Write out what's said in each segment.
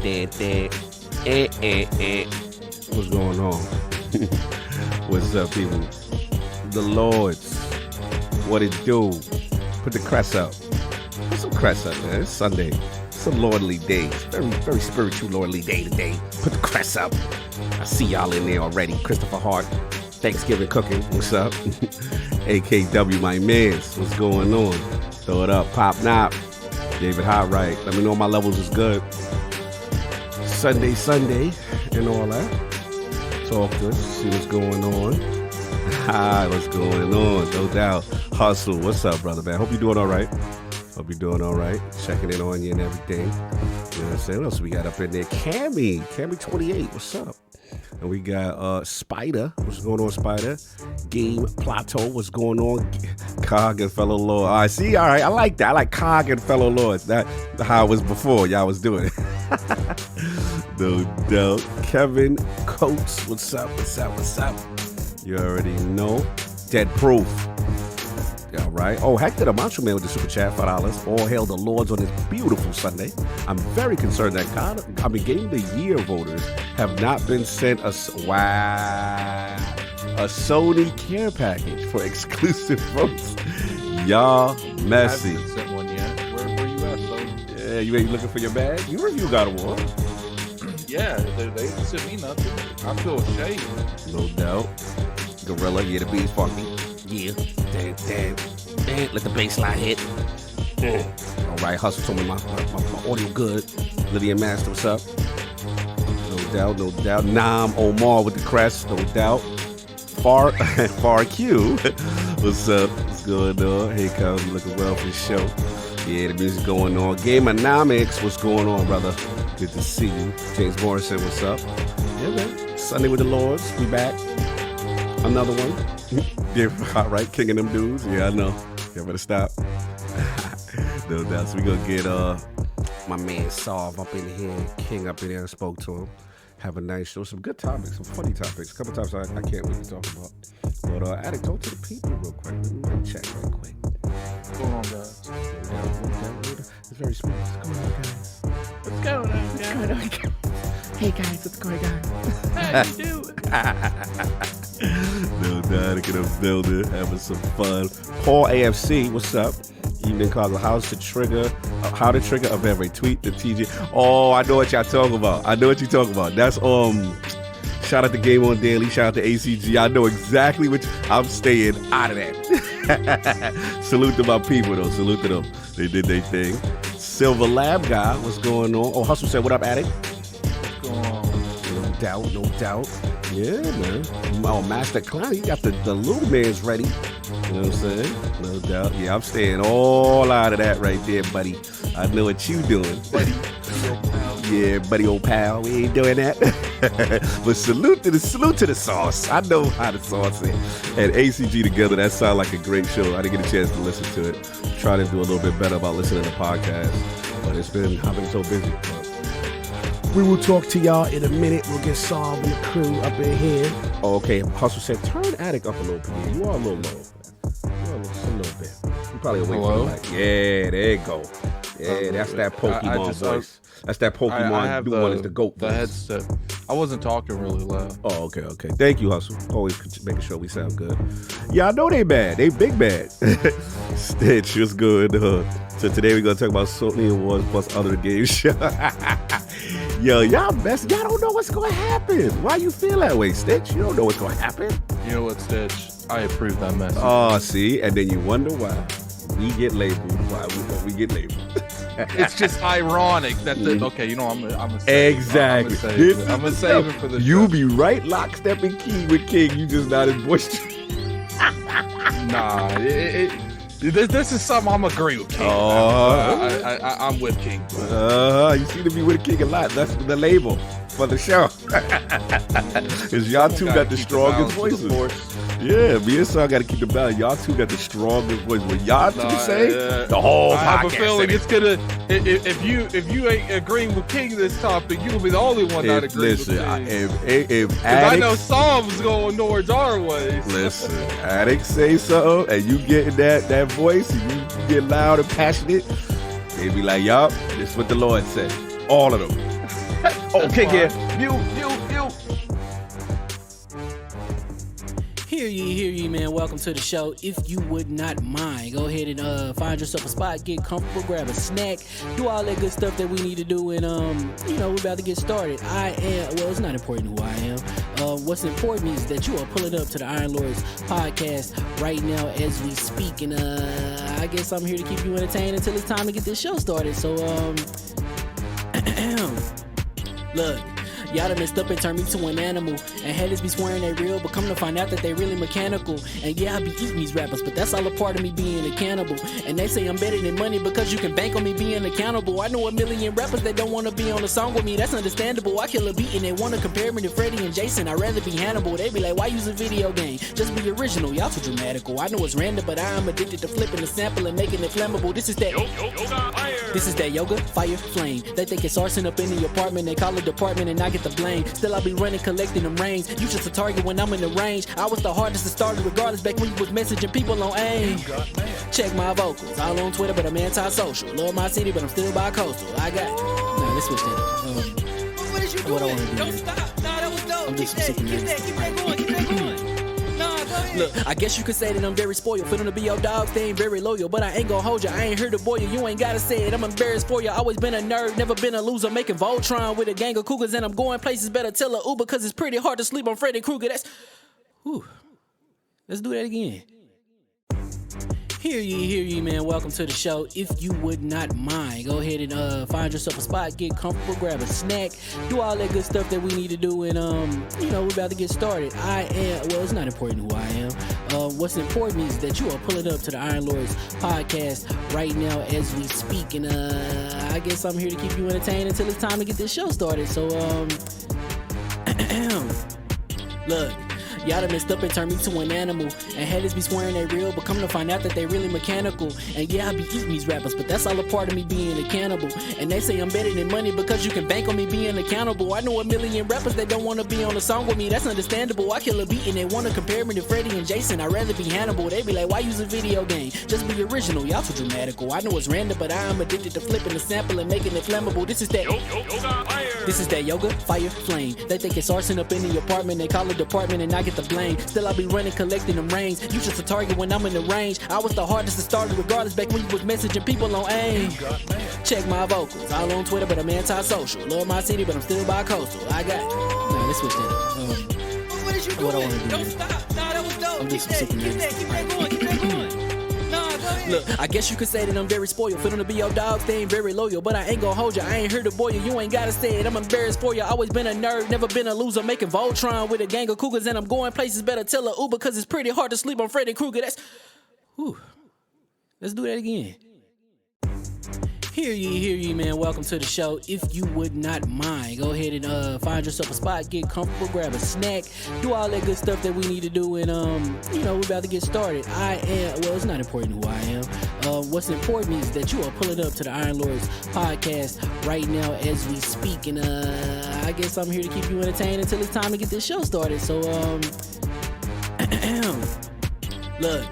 What's going on? What's up, people? The Lords. What it do? Put the crest up. Put some crest up, man. It's Sunday. It's a lordly day. It's very, very spiritual lordly day today. Put the crest up. I see y'all in there already. Christopher Hart. Thanksgiving cooking. What's up? AKW, my mans. What's going on? Throw it up. Pop Knop. David Hot-Right. Let me know my levels is good. Sunday, and all that. Talk good. See what's going on. Hi, what's going on? No doubt. Hustle. What's up, brother, man? Hope you're doing all right. Hope you're doing all right. Checking in on you and everything. You know what I'm saying? What else we got up in there? Cammy 28. What's up? And we got Spider. What's going on, Spider? Game Plateau. What's going on? Cog and Fellow Lord. I see. All right. I like that. I like Cog and Fellow Lords. That's how it was before. Y'all was doing it. No doubt. Kevin Coates. What's up? You already know. Dead Proof. All right. Oh, Hector the Macho Man with the super chat, $5. All hail the Lords on this beautiful Sunday. I'm very concerned that Game of the Year voters have not been sent a Sony care package for exclusive votes. Y'all messy. I haven't sent one yet. Where you at, Sony? Yeah, you ain't looking for your bag? You review God of War. Yeah, they didn't send me nothing. I feel ashamed. No doubt. Gorilla, yeah, the beat's funky. Yeah. Damn. Let the bass line hit. All right, Hustle told me my audio good. Lydia Master, what's up? No doubt. Nam Omar with the crest, no doubt. Far Q, what's up? What's going on? Hey, Kyle, you looking well for the show. Yeah, the music going on. Gameonomics, what's going on, brother? Good to see you. James Morrison, what's up? Yeah, man. Sunday with the Lords, we back. Another one. Yeah, right, king of them dudes. Yeah, I know. You better stop. No doubt. So we gonna get my man Solve up in here, King up in there, and spoke to him. Have a nice show. Some good topics, some funny topics. A couple times I can't wait to talk about. But Addict, talk to the people real quick. Let me check real quick. What's going on, guys? It's very smooth. What's going on, guys? What's going on, guys? Hey, guys, what's going on? How you doing? No doubt, to get a builder, having some fun. Paul AFC, what's up? Evening caller, how to trigger a memory. Tweet the TG. Oh, I know what y'all talking about. That's shout out to Game On Daily, shout out to ACG. I know exactly I'm staying out of that. Salute to my people though. Salute to them. They did their thing. Silver Lab guy, what's going on? Oh, Hustle said, what up, Addict? What's going on? No doubt. Yeah, man. Oh, Master Clown, you got the little man's ready. You know what I'm saying? No doubt. Yeah, I'm staying all out of that right there, buddy. I know what you doing. Buddy. Yeah, buddy, old pal. We ain't doing that. But salute to the sauce. I know how the sauce is. And ACG together, that sounded like a great show. I didn't get a chance to listen to it. Trying to do a little bit better about listening to podcasts. But I've been so busy. We will talk to y'all in a minute. We'll get Solve and the crew up in here. Oh, okay. Hustle said, turn Attic up a little bit. You are a little low. Just a little bit. You probably away from the mic. Yeah, there you go. Yeah, that's that Pokemon voice. That's that Pokemon. The one is the GOAT voice. The headset. I wasn't talking really loud. Oh, okay. Thank you, Hustle. Always making sure we sound good. Yeah, I know they bad. They big bad. Stitch was good. So today we're going to talk about Sony Awards plus other game show. Yo, y'all don't know what's going to happen. Why you feel that way, Stitch? You don't know what's going to happen. You know what, Stitch? I approve that message. Oh, see? And then you wonder why we get labeled. We get labeled. It's just ironic that okay, you know, I'm gonna exactly. I'm gonna save it for the You show. be right lockstep and key with King. You just not as boisterous. Nah, this is something I'm agree with King. I'm with King. You seem to be with King a lot. That's the label for the show. Because y'all two got the strongest voices. Yeah, me and Son got to keep the balance. Y'all two got the strongest voice. When y'all two say the whole podcast. I have a feeling it's gonna. If you ain't agreeing with King this topic, you will be the only one not agreeing with King. If I know Psalm's going towards our ways. Listen, Addicts say something, and you get that voice, and you get loud and passionate, they be like, yup, this is what the Lord said. All of them. Okay, fine. yeah. You. Hear ye, man. Welcome to the show. If you would not mind, go ahead and find yourself a spot, get comfortable, grab a snack, do all that good stuff that we need to do, and we're about to get started. It's not important who I am. What's important is that you are pulling up to the Iron Lords podcast right now as we speak, and I guess I'm here to keep you entertained until it's time to get this show started. So look. Y'all done messed up and turned me to an animal. And haters be swearing they real, but come to find out that they really mechanical. And yeah, I be eating these rappers, but that's all a part of me being a cannibal. And they say I'm better than money because you can bank on me being accountable. I know a million rappers that don't want to be on a song with me, that's understandable. I kill a beat and they want to compare me to Freddie and Jason. I'd rather be Hannibal. They be like, why use a video game? Just be original, y'all too dramatical. I know it's random, but I am addicted to flipping the sample and making it flammable. This is that yoga, fire, flame. They think it's arson up in the apartment. They call it department and I get the blame. Still I be running, collecting them rains. You just a target when I'm in the range. I was the hardest to start regardless back when you was messaging people on AIM. Check my vocals, all on Twitter, but I'm anti-social. Love my city, but I'm still bi-coastal. I got nah, let's switch that. What is you What I doing? wanna do Don't is- stop. Nah, that was dope. I'm Keep just that sick of going. Keep that going. Nah, go ahead. Look, I guess you could say that I'm very spoiled. For them to be your dogs, they ain't very loyal. But I ain't gonna hold you, I ain't here to boil you. You ain't gotta say it, I'm embarrassed for you. Always been a nerd, never been a loser. Making Voltron with a gang of cougars. And I'm going places, better tell a Uber. Cause it's pretty hard to sleep on Freddy Krueger. Let's do that again. Hear ye, man. Welcome to the show. If you would not mind, go ahead and find yourself a spot, get comfortable, grab a snack, do all that good stuff that we need to do, and we're about to get started. It's not important who I am. What's important is that you are pulling up to the Iron Lords podcast right now as we speak, and I guess I'm here to keep you entertained until it's time to get this show started. So look. Y'all done messed up and turned me to an animal. And haters be swearing they real, but come to find out that they really mechanical. And yeah, I be eating these rappers, but that's all a part of me being a cannibal. And they say I'm better than money because you can bank on me being accountable. I know a million rappers that don't want to be on a song with me, that's understandable. I kill a beat and they want to compare me to Freddie and Jason. I'd rather be Hannibal. They be like, why use a video game? Just be original, y'all too dramatical. I know it's random, but I am addicted to flipping the sample and making it flammable. This is that yoga, fire, flame. They think it's arson up in the apartment. They call it department and I get the blame. Still I be running, collecting them rains. You just a target when I'm in the range. I was the hardest to start regardless back when you was messaging people on AIM. Check my vocals, all on Twitter, but I'm anti-social. Love my city, but I'm still bi-coastal. I got nah, let's switch that. What is you What I doing? wanna do Don't is- stop. Nah, that was dope. I'm Keep just that sick of going. Keep that going. Nah, go ahead. Look, I guess you could say that I'm very spoiled. For them to be your dogs, they ain't very loyal. But I ain't gonna hold you, I ain't here to boil you. You ain't gotta say it, I'm embarrassed for you. Always been a nerd, never been a loser. Making Voltron with a gang of cougars. And I'm going places, better tell a Uber. Cause it's pretty hard to sleep on Freddy Krueger. Let's do that again. Hear ye, man. Welcome to the show. If you would not mind, go ahead and find yourself a spot, get comfortable, grab a snack, do all that good stuff that we need to do, and we're about to get started. It's not important who I am. What's important is that you are pulling up to the Iron Lords podcast right now as we speak, and I guess I'm here to keep you entertained until it's time to get this show started. So look.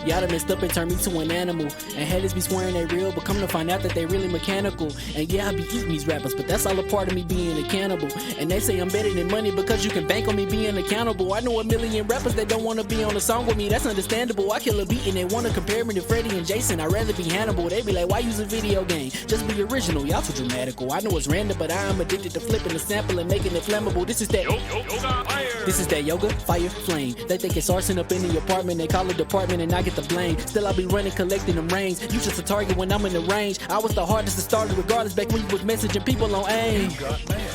Y'all done messed up and turned me to an animal. And haters be swearing they real, but come to find out that they really mechanical. And yeah, I be eating these rappers, but that's all a part of me being a cannibal. And they say I'm better than money because you can bank on me being accountable. I know a million rappers that don't want to be on a song with me, that's understandable. I kill a beat and they want to compare me to Freddie and Jason. I'd rather be Hannibal. They be like, why use a video game? Just be original, y'all too dramatical. I know it's random, but I am addicted to flipping the sample and making it flammable. This is that yoga, fire, flame. They think it's arson up in the apartment. They call it department and I get the blame. Still I be running, collecting them rains. You just a target when I'm in the range. I was the hardest to start regardless back when you was messaging people on AIM.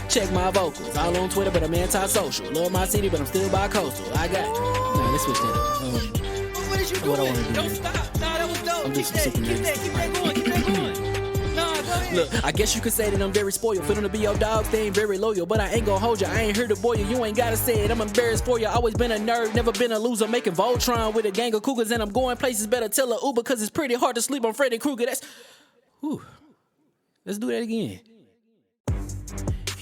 Check my vocals, all on Twitter, but I'm anti-social. Love my city, but I'm still bi-coastal. I got nah, let's switch that. What is you What I doing? wanna do Don't is- stop. Nah, that was dope. I'm just Keep sick of that going. Keep that going. Nah, go ahead. Look, I guess you could say that I'm very spoiled. For them to be your dogs, they ain't very loyal. But I ain't gonna hold you, I ain't here to boil you. You ain't gotta say it, I'm embarrassed for you. Always been a nerd, never been a loser. Making Voltron with a gang of cougars. And I'm going places, better tell a Uber. Cause it's pretty hard to sleep on Freddy Krueger. Let's do that again.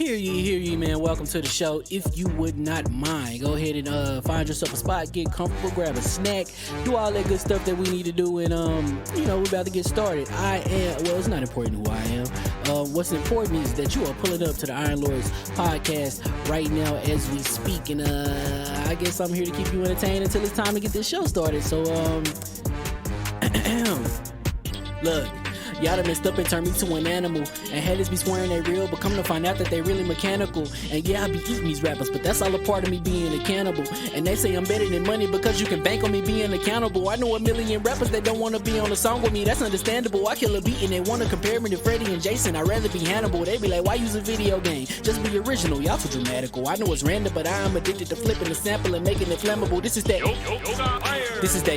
Hear ye, man. Welcome to the show. If you would not mind, go ahead and find yourself a spot, get comfortable, grab a snack, do all that good stuff that we need to do, and we're about to get started. It's not important who I am. What's important is that you are pulling up to the Iron Lords podcast right now as we speak, and I guess I'm here to keep you entertained until it's time to get this show started. So, look. Y'all done messed up and turned me to an animal. And haters be swearing they real, but come to find out that they really mechanical. And yeah, I be eating these rappers, but that's all a part of me being a cannibal. And they say I'm better than money because you can bank on me being accountable. I know a million rappers that don't want to be on a song with me, that's understandable. I kill a beat and they want to compare me to Freddie and Jason. I'd rather be Hannibal. They be like, why use a video game? Just be original, y'all too dramatical. I know it's random, but I am addicted to flipping the sample and making it flammable. This is that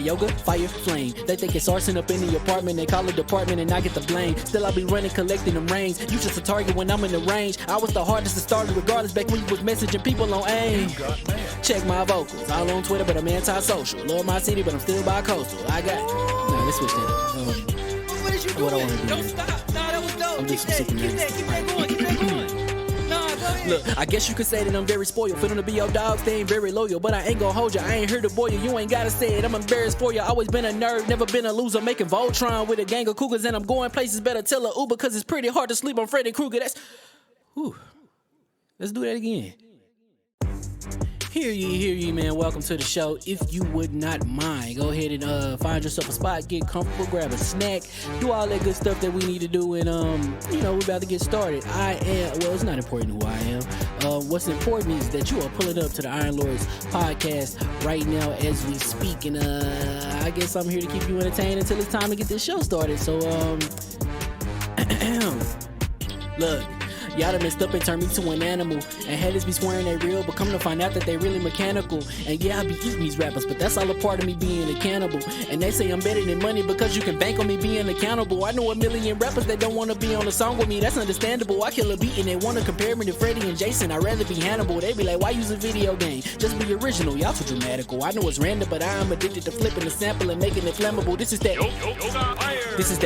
yoga, fire, flame. They think it's arson up in the apartment. They call it department and I get the blame. Still I be running, collecting them rings. You just a target when I'm in the range. I was the hardest to start regardless back when you was messaging people on AIM. Check my vocals. All on Twitter, but I'm anti-social. Love my city, but I'm still bi-coastal. Let's switch that up. What is you doing? What I wanna do Don't here. stop. Nah, that was dope. I'm Keep just that super going. Keep that going. Nah, go ahead. Look, I guess you could say that I'm very spoiled. For them to be your dogs, they ain't very loyal. But I ain't gonna hold you, I ain't here to boil you. You ain't gotta say it, I'm embarrassed for you. Always been a nerd, never been a loser. Making Voltron with a gang of cougars. And I'm going places, better tell a Uber. Cause it's pretty hard to sleep on Freddy Krueger. Let's do that again. Hear ye, man. Welcome to the show. If you would not mind, go ahead and find yourself a spot, get comfortable, grab a snack, do all that good stuff that we need to do, and we're about to get started. It's not important who I am. What's important is that you are pulling up to the Iron Lords podcast right now as we speak, and I guess I'm here to keep you entertained until it's time to get this show started. So, look. Y'all done messed up and turned me to an animal. And haters be swearing they real, but come to find out that they really mechanical. And yeah, I be eating these rappers, but that's all a part of me being a cannibal. And they say I'm better than money because you can bank on me being accountable. I know a million rappers that don't want to be on a song with me, that's understandable. I kill a beat and they want to compare me to Freddie and Jason. I'd rather be Hannibal. They be like, why use a video game? Just be original, y'all too dramatical. I know it's random, but I am addicted to flipping the sample and making it flammable. This is that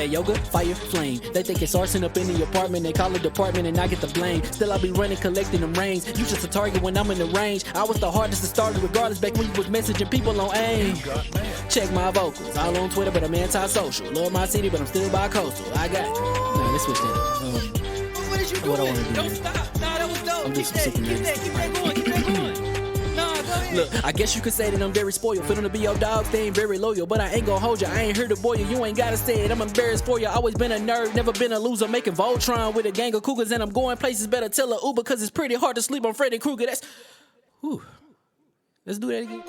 yoga, fire, flame. They think it's arson up in the apartment. They call it department and I get the blame. Still I be running, collecting them rings. You just a target when I'm in the range. I was the hardest to start regardless back when you was messaging people on AIM. Check my vocals. All on Twitter, but I'm anti-social. Love my city, but I'm still bi-coastal. Let's switch that up. What is you What I doing? wanna do Don't here. stop. Nah, that was dope. I'm just Keep super that going. Keep that going. Nah, go ahead. Look, I guess you could say that I'm very spoiled. For them to be your dogs, they ain't very loyal. But I ain't gonna hold you, I ain't here to boil you. You ain't gotta say it, I'm embarrassed for you. Always been a nerd, never been a loser. Making Voltron with a gang of cougars. And I'm going places, better tell a Uber. Cause it's pretty hard to sleep on Freddy Krueger. Let's do that again.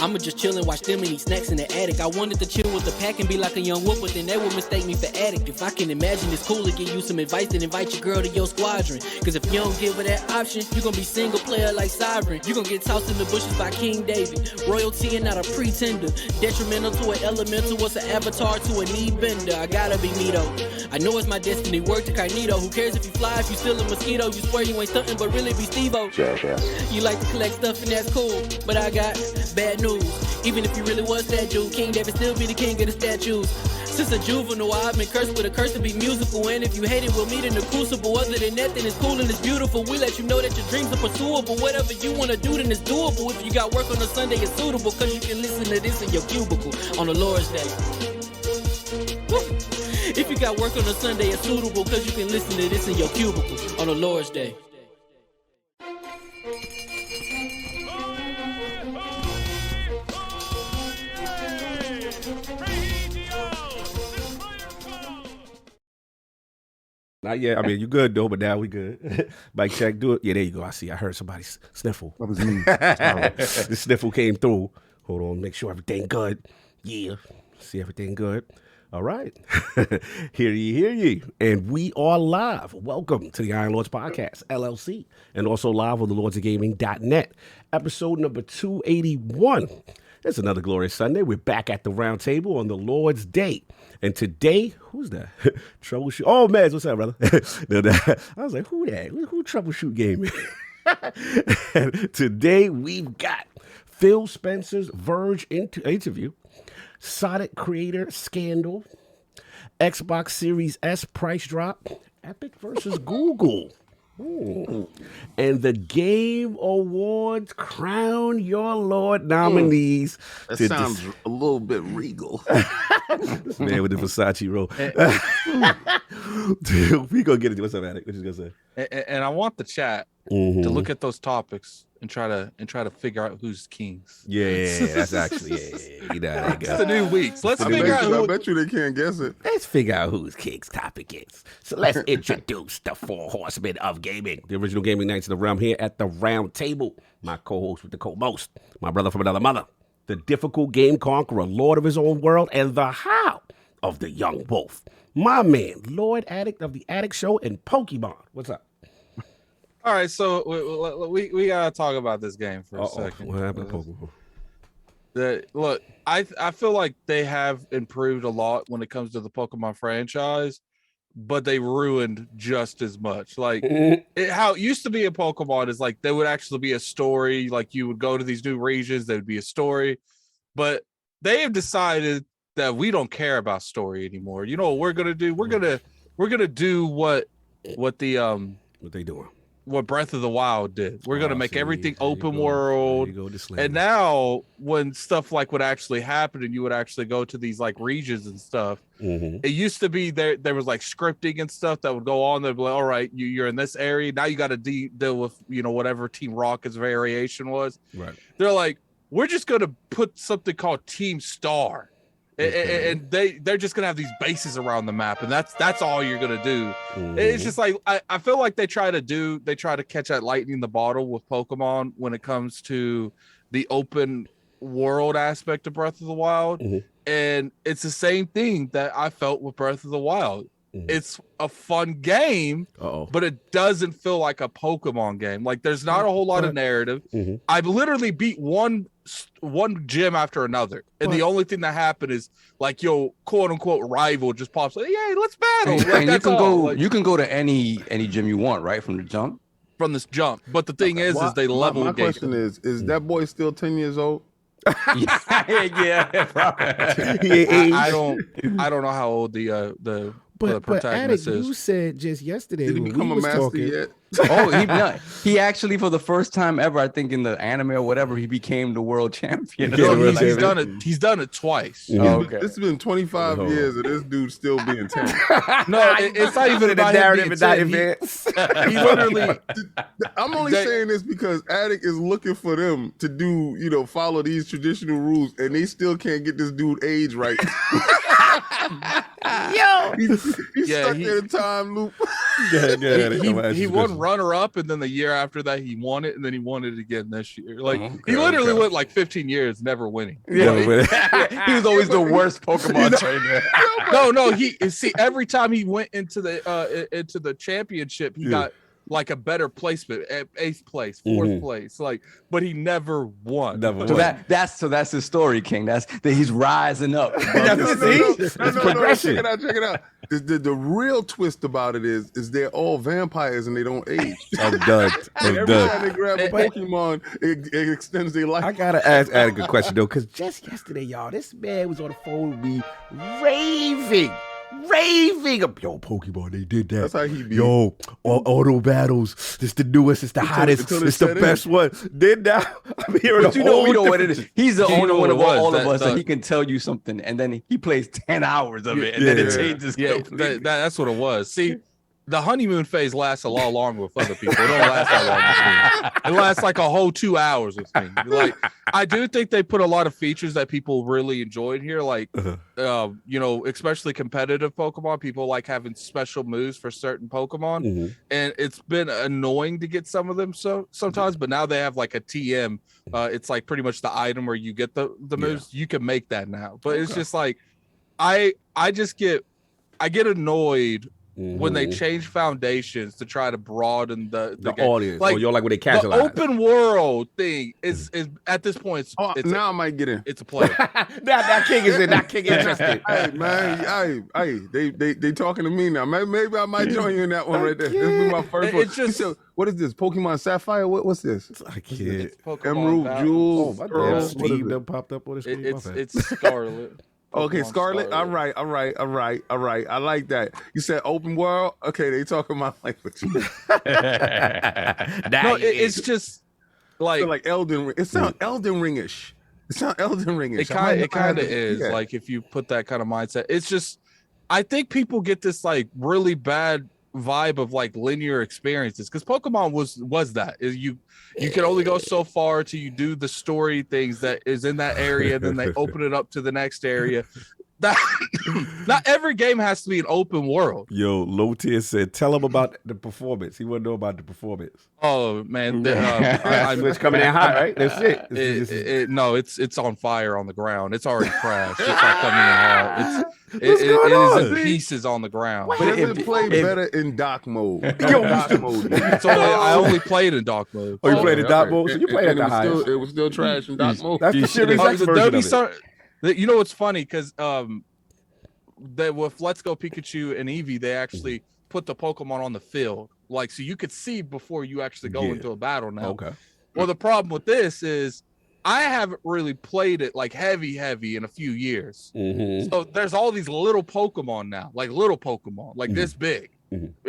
I'ma just chill and watch them and eat snacks in the attic. I wanted to chill with the pack and be like a young wolf, but then they would mistake me for addict. If I can imagine, it's cool to give you some advice, then invite your girl to your squadron. Cause if you don't give her that option, you gon' be single player like Sovereign. You gon' get tossed in the bushes by King David. Royalty and not a pretender. Detrimental to an elemental, what's an avatar to a knee bender? I gotta be me though. I know it's my destiny, word to Cognito. Who cares if you fly, if you still a mosquito? You swear you ain't stuntin', but really be Steve-O. You like to collect stuff and that's cool, but I got bad news. Even if you really was that dude, King David still be the king of the statues. Since a juvenile, I've been cursed with a curse to be musical. And if you hate it, we'll meet in the crucible. Other than that, then it's cool and it's beautiful. We let you know that your dreams are pursuable. Whatever you wanna do, then it's doable. If you got work on a Sunday, it's suitable. Cause you can listen to this in your cubicle on the Lord's Day. Woo. If you got work on a Sunday, it's suitable. Cause you can listen to this in your cubicle on the Lord's Day. Not yet. I mean, you good though, but now we good. Mic check, do it. Yeah, there you go. I see. I heard somebody sniffle. That was me. The sniffle came through. Hold on, make sure everything good. Yeah, see everything good. All right. Hear ye. And we are live. Welcome to the Iron Lords Podcast, LLC, and also live on the LordsOfGaming.net. Episode number 281. It's another glorious Sunday. We're back at the round table on the Lord's Day. And today, who's that? Troubleshoot. Oh, Maz, what's up, brother? I was like, who that? Who Troubleshoot Gaming? And today, we've got PhilSpencer's Verge interview, Sonic creator scandal, Xbox Series S price drop, Epic versus Google, and the Game Awards crown your Lord nominees. That sounds a little bit regal. This man with the Versace roll. Dude, we gonna get it. What's up, Attic? What you gonna say? And I want the chat to look at those topics and try to figure out who's kings. Yeah, that's actually you know how that It's goes. the new weeks. Let's I figure out who. bet you they can't guess it. Let's figure out whose King's topic is. So let's introduce the four horsemen of gaming. The original gaming knights of the realm here at the round table. My co-host with the co-most, my brother from another mother, the difficult game conqueror, lord of his own world, and the how of the young wolf. My man, Lord Addict of the Addict Show and Pokemon. What's up? All right, so we gotta talk about this game for a second. What happened to Pokemon? Look, I feel like they have improved a lot when it comes to the Pokemon franchise, but they ruined just as much. Like how it used to be in Pokemon is like there would actually be a story. Like you would go to these new regions, there would be a story, but they have decided that we don't care about story anymore. You know what we're gonna do? We're gonna do what the What they doing? what Breath of the Wild did. We're gonna make everything open There world. you go, disclaimer. And now when stuff like would actually happen and you would actually go to these like regions and stuff, it used to be there was like scripting and stuff that would go on. They'd be like, all right, you're in this area. Now you got to deal with, whatever Team Rocket's variation was. Right. They're like, we're just going to put something called Team Star. And they're just gonna have these bases around the map, and that's all you're gonna do. It's just like I feel like they try to catch that lightning in the bottle with Pokemon when it comes to the open world aspect of Breath of the Wild, and it's the same thing that I felt with Breath of the Wild. It's a fun game, but it doesn't feel like a Pokemon game. Like there's not a whole lot of narrative. I've literally beat one gym after another, and the only thing that happened is like your quote unquote rival just pops like, "Yay, let's battle!" Like, and you can go to any gym you want, right, from the jump. From this jump. But the thing is they level. My question is that boy still 10 years old? Yeah, probably. I don't know how old the But protagonist Addict, is. you said just yesterday Did he when become we a was master talking, yet? He actually, for the first time ever, I think in the anime or whatever, he became the world champion. Yeah, No, world he's done it twice. Okay. It's been 25 years of this dude still being 10. No, it's not even about him being 10. He literally I'm only saying this because Addict is looking for them to do, follow these traditional rules, and they still can't get this dude age right. Yo, He's stuck in a time loop. he won runner up, and then the year after that he won it, and then he won it again this year. Like he literally went like 15 years never winning. He was always the worst Pokemon trainer. No, he every time he went into the championship, he got like a better placement, 8th place, 4th place, like, but he never won. So that's his story, King. That's that he's rising up. That's progression. Check it out. The real twist about it is they're all vampires and they don't age. I'm done. Every time they grab a Pokemon, it extends their life. I gotta ask Addict a question though, because just yesterday, y'all, this man was on the phone with me, raving. Yo, Pokemon, they did that. That's how he be. Yo, auto battles. This the newest. It's the hottest. It's the best one. Then now I'm hearing But you know what it is. He's the only one of all of us that that he can tell you something, and then he plays 10 hours of it, and then it changes. completely. That's what it was. See, the honeymoon phase lasts a lot longer with other people. It don't last that long with me. It lasts like a whole 2 hours with me. Like, I do think they put a lot of features that people really enjoyed here. Like, especially competitive Pokemon. People like having special moves for certain Pokemon, and it's been annoying to get some of them sometimes. But now they have like a TM. It's like pretty much the item where you get the moves. You can make that now, but it's just like. I get annoyed when they change foundations to try to broaden the game. audience. Like, You're like when they the casualize. open world thing is at this point. It's now I might get in. it's a play. that king is in. That king interested. Hey man, they talking to me now. Maybe I might join you in that one right there. This will be my first one. It's just So, what is this? Pokemon Sapphire? What's this? I can't. Pokemon Emerald, Battle. Jewel, Oh, my Pearl, damn what is Steve it? done popped up on the screen. It's Scarlet. Okay, Pokemon Scarlet. All right. I like that. You said open world. Okay, they talking my language. No, it's just like Like Elden Ring. It sounds Elden Ring-ish. It sounds Elden Ring-ish. it kind of is. Yeah. Like if you put that kind of mindset, it's just I think people get this like really bad vibe of like linear experiences because Pokemon was that is you can only go so far till you do the story things that is in that area, then they open it up to the next area. That not every game has to be an open world. Yo, Low Tier said, tell him about the performance. He want to know about the performance. Oh man, It's coming in hot, right? That's it. No, it's on fire on the ground. It's already crashed. It's not coming in hot. It is in pieces on the ground. But it play better in dock mode. Dock mode. I only played in dark mode. Oh, you played in dock mode? So you played at the it was highest. It was still trash in dock mode. That's the Series X version of it. You know what's funny? Because with Let's Go Pikachu and Eevee, they actually put the Pokemon on the field, like so you could see before you actually go into a battle now. Okay. Well, the problem with this is I haven't really played it like heavy in a few years. So there's all these little Pokemon now, like this big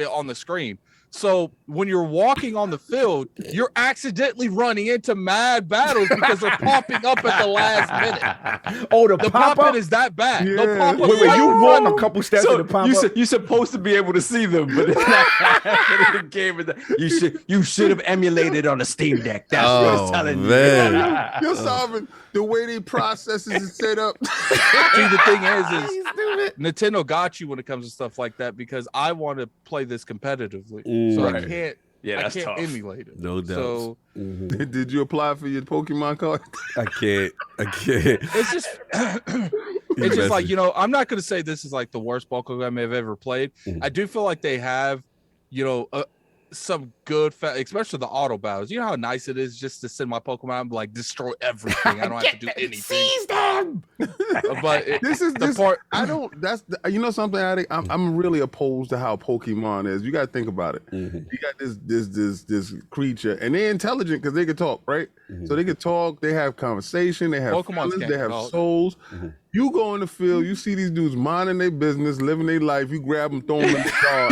on the screen. So when you're walking on the field, you're accidentally running into mad battles because they're popping up at the last minute. Oh, the pop-up pop-up is that bad. Yeah. The pop-up Wait, you walk a couple steps to the pop-up. You're supposed to be able to see them, but it's not happening in the game. You should have emulated on a Steam Deck. That's what I was telling you. You're solving the way they processes is set up. See, the thing is Nintendo got you when it comes to stuff like that because I want to play this competitively. So I can't that's tough. emulate it. No doubt. So Did you apply for your Pokemon card? I can't. it's just it's just like, I'm not going to say this is like the worst Pokemon I've ever played. I do feel like they have, some good, especially the auto battles. You know how nice it is just to send my Pokemon out and like destroy everything. I don't have to do anything. Seize them. But This is the part. I don't. That's something. I'm really opposed to how Pokemon is. You got to think about it. You got this creature, and they're intelligent because they can talk, right? So they can talk. They have conversation. They have Pokemon feelings, they have souls. You go in the field, you see these dudes minding their business, living their life. You grab them, throw them in the car.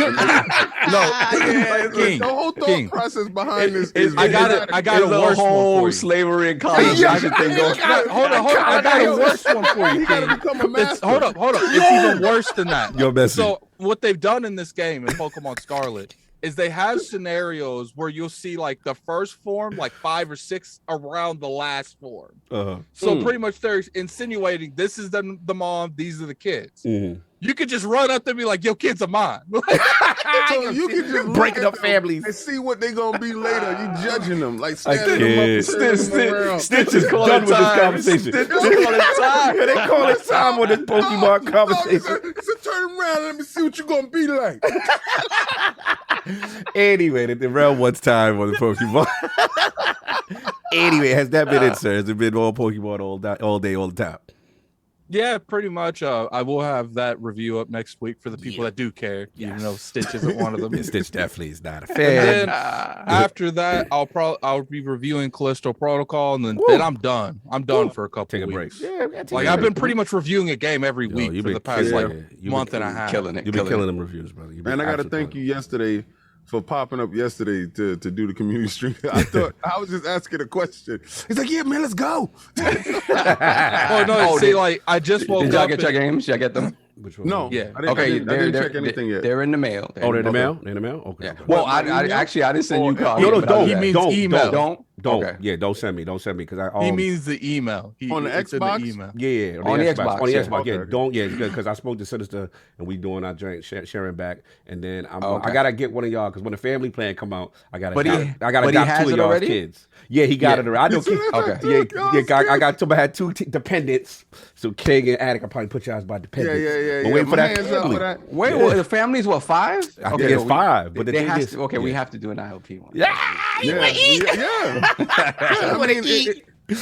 The whole thought process behind this is I got a worse one for you. Slavery and colonization thing going. Hold on. I got a worse one for you. You got to become a master. Hold up. It's even worse than that. Yo, Bessie. So what they've done in this game in Pokemon Scarlet is they have scenarios where you'll see like the first form, like 5 or 6 around the last form. So pretty much they're insinuating this is the mom, these are the kids. You could just run up there and be like, yo, kids are mine. So you can just breaking up families and see what they're gonna be later. You judging them like I standing them up, can't. turning them around. Stitch is done with this conversation. Stitch is calling time. Yeah, they call it time on this Pokemon conversation. It's a turn around. Let me see what you're gonna be like. Anyway, the round one's time on the Pokemon. Anyway, has that been it, sir? Has it been all Pokemon all day, all the time? Yeah, pretty much. I will have that review up next week for the people that do care, even though Stitch isn't one of them. Yeah, Stitch definitely is not a And fan. then after that, I'll be reviewing Callisto Protocol, and then I'm done. I'm done for a couple Take a of break. weeks. Yeah, we gotta take Like a I've break. been pretty much reviewing a game every week you've for been the past killing like it. You've month been and a half. Killing it. You've been killing them reviews, brother. You've been Man, I gotta thank you yesterday for popping up yesterday to do the community stream. I thought I was just asking a question. He's like, "Yeah, man, let's go." Oh no! See, like I just woke Did y'all up. get your games? Y'all get them? Which one? No, Yeah. I didn't check anything yet. They're in the mail. Oh, they're in the mail? They're in the mail? Okay. Yeah. Well, I didn't send you copies. No, but I- don't. He means don't, email. Don't. Don't. Okay. Yeah, don't send me because I. He means the email. On the it's in Xbox? email. Yeah, On the Xbox, On the yeah. Xbox, yeah. Okay. Don't, yeah, because I spoke to Sinister and we doing our joint sharing back, and then Okay. I gotta get one of y'all because when the family plan come out, I gotta But he adopt has two of it y'all's already? kids. Yeah, he got Yeah. it already. I know. Okay. I got. I had two dependents, so King and Attic. I probably put y'all as my dependents. Yeah. But wait for My that hands up family. for that. Wait, well, the family's what, 5? I think it's 5, but the they thing has is, to, okay, we yeah. have to do an IOP one. Yeah, you wanna eat? Yeah. I mean,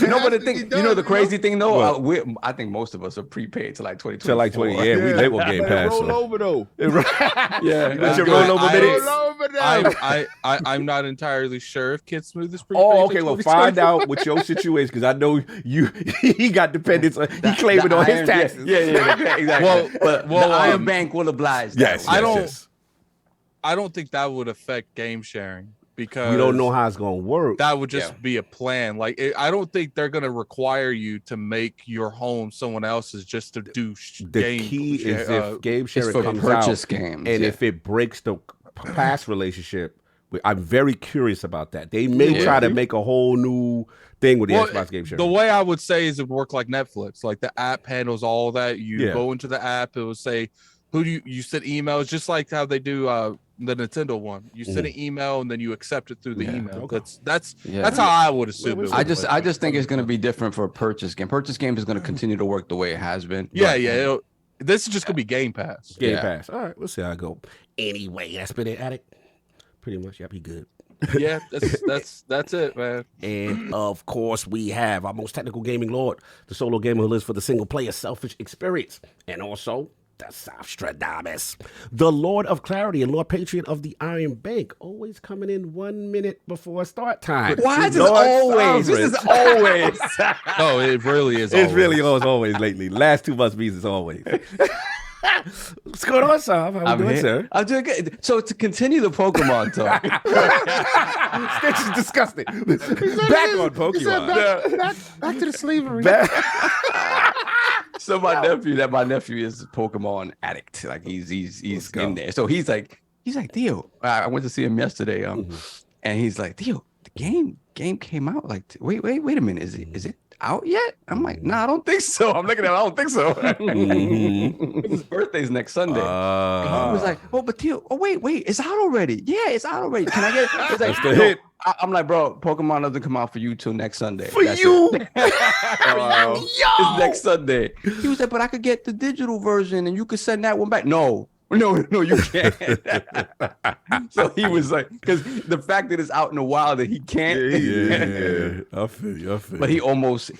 No, but the thing, you know, the crazy thing though, What? I think most of us are prepaid to like 2024. Till like 20. Yeah, we label Game Let it Pass. roll so. over though. Yeah, Let your roll over minutes. Roll over now. I'm not entirely sure if Kid Smooth is prepaid. Oh, to okay. Well, 2024. find out what your situation because I know he got dependents. He claimed it on his taxes. Yeah, exactly. But the Iron Bank will oblige. Yes, that way. yes. I don't think that would affect game sharing because We don't know how it's gonna work. that would just be a plan. Like I don't think they're gonna require you to make your home someone else's just to do The game. key is if game It's sharing for comes purchase out, games. and yeah. if it breaks the past relationship, I'm very curious about that. They may Yeah. try to make a whole new thing with the Well, Xbox game sharing. the way I would say is it would work like Netflix. Like the app handles all that. You Yeah. go into the app, it will say who do you send emails, just like how they do the Nintendo one. You send an email and then you accept it through the email. Okay. That's Yeah. that's how I would assume. it I would just work. I just think it's going to be different for a purchase game. Purchase game is going to continue to work the way it has been. Yeah, but- yeah. This is just gonna be Game Pass. Game yeah. Pass. All right, we'll see how it go. Anyway, that's been it, Attic. Pretty much, yep, he good. Yeah, that's it, man. And of course, we have our most technical gaming lord, the solo gamer who lives for the single player selfish experience, and also the Southstradamus, the Lord of Clarity and Lord Patriot of the Iron Bank, always coming in 1 minute before start time. Why is this Lord always? This is Sovereign. always. No, it really is. It's always. really always lately. Last 2 months means it's always. What's going on, Sav? How you doing, sir? I'm doing good. So to continue the Pokemon talk, Stitch is disgusting. Back on Pokemon. Back to the slavery. so my nephew is a Pokemon addict. Like he's in there. So he's like Theo. I went to see him yesterday. And he's like, Theo, the game came out. Like, wait a minute. Is it out yet? I'm like, nah, I don't think so. I'm looking at it, I don't think so. His birthday's next Sunday. And he was like, oh, but Theo, wait, it's out already. Yeah, it's out already. Can I get it? It's like, That's the hit. I'm like, bro, Pokemon doesn't come out for you till next Sunday. For That's you. it. It's next Sunday. He was like, but I could get the digital version and you could send that one back. No, you can't. So he was like, because the fact that it's out in the wild that he can't. Yeah, I feel you. But it almost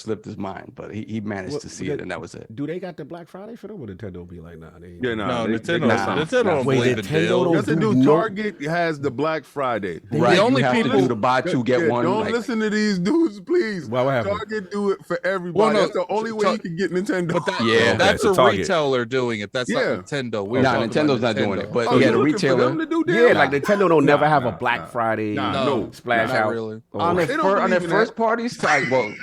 slipped his mind, but he managed to see it, and that was it. Do they got the Black Friday for them? Or Nintendo be like, nah, they ain't. Yeah, No, no, Nintendo don't Wait, believe in Nintendo deals. don't Yes, they do. No. Target has the Black Friday. Right, The only you have to people- do the buy two get one. Don't like- listen to these dudes, please. Why, what happened? Target do it for everybody. Well, no, That's the only way you can get Nintendo. But that, Yeah. that's Okay, a so Target. retailer doing it. That's Yeah. not Nintendo. We're Nah, talking Nintendo's about not doing it, Nintendo. but Oh, yeah, you the looking for retailer. them to do Yeah, deals? like Nintendo don't never have a nah, Black Friday no, splash not out. really. Oh. On their They don't believe in first that. parties, well,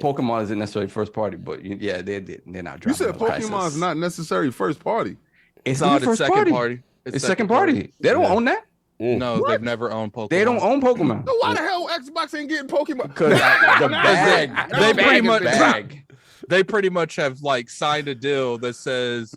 Pokemon isn't necessarily first party, but yeah, they're not dropping. You said those prices. Pokemon's not necessary first party. It's No, not it's first second party. party. It's second party. They don't own that. No, they've never owned Pokemon. They don't own Pokemon. So why the hell Xbox ain't getting Pokemon? Because the bag, they pretty much- bag. They pretty much have like signed a deal that says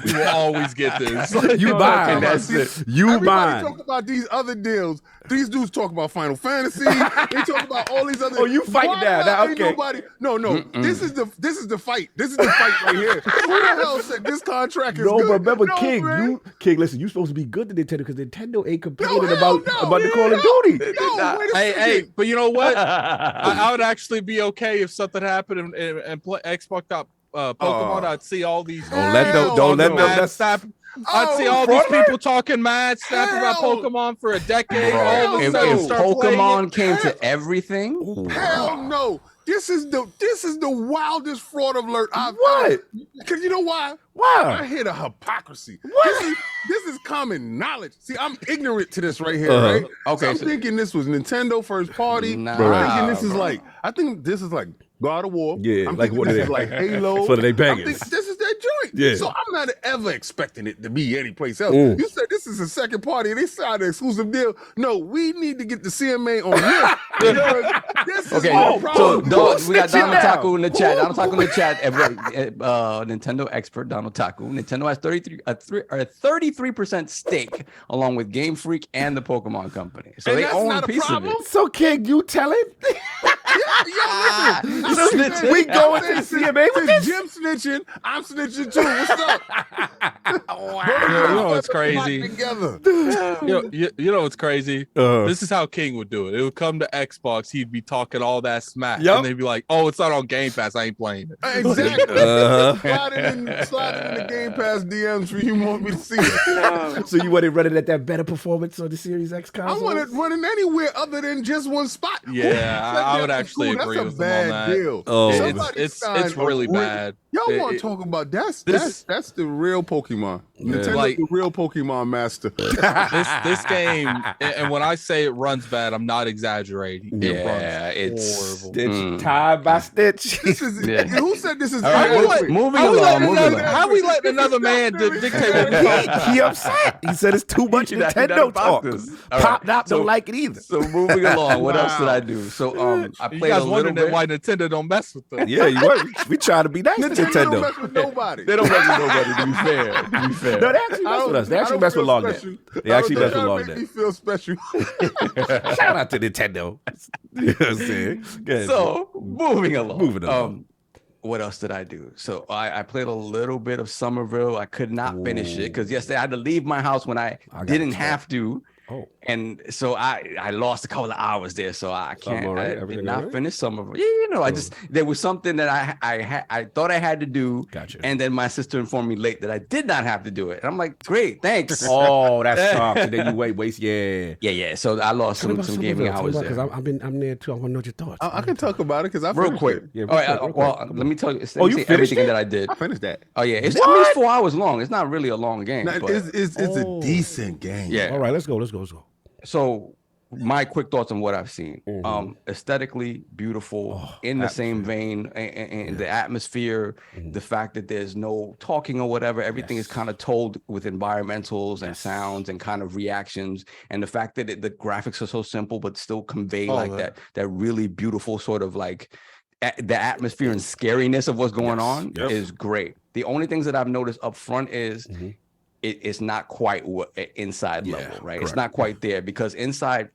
we will always get this. You buy. And that's it. You Everybody buy. talk about these other deals. These dudes talk about Final Fantasy. They talk about all these other. Oh, you fighting Why now. the Now, hell ain't okay. Nobody. No. This is the fight. This is the fight right here. Who the hell said this contract is No, good? but remember, No, King, man. listen, you supposed to be good to Nintendo because Nintendo ain't complaining hell about no. the Call of Duty. Yo, wait a hey, second. but you know what? I would actually be okay if something happened and play Xbox got Pokemon. I'd see all these. Don't let them. Hell Don't let no. them. mad That's snap. I'd see all these people talking mad snap about Hell. Pokemon for a decade. Bro, all of a if sudden, start playing Pokemon it. came to everything, Hell no. This is the wildest fraud alert I've What? Because you know why? I Why? hear the hypocrisy. What? This is common knowledge. See, I'm ignorant to this right here, Uh-huh. right? Okay, So I'm so- thinking this was Nintendo first party. Nah, I'm thinking this is bro. I think this is like God of War. Yeah, I'm like thinking what this are is they- like Halo. So they I'm bangers. thinking this is they joint. Yeah. So I'm not ever expecting it to be any place else. Mm. You said this is a second party and they signed an exclusive deal. No, we need to get the CMA on here. Because this is Okay, my so problem. we got Sit Donald down. Taku in the chat. Donald Taku in the chat. Nintendo expert Donald Taku. Nintendo has 33% stake along with Game Freak and the Pokemon Company. So And they that's own not a a piece problem? of it. So can you tell it? Yo, So listen. we going to the CMA with this? Jim snitching. I'm snitching too. What's up? You know what's crazy? Together. You know what's crazy? Uh, This is how King would do it. It would come to Xbox. He'd be talking all that smack, Yup. and they'd be like, "Oh, it's not on Game Pass. I ain't playing it." Exactly. Uh-huh. Slide it in the Game Pass DMs for you want me to see it. So you want it running at that better performance on the Series X I console? want it running anywhere other than just one spot. Yeah, Who said I would that was actually cool? agree That's with a them on bad that. deal. Oh. Somebody It's signed really a real- bad. Y'all It- want to it- talk about that's this- that's the real Pokemon. Nintendo's Like- the real Pokemon master. This game, and when I say it runs bad, I'm not exaggerating. It Yeah, runs it's horrible. Stitch, tie by stitch. This is Yeah. who said this is All right, How we inadequate? let- moving how we along, letting moving another- along. How we letting another man dictate what we talking he upset. He said it's too much He not Nintendo about talk. this. All Pop right. Not So- don't like it either. So moving along, what else did Wow. I do? So I You played guys a little wondering bit. why Nintendo don't mess with them. Yeah, you right. We try to be nice to Nintendo don't Nintendo. mess with nobody. They don't mess with nobody. To be fair, to be fair. No, they actually mess with us. They actually mess with LOGNET. They actually mess with Make me LOGNET. feel special. Shout out to Nintendo. You know what I'm saying? Go ahead, So moving along. Moving along. What else did I do? So I played a little bit of Somerville. I could not finish it because yesterday I had to leave my house when I got didn't it. have to. Oh. And so I lost a couple of hours there, so I can't. all right? I Everything did not all right? finish Somerville. Yeah, you know, I just there was something that I thought I had to do. Gotcha. And then my sister informed me late that I did not have to do it. And I'm like, great, thanks. Oh, that's tough. And then you waste. Yeah. Yeah. So I lost some gaming hours because there. I'm there too. I want to know your thoughts. I can talk about it because I Real finished quick. it. Yeah, All right. real quick. Well, let me tell you. Oh, you say finished everything it? that I did. I finished that. Oh yeah, it's I mean, it's 4 hours long. It's not really a long game. Now, but- it's a decent game. yeah. All right, let's go. So my quick thoughts on what I've seen. Aesthetically beautiful, in the same vein, and the atmosphere, the fact that there's no talking or whatever, everything is kind of told with environmentals and sounds and kind of reactions, and the fact that the graphics are so simple but still convey that really beautiful sort of like the atmosphere and scariness of what's going on is great. The only things that I've noticed up front is it's not quite inside level, right? It's not quite there because inside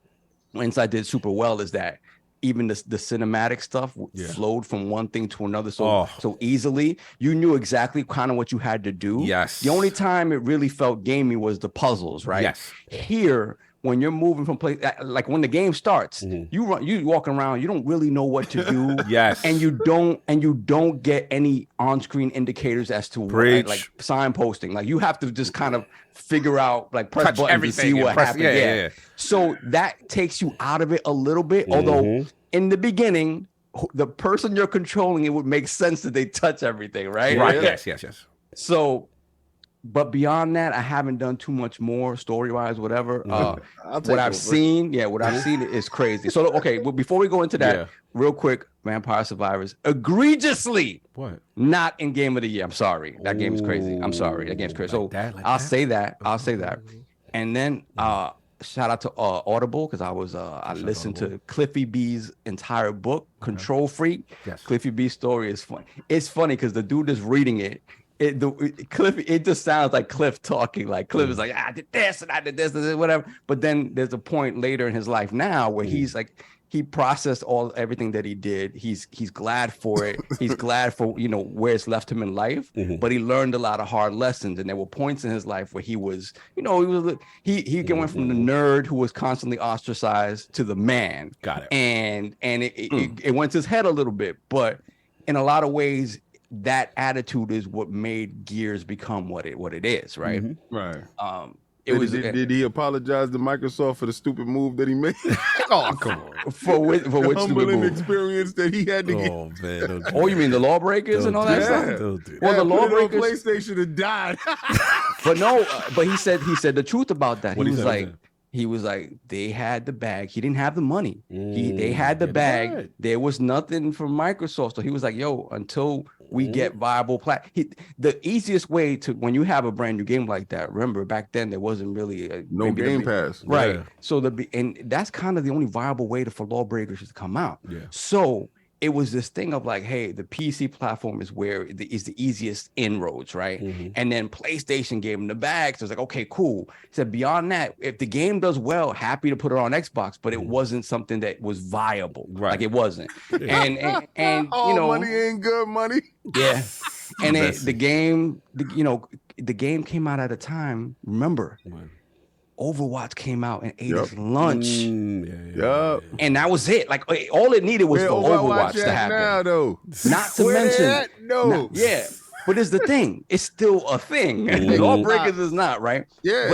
did super well is that even the cinematic stuff flowed from one thing to another so easily. You knew exactly kind of what you had to do. Yes. The only time it really felt gamey was the puzzles, right? Yes. Here, when you're moving from place, like when the game starts, you walking around, you don't really know what to do. Yes. And you don't get any on-screen indicators as to what, like signposting. Like you have to just kind of figure out, like press Touch buttons everything to see and what press- happened. yeah. So that takes you out of it a little bit. Although in the beginning, the person you're controlling, it would make sense that they touch everything, right? Right. Yes. So, but beyond that, I haven't done too much more story-wise, whatever. What I've seen is crazy. So, okay, well, before we go into that, real quick, Vampire Survivors, egregiously not in Game of the Year. I'm sorry. That game is crazy. I'm sorry. That game's crazy. So I'll say that. And then shout out to Audible because I listened to Cliffy B's entire book, Control Freak. Yes. Cliffy B's story is funny. It's funny because the dude is reading it. It just sounds like Cliff talking. Like Cliff is like, I did this and I did this and whatever. But then there's a point later in his life now where he's like, he processed everything that he did. He's glad for it. He's glad for where it's left him in life. But he learned a lot of hard lessons, and there were points in his life where he was, he went from the nerd who was constantly ostracized to the man. Got it. And it went to his head a little bit, but in a lot of ways, that attitude is what made Gears become what it is, right? Right. Did he apologize to Microsoft for the stupid move that he made? Oh, come on. for which stupid humbling move? experience that he had to get. Oh man. Don't do Oh, you mean the lawbreakers and all that Yeah. stuff? Don't do Well, the Put it on lawbreakers, PlayStation and died. but no, but he said the truth about that. What He he was said? like, he was like, they had the bag. He didn't have the money. They had the Yeah, bag. right. There was nothing from Microsoft. So he was like, yo, until we get viable the easiest way to, when you have a brand new game like that, remember back then there wasn't really no Game Pass. Right. Yeah. So and that's kind of the only viable way for lawbreakers to come out. Yeah. So it was this thing of like, hey, the PC platform is where is the easiest inroads, right? And then PlayStation gave them the bag. So it's like, okay, cool. He said beyond that, if the game does well, happy to put it on Xbox, but it wasn't something that was viable. Right. Like it wasn't. And oh, you know, money ain't good money. yeah. And the game, the game came out at a time. Remember, Overwatch came out and ate his lunch. And that was it. Like all it needed was for Overwatch to happen. Now, though. Not to mention, no. But it's the thing. It's still a thing. Lawbreakers is not, right? Yeah.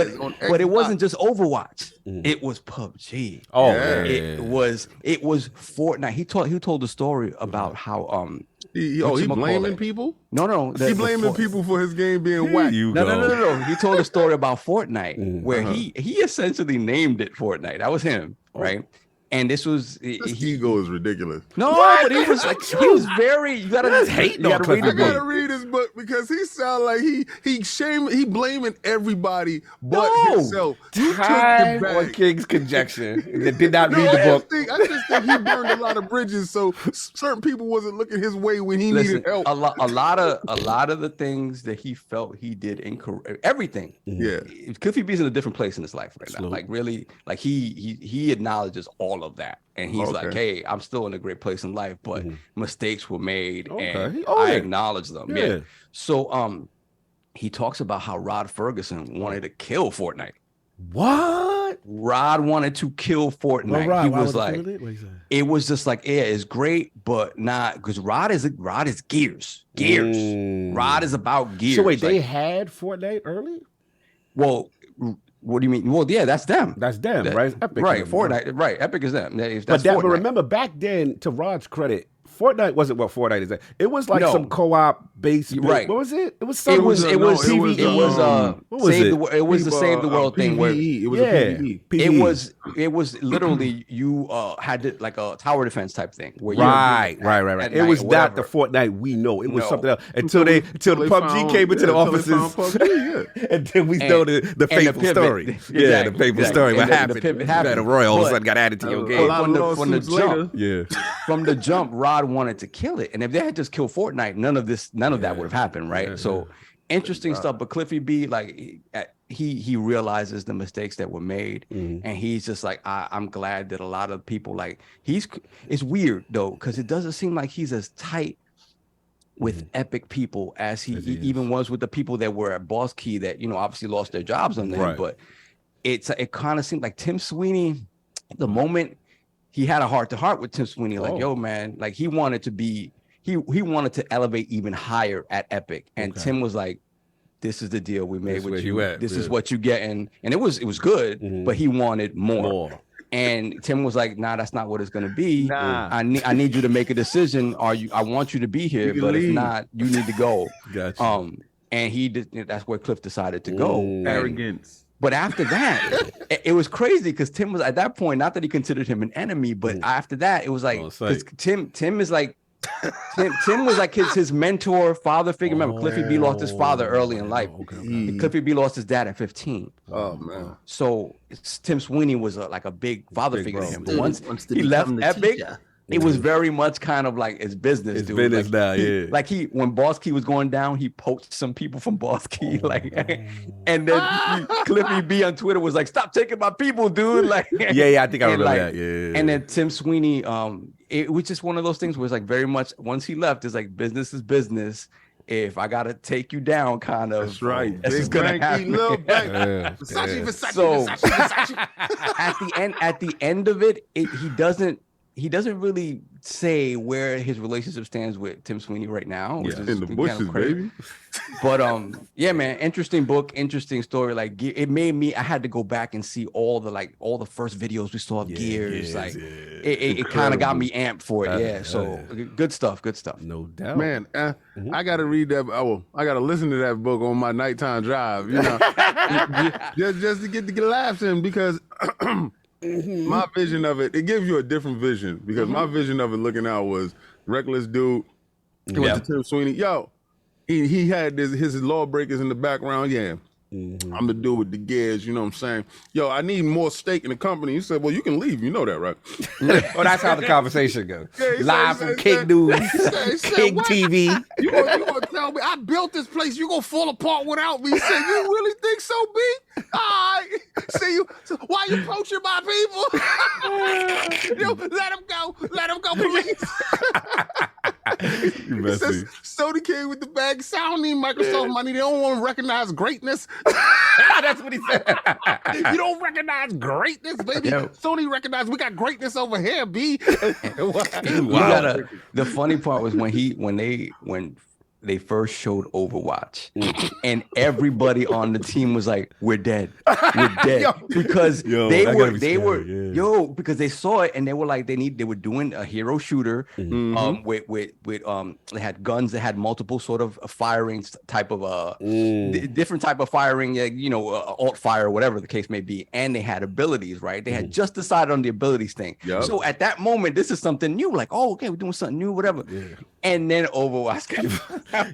But it wasn't just Overwatch. It was PUBG. Oh, It was Fortnite. He told the story about how he blaming people? No. He blaming people for his game being whack. No. He told a story about Fortnite where he essentially named it Fortnite. That was him, right? And this was His ego is ridiculous. No, but he was like very. You gotta hating read on the Cliffy I book. gotta read his book because he sound like he blaming everybody but himself. You took the Time bag. on King's conjecture that did not read the I book. just think he burned a lot of bridges, so certain people wasn't looking his way when he needed help. A lot of the things that he felt he did incorrect, everything. Yeah, Cliffy B's in a different place in his life right now. Like really, like he acknowledges all of that, and he's like, "Hey, I'm still in a great place in life, but mistakes were made, and I acknowledge them." Yeah. So, he talks about how Rod Ferguson wanted to kill Fortnite. What? Rod wanted to kill Fortnite. Rod, he why was he like, feeling it? What he said? it was just like, yeah, it's great, but not because Rod is gears. Rod is about gears. So wait, they had Fortnite early? Well, what do you mean? Well, yeah, that's them. That's them, right? Epic. Right, Fortnite. Right, Epic is them. But remember back then, to Rod's credit, Fortnite wasn't what Fortnite is. It was like some co-op based. Right. What was it? It was something. It was PvE. It was the Save the World thing where it was a PvE. It was literally you had to, like a tower defense type thing where right. It was not the Fortnite we know. It was something else until the PUBG came into the offices, and then we know the fateful story. Yeah, the fateful story. What happened? Battle Royale all of a sudden got added to your game. From the jump, Rod wanted to kill it, and if they had just killed Fortnite, none of that would have happened, right? So interesting stuff. But Cliffy B, like he realizes the mistakes that were made, and he's just like, I'm glad that a lot of people like it's weird though, because it doesn't seem like he's as tight with Epic people as he even was with the people that were at Boss Key that obviously lost their jobs on them. But it kind of seemed like Tim Sweeney, the moment he had a heart-to-heart with Tim Sweeney, like, yo, man, like he wanted to be, he wanted to elevate even higher at Epic. And Tim was like, this is the deal we made with you. This is what you getting. And it was good, but he wanted more. And Tim was like, nah, that's not what it's going to be. Nah. I need you to make a decision. I want you to be here, but if not, you need to go. Gotcha. And he did, that's where Cliff decided to go. Arrogance. But after that, it was crazy because Tim was at that point, not that he considered him an enemy, but after that, it was like, because Tim is like, Tim was like his mentor, father figure. Remember, Cliffy B lost his father early in life. Cliffy B lost his dad at 15. Oh, man. So Tim Sweeney was like a big father figure to him. But once he left Epic, it was very much kind of like his business. It's dude. business like, now, yeah. Like when Boss Key was going down, he poached some people from Boss Key, and then Cliffy B on Twitter was like, "Stop taking my people, dude!" Like, I think I remember that. Yeah. And then Tim Sweeney, it was just one of those things where it's like very much once he left, it's like business is business. If I gotta take you down, kind of. That's right. This is gonna happen. So at the end of it, he doesn't really say where his relationship stands with Tim Sweeney right now. Which is in the bushes, baby. But yeah, man, interesting book, interesting story. Like it made me. I had to go back and see all the first videos we saw of Gears. It kind of got me amped for it. Yeah, so good stuff. No doubt, man. I gotta read that. I gotta listen to that book on my nighttime drive. Just to get laughs in because. My vision of it gives you a different vision because my vision of it looking out was reckless dude, He went to Tim Sweeney. Yo, he had his lawbreakers in the background. Yeah. I'm the dude with the gears, you know what I'm saying? Yo, I need more stake in the company. He said, well, you can leave. You know that, right? Well, that's how the conversation goes. Yeah, live from King News, King TV. You gonna tell me I built this place? You gonna fall apart without me? He said, you really think so, B? All right. See you. So why you poaching my people? Yo, let him go. Let him go, please. He says, Sony came with the bag. So I don't need Microsoft money. They don't want to recognize greatness. That's what he said. You don't recognize greatness, baby. Yo. Sony recognized we got greatness over here, B. The funny part was when they first showed Overwatch, and everybody on the team was like, "We're dead, we're dead," because because they saw it and they were like, they were doing a hero shooter, with they had guns that had multiple sort of firing type of different type of firing, alt fire, whatever the case may be, and they had abilities, right? They had just decided on the abilities thing. Yep. So at that moment, this is something new, like, oh, okay, we're doing something new, whatever. Yeah. And then Overwatch came.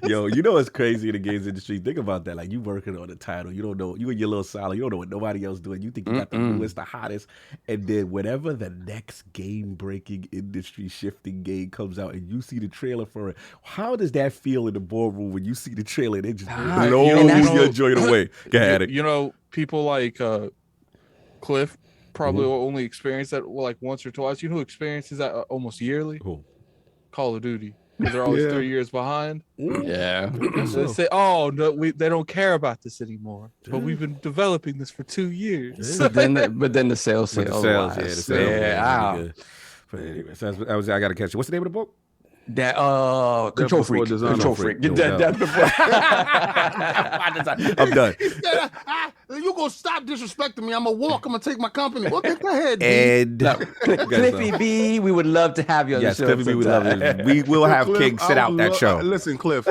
Yo, you know what's crazy in the games industry? Think about that. Like, you working on a title, you don't know, you in your little silo, you don't know what nobody else doing. You think you got the newest, the hottest, and then whenever the next game-breaking, industry-shifting game comes out, and you see the trailer for it, how does that feel in the boardroom when you see the trailer and it just blows your joint away? Go ahead. You know, people like Cliff probably will only experience that like once or twice. You know who experiences that almost yearly? Who? Call of Duty. Because they're always 3 years behind. Yeah. So they say, oh, no, they don't care about this anymore. But we've been developing this for 2 years. But then the sales say, But anyway, I got to catch you. What's the name of the book? That Control Freak. Control Freak. I'm done. You gonna stop disrespecting me? I'm gonna walk. I'm gonna take my company. Well, go ahead, and Cliffy B, we would love to have you on the show. Cliffy B, we love it. We will have Cliff, King sit out that show. Listen, Cliff,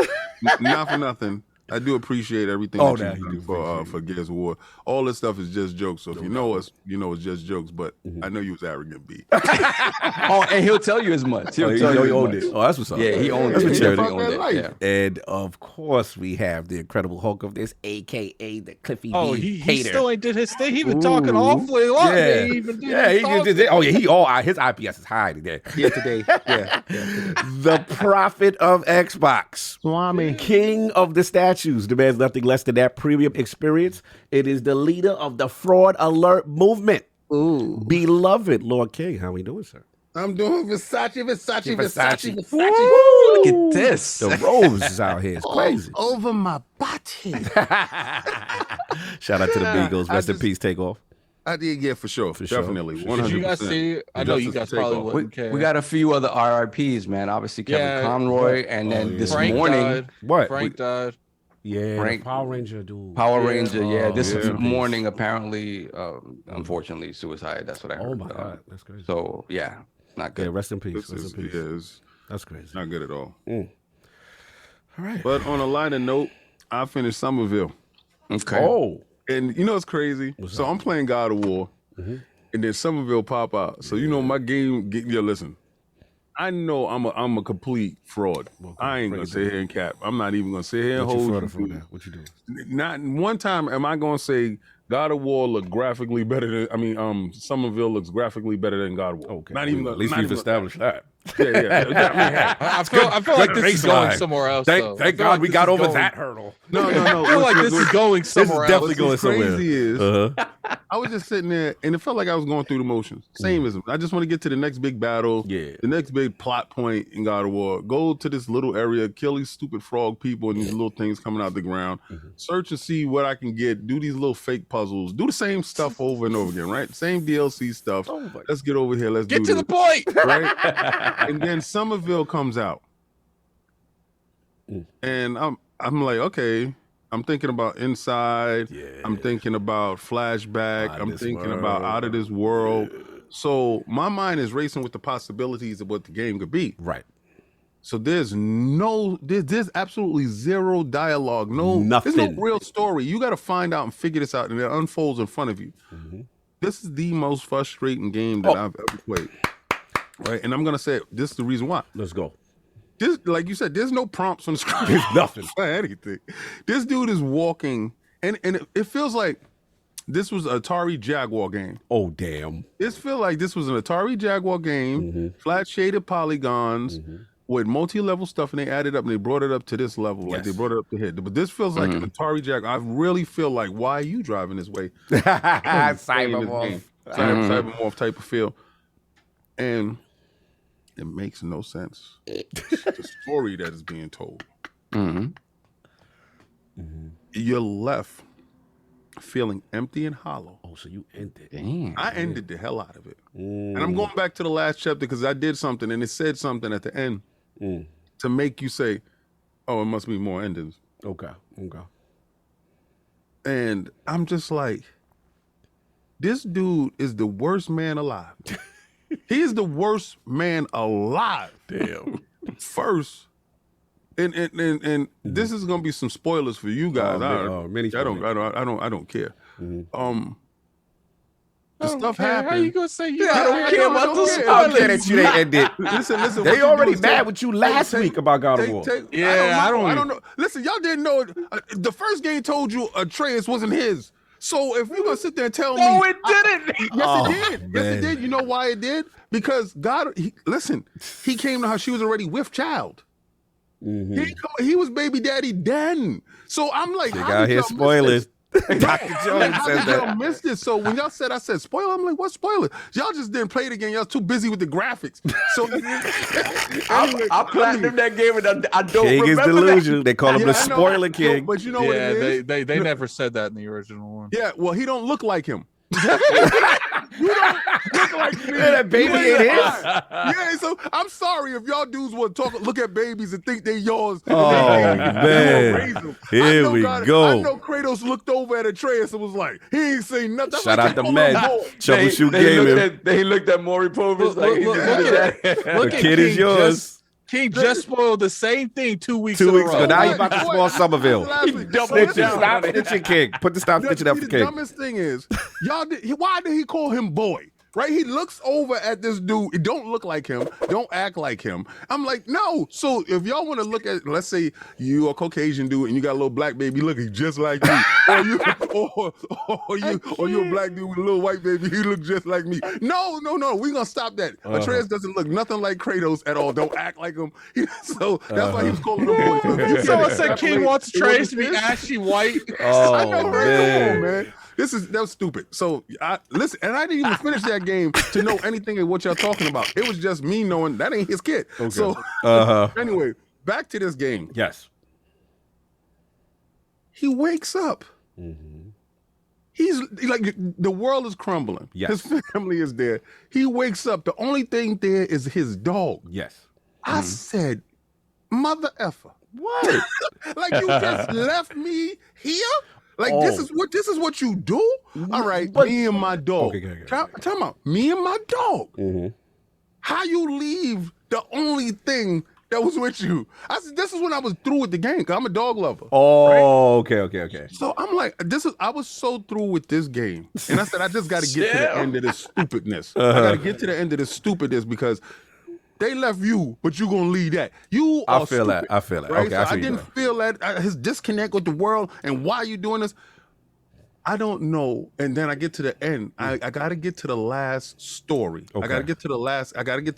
not for nothing. I do appreciate everything that you do for Gears of War. All this stuff is just jokes. So if you know us, you know it's just jokes. But I know you was arrogant, B. And he'll tell you as much. He'll tell you he owned it. Oh, that's what's up. Yeah, he owned it. He owned it. And of course, we have the Incredible Hulk of this, aka the Cliffy B. Oh, he still ain't did his thing. He been talking awfully a lot. Yeah, he did. Oh yeah, his IPS is high today. Yeah, today. Yeah. The prophet of Xbox, Swami, king of the statues, demands nothing less than that premium experience. It is the leader of the fraud alert movement. Ooh. Beloved Lord King, how we doing, sir? I'm doing Versace. Look at this. The rose is out here. It's crazy. Over my body. Shout out to the Beagles. Rest in peace, take off. I did, yeah, for sure. Definitely. 100%. Did you guys see? I know you guys probably wouldn't care. We got a few other RIPs, man. Obviously, Kevin Conroy, and then this morning. Frank died. Yeah, Frank, Power Ranger dude. Power Ranger, yeah. This morning, apparently, unfortunately, suicide. That's what I heard. Oh, my God. That's crazy. So, yeah, not good. Yeah, rest in peace. Rest in peace. That's crazy. Not good at all. All right. But on a lighter note, I finished Somerville. Okay. Oh. And you know what's crazy? So I'm playing God of War, and then Somerville pop out. So, you know, my game, listen. I know I'm a complete fraud. I ain't gonna sit here and cap. I'm not even gonna sit here and hold you. What you do? Not one time am I gonna say God of War look graphically better than Somerville looks graphically better than God of War. Okay. Not even at least we've established that. Yeah. I feel like this is going somewhere else. Thank God we got over that hurdle. No. I feel like this is going somewhere else. Definitely going somewhere. Crazy is I was just sitting there and it felt like I was going through the motions. Same as I just want to get to the next big battle. Yeah. The next big plot point in God of War. Go to this little area, kill these stupid frog people and these little things coming out the ground. Search and see what I can get. Do these little fake puzzles. Do the same stuff over and over again, right? Same DLC stuff. Let's get over here. Let's get to the point. Right? And then Somerville comes out. And I'm like, okay. I'm thinking about Inside. Yeah. I'm thinking about Flashback. I'm thinking about Out of This World. Yeah. So my mind is racing with the possibilities of what the game could be. Right. So there's absolutely zero dialogue. Nothing. There's no real story. You got to find out and figure this out, and it unfolds in front of you. This is the most frustrating game that I've ever played. Right. And I'm going to say this is the reason why. Let's go. this, like you said, there's no prompts on the screen. There's nothing for anything. This dude is walking, and it feels like this was an Atari Jaguar game. Oh damn! This feels like this was an Atari Jaguar game, flat shaded polygons. With multi-level stuff, and they added up and they brought it up to this level. Like they brought it up to here. But this feels like an Atari Jaguar. I really feel like, why are you driving this way? Cybermorph. Cybermorph type of feel. And it makes no sense. The story that is being told. You're left feeling empty and hollow. Oh, so you ended. Damn. I ended the hell out of it. And I'm going back to the last chapter because I did something and it said something at the end to make you say, oh, it must be more endings. Okay. And I'm just like, this dude is the worst man alive. He is the worst man alive. Damn. First, and this is gonna be some spoilers for you guys. Many spoilers. I don't care. The stuff How happened. you gonna say you I don't care about the I don't care that you didn't end it. Listen. They already mad with you last week about God of War. I don't know. Listen, y'all didn't know it. The first game told you Atreus wasn't his. So if you're gonna sit there and tell me, No, it didn't. Yes, it did. Yes, it did. You know why it did? Because God, he came to her. She was already with child. He was baby daddy then. So I'm like, They got here spoilers. Dr. Jones says that. Y'all missed it. So when y'all said, I said spoiler, I'm like, what spoiler? Y'all just didn't play it again. Y'all too busy with the graphics. So I platinum that game and I don't King is remember delusional. They call him the spoiler king. But you know what it is? they never said that in the original one. Yeah, well, he don't look like him. You don't look like me. Yeah, that baby ain't his. Yeah, so I'm sorry if y'all dudes want to look at babies and think they yours. Oh, man. Here we go. I know Kratos looked over at Atreus and was like, he ain't saying nothing. Shout out to Med. Troubleshoot gaming. They looked at Maury Povich like, Look The at kid is yours. King just spoiled the same thing 2 weeks 2 in a weeks ago. row. Now you about to spoil Somerville. doubled Snitching. down. Stop snitching, King. Put the stop snitching up for The King. dumbest thing is, why did he call him boy? Right? He looks over at this dude. It don't look like him. Don't act like him. I'm like, no. So if y'all want to look at, let's say you a Caucasian dude and you got a little black baby looking just like me, or you a black dude with a little white baby, he look just like me. No. We gonna stop that. Atreus doesn't look nothing like Kratos at all. Don't act like him. So that's why he was calling him boy. Someone said King wants Trace to be ashy white. Oh, I know, man. come on, man. That was stupid. So listen, and I didn't even finish that game to know anything of what y'all talking about. It was just me knowing that ain't his kid. Okay. So anyway, back to this game. Yes. He wakes up. He's like, the world is crumbling. Yes. His family is there. He wakes up. The only thing there is his dog. Yes. I said, mother effer. What? Like, you just left me here? Like, this is what you do? All right, me and my dog. Okay. Tell me, me and my dog. How you leave the only thing that was with you? I said, this is when I was through with the game, because I'm a dog lover. Oh, right? Okay. So I'm like, I was so through with this game. And I said, I just got to get to the end of this stupidness. I got to get to the end of this stupidness because they left you, but you gonna leave that. I feel that. Right? Okay, so I didn't feel that his disconnect with the world and why you doing this. I don't know. And then I get to the end. I got to get to the last story. Okay. I got to get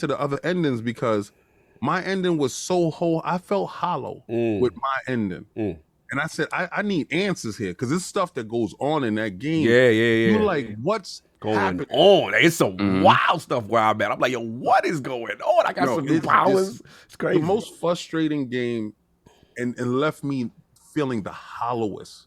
to the other endings because my ending was so whole. I felt hollow with my ending. And I said, I need answers here because this stuff that goes on in that game. Yeah. You're like, what's going on? It's some wild stuff where I'm at. I'm like, yo, what is going on? I got some new powers. It's crazy. The most frustrating game and left me feeling the hollowest.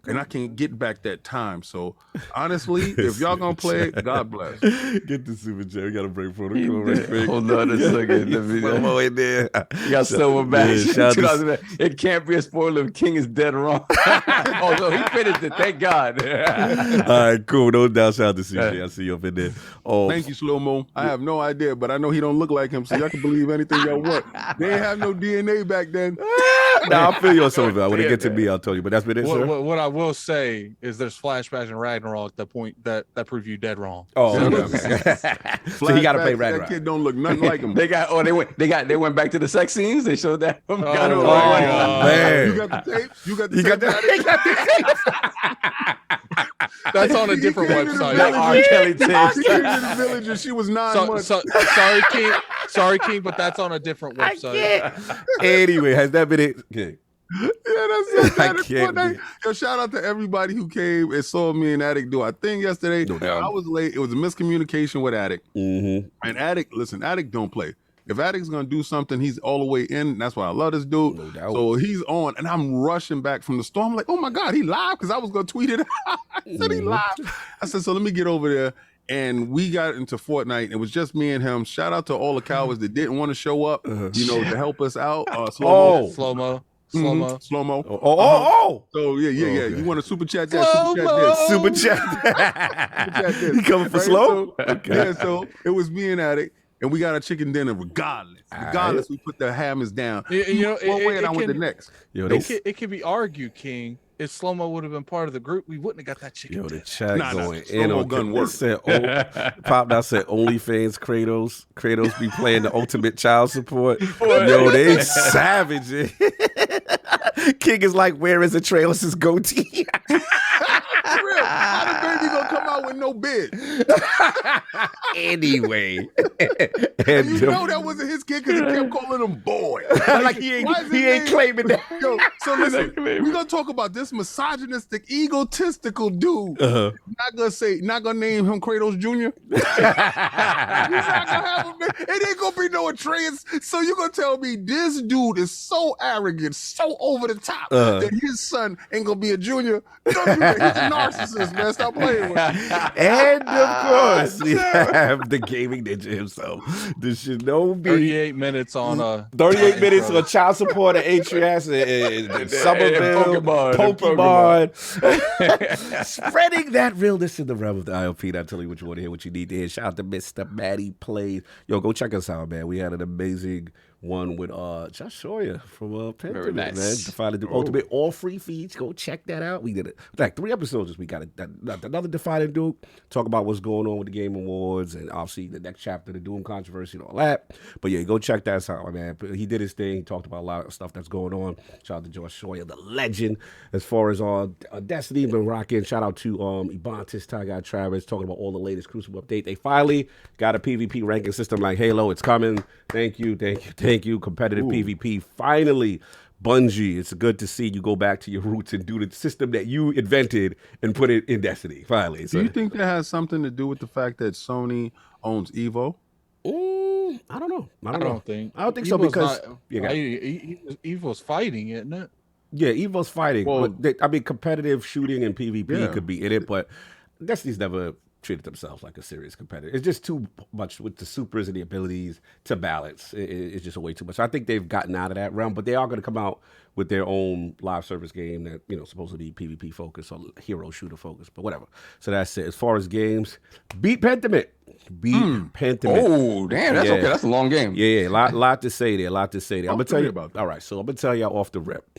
And I can get back that time. So honestly, if y'all gonna play it, God bless. Get the super chat. We got a break for the right quick. Hold on a second. One more in there. You got silver back. It can't be a spoiler if King is dead wrong. Oh no, he finished it. Thank God. All right, cool. No doubt. Shout out to CJ. I see you up in there. Oh, thank you, Slow Mo. I have no idea, but I know he don't look like him, so y'all can believe anything y'all want. They ain't have no DNA back then. Nah, I'll feel you on some of it. When it gets to me, I'll tell you. But that's been it, sir. What I will say is there's flashbacks in Ragnarok that prove you dead wrong. Oh, okay. So he got to play Ragnarok. That kid don't look nothing like him. They went back to the sex scenes. They showed that. Oh, man. You got the tape? You got the tape? That's on a different website. That R. Kelly She tape. came to the village and she was 9 months. Sorry, King, but that's on a different website. Anyway, has that been it? Okay. Yeah, that's I it. can't Yo, shout out to everybody who came and saw me and Attic do our thing yesterday. No doubt. I was late. It was a miscommunication with Attic. Mm-hmm. And Attic, listen, Attic don't play. If Attic's gonna do something, he's all the way in. That's why I love this dude. No doubt. So he's on, and I'm rushing back from the store. I'm like, oh my God, he live? Because I was gonna tweet it out. I said he live. I said, so let me get over there. And we got into Fortnite. It was just me and him. Shout out to all the cowards that didn't want to show up, to help us out. Slow-mo. Slow-mo. Oh. So yeah. Okay. You want to super chat that? Super chat. This. You coming for Right? slow? So, yeah, so it was me and Attic, and we got a chicken dinner regardless. Regardless, we put the hammers down. You know, one way and I went the next. Yo, it can be argued, King. If Slow-mo would have been part of the group, we wouldn't have got that chicken. Yo, the chat going in Slow-mo on gun work. Said, Pop now said OnlyFans Kratos be playing the ultimate child support. Yo, they savage. King is like, where is Atreus' goatee? For real. How the baby gonna come out with no bid? Anyway. And you know that wasn't his kid because he kept calling him boy. Like he ain't claiming that. Yo, so listen, we're gonna talk about this misogynistic, egotistical dude. Not gonna name him Kratos Jr. He's not gonna have him. It ain't gonna be no Atreus. So you're gonna tell me this dude is so arrogant, so over the top that his son ain't gonna be a junior? Don't do that. He's a narcissist, man. Stop playing with him. And of course, we have the gaming ninja himself, the Shinobi. 38 minutes on 38 minutes on child support at Atreus and Somerville, Pokemon. Spreading that realness in the realm of the IOP. Not telling you what you want to hear, what you need to hear. Shout out to Mr. Matty Plays. Yo, go check us out, man. We had an amazing one with Josh Sawyer from Pentiment, nice. man. Defied to do Ultimate, all free feeds. Go check that out. We did it like 3 episodes this week. Got another Defied and Duke. Talk about what's going on with the Game Awards and obviously the next chapter, the Doom controversy and all that. But yeah, go check that out, man. He did his thing. He talked about a lot of stuff that's going on. Shout out to Josh Sawyer, the legend. As far as Destiny been rocking. Shout out to Ebontis, Ty Guy Travis, talking about all the latest Crucible update. They finally got a PvP ranking system like Halo. It's coming. Thank you. Competitive PvP. Finally, Bungie, it's good to see you go back to your roots and do the system that you invented and put it in Destiny. Finally. So, do you think that has something to do with the fact that Sony owns Evo? I don't know. I don't think so Evo's because Evo's fighting, isn't it? Yeah, Evo's fighting. Well, but competitive shooting and PvP could be in it, but Destiny's never treated themselves like a serious competitor. It's just too much with the supers and the abilities to balance. It's just way too much. I think they've gotten out of that realm, but they are going to come out with their own live service game that, supposed to be PvP focused or hero shooter focused, but whatever. So that's it. As far as games, beat Pentiment. Pentiment. Oh, damn. That's okay. That's a long game. Yeah. Lot to say there. I'm going to tell you about that. All right. So I'm going to tell you off the rip.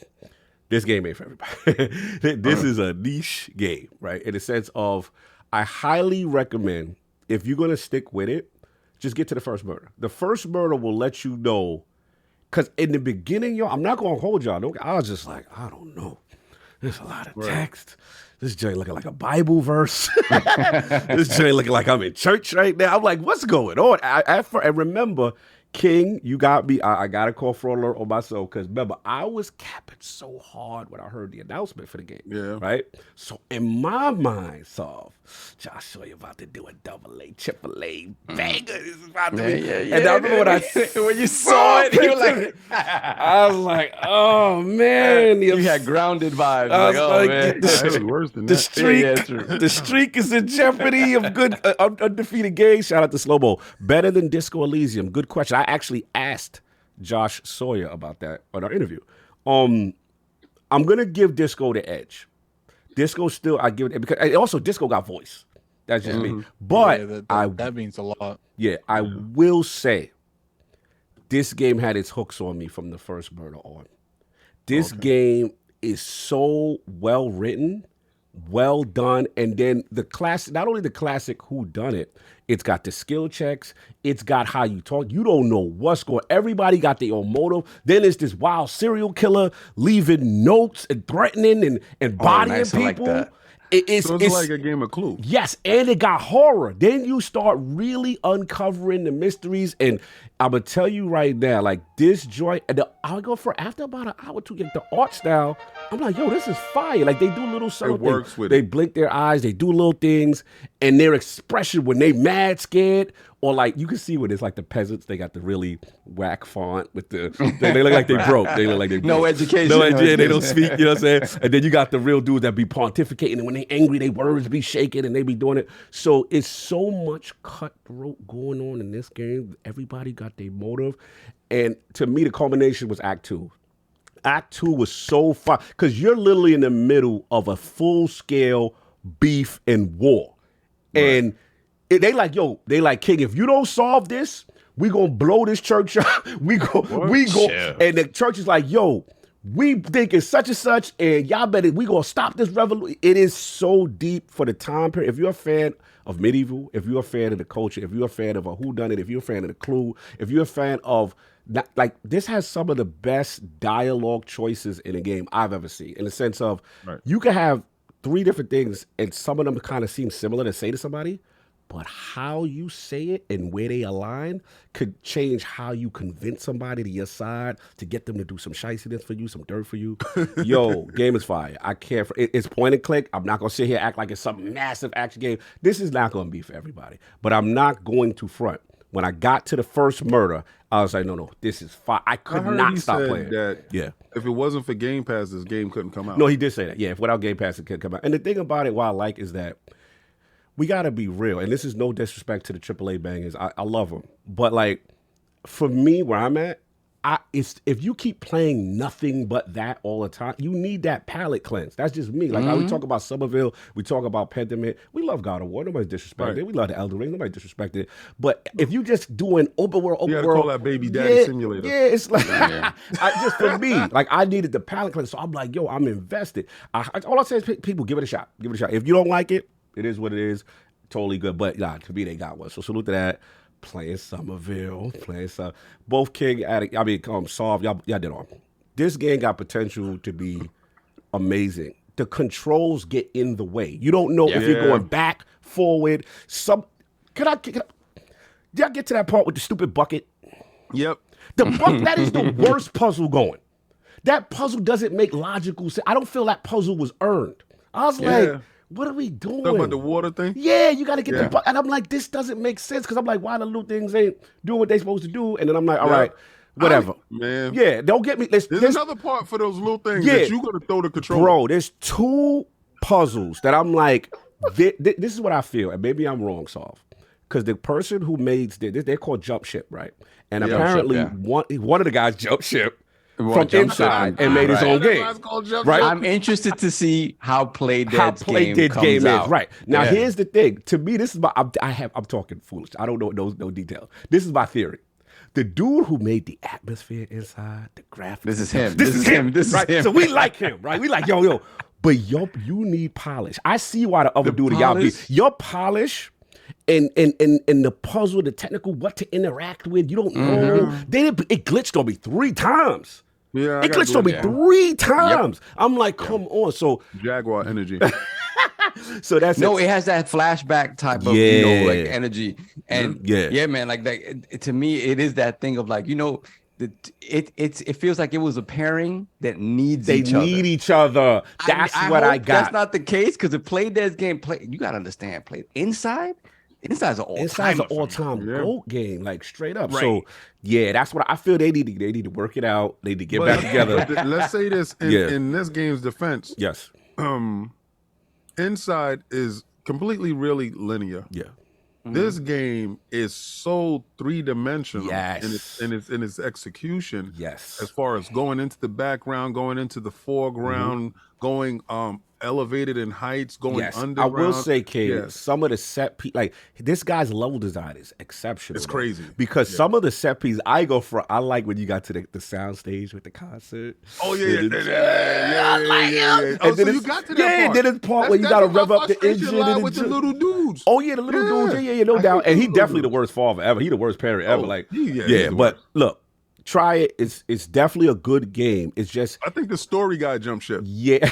This game ain't for everybody. This is a niche game, right? In the sense of, I highly recommend, if you're going to stick with it, just get to the first murder. The first murder will let you know, because in the beginning, I'm not going to hold y'all. I was just like, I don't know. There's a lot of text. This joint looking like a Bible verse. This joint looking like I'm in church right now. I'm like, what's going on? I remember, King, you got me. I got a call for alert on myself because remember, I was capping so hard when I heard the announcement for the game. Yeah. Right? So in my mind, Josh Sawyer about to do a AA, AAA banger. This is about to be. Yeah. And I remember when you saw it, you were like, I was like, oh man. You had grounded vibes. I was like, man. The streak is in jeopardy of good undefeated games. Shout out to Slow-Mo. Better than Disco Elysium. Good question. I actually asked Josh Sawyer about that on our interview. I'm gonna give Disco the edge. Disco still, I give it because and also Disco got voice. That's just me. But that means a lot. Yeah, I will say this game had its hooks on me from the first murder on. This game is so well written, well done, and then the classic, not only the classic whodunit, it's got the skill checks, it's got how you talk. You don't know what's going on. Everybody got their own motive. Then it's this wild serial killer leaving notes and threatening and bodying people. So it's like a game of Clue. Yes, and it got horror. Then you start really uncovering the mysteries, and I'm gonna tell you right now, like this joint, I'll go for after about an hour to get the art style. I'm like, yo, this is fire. Like they do little something. It works with they blink their eyes, they do little things, and their expression when they mad, scared, or like you can see when it's like the peasants, they got the really whack font with the they look like they broke. They look like they no education. No education. They don't speak, you know what I'm saying? And then you got the real dudes that be pontificating, and when they angry, they words be shaking and they be doing it. So it's so much cutthroat going on in this game. Everybody got their motive. And to me, the culmination was Act 2. Act 2 was so fun because you're literally in the middle of a full-scale beef and war. Right. And they like, King, if you don't solve this, we gonna blow this church up. we go. And the church is like, yo, we think it's such and such, and y'all better, we gonna stop this revolution. It is so deep for the time period. If you're a fan of medieval, if you're a fan of the culture, if you're a fan of a whodunit, if you're a fan of the Clue, if you're a fan of that, like this has some of the best dialogue choices in a game I've ever seen. In the sense of you can have 3 different things, and some of them kind of seem similar to say to somebody, but how you say it and where they align could change how you convince somebody to your side to get them to do some shiciness for you, some dirt for you. Yo, game is fire. I can't. It's point and click. I'm not going to sit here and act like it's some massive action game. This is not going to be for everybody. But I'm not going to front. When I got to the first murder, I was like, no, this is fire. I could not stop playing. That if it wasn't for Game Pass, this game couldn't come out. No, he did say that. Yeah, if without Game Pass, it couldn't come out. And the thing about it, what I like is that we got to be real. And this is no disrespect to the AAA bangers. I love them. But like, for me, where I'm at, if you keep playing nothing but that all the time, you need that palate cleanse. That's just me. Like how we talk about Somerville, we talk about Pentiment. We love God of War. Nobody's disrespected it. We love the Elden Ring. Nobody's disrespected it. But if you just doing open world, you gotta call that baby daddy simulator. Yeah, it's like just for me. Like I needed the palate cleanse, so I'm like, yo, I'm invested. All I say is, people, give it a shot. Give it a shot. If you don't like it, it is what it is. Totally good. But to me, they got one. So salute to that. Playing Somerville, both King, Addict, Solve, y'all did all. This game got potential to be amazing. The controls get in the way. You don't know if you're going back, forward. Did I get to that part with the stupid bucket? Yep. That is the worst puzzle going. That puzzle doesn't make logical sense. I don't feel that puzzle was earned. I was like, what are we doing? Talk about the water thing? Yeah, you got to get the... And I'm like, this doesn't make sense because I'm like, why the little things ain't doing what they supposed to do? And then I'm like, all right, whatever. Man. Yeah, don't get me... There's another part for those little things that you got to throw the control. Bro, there's 2 puzzles that I'm like, this is what I feel, and maybe I'm wrong, Solve. Because the person who made... They're called Jump Ship, right? And apparently one of the guys jumped ship from inside and made his own game. Right? I'm interested to see how Play Dead's game comes out. Right. Now, here's the thing. To me, this is my... I'm talking foolish. I don't know no details. This is my theory. The dude who made the atmosphere inside, the graphics... This is him. This is him. So we like him, right? We like, yo. But you need polish. I see why the other dude, y'all be... Your polish... And the puzzle, the technical, what to interact with, you don't know. It glitched on me 3 times. Yeah, it glitched on me 3 times. Yep. I'm like, come on. So Jaguar energy. So that's it has that flashback type of like energy, and man, like that. To me, it is that thing of like it feels like it was a pairing that needs each other. They need each other. That's what I got. That's not the case because if Play Dead's game you gotta understand. Inside's an all-time GOAT game, like straight up. Right. So that's what I feel. They need to work it out. They need to get back together. Let's say this in this game's defense. Yes. Inside is completely really linear. Yeah. This game is so 3-dimensional in its execution. Yes. As far as going into the background, going into the foreground, going elevated in heights, going yes, underground. I will say, King, Yes. some of the set like this guy's level design is exceptional. It's crazy because some of the set pieces I like when you got to the sound stage with the concert. Oh yeah. Oh, so you got to that part. Yeah, then it's part where you got to rev up the engine and with the little dudes. Oh yeah, the little dudes. Yeah, no doubt. And he definitely the worst father ever. He the worst parent ever. Like, but look. Try it. It's definitely a good game. It's just I think the story guy jumped ship. Yeah.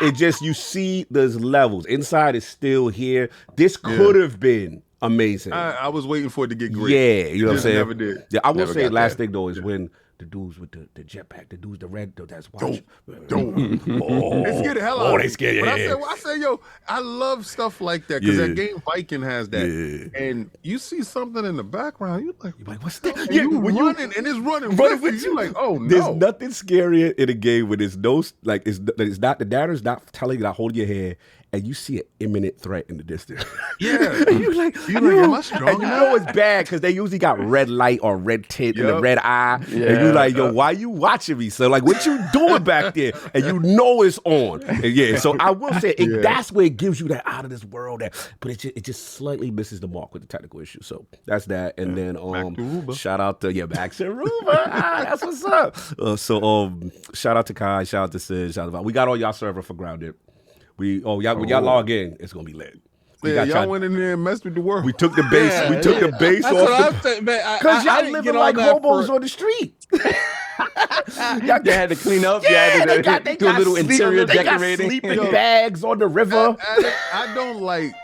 It just you see there's levels. Inside is still here. This could have been amazing. I was waiting for it to get great. Yeah, you know what I'm saying? Never did. Yeah, I will say last thing though is when the dudes with the jetpack, the dudes the red, that's watch. Don't. They scared the hell out of me. They scared. But I said, yo, I love stuff like that because that game Viking has that. Yeah. And you see something in the background, you're like what's that? And you running and it's running with you. You're like, oh no. There's nothing scarier in a game when there's no it's not the narrator's not telling you to hold your hand. And you see an imminent threat in the distance. Yeah. And you're like, am I strong? And you know it's bad because they usually got red light or red tint in the red eye. Yeah. And you're like, yo, why you watching me? So like, what you doing back there? And you know it's on. And so I will say that's where it gives you that out of this world. But it just slightly misses the mark with the technical issue. So that's that. And then shout out to Max and Ruba. That's what's up. Shout out to Kai, shout out to Sid, shout out. We got all y'all server for Grounded. When y'all log in, it's gonna be lit. Y'all went in there and messed with the world. We took the base. Yeah, we took the base That's off because y'all living like hobos on the street. Y'all had to clean up. Yeah, they do a little interior decorating. They got sleeping bags on the river. I don't like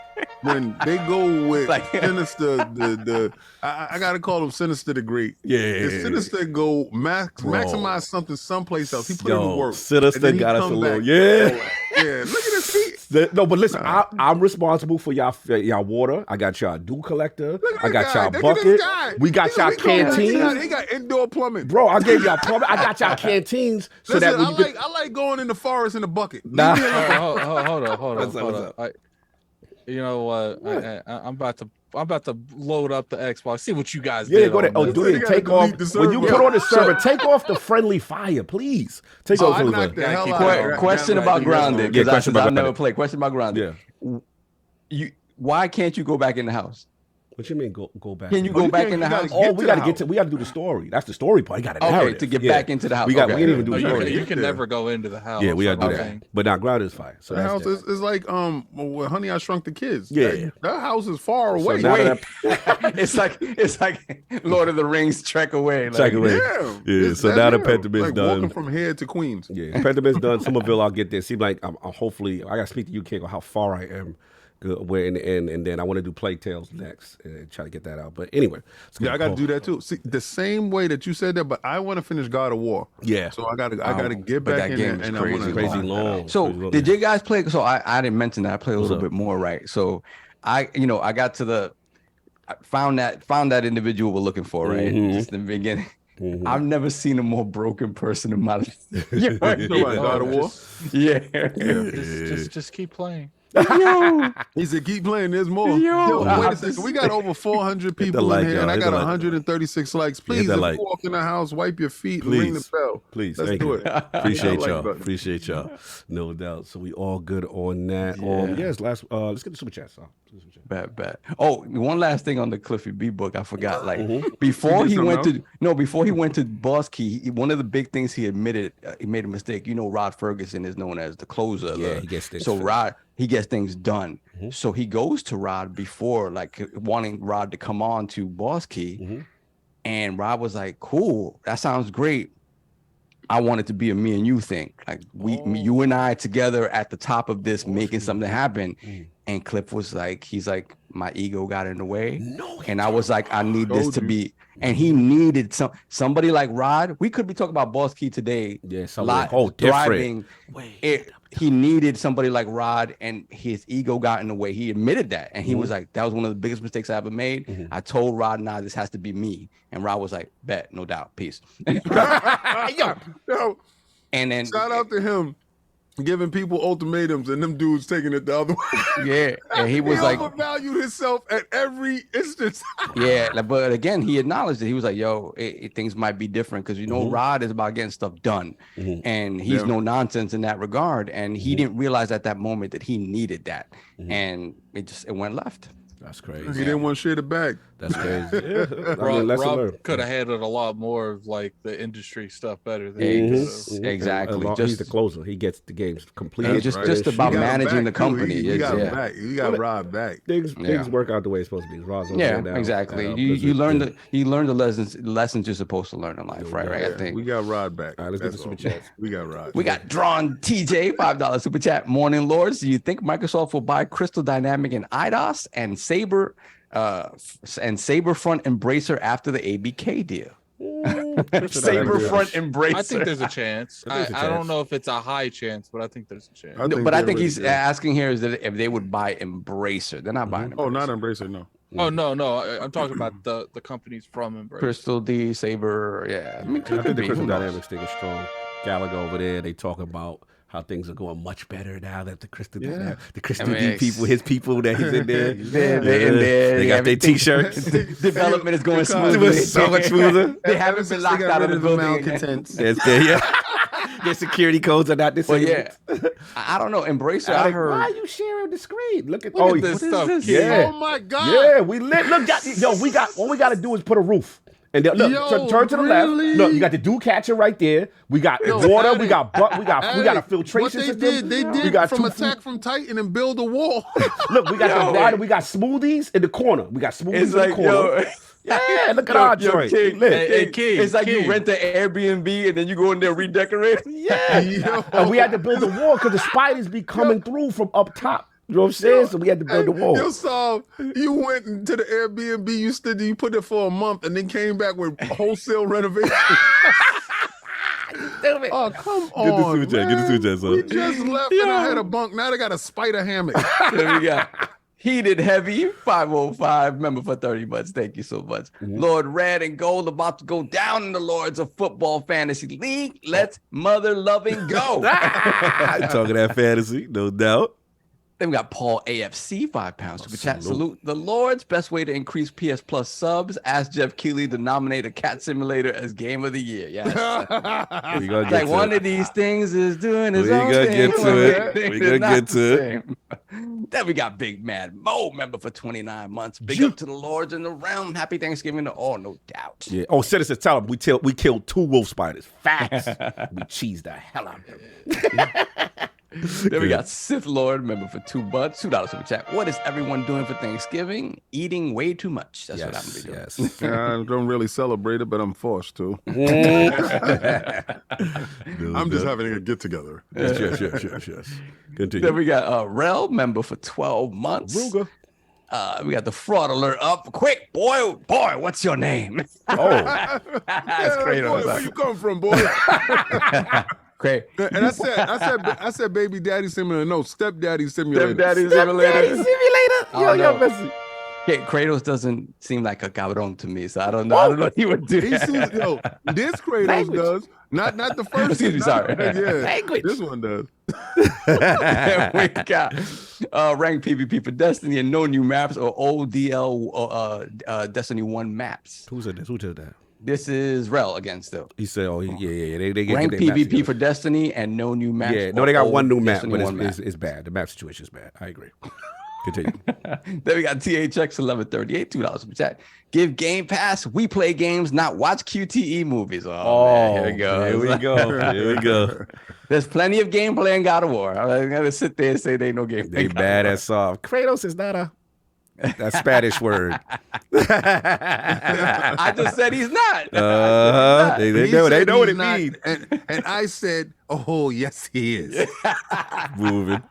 when they go with Sinister. I gotta call him Sinister the Great. Yeah, if Sinister go maximize something someplace else. He put it to work. Sinister got us a little. Yeah. Look at his feet. No, but listen, I'm responsible for y'all water. I got y'all dew collector. I got y'all bucket. We got y'all canteens. He got indoor plumbing. Bro, I gave y'all plumbing. I got y'all canteens. So listen, I like going in the forest in the bucket. Nah. Hold on. You know what? I'm about to load up the Xbox. See what you guys did. Go ahead. Oh, do it. Take off when you put on the server. Take off the friendly fire, please. Take off the friendly fire. Question about Grounded because I've never played. Question about Grounded. Yeah. Why can't you go back in the house? What you mean go back? Can you go back in the house? We got to do the story. That's the story part. You got to narrative. To get back into the house. We didn't even do the story. You can never go into the house. Yeah, we got to do that. But now Grounded is fire. So the house is like Honey, I Shrunk the Kids. Yeah, that house is far away. It's like Lord of the Rings trek away. Yeah. So now the Pentament's done. Walking from here to Queens. Yeah, Pentament's done. Somerville, I'll get there. Seems like I'm hopefully I got to speak to you, King, on how far I am. Where in the end, and then I want to do Plague Tales next and try to get that out. But anyway, I got to do that too. See, the same way that you said that, but I want to finish God of War. Yeah, so I got to get back in there, and I want to crazy long. So did you guys play? So I didn't mention that I played a little bit more, right? So I got to I found that individual we're looking for, right? Just in the beginning. Mm-hmm. I've never seen a more broken person in my life. God of War. Yeah. Just keep playing. He said, "Keep playing. There's more." Yo, wait a second. We got over 400 people in here, and I got 136 likes. Please, if you walk in the house, wipe your feet and ring the bell. Please, let's do it. Appreciate y'all. No doubt. So we all good on that. Yes. Let's get the super chats. Bad. Oh, one last thing on the Cliffy B book. I forgot. Before he went to Boss Key, one of the big things he admitted he made a mistake. Rod Ferguson is known as the closer. Yeah, he gets things. So he gets things done. Mm-hmm. So he goes to Rod before, wanting Rod to come on to Boss Key. Mm-hmm. And Rod was like, cool, that sounds great. I want it to be a me and you thing. You and I together at the top of this, making something happen. Mm. And Cliff was like, my ego got in the way. And I was like, I need this to be. And he needed somebody like Rod. We could be talking about Boss Key today. Yeah, something different. He needed somebody like Rod, and his ego got in the way. He admitted that, and he was like, "That was one of the biggest mistakes I ever made." Mm-hmm. I told Rod, "Nah, this has to be me." And Rod was like, "Bet, no doubt, peace." Yo. And then shout out to him giving people ultimatums and them dudes taking it the other way. Yeah, and he was like, overvalued himself at every instance. yeah, but again, he acknowledged it. He was like, yo, things might be different because, Rod is about getting stuff done. And he's no nonsense in that regard. And he didn't realize at that moment that he needed that. And it went left. That's crazy. He didn't want to share the bag. That's crazy. Rob could have handled a lot more of like the industry stuff better than exactly. He's the closer. He gets the games completely. Just about managing the company. He got him back. He got Rob back. Things work out the way it's supposed to be. Rob's exactly. You learn the lessons you're supposed to learn in life, right? I think we got Rod back. All right, let's get the super chats. We got Rod. We got Drawn TJ $5 super chat. Morning Lords. Do you think Microsoft will buy Crystal Dynamic and IDOS and Saberfront Embracer after the ABK deal? Saberfront Embracer. I think there's a chance. I don't know if it's a high chance, but I think there's a chance. I think he's asking here is that if they would buy Embracer. They're not buying Embracer. Oh, not Embracer, no. Oh, no. I'm talking about the companies from Embracer. Crystal D, Saber, yeah. I think the Crystal Dynamics thing is strong. Gallagher over there, they talk about how things are going much better now that the Crystal D people, his people that he's in there. They got their t-shirts. Development is going smoothly. So much smoother. They haven't been locked out of the building. Their security codes are not the same. Well, yeah. I don't know. Embracer, I heard. Why are you sharing the screen? Look at this stuff. Yeah. Oh my God. Yeah, we lit. Look, all we got to do is put a roof. And then, look, turn to the left. Look, you got the dew catcher right there. We got water. We got a filtration system. They did from Attack from Titan and build a wall. Look, we got the water. We got smoothies in the corner. We got smoothies in the corner. Yeah, look at our joint. King, it's like you rent the Airbnb and then you go in there and redecorate. Yeah. And we had to build a wall because the spiders be coming through from up top. You know what I'm saying? So we had to build the wall. You went into the Airbnb, you put it for a month, and then came back with wholesale renovation. Oh, come on. Get the super chat, son. We just left and I had a bunk. Now they got a spider hammock. There we go. Heated Heavy 505 member for 30 months. Thank you so much. Lord Red and Gold about to go down in the Lords of Football Fantasy League. Let's mother loving go. Talking that fantasy, no doubt. Then we got Paul AFC, £5 super chat. Salute the Lords. Best way to increase PS Plus subs. Ask Jeff Keighley to nominate a cat simulator as game of the year. Yes. Like one of these things is doing his own thing. We gonna get to it. Then we got Big Mad Mo, member for 29 months. Big up to the Lords in the realm. Happy Thanksgiving to all, no doubt. Yeah. Oh, citizens, tell them we killed 2 wolf spiders. Facts. We cheesed the hell out of them. Then we got Sith Lord, member for $2, $2 super chat. What is everyone doing for Thanksgiving? Eating way too much. That's what I'm gonna be doing. Yes. I don't really celebrate it, but I'm forced to. I'm just having a get together. Yes. Continue. Then we got Rel, member for 12 months. Ruga. We got the fraud alert up. Quick, boy, what's your name? That's great. Boy, where you come from, boy? Great. And I said baby daddy simulator. No, stepdaddy simulator. Stepdaddy simulator. Yo, Messi. Okay, Kratos doesn't seem like a cabron to me, so I don't know. I don't know if he would do that. This Kratos does. Not the first. Excuse me, sorry. Language. This one does. We got ranked PvP for Destiny and no new maps or ODL Destiny 1 maps. Who said that? This is Rel again still. He said, yeah. They get ranked PvP for Destiny and no new maps. Yeah, no, they got one new map, but it's bad. The map situation is bad. I agree. Continue. Then we got THX 1138, $2 super chat. Give Game Pass. We play games, not watch QTE movies. Man, here we go. Here we go. There's plenty of gameplay in God of War. I'm gonna sit there and say they no gameplay. They bad at soft. Kratos is not that Spanish word. I just said he's not. They know what it means. And I said, oh, yes, he is. Moving.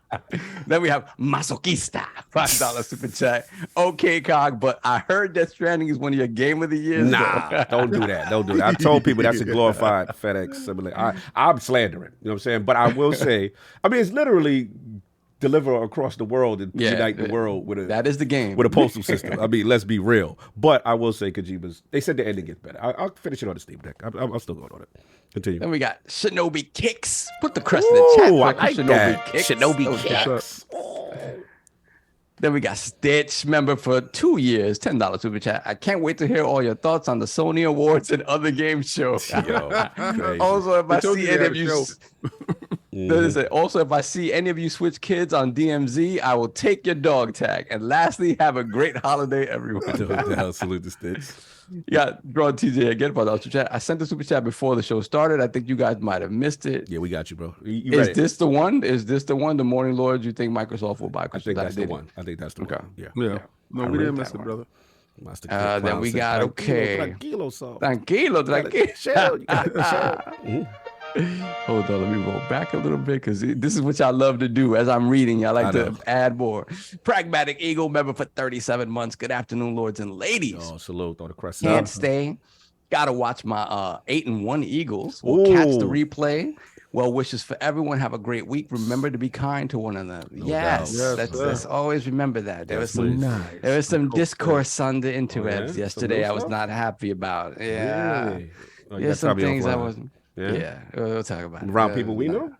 Then we have Masochista, $5 super chat. Okay, Cog, but I heard Death Stranding is one of your game of the years. Nah, don't do that. I told people that's a glorified FedEx simulator. I'm slandering. You know what I'm saying? But I will say, it's literally deliver across the world and unite the world with a that is the game with a postal system. I mean, let's be real. But I will say Kojima's. They said the ending gets better. I'll finish it on the Steam Deck. I'm still going on it. Continue. Then we got Shinobi Kicks. Put the crest in the chat. I like Shinobi that. Kicks. Shinobi Kicks. Then we got Stitch, member for 2 years, $10 super chat. I can't wait to hear all your thoughts on the Sony Awards and other game shows. Also, if I see any of you, also if I see any of you switch kids on DMZ, I will take your dog tag. And lastly, have a great holiday, everyone. Salute to Stitch. Yeah, draw TJ again for the super chat. I sent the super chat before the show started. I think you guys might have missed it. Yeah, we got you, bro. Is this the one? Is this the one? The Morning Lords? You think Microsoft will buy? I think that's the one. I think that's the one. Yeah. No, we didn't miss it, brother. Then we got Tranquilo. Hold on, let me roll back a little bit because this is what y'all love to do as I'm reading. I like to add more. Pragmatic Eagle, member for 37 months. Good afternoon, lords and ladies. Oh, salute on the crest. Can't stay. Gotta watch my 8-1 Eagles. We'll catch the replay. Well wishes for everyone. Have a great week. Remember to be kind to one another. Let's always remember that. There was some discourse on the interwebs yesterday I was not happy about. Yeah. There's some things I wasn't. Yeah, we'll talk about it. Around people we know?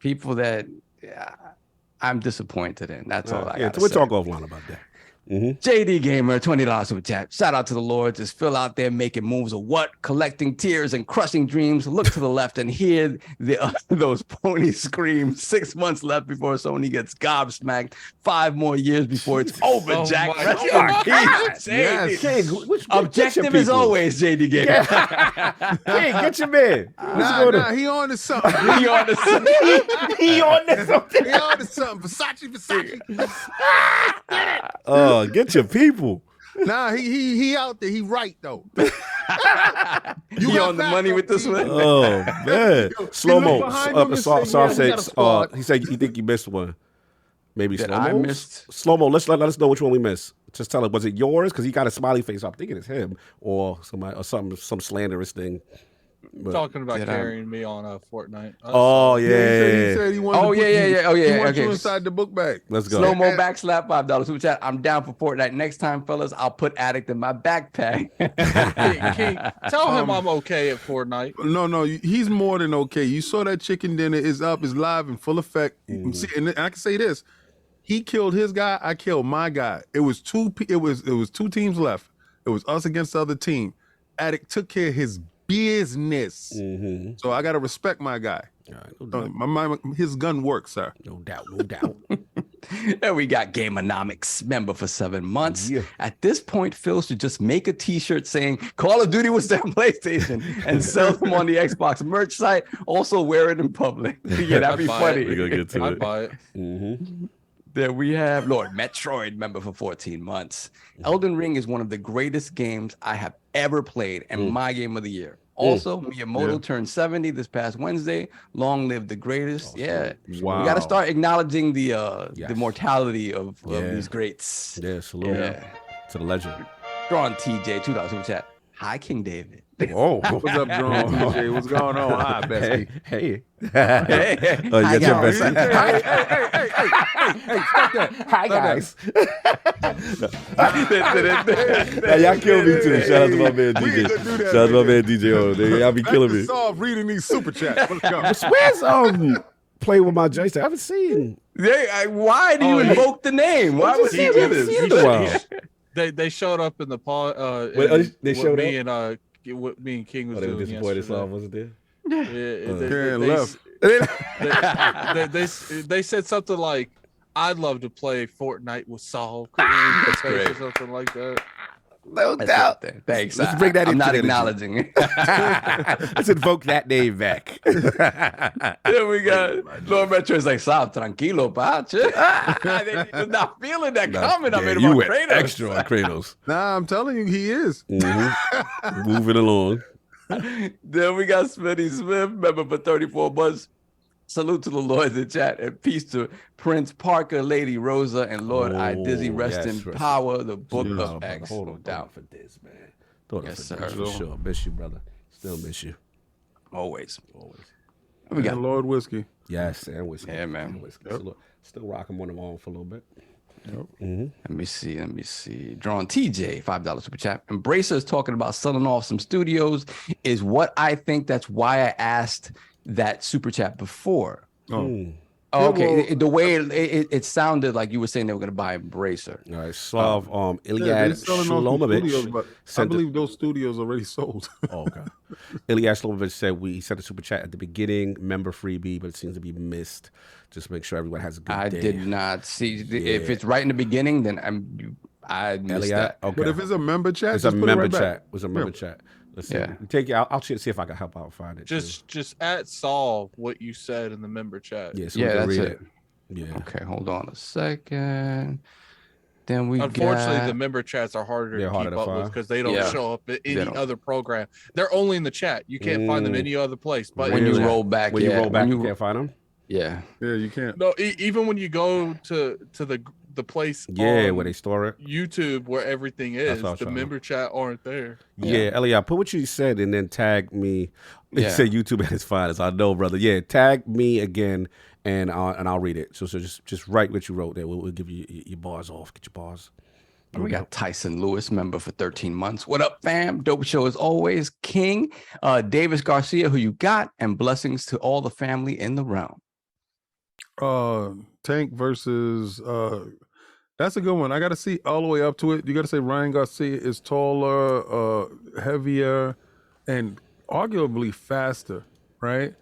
People that I'm disappointed in. That's all I got to say. We'll talk offline about that. JD Gamer, $20 super chat. Shout out to the Lords. Is Phil out there making moves of what? Collecting tears and crushing dreams. Look to the left and hear those ponies scream. 6 months left before Sony gets gobsmacked. 5 more years before it's over, Jack. Objective is always JD Gamer. Hey, get your man. Nah, he on to something. He on to something. He on to something. Versace. Get your people. Nah, he out there. He right though. You on the money with this one? Oh man, slow-mo. He said you think you missed one. Maybe slow-mo. I missed slow-mo. Let us know which one we missed. Just tell him, was it yours? Because he got a smiley face. I'm thinking it's him or somebody or something, some slanderous thing. But, talking about carrying me on Fortnite. He said he wanted He wants you inside the book bag. Let's go. Slow-mo backslap, $5 super chat. I'm down for Fortnite. Next time, fellas, I'll put Addict in my backpack. Tell him I'm okay at Fortnite. No, he's more than okay. You saw that chicken dinner is up, is live in full effect. See, and I can say this: he killed his guy. I killed my guy. It was two teams left. It was us against the other team. Addict took care of his business. So I gotta respect my guy. His gun works, sir. No doubt. And we got Gameonomics, member for 7 months. At this point, Phil should just make a t-shirt saying Call of Duty was their PlayStation and sell them on the Xbox merch site. Also wear it in public. Yeah, that'd be funny. We're gonna get to I'd it. buy it. Then we have Lord Metroid, member for 14 months. Elden Ring is one of the greatest games I have ever played and my game of the year. Also, Miyamoto turned 70 this past Wednesday. Long live the greatest. Wow. We got to start acknowledging the mortality of these greats. Yeah, salute to the legend. Drawn TJ, $2 super chat. Hi, King David. Whoa. What's up, Drawn TJ? What's going on? Hi, bestie. Hey. Hey, Oh, you got your bestie. Hey, stop that. Hi, guys. Now, y'all kill me too. Shout out to my man DJ. Shout out to my man DJ. Y'all be killing me. Solve reading these super chats. Where's playing with my joystick? I haven't seen. Why do you invoke the name? Why would he do this? They showed up in the pod. They showed me up. And what me and King was They were doing disappointed yesterday. song wasn't there. They said something like, "I'd love to play Fortnite with Saul." That's great. Or something like that. No doubt. Thanks. Let's bring that I'm into not the acknowledging it. Let's invoke that name back. Then we got Lord Metro is like, "Stop, tranquilo, pa." They're not feeling that comment I made about Kratos. Extra on Kratos. Nah, I'm telling you, he is. Moving along. Then we got Smitty Smith, member for 34 months. Salute to the Lords in chat and peace to Prince Parker, Lady Rosa, and Lord I Dizzy. Rest in power, the book of X. Hold on down for this, man. Yes, sir. For sure. Miss you, brother. Still miss you. Always. We got Lord Whiskey. Yes, and whiskey. Yeah, man. Still rocking one of them on for a little bit. Yep. Let me see. Drawn TJ, $5 super chat. Embracer is talking about selling off some studios. Is what I think. That's why I asked that super chat before. Okay, the way it sounded like you were saying they were going to buy Embracer. All right, Slav, Iliad Shlomovich. I believe those studios already sold. Okay. Iliad Shlomovich said we sent a super chat at the beginning, member freebie, but it seems to be missed. Just make sure everyone has a good day. I did not see. If it's right in the beginning, then I missed that. Okay. But if it's a member chat, it's a member chat. It was a member chat. Let's see. Yeah. Take it. I'll see if I can help out find it. Just solve what you said in the member chat. Yeah, so we can read it. Yeah. Okay, hold on a second. Then we unfortunately the member chats are harder to keep up with because they don't show up in any other program. They're only in the chat. You can't find them any other place. But when you roll back, you can't find them. Yeah, you can't. No, even when you go to the place, where they store it, YouTube, where everything is, the member chat aren't there. Yeah, Elliot, put what you said and then tag me. You said YouTube at its finest. I know, brother. Yeah, tag me again, and I'll read it. So just write what you wrote there. We'll give you your bars off. Get your bars. We got Tyson Lewis, member for 13 months. What up, fam? Dope show as always. King, Davis Garcia, who you got, and blessings to all the family in the realm. Tank versus that's a good one. I got to see all the way up to it. You got to say Ryan Garcia is taller, heavier, and arguably faster, right?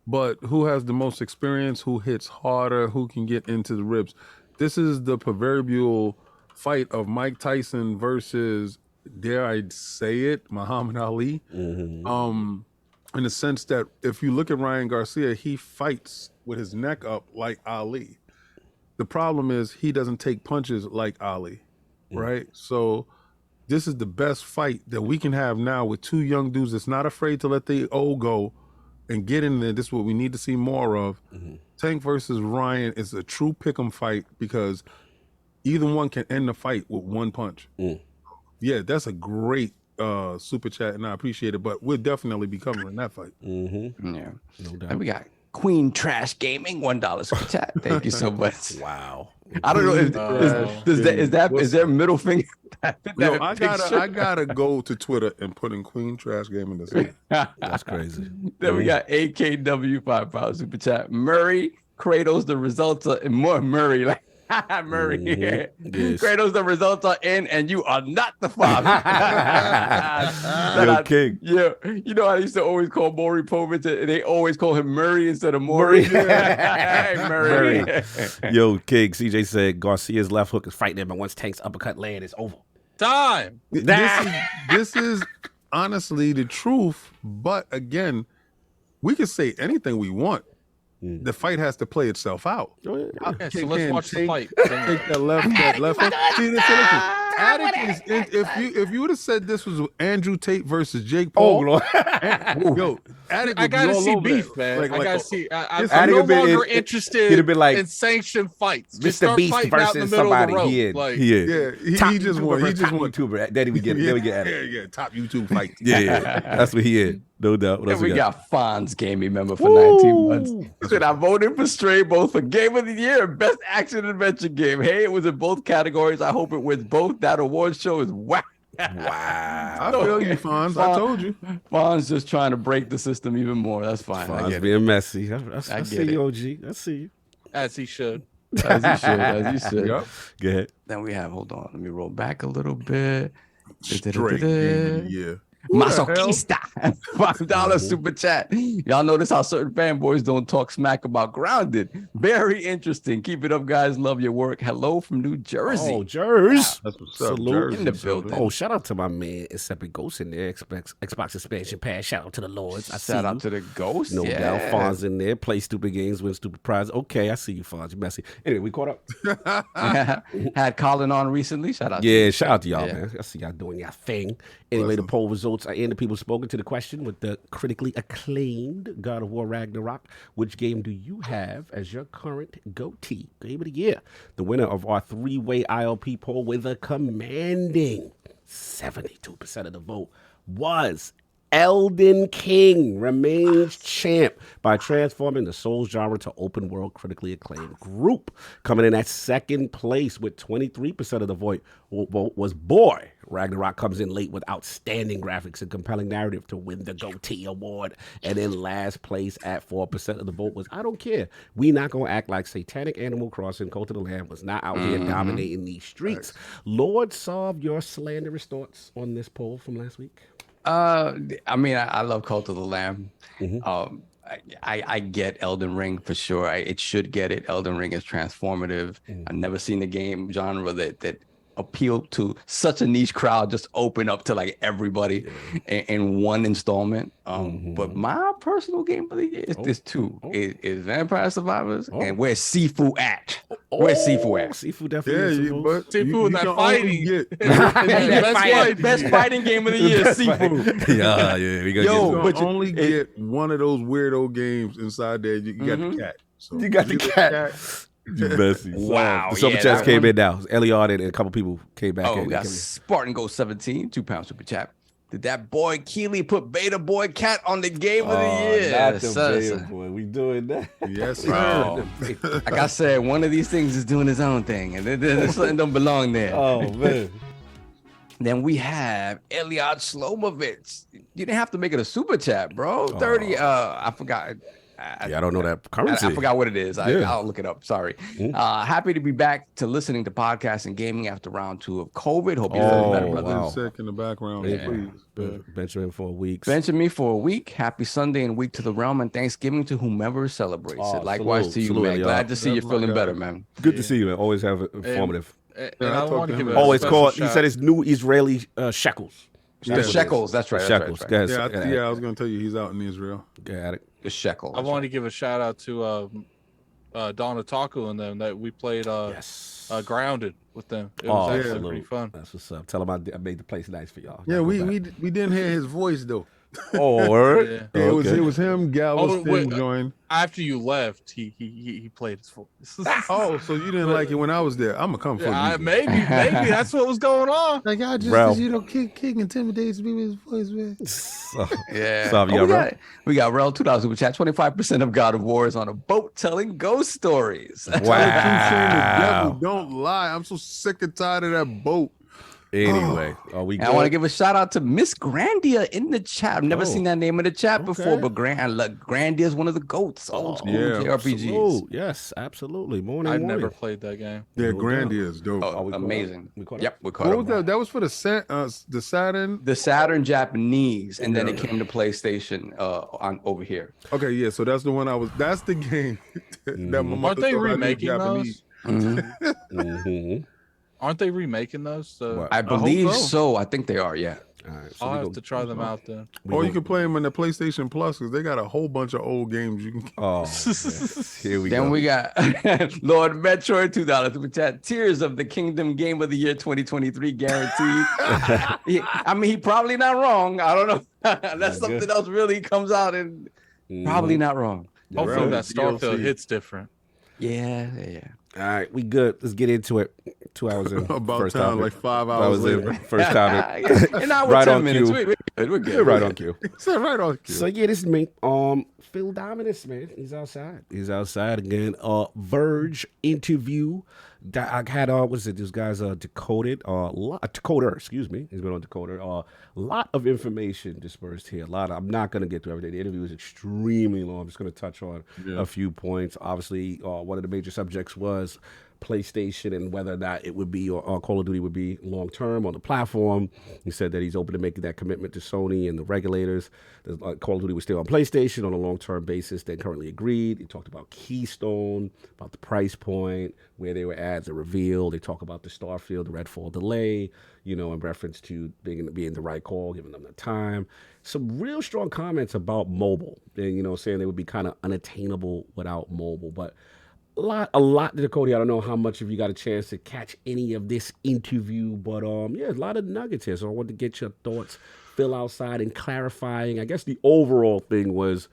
But who has the most experience? Who hits harder? Who can get into the ribs? This is the proverbial fight of Mike Tyson versus, dare I say it, Muhammad Ali. In the sense that if you look at Ryan Garcia, he fights with his neck up like Ali. The problem is he doesn't take punches like Ali, right? So this is the best fight that we can have now with two young dudes that's not afraid to let the old go and get in there. This is what we need to see more of. Tank versus Ryan is a true pick'em fight because either one can end the fight with one punch. Yeah, that's a great super chat, and I appreciate it, but we'll definitely be covering that fight. Yeah, no doubt. And we got Queen Trash Gaming, $1 super chat. Thank you so much. Wow. I don't know. Is there middle finger? No, I gotta go to Twitter and put in Queen Trash Gaming this week. That's crazy. Then we got AKW $5 super chat. Murray Kratos. The results are more Murray. Like Murray. Yes. Kratos, the results are in, and you are not the father. King. Yeah, you know I used to always call Maury Povich, and they always call him Murray instead of Maury. Hey, Murray. Yo, King. CJ said Garcia's left hook is fighting him, and once Tank's uppercut land, it's over. Time. This is honestly the truth, but again, we can say anything we want. The fight has to play itself out. Okay, so let's watch the fight. Take that left hook. See, listen. Attic is, if you would have said this was Andrew Tate versus Jake Paul, Lord. yo, Attic I gotta see beef, man. I gotta see. I'm no longer interested in sanctioned fights. Just Mr. Beast versus somebody. He just won. He just won. YouTuber. Then we get at it. Yeah, top YouTube fight. Yeah, that's what he is. No doubt. And we got Fonz Gaming member for 19 months. He said, I voted for Stray both for Game of the Year and Best Action Adventure Game. Hey, it was in both categories. I hope it wins both. That award show is whack. Wow. I feel you, Fonz. I told you. Fonz just trying to break the system even more. That's fine. Fonz being messy. I see you, OG. I see you. As he should. As he should. Yep. Go ahead. Then we have, hold on, let me roll back a little bit. Straight Game of the Year. Masochista, $5 super chat. Y'all notice how certain fanboys don't talk smack about Grounded. Very interesting. Keep it up, guys. Love your work. Hello from New Jersey. Oh, Jersey. That's what's up. Salute in the building. Oh, shout out to my man, Except Ghost in there. Xbox expansion pass. Shout out to the Lords. Shout out to the Ghost. No doubt. Fonz in there. Play stupid games, win stupid prizes. Okay, I see you, Fonz. You're messy. Anyway, we caught up. Had Colin on recently. Shout out. Shout out to y'all, man. I see y'all doing your thing. Anyway, the poll results are in. The people spoken to the question with the critically acclaimed God of War Ragnarok. Which game do you have as your current GOTY Game of the Year? The winner of our three-way ILP poll with a commanding 72% of the vote was Elden King remains champ by transforming the Souls genre to open world critically acclaimed group. Coming in at second place with 23% of the vote was Boy. Ragnarok comes in late with outstanding graphics and compelling narrative to win the GOTY award. And in last place at 4% of the vote was I Don't Care. We Not Gonna Act Like Satanic Animal Crossing Cult of the Lamb was not out here dominating these streets. Lord Solve, your slanderous thoughts on this poll from last week? I mean, I love Cult of the Lamb. I get Elden Ring for sure. It should get it. Elden Ring is transformative. I've never seen a game genre that appealed to such a niche crowd just open up to like everybody in one installment. But my personal game of the year is this too. Is Vampire Survivors and where's Sifu at? Where's Sifu at? Sifu definitely. Yeah, but Sifu in that fighting. Best fighting game of the year, Sifu. Yeah, we got but you only get one of those weirdo games inside there. You got the cat. So you got the cat. You messy. Wow. The super chats came in now. Eliot and a couple people came back in. We got Spartan Go 17, £2 super chat. Did that boy Keely put Beta Boy Cat on the game of the year? Not the Beta Boy. We doing that. Yes, bro. Like I said, one of these things is doing his own thing, and something don't belong there. Oh man. Then we have Eliot Slomovitz. You didn't have to make it a super chat, bro. 30. I forgot. I don't know that currency. I forgot what it is. I'll look it up. Sorry. Happy to be back to listening to podcasts and gaming after round 2 of COVID. Hope you're feeling better, brother. Wow. Sick in the background, please. Benjamin for a week. Benjamin me for a week. Happy Sunday and week to the realm and Thanksgiving to whomever celebrates it. Likewise to you, man. Glad to see you feeling better, man. Good to see you, man. Always have informative. And I want to give always called. He said it's new Israeli shekels. The shekels. That's right. Shekels. Right. Yeah, I was going to tell you he's out in Israel. Got it. The shekel. I want to give a shout out to Don Otaku and them that we played Grounded with them. It was actually pretty fun. That's what's up. Tell him I made the place nice for y'all. Yeah, we didn't hear his voice though. Oh, word? Yeah. It was him. Galveston joined. After you left, he played his voice. Oh, so you didn't like it when I was there? I'm gonna come for you. Maybe that's what was going on. Like I just King intimidates me with his voice, man. We got Rel $2 super chat. 25% of God of War is on a boat telling ghost stories. Wow. Don't lie. I'm so sick and tired of that boat. Anyway, I want to give a shout out to Miss Grandia in the chat. I've never seen that name in the chat before, but Grandia is one of the goats. Old school JRPGs. Absolutely. Yes, absolutely. I've never played that game. Yeah, Grandia is dope. Amazing. We caught what was that? That was for the Saturn. The Saturn Japanese, and then it came to PlayStation over here. Okay, yeah. So that's the one that's the game. Aren't they remaking those? Mm-hmm. Aren't they remaking those? So I believe so. I think they are. Yeah. All right, so I'll have to try them out then. Or you can play them in the PlayStation Plus because they got a whole bunch of old games you can. Oh, yes. Here we go. Then we got Lord Metroid $2 super chat. Tears of the Kingdom Game of the Year 2023 guaranteed. He probably not wrong. I don't know. Unless something else really comes out and probably not wrong. Hopefully that Starfield hits different. Yeah. All right, we good. Let's get into it. 2 hours in. About first time, topic. like 5 hours later. First topic. And now right 10 on minutes. cue. We're good. Right on cue. Right on cue. So yeah, this is me. Phil Dominus, man. He's outside. He's outside again. Verge interview. I had what's it? This guy's Decoder. Excuse me. He's been on Decoder. A lot of information dispersed here. I'm not going to get through everything. The interview is extremely long. I'm just going to touch on a few points. Obviously, one of the major subjects was PlayStation and whether or not it would be or Call of Duty would be long term on the platform. He said that he's open to making that commitment to Sony and the regulators. Call of Duty was still on PlayStation on a long term basis. They currently agreed. He talked about Keystone, about the price point, where they were at, the reveal. They talk about the Starfield, the Redfall delay, in reference to being the right call, giving them the time. Some real strong comments about mobile, and saying they would be kind of unattainable without mobile, but. A lot to Cody. I don't know how much of you got a chance to catch any of this interview, but a lot of nuggets here. So I wanted to get your thoughts, Phil outside and clarifying. I guess the overall thing was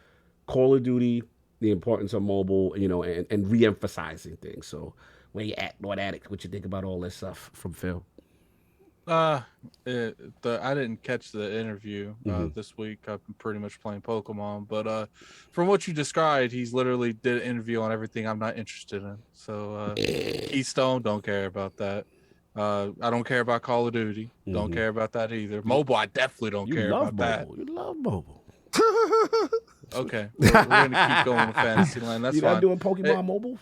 Call of Duty, the importance of mobile, and re-emphasizing things. So where you at, Lord Addict? What you think about all this stuff from Phil? I didn't catch the interview this week. I've been pretty much playing Pokemon, but from what you described, he's literally did an interview on everything I'm not interested in. So Keystone, don't care about that. I don't care about Call of Duty. Don't care about that either. Mobile, I definitely don't care about that. You love mobile. Okay, we're gonna keep going with Fantasyland. That's You're fine. not doing Pokemon Mobile?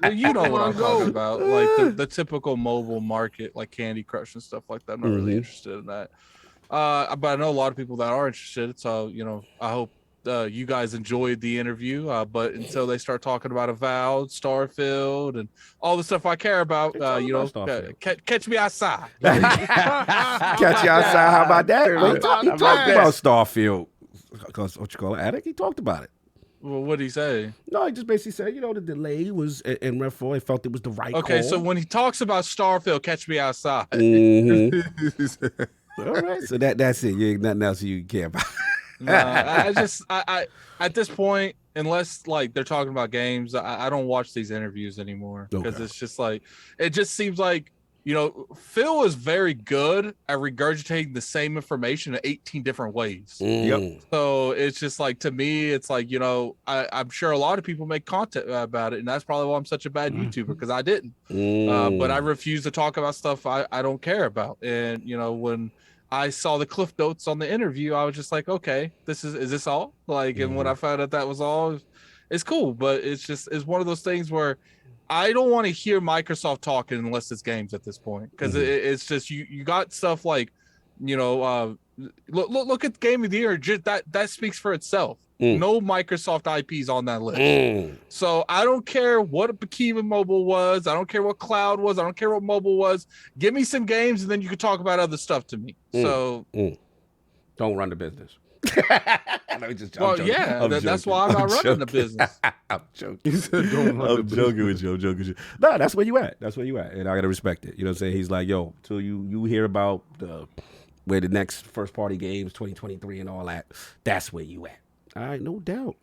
Well, you know what I'm talking about, like the typical mobile market, like Candy Crush and stuff like that. I'm not really interested in that. But I know a lot of people that are interested. So I hope you guys enjoyed the interview. But until they start talking about Avowed, Starfield, and all the stuff I care about, catch me outside. Catch you outside. How about that? He talked about Starfield. Because what you call it, Addict? He talked about it. Well, what did he say? No, he just basically said, the delay was in Red 4. He felt it was the right Okay, call. so when he talks about Starfield, catch me outside. All right, so that's it. You ain't nothing else you care about. I at this point, unless like they're talking about games, I don't watch these interviews anymore because it's just like it just seems like Phil is very good at regurgitating the same information in 18 different ways. Yep. So it's just like, to me, it's like, I'm sure a lot of people make content about it, and that's probably why I'm such a bad YouTuber, because I didn't. But I refuse to talk about stuff I don't care about. And when I saw the cliff notes on the interview, I was just like, okay, is this all? Like, and when I found out that was all, it's cool. But it's one of those things where I don't want to hear Microsoft talking unless it's games at this point, because it's just you got stuff like look at Game of the Year. Just that speaks for itself. No Microsoft IPs on that list. So I don't care what a Bikini Mobile was. I don't care what Cloud was. I don't care what mobile was. Give me some games, and then you can talk about other stuff to me. So don't run the business. That's why I'm not running the business. I'm joking. I'm joking with you. No, that's where you at. And I gotta respect it. You know what I'm saying? He's like, yo, till you hear about where the next first party games 2023 and all that, that's where you at. All right, no doubt.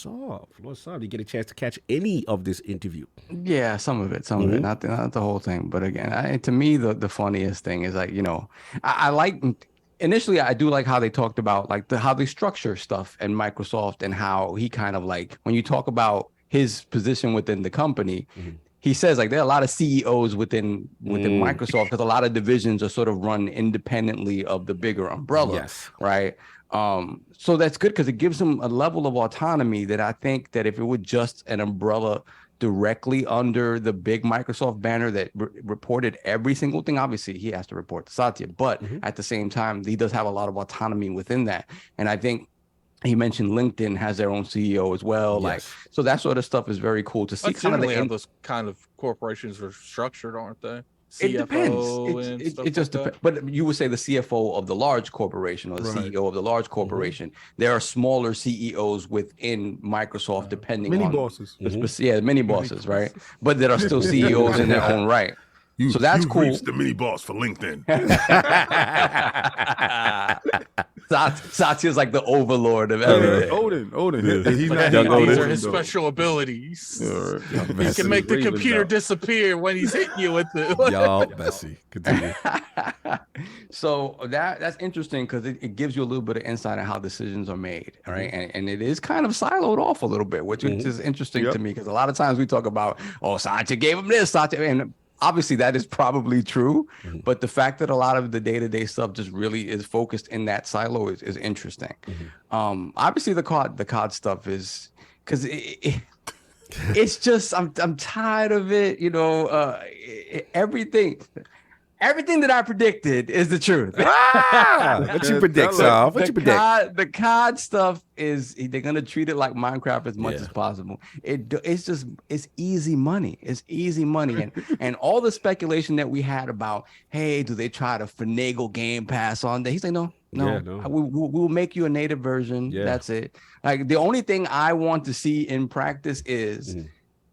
Lord Soft, you get a chance to catch any of this interview? Yeah, some of it, not the whole thing. But again, to me, the funniest thing is like, I like. Initially, I do like how they talked about like how they structure stuff in Microsoft, and how he kind of like, when you talk about his position within the company, he says like there are a lot of CEOs within Microsoft, because a lot of divisions are sort of run independently of the bigger umbrella. Yes. Right. So that's good, because it gives them a level of autonomy that I think that if it were just an umbrella directly under the big Microsoft banner that reported every single thing, obviously he has to report to Satya, but at the same time, he does have a lot of autonomy within that. And I think he mentioned LinkedIn has their own CEO as well. Yes. Like, so that sort of stuff is very cool to see. That's kind of how those kind of corporations are structured, aren't they? It depends. It just depends. But you would say the CFO of the large corporation, or the CEO of the large corporation. There are smaller CEOs within Microsoft, depending on bosses. Mini bosses, right? But that are still CEOs in their own right. So that's cool. Reached the mini boss for LinkedIn. Satya's like the overlord of everything. Odin. These are his special abilities. He can make the computer disappear when he's hitting you with it. Y'all, Bessie, continue. So that's interesting, because it gives you a little bit of insight on how decisions are made, right? And it is kind of siloed off a little bit, which is interesting to me, because a lot of times we talk about, Satya gave him this, and obviously that is probably true, but the fact that a lot of the day-to-day stuff just really is focused in that silo is interesting. Obviously the COD stuff is, because it's just I'm tired of it. Everything that I predicted is the truth. What you predict, Sal? What you predict? The COD stuff is, they're gonna treat it like Minecraft as much as possible. It's easy money. It's easy money, and all the speculation that we had about, hey, do they try to finagle Game Pass on there? He's like, no. We'll make you a native version. That's it. Like, the only thing I want to see in practice is,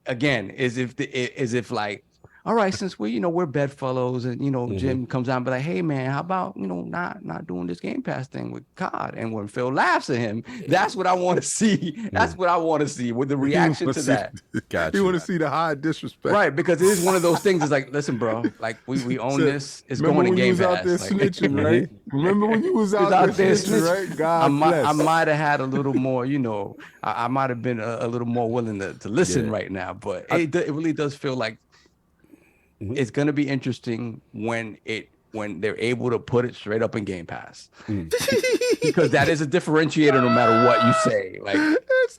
again, is if like, all right, since we're bedfellows, and Jim comes out and be like, hey man, how about not doing this Game Pass thing with COD? And when Phil laughs at him, that's what I want to see. That's what I want to see with the reaction to that. You want to see the high disrespect, right? Because it is one of those things. It's like, listen, bro, like we own this. It's going to Game Pass. Snitching, right? Remember when you was out there snitching, right? God I might have had a little more, I might have been a little more willing to listen right now, but it really does feel like it's going to be interesting when they're able to put it straight up in Game Pass, because that is a differentiator no matter what you say. Like, it's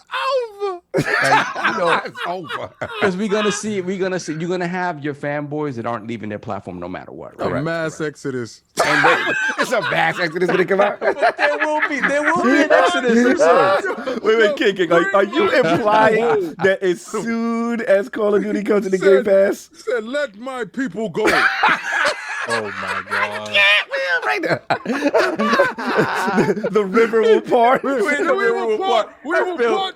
over. It's over. Because you're gonna have your fanboys that aren't leaving their platform no matter what. Right? A mass exodus. It's a mass exodus when it come out. There will be an exodus. Wait, King, are you implying that as soon as Call of Duty comes to the Game Pass, said, let my people go? Oh my God! Right there. The river will part. The river will part.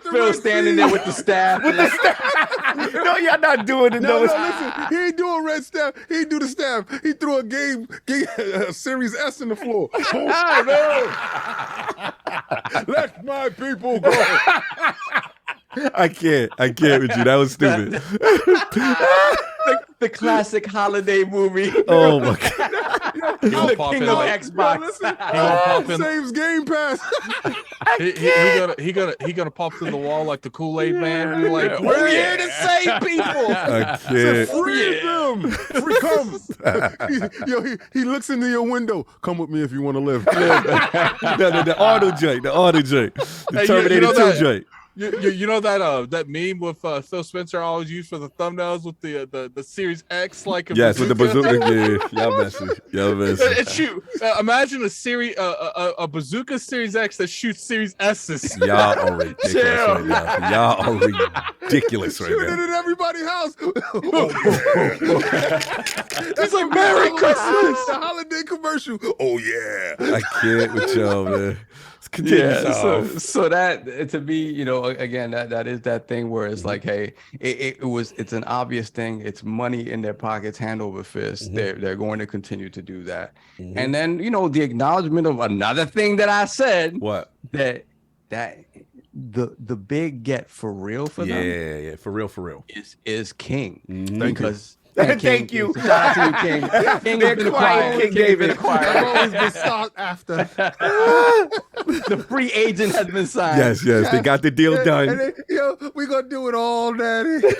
Phil standing there with the staff. No, y'all not doing it. No, listen. He ain't doing red staff. He ain't do the staff. He threw a Series S in the floor. Let my people go. I can't with you. That was stupid. The classic holiday movie. Oh my God. The king of Xbox. Saves Game Pass. He gonna pop through the wall like the Kool-Aid man. We're here to save people. I can't. Free them. Free come. He looks into your window. Come with me if you want to live. The auto joint. The Terminator 2 joint. You know that meme with PhilSpencer always used for the thumbnails with the Series X with the bazooka. Y'all messy. Shoot, imagine a bazooka Series X that shoots Series S's. Y'all are ridiculous right now. Y'all are ridiculous right now. Shooting it in everybody's house. It's like Merry Christmas. The holiday commercial. Oh yeah. I can't with y'all, man. So that to me, again, that is that thing where it's like, hey, it's an obvious thing. It's money in their pockets, hand over fist. They're going to continue to do that. And then the acknowledgement of another thing that I said. What? That the big get for real for them. Yeah, for real. Is King. Because. Thank you. Shout out to you, King. King has been acquired. King David. I've always been sought after. The free agent has been signed. Yes. They got the deal done. And then, we gonna do it all, Daddy. They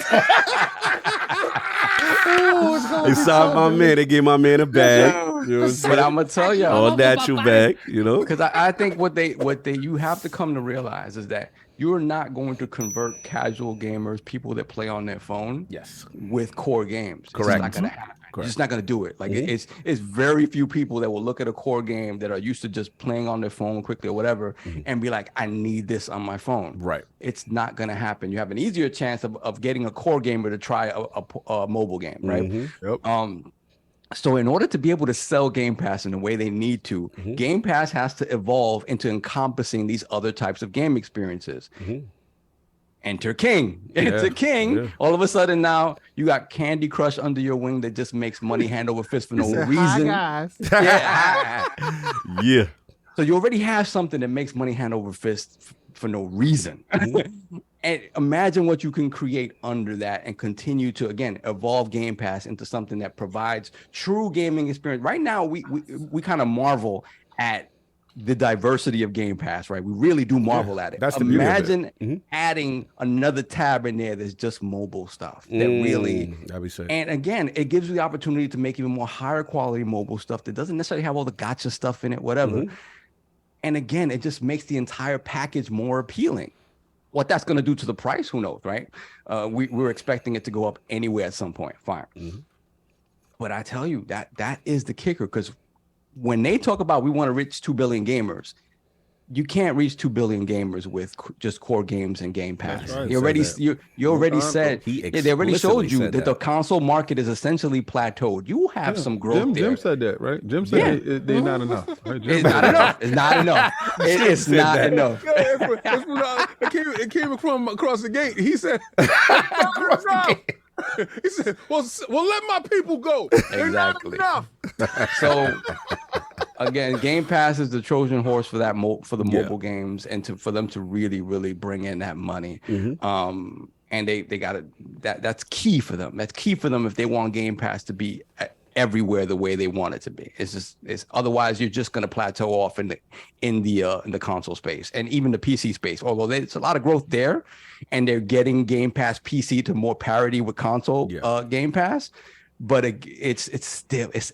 signed my man. They gave my man a bag. But I'm gonna tell you, all natural bag. Because I think what you have to come to realize is that you're not going to convert casual gamers, people that play on their phone, with core games. Correct. It's not going to happen. You're just not going to do it. Like it's very few people that will look at a core game that are used to just playing on their phone quickly or whatever and be like, I need this on my phone. Right. It's not going to happen. You have an easier chance of getting a core gamer to try a mobile game, right? Yep. So in order to be able to sell Game Pass in the way they need to, Game Pass has to evolve into encompassing these other types of game experiences. Enter King. Enter King. Yeah. All of a sudden now you got Candy Crush under your wing that just makes money hand over fist for no reason. Hi, guys. Yeah. So you already have something that makes money hand over fist for no reason. And imagine what you can create under that and continue to, again, evolve Game Pass into something that provides true gaming experience. Right now, we kind of marvel at the diversity of Game Pass, right? We really do marvel at it. That's the Imagine adding another tab in there that's just mobile stuff that really, that'd be sick. And again, it gives you the opportunity to make even more higher quality mobile stuff that doesn't necessarily have all the gotcha stuff in it, whatever. And again, it just makes the entire package more appealing. What that's going to do to the price, who knows, right? We're expecting it to go up anyway at some point. Fine. But I tell you, that is the kicker, because when they talk about we want to reach 2 billion gamers, you can't reach 2 billion gamers with just core games and Game Pass. Right. You already said they already showed you that the console market is essentially plateaued. You have some growth there. Jim said that, right? Jim said they're not enough. Right? It's not enough. It's not enough. It's not enough. It came across the gate. He said, He said, well, let my people go. Exactly. Enough. So again, Game Pass is the Trojan horse for that for the mobile games, and for them to really bring in that money. And they got to that's key for them. That's key for them if they want Game Pass to be everywhere the way they want it to be. It's otherwise you're just going to plateau off in the console space and even the PC space. Although there's a lot of growth there, and they're getting Game Pass PC to more parity with console Game Pass. But it's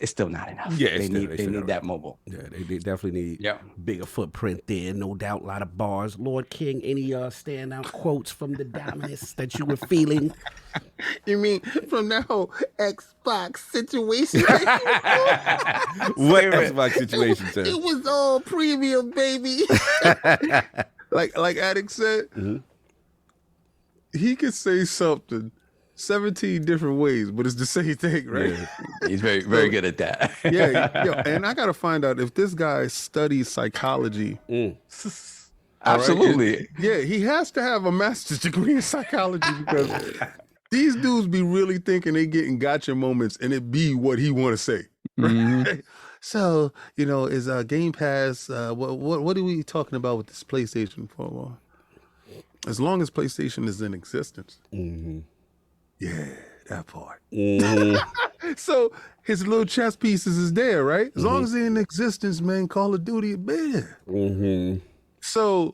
still not enough. Yeah, they need that mobile. Yeah, they definitely need bigger footprint there, no doubt. A lot of bars. Lord King, any standout quotes from the dominance that you were feeling? You mean from that whole Xbox situation? What Xbox situation, sir? It was all premium, baby. like Addict said, he could say something 17 different ways, but it's the same thing, right? Yeah. He's very good at that. And I gotta find out if this guy studies psychology. Absolutely. Right? He has to have a master's degree in psychology because these dudes be really thinking they getting gotcha moments and it be what he want to say. Right? So, is Game Pass, what are we talking about with this PlayStation for? As long as PlayStation is in existence. Yeah, that part. So his little chess pieces is there, right? As long as they're in existence, man, Call of Duty is there. So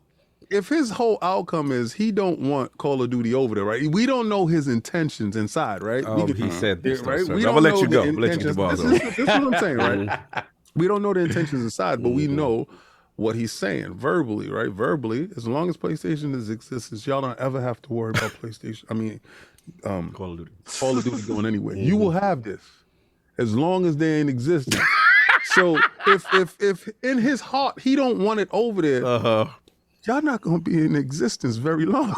if his whole outcome is he don't want Call of Duty over there, right? We don't know his intentions inside, right? He said this, right? I'm gonna let you go. Let you go. This is what I'm saying, right? We don't know the intentions inside, but we know what he's saying verbally, right? Verbally, as long as PlayStation is existence, y'all don't ever have to worry about PlayStation. I mean, Call of Duty going anywhere. You will have this as long as they're in existence. So if in his heart he don't want it over there, y'all not gonna be in existence very long.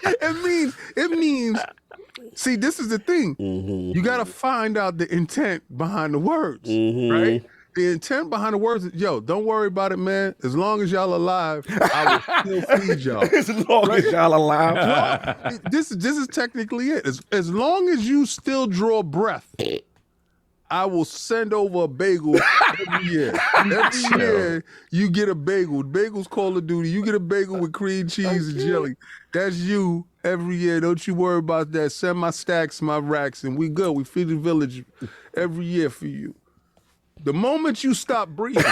It means. See, this is the thing. You gotta find out the intent behind the words, right? The intent behind the words is, don't worry about it, man. As long as y'all alive, I will still feed y'all. As long as y'all alive. This is technically it. As long as you still draw breath, I will send over a bagel every year. Every year, you get a bagel. Bagel's Call of Duty. You get a bagel with cream cheese and jelly. That's you every year. Don't you worry about that. Send my stacks, my racks, and we good. We feed the village every year for you. The moment you stop breathing,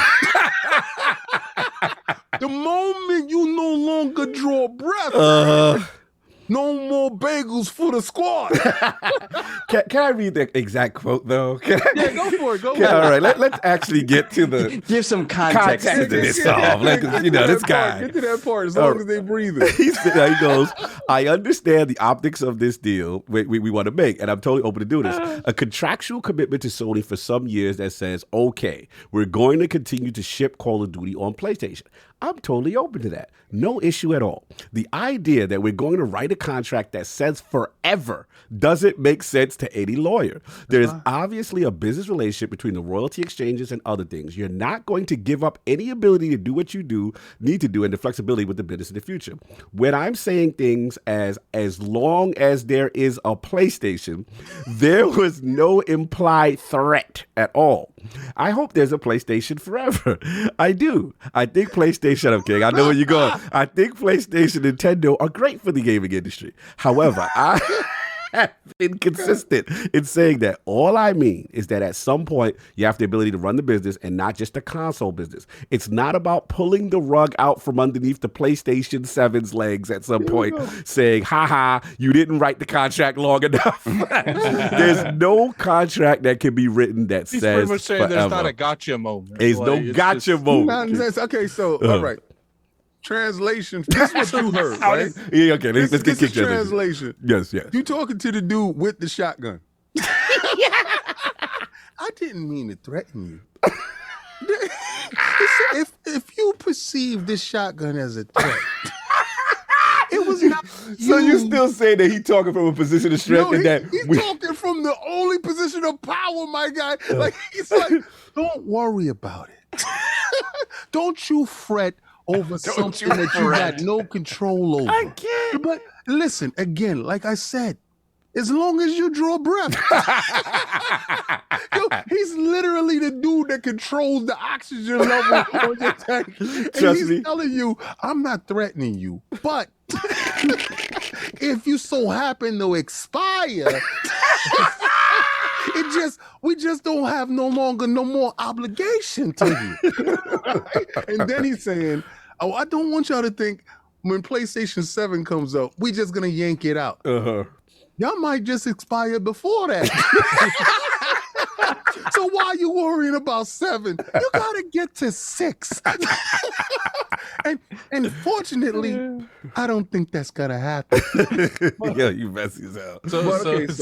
the moment you no longer draw breath, no more bagels for the squad. Can I read the exact quote, though? Yeah, go for it. All right, let's actually get to the... Give some context to this song. This guy... Get to that part as long as they breathing. He goes, I understand the optics of this deal we want to make, and I'm totally open to do this. A contractual commitment to Sony for some years that says, okay, we're going to continue to ship Call of Duty on PlayStation. I'm totally open to that. No issue at all. The idea that we're going to write a contract that says forever doesn't make sense to any lawyer. There is obviously a business relationship between the royalty exchanges and other things. You're not going to give up any ability to do what you need to do and the flexibility with the business in the future. When I'm saying things as long as there is a PlayStation, there was no implied threat at all. I hope there's a PlayStation forever. I do. I think PlayStation, I'm kidding. I know where you're going. I think PlayStation and Nintendo are great for the gaming industry. However, I have been consistent in saying that all I mean is that at some point you have the ability to run the business and not just the console business. It's not about pulling the rug out from underneath the PlayStation 7's legs at some point saying, haha, you didn't write the contract long enough. There's no contract that can be written that He's says pretty much saying forever. there's not a gotcha moment. There's no gotcha moment. Nonsense. Okay, so all right. Translation. This is what you heard, right? Yeah, okay. Let's get this is translation. Yes. You talking to the dude with the shotgun. I didn't mean to threaten you. If you perceive this shotgun as a threat, it was not you. So you still say that he talking from a position of strength? He's talking from the only position of power, my guy. Like he's like, don't worry about it. Don't you fret over something that you got no control over. I can't. But listen, again, like I said, as long as you draw breath. Yo, he's literally the dude that controls the oxygen level on your tank. And he's telling you, I'm not threatening you, but if you so happen to expire, we just don't have no more obligation to you. And then he's saying, oh, I don't want y'all to think when PlayStation 7 comes up, we just gonna yank it out. Y'all might just expire before that. So why are you worrying about 7? You gotta get to 6. and fortunately, I don't think that's gonna happen. Yeah, you messy as hell. So is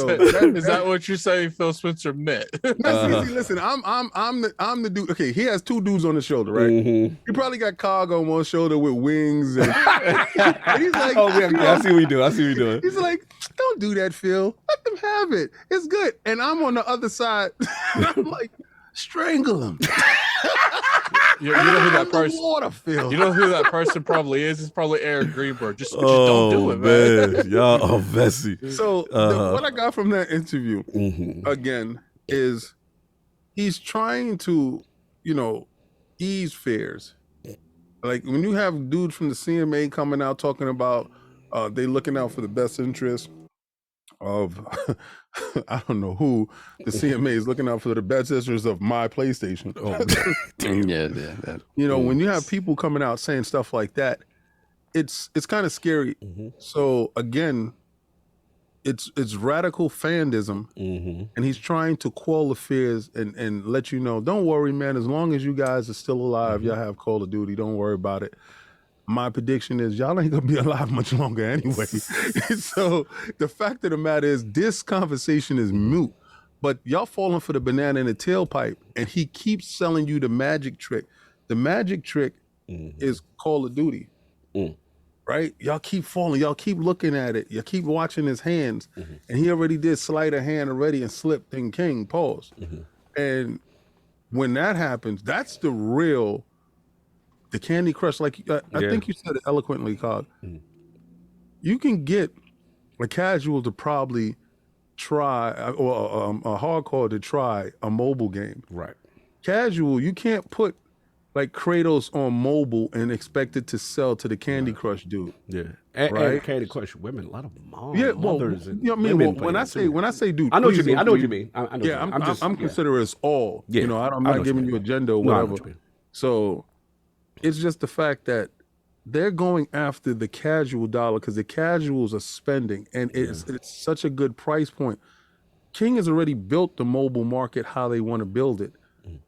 that what you're saying PhilSpencer meant? Listen, I'm the dude. Okay, he has 2 dudes on the shoulder, right? He probably got Cog on one shoulder with wings, and he's like, "Oh yeah, I see what you do. I see what you're doing." He's like, "Don't do that, Phil. Let them have it. It's good." And I'm on the other side. I'm like, strangle him. You know who that person? Water, Phil. You know who that person probably is? It's probably Eric Greenberg. Just don't do it, man. Y'all are messy. So what I got from that interview again is he's trying to, ease fears. Like when you have dudes from the CMA coming out talking about they looking out for the best interest of I don't know who. The CMA is looking out for the best interest of my PlayStation. When you have people coming out saying stuff like that, it's kind of scary. So again, it's radical fandism, and he's trying to quell the fears and let you know, don't worry, man. As long as you guys are still alive, y'all have Call of Duty. Don't worry about it. My prediction is y'all ain't gonna be alive much longer anyway. So the fact of the matter is this conversation is moot, but y'all falling for the banana in the tailpipe, and he keeps selling you the magic trick. The magic trick is Call of Duty, right? Y'all keep falling, y'all keep looking at it, you keep watching his hands, and he already did sleight of hand already and slipped in King, pause. And when that happens, that's the real... The Candy Crush, like I think you said it eloquently, Cog. You can get a casual to probably try, or a hardcore to try a mobile game. Right. Casual, you can't put like Kratos on mobile and expect it to sell to the Candy Crush dude. Yeah, and Candy Crush women, a lot of mothers. Yeah, well, when I say dude, I know what you mean. I know what you mean. I'm considering it's all. Yeah, I'm not giving you a gender or whatever. So. It's just the fact that they're going after the casual dollar because the casuals are spending, and it's such a good price point. King has already built the mobile market how they want to build it.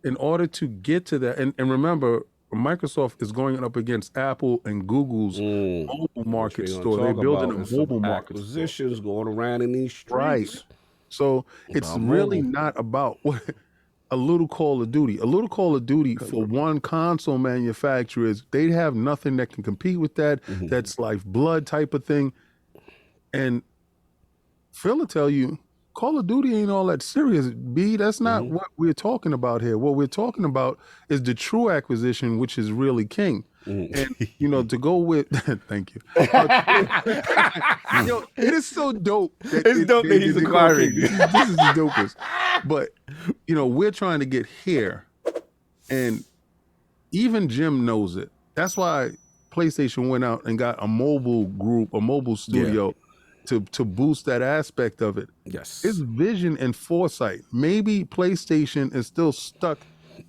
In order to get to that, and remember, Microsoft is going up against Apple and Google's mobile market store. They're building a mobile market acquisitions going around in these streets. Right. So it's really not about what... A little Call of Duty. A little Call of Duty for one console manufacturer is they have nothing that can compete with that. That's lifeblood type of thing. And Phil will tell you, Call of Duty ain't all that serious. B, that's not what we're talking about here. What we're talking about is the true acquisition, which is really King. And, to go with, thank you. It is so dope. It's dope that he's acquiring. This is the dopest. But, we're trying to get here. And even Jim knows it. That's why PlayStation went out and got a mobile group, a mobile studio to boost that aspect of it. Yes. It's vision and foresight. Maybe PlayStation is still stuck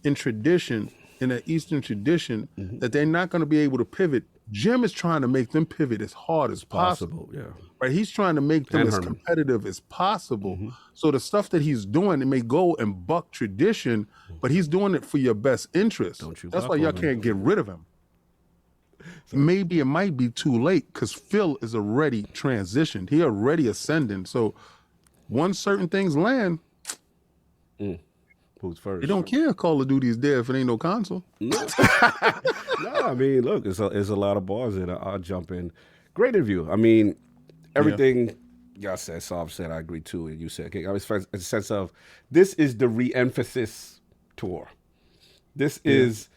in tradition, in an Eastern tradition, that they're not going to be able to pivot. Jim is trying to make them pivot as hard as possible. Right? He's trying to make them as competitive as possible. So the stuff that he's doing, it may go and buck tradition, but he's doing it for your best interest. That's why y'all can't get rid of him. Maybe it might be too late because Phil is already transitioned. He already ascending. So once certain things land, who's first? You don't care if Call of Duty is dead if it ain't no console. No, I mean, look, it's a lot of bars in it. I'll jump in. Great interview. I mean, everything y'all said, Saab said, I agree too, and you said, okay, I was in a sense of this is the re-emphasis tour. This is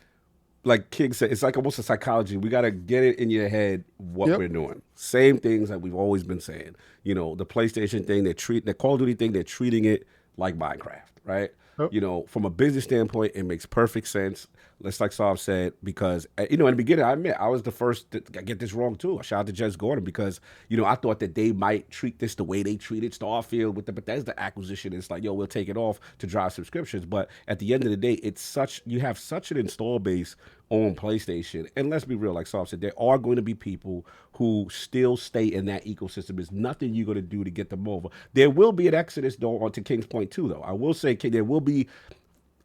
like King said, it's like almost a psychology. We got to get it in your head what we're doing. Same things that we've always been saying. You know, the PlayStation thing, the Call of Duty thing, they're treating it like Minecraft, right? You know, from a business standpoint, it makes perfect sense. Just like Saab said, because, you know, in the beginning, I admit, I was the first to get this wrong, too. I shout out to Jez Gordon because, you know, I thought that they might treat this the way they treated Starfield with the Bethesda acquisition. It's like, yo, we'll take it off to drive subscriptions. But at the end of the day, you have such an install base on PlayStation. And let's be real, like Saab said, there are going to be people who still stay in that ecosystem. There's nothing you're going to do to get them over. There will be an exodus, though, onto King's Point, too, though. I will say there will be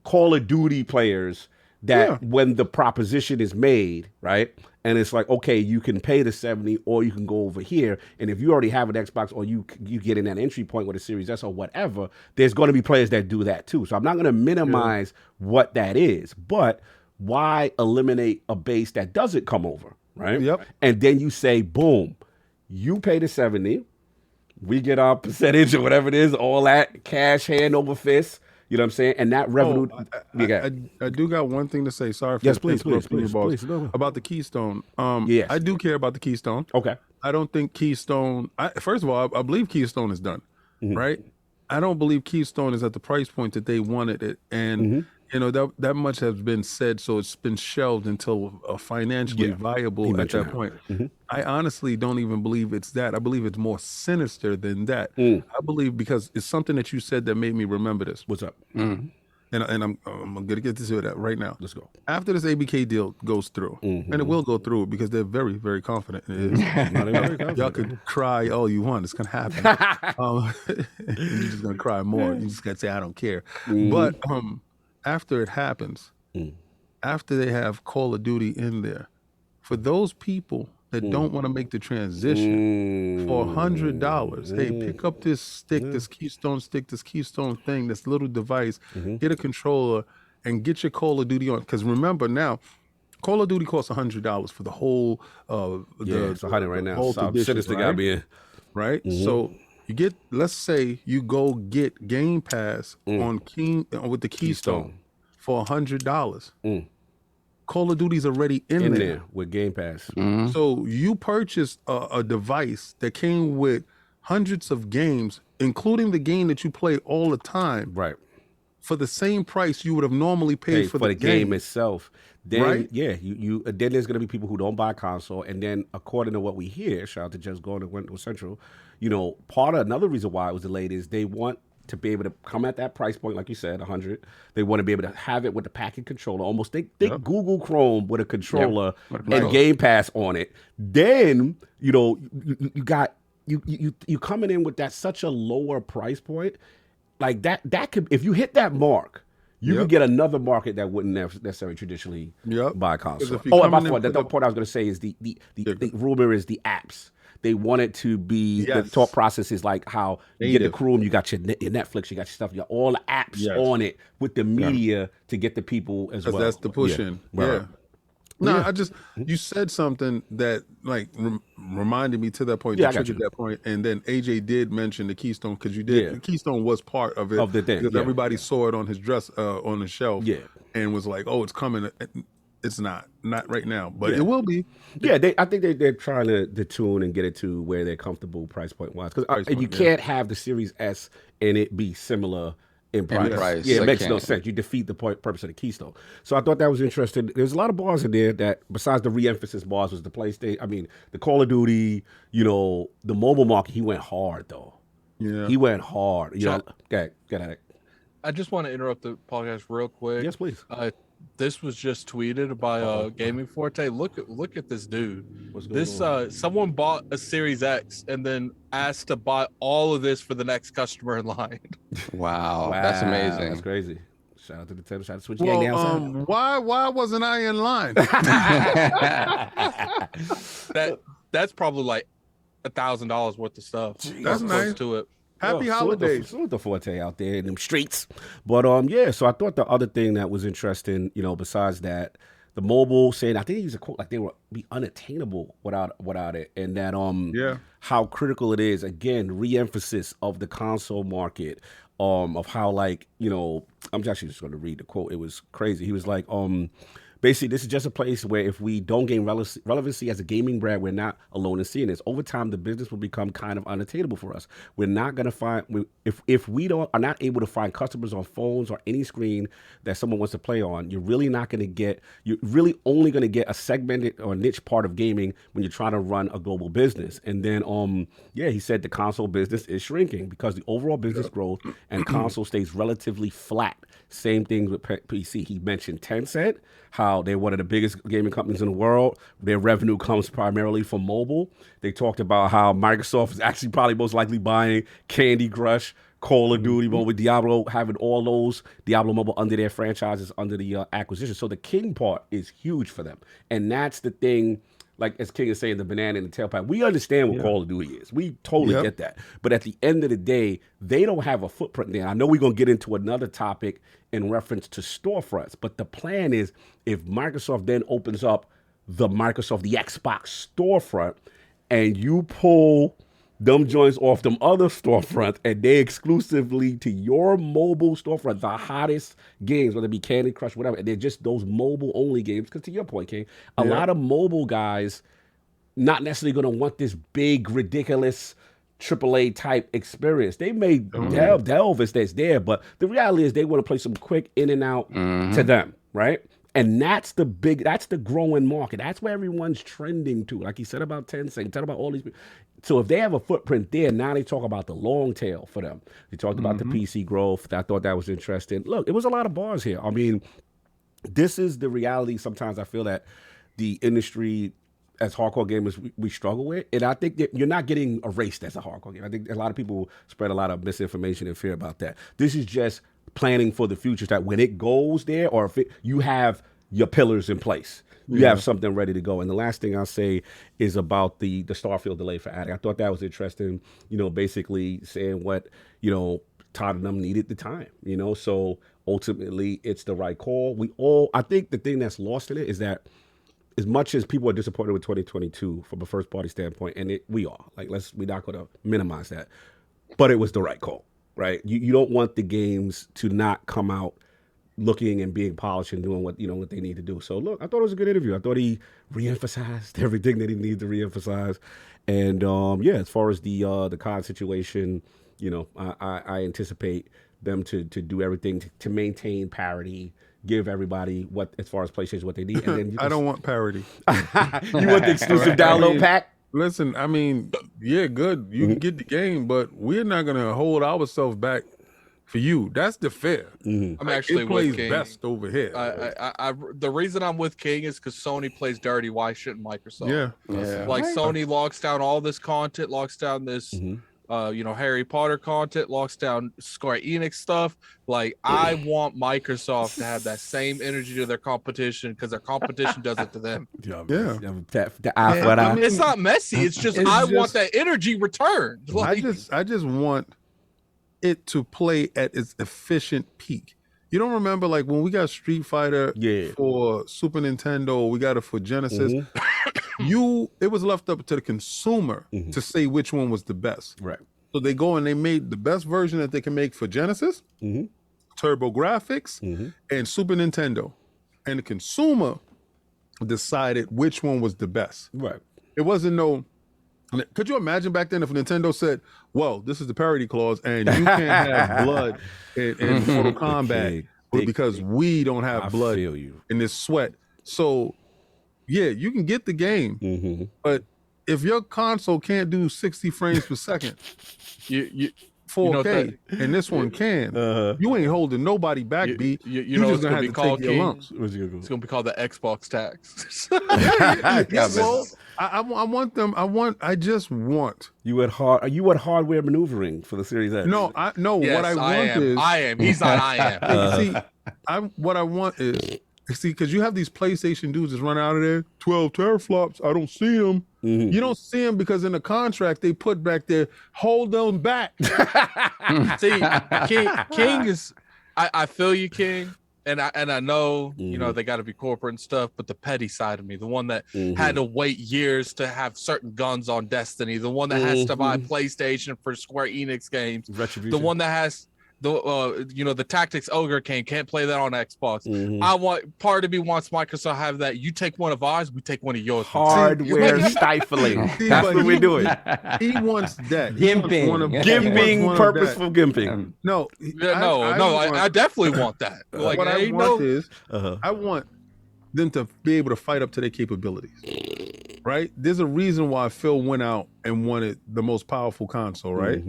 Call of Duty players that when the proposition is made, right, and it's like, okay, you can pay the $70 or you can go over here, and if you already have an Xbox or you get in that entry point with a Series S or whatever, there's going to be players that do that too. So I'm not going to minimize what that is, but why eliminate a base that doesn't come over, right? And then you say, boom, you pay the $70, we get our percentage or whatever it is, all that cash hand over fist. You know what I'm saying? And that revenue. I do got one thing to say. Sorry for please, about the Keystone. I do care about the Keystone. Okay. I don't think Keystone. First of all, I believe Keystone is done, right? I don't believe Keystone is at the price point that they wanted it, and you know that much has been said, so it's been shelved until financially viable at that point. I honestly don't even believe it's that. I believe it's more sinister than that. I believe because it's something that you said that made me remember this. What's up? And I'm gonna get to that right now. Let's go. After this ABK deal goes through, and it will go through because they're very, very confident. Y'all could cry all you want; it's gonna happen. You're just gonna cry more. You just gotta say, "I don't care." But after it happens, after they have Call of Duty in there, for those people that don't want to make the transition for $100, hey, pick up this stick, this Keystone stick, this Keystone thing, this little device, get a controller, and get your Call of Duty on. Because remember now, Call of Duty costs $100 for the whole. It's $100 right now. So Sinister got me in. Right? So you get, let's say you go get Game Pass on with the Keystone for $100. Call of Duty's already in there with Game Pass. So you purchased a device that came with hundreds of games, including the game that you play all the time, right? For the same price you would have normally paid for the game itself. Then you then there's gonna be people who don't buy a console, and then according to what we hear, shout out to Just Gordon Winter Central, you know, another reason why it was delayed is they want to be able to come at that price point, like you said, 100. They want to be able to have it with the packet controller, almost think Google Chrome with a controller and Game Pass on it. Then, you know, you coming in with that such a lower price point, like that could, if you hit that mark, you could get another market that wouldn't necessarily traditionally buy a console. The point I was going to say is the rumor is the apps. They want it to be the thought process is like how you get the Chrome, you got your Netflix, you got your stuff, you got all the apps on it with the media to get the people as well. That's the push in. No, you said something that like reminded me to that point, triggered that point, and then AJ did mention the Keystone because you did. The Keystone was part of it of the thing because everybody saw it on his dress on the shelf, and was like, "Oh, it's coming." It's not right now, but it will be. Yeah, I think they're trying to tune and get it to where they're comfortable price point wise. Because you can't have the Series S and it be similar in price. Yeah, it makes no sense. You defeat the purpose of the Keystone. So I thought that was interesting. There's a lot of bars in there that, besides the re-emphasis bars, was the PlayStation. I mean, the Call of Duty. You know, the mobile market. He went hard though. Yeah, he went hard. You know, get at it. I just want to interrupt the podcast real quick. Yes, please. This was just tweeted by Gaming Forte. Look at this dude. What's going on? Someone bought a Series X and then asked to buy all of this for the next customer in line. Wow, that's amazing. That's crazy. Shout out to the Nintendo. Shout out to Switch Gang outside. Why wasn't I in line? That's probably like $1,000 worth of stuff. That's nice. To it. Happy holidays. Salute the Forte out there in them streets. But so I thought the other thing that was interesting, you know, besides that, the mobile saying, I think he's a quote like they would be unattainable without it, and that how critical it is. Again, re-emphasis of the console market, of how, like, you know, I'm actually just going to read the quote. It was crazy. He was like, basically, this is just a place where if we don't gain relevancy as a gaming brand, we're not alone in seeing this. Over time, the business will become kind of unattainable for us. We're not going to find, if we are not able to find customers on phones or any screen that someone wants to play on, you're really only going to get a segmented or niche part of gaming when you're trying to run a global business. And then, he said the console business is shrinking because the overall business growth and console stays relatively flat. Same thing with PC. He mentioned Tencent, how they're one of the biggest gaming companies in the world. Their revenue comes primarily from mobile. They talked about how Microsoft is actually probably most likely buying Candy Crush, Call of Duty, Mobile, Diablo, having all those Diablo Mobile under their franchises, under the acquisition. So the King part is huge for them. And that's the thing, like as King is saying, the banana in the tailpipe. We understand what Call of Duty is. We totally get that. But at the end of the day, they don't have a footprint there. I know we're going to get into another topic in reference to storefronts, but the plan is if Microsoft then opens up the Xbox storefront, and you pull them joints off them other storefronts and they exclusively to your mobile storefront, the hottest games, whether it be Candy Crush, whatever, and they're just those mobile only games. Because to your point, King, a lot of mobile guys not necessarily going to want this big, ridiculous AAA type experience. They may delve as that's there, but the reality is they want to play some quick in and out to them, right? And that's the growing market. That's where everyone's trending to. Like he said about Tencent, said about all these people. So if they have a footprint there, now they talk about the long tail for them. They talked about the PC growth. I thought that was interesting. Look, it was a lot of bars here. I mean, this is the reality. Sometimes I feel that the industry, as hardcore gamers, we struggle with. And I think that you're not getting erased as a hardcore gamer. I think a lot of people spread a lot of misinformation and fear about that. This is just planning for the future, that when it goes there, or if you have your pillars in place, you have something ready to go. And the last thing I'll say is about the Starfield delay for Addict. I thought that was interesting, basically saying what, Tottenham needed the time, so ultimately it's the right call. I think the thing that's lost in it is that as much as people are disappointed with 2022 from a first party standpoint, and we are, we're not going to minimize that, but it was the right call. Right, you don't want the games to not come out looking and being polished and doing what they need to do. So look, I thought it was a good interview. I thought he reemphasized everything that he needed to reemphasize. And as far as the COD situation, I anticipate them to do everything to maintain parity, give everybody what, as far as PlayStation, what they need. And then I don't want parity. You want the exclusive download pack? Listen, I mean, yeah, good. You can get the game, but we're not going to hold ourselves back for you. That's the fair. I'm actually it plays with King. best over here. The reason I'm with King is because Sony plays dirty. Why shouldn't Microsoft? Yeah. Like Sony locks down all this content, locks down this, Harry Potter content, locks down Square Enix stuff. Like I want Microsoft to have that same energy to their competition because their competition does it to them. It's not messy. It's just I want that energy returned. Like, I just want it to play at its efficient peak. You don't remember like when we got Street Fighter for Super Nintendo, we got it for Genesis. It was left up to the consumer to say which one was the best. Right. So they go and they made the best version that they can make for Genesis, Turbo Graphics, and Super Nintendo. And the consumer decided which one was the best. Right. It wasn't could you imagine back then if Nintendo said, well, this is the parity clause and you can't have blood in Mortal Kombat because we don't have blood in this sweat. So yeah, you can get the game, but if your console can't do 60 frames per second, you 4K, and this one can, you ain't holding nobody back, B. You know just it's gonna be have to called take your lumps. It's gonna be called the Xbox tax. Well, I just want. You at hardware maneuvering for the Series S? No, Yes, what I want is I am. He's not. I am. What I want is because you have these PlayStation dudes that's run out of there 12 teraflops. I don't see them. You don't see them because in the contract they put back there, hold them back. See, King is. I feel you, King. And I know, they got to be corporate and stuff, but the petty side of me, the one that had to wait years to have certain guns on Destiny, the one that has to buy PlayStation for Square Enix games, the one that has the tactics ogre can't play that on Xbox. Part of me wants Microsoft to have that. You take one of ours, we take one of yours. Hardware stifling. That's what we're doing. He wants that. Gimping, purposeful gimping. No, I definitely want that. Like, what I want is, I want them to be able to fight up to their capabilities. Right? There's a reason why Phil went out and wanted the most powerful console, right?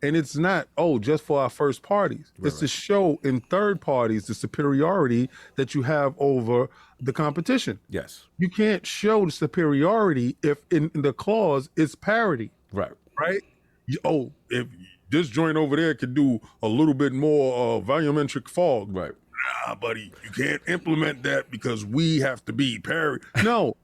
And it's not, just for our first parties. It's to show in third parties the superiority that you have over the competition. Yes. You can't show the superiority if in the clause it's parity. Right. Right? If this joint over there could do a little bit more volumetric fog. Right. Nah, buddy, you can't implement that because we have to be parity. No.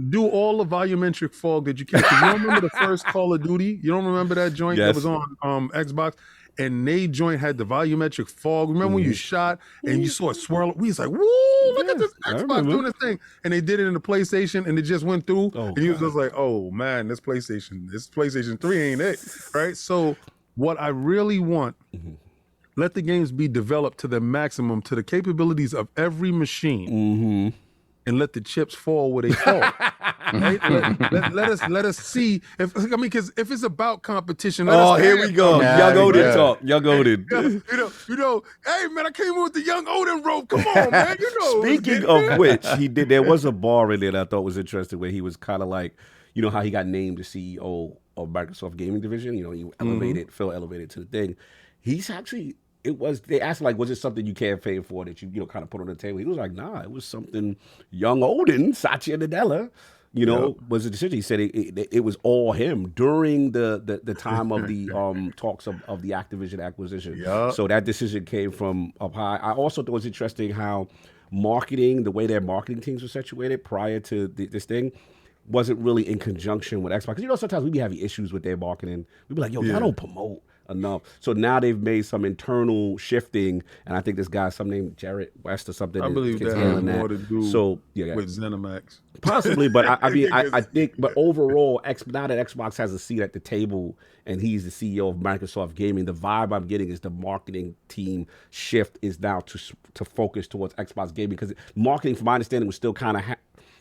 Do all the volumetric fog that you can. You don't remember the first Call of Duty? You don't remember that joint that was on Xbox? And they joint had the volumetric fog. Remember when you shot and you saw it swirl? We was like, woo, look at this Xbox doing this thing. And they did it in the PlayStation and it just went through. And you was just like, oh man, this PlayStation 3 ain't it. Right? So what I really want, let the games be developed to the maximum, to the capabilities of every machine. And let the chips fall where they fall. Right? Let us see because if it's about competition. Here we go. Young Odin talk. Young Odin. You know. Hey man, I came in with the young Odin rope. Come on, man. Speaking of which, there was a bar in there that I thought was interesting where he was kind of like, you know how he got named the CEO of Microsoft Gaming Division. You know, Phil elevated to the thing. He's actually. They asked him, like, was it something you campaigned for that you kind of put on the table? He was like, nah, it was something young Odin, Satya Nadella, was the decision. He said it was all him during the time of the talks of the Activision acquisition. Yeah. So that decision came from up high. I also thought it was interesting how the way their marketing teams were situated prior to this thing, wasn't really in conjunction with Xbox. Because, sometimes we be having issues with their marketing. We'd be like, y'all don't promote enough. So now they've made some internal shifting, and I think this guy, some named Jarrett West or something. I believe that has more to do with ZeniMax. Possibly, but I think, but overall, now that Xbox has a seat at the table and he's the CEO of Microsoft Gaming, the vibe I'm getting is the marketing team shift is now to focus towards Xbox Gaming, because marketing, from my understanding, was still kind of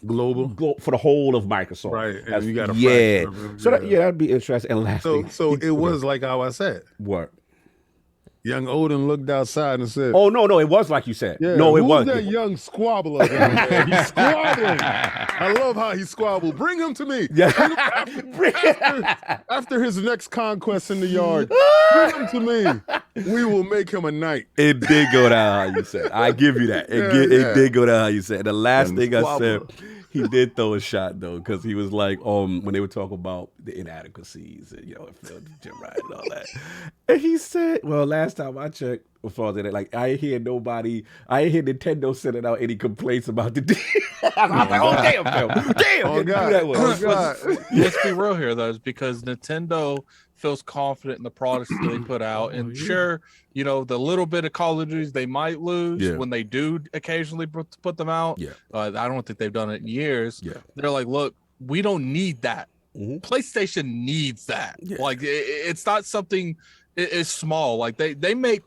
global for the whole of Microsoft, right? And you got to so that'd be interesting. And lastly, so it was like how I said. What? Young Odin looked outside and said, "Oh no, it was like you said. Yeah, no, it who's wasn't. That young squabbler. He's squabbling. I love how he squabbled. Bring him to me. Yeah. After his next conquest in the yard, bring him to me. We will make him a knight." It did go down how you said. I give you that. It did go down how you said. The last thing I said, he did throw a shot though, because he was like, when they were talking about the inadequacies and Jim Ryan and all that, and he said, "Well, last time I checked, before that, like I ain't hear Nintendo sending out any complaints about the deal." I was like, "Oh damn, Phil, damn!" Oh God. Let's be real here, though, is because Nintendo feels confident in the products that they put out, and sure, the little bit of Call of Duties they might lose when they do occasionally put them out. I don't think they've done it in years. They're like, look, we don't need that. PlayStation needs that. Like it's not something. It's small. Like they make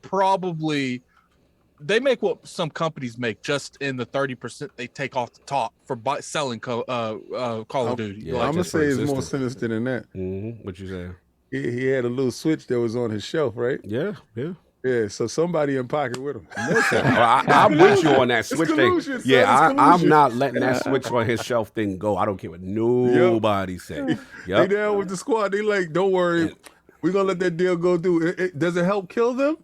what some companies make, just in the 30% they take off the top for selling Call of Duty. I'm gonna say it's more sinister than that. What you say? He had a little switch that was on his shelf, right? Yeah. So somebody in pocket with him. I'm with you on that switch thing. I'm not letting that switch on his shelf thing go. I don't care what nobody say. They down with the squad. They like, don't worry. We're going to let that deal go through. Does it help kill them?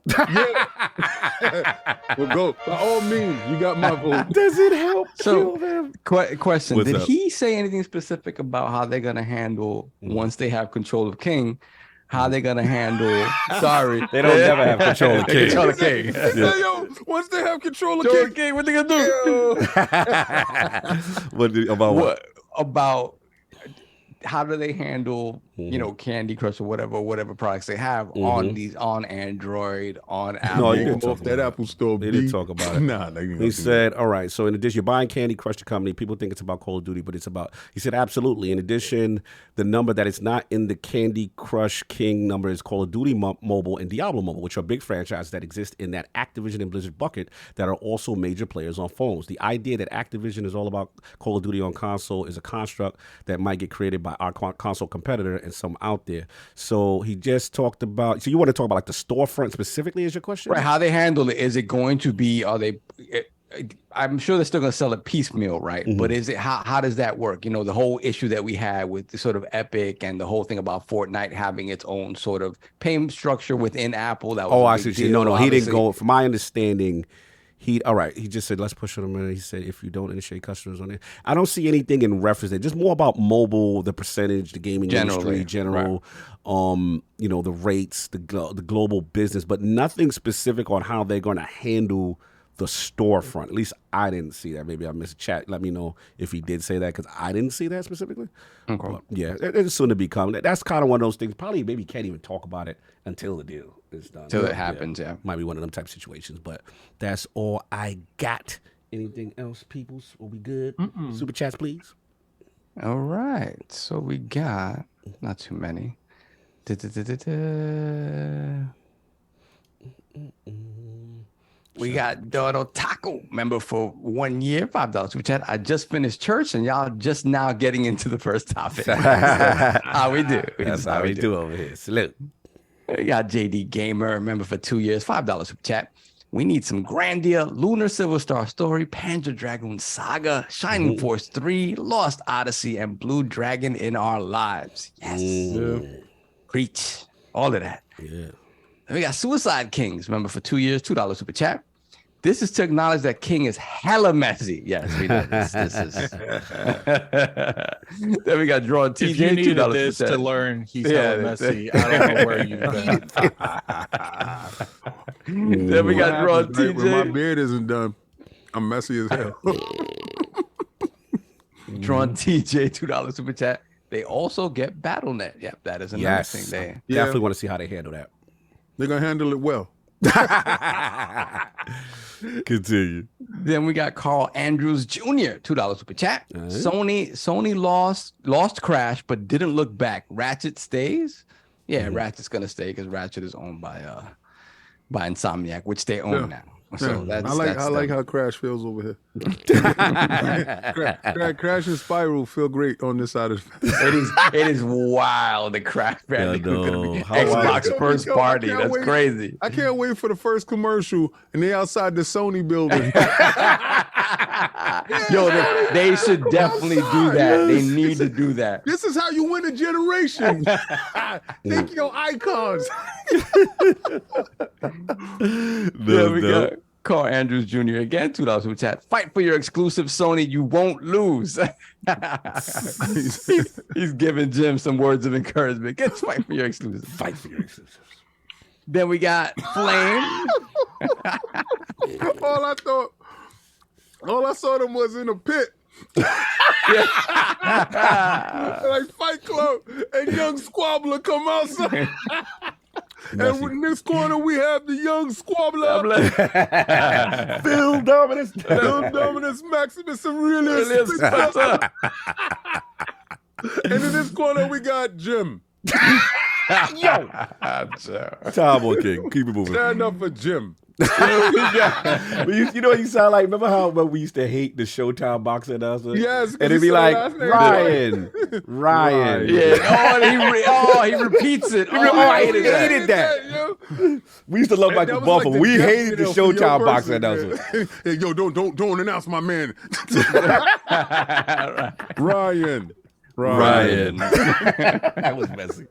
Well, go. By all means, you got my vote. Does it help kill them? Question. What's Did up? he say anything specific about how they're going to handle, once they have control of King, how they're going to handle... Sorry. They don't never have control of King. Control of King. Once they have control of King, what they going to do? About what? About... How do they handle you know, Candy Crush or whatever products they have on Android, on Apple. No, you can off that Apple Store. They didn't talk about it. Nah, he said, all right, so in addition, you're buying Candy Crush the company. People think it's about Call of Duty, but it's about, he said, absolutely. In addition, the number that is not in the Candy Crush King number is Call of Duty Mobile and Diablo Mobile, which are big franchises that exist in that Activision and Blizzard bucket that are also major players on phones. The idea that Activision is all about Call of Duty on console is a construct that might get created by our console competitor and some out there. So he just talked about, so you want to talk about like the storefront specifically is your question? Right, how they handle it. Is it going to be, I'm sure they're still going to sell it piecemeal, right? But is it, how does that work? You know, the whole issue that we had with the sort of Epic and the whole thing about Fortnite having its own sort of payment structure within Apple. That was I see. No, he didn't go, from my understanding, he just said, let's push it a minute. He said, if you don't initiate customers on it. I don't see anything in reference there. Just more about mobile, the percentage, the gaming industry, general, right. You know, the rates, the global business, but nothing specific on how they're going to handle the storefront. At least I didn't see that. Maybe I missed a chat. Let me know if he did say that, because I didn't see that specifically. Okay. But yeah, it's soon to become. That's kind of one of those things. Probably maybe can't even talk about it until the deal is done. Until it happens, yeah. Might be one of them type of situations, but that's all I got. Anything else, peoples? Will we good? Super chats, please. All right. So we got not too many. We got Dodo Taco, member for 1 year, $5 super chat. I just finished church and y'all just now getting into the first topic. How we do? That's how we do over here. Salute. We got JD Gamer, member for 2 years, $5 super chat. We need some Grandia, Lunar Silver Star Story, Panzer Dragoon Saga, Shining Force 3, Lost Odyssey, and Blue Dragon in our lives. Yes. Preach. All of that. Yeah. Then we got Suicide Kings, member for 2 years, $2 super chat. This is to acknowledge that King is hella messy. Yes, we know this. This is. Then we got Drawn TJ. If you needed $2 this super chat. to learn he's hella messy, I don't know where you've been. Then we got Drawn TJ. When my beard isn't done, I'm messy as hell. Drawn TJ, $2 super chat. They also get BattleNet. Yep, that is another thing there. Definitely want to see how they handle that. They're going to handle it well. Continue. Then we got Carl Andrews Jr., $2 super chat. Right. Sony lost Crash, but didn't look back. Ratchet stays? Yeah, Ratchet's going to stay because Ratchet is owned by Insomniac, which they own now. So that's I like how Crash feels over here. Crash and Spyro feel great on this side of it is wild. The Crash Bandicoot gonna be Xbox first party. That's crazy. I can't wait for the first commercial and they outside the Sony building. Yo, they should definitely do that. They need to do that. This is how you win a generation. Think your icons. There we go. Carl Andrews Jr. again, $2 super chat. Fight for your exclusive, Sony. You won't lose. He's giving Jim some words of encouragement. Get fight for your exclusive. Fight for your exclusive. Then we got Flame. All I saw them was in a pit. Like Fight Club and Young Squabbler come outside. And in this corner, we have the Young Squabbler. Phil Dominus. Maximus Aurelius. And in this corner, we got Jim. Yo. Tom King. Keep it moving. Stand up for Jim. You know what you sound like? Remember how we used to hate the Showtime boxer announcer? Yes. And it'd be like, Ryan. Yeah. He repeats it. I hated that. We used to love Michael Buffalo. We hated the Showtime boxer announcer. Hey, yo, don't announce my man. Ryan. That was messy.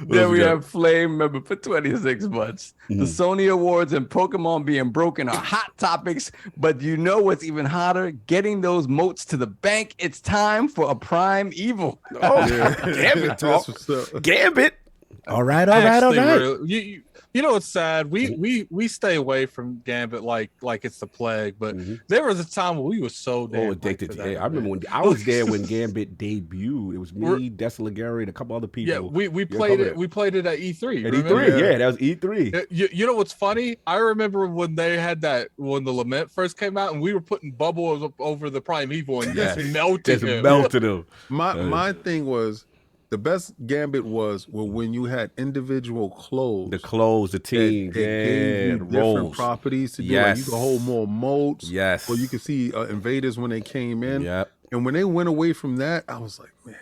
Then we have Flame, member for 26 months. The Sony Awards and Pokemon being broken are hot topics, but you know what's even hotter? Getting those moats to the bank. It's time for a prime evil. Oh, yeah. Gambit talk. Gambit. All right. You know what's sad? We stay away from Gambit like it's the plague, but there was a time when we were so damn addicted to that. I remember when I was there when Gambit debuted. It was me, Desalagari, and a couple other people. Yeah, we played it. We played it at E3. At E3, yeah, that was E3. You know what's funny? I remember when they had when the Lament first came out, and we were putting bubbles over the Primeval and just melted him. My thing was, the best Gambit was when you had individual clothes. The clothes, the team, that gave you different properties to do. Like you could hold more moats. Yes. Or you could see invaders when they came in. Yep. And when they went away from that, I was like, man,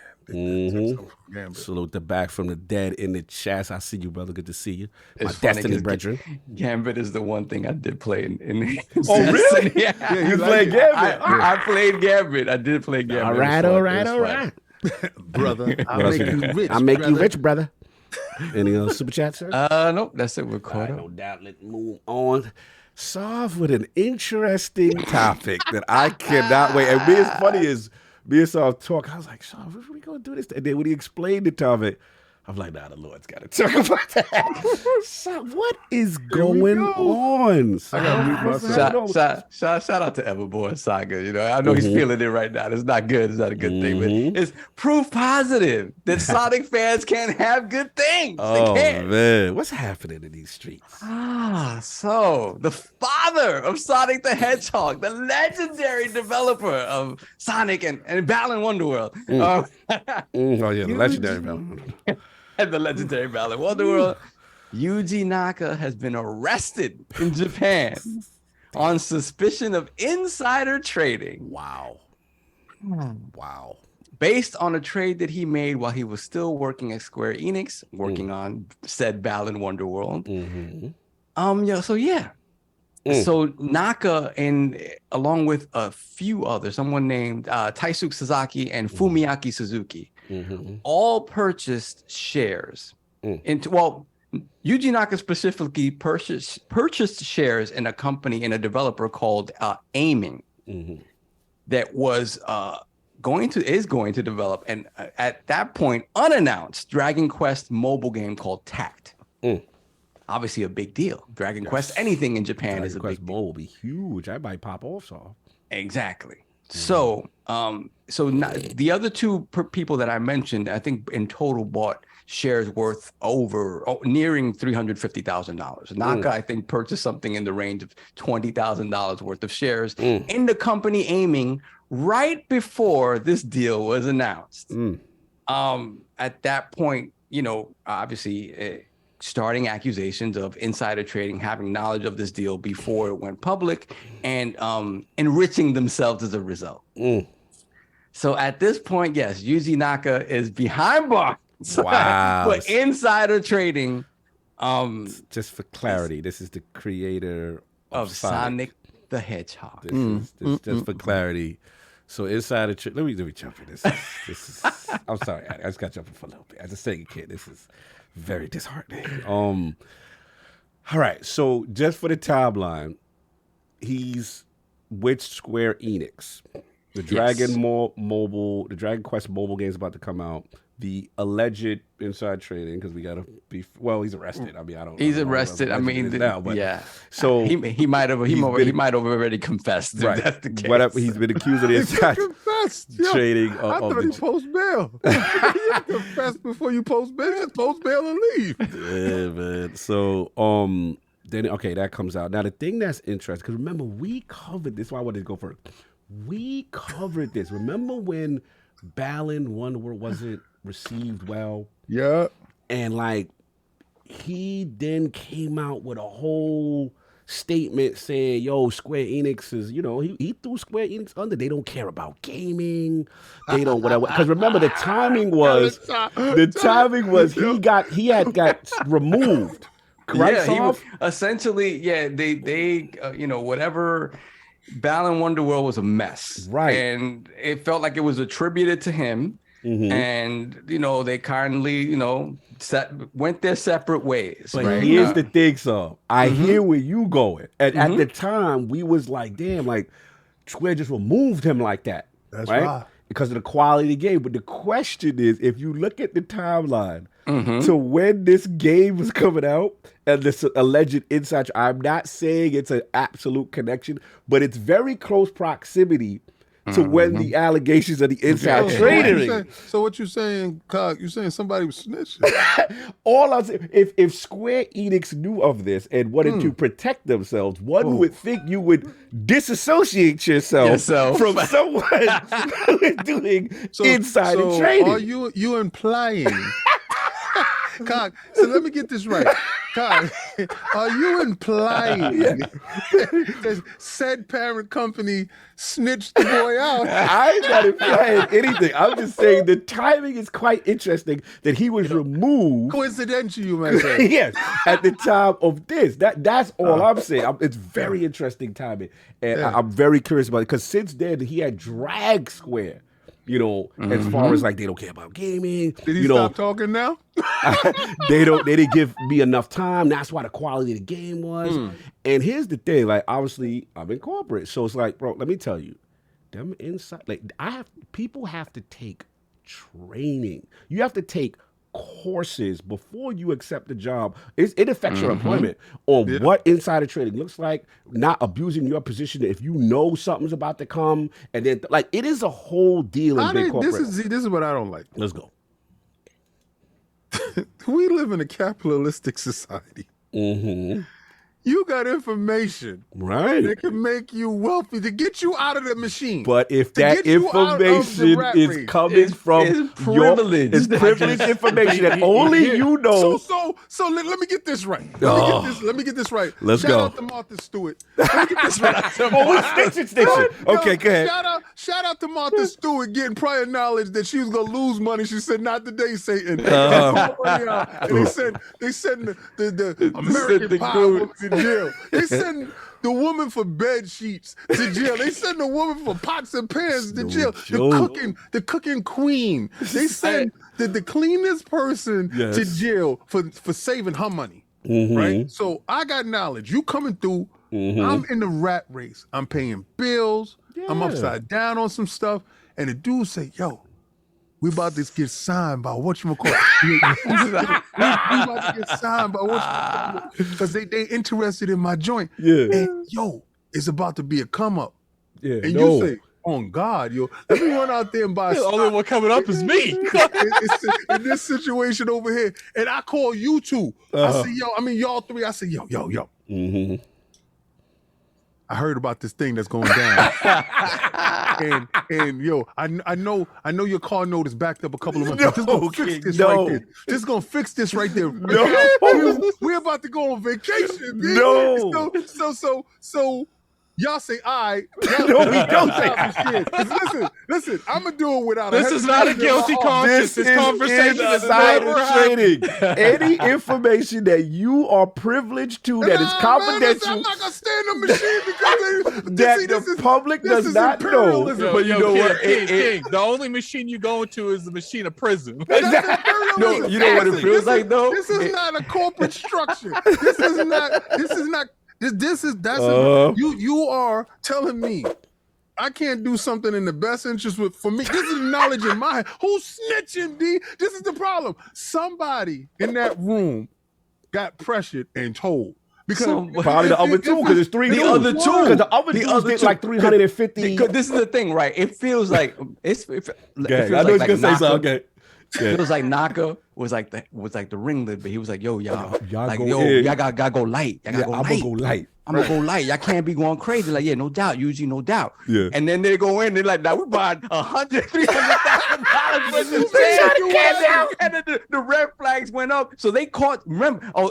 Gambit. Salute the back from the dead in the chest. I see you, brother. Good to see you. My Destiny brethren. Gambit is the one thing I did play in Oh, really? Yeah, you played Gambit. I played Gambit. I did play Gambit. All right. Brother, I'll make you rich. I'll make you rich, brother. Any other super chat, sir? Nope. That's it. We're caught up. No doubt. Let's move on. Solve with an interesting topic that I cannot wait. And me, as funny as me and Solve talk, I was like, Solve, what are we going to do this? And then when he explained the topic, I'm like, nah, the Lord's got to talk about that. So what is going on? I got to mute myself. Shout out to Everborn Saga. You know, I know he's feeling it right now. It's not good. It's not a good thing, but it's proof positive that Sonic fans can't have good things. Oh, they can't. Man. What's happening in these streets? So the father of Sonic the Hedgehog, the legendary developer of Sonic and Balan Wonderworld. Oh, yeah, the legendary Balan Wonderworld. And the legendary Balan Wonderworld, YujiNaka has been arrested in Japan on suspicion of insider trading. Wow. Based on a trade that he made while he was still working at Square Enix, working on said Balan Wonderworld. So Naka along with a few others, someone named Taisuke Sasaki and Fumiaki Suzuki, all purchased shares YujiNaka specifically purchased shares in a company, in a developer called Aiming, that was going to develop and at that point unannounced Dragon Quest mobile game called Tact. Obviously a big deal. Dragon Quest, anything in Japan is a big deal. Mobile will be huge. I might pop off. So exactly. So the other two people that I mentioned, I think in total bought shares worth nearing $350,000. Naka, I think, purchased something in the range of $20,000 worth of shares in the company Aiming right before this deal was announced. At that point, obviously starting accusations of insider trading, having knowledge of this deal before it went public, and enriching themselves as a result. So at this point, yes, YujiNaka is behind bars. Wow. But insider trading. Just for clarity, this is the creator of Sonic the Hedgehog. This is just for clarity. So insider trading. Let me jump in. This is I'm sorry, I just got jumping for a little bit. I just say, kid, this is very disheartening. All right. So just for the timeline, he's with Square Enix. The Dragon Quest mobile game is about to come out. The alleged inside trading, because we gotta be. Well, he's arrested. I mean, I don't. He's arrested. I mean, yeah. So he might have already confessed. Right. That's the case. Whatever. He's been accused of the inside trading. I thought he post bail. You confess before you post bail. Just post bail and leave. Yeah, man. So then that comes out. Now the thing that's interesting, because remember we covered this. Why I wanted to go first. We covered this. Remember when Balan Wonderworld wasn't received well? Yeah. And he then came out with a whole statement saying, yo, Square Enix is, he threw Square Enix under. They don't care about gaming. They don't whatever. Because remember the timing was he had got removed. Right? Yeah, he was essentially, they whatever. Balan Wonderworld was a mess. Right. And it felt like it was attributed to him. And, they kindly, went their separate ways. But right? here's the thing, so I hear where you going. And at the time, we was like, damn, Square just removed him like that. That's right. because of the quality of the game. But the question is, if you look at the timeline to when this game was coming out and this alleged inside, I'm not saying it's an absolute connection, but it's very close proximity to when the allegations of the inside trading. So what you saying, Cog? You saying somebody was snitching? All I'm saying, if Square Enix knew of this and wanted to protect themselves, one would think you would disassociate yourself from someone who is doing insider trading. Are you implying? Cog, so let me get this right. Cog, are you implying that said parent company snitched the boy out? I'm not implying anything. I'm just saying the timing is quite interesting that he was removed. Coincidental, you might say. Yes, at the time of this. That's all I'm saying. It's very interesting timing. And I'm very curious about it because since then he had dragged Square. As far as like they don't care about gaming. Did he stop talking now? They didn't give me enough time. That's why the quality of the game was. And here's the thing, like obviously I'm in corporate. So it's like, bro, let me tell you, them inside people have to take training. You have to take courses before you accept the job. It affects your employment on what insider trading looks like, not abusing your position if you know something's about to come, and then like it is a whole deal in big corporate. This is what I don't like. Let's go. We live in a capitalistic society. You got information that can make you wealthy to get you out of the machine. But if that information is coming from privilege, it's privileged information that only you know. So let me get this right. Let me get this right. Let's Shout go. out to Martha Stewart. Let me get this right. Snitching. Okay, go ahead. Shout out to Martha Stewart getting prior knowledge that she was gonna lose money. She said, "Not today, Satan." And they sent the American Power to jail. They send the woman for bed sheets to jail. They send the woman for pots and pans to jail. The cooking queen. They send the cleanest person to jail for saving her money. Right? So I got knowledge. You coming through. I'm in the rat race. I'm paying bills. I'm upside down on some stuff. And the dude say, yo, we about to get signed by whatchamacallit. We about to get signed by whatchamacallit. Because they interested in my joint. And it's about to be a come up. And you say, on God, let me run out there and buy the only one coming up is me. in this situation over here. And I call you two. I say, y'all three. I say, yo. I heard about this thing that's going down. and yo, I know your car note is backed up a couple of months. Just gonna fix this right there. Just gonna fix this right there. We're about to go on vacation, dude. No. So y'all say, all right. No, we don't say Listen, I'm going to do it without This is not a guilty conscience. This conversation is insider trading. Any information that you are privileged to that is confidential. I'm not going to stay in the machine because the public does not know. But you know what? King, the only machine you go into is the machine of prison. No, you know what it feels like though? This is not a corporate structure. You are telling me I can't do something in the best interest for me. This is knowledge in my head. Who's snitching, D? This is the problem. Somebody in that room got pressured and told. Because probably the other two, because it's three dudes. Because the other dudes get like 350. This is the thing, right? It feels like I know you're gonna say something. Okay. It was like Naka was like the ringleader, but he was like, yo, y'all gotta go light. I'm gonna go light. I'm gonna go light. Y'all can't be going crazy. Like, yeah, no doubt, Yuji, no doubt. Yeah. And then they go in, they're like, now we buying $100,000 worth of sales. And then the red flags went up. So they caught,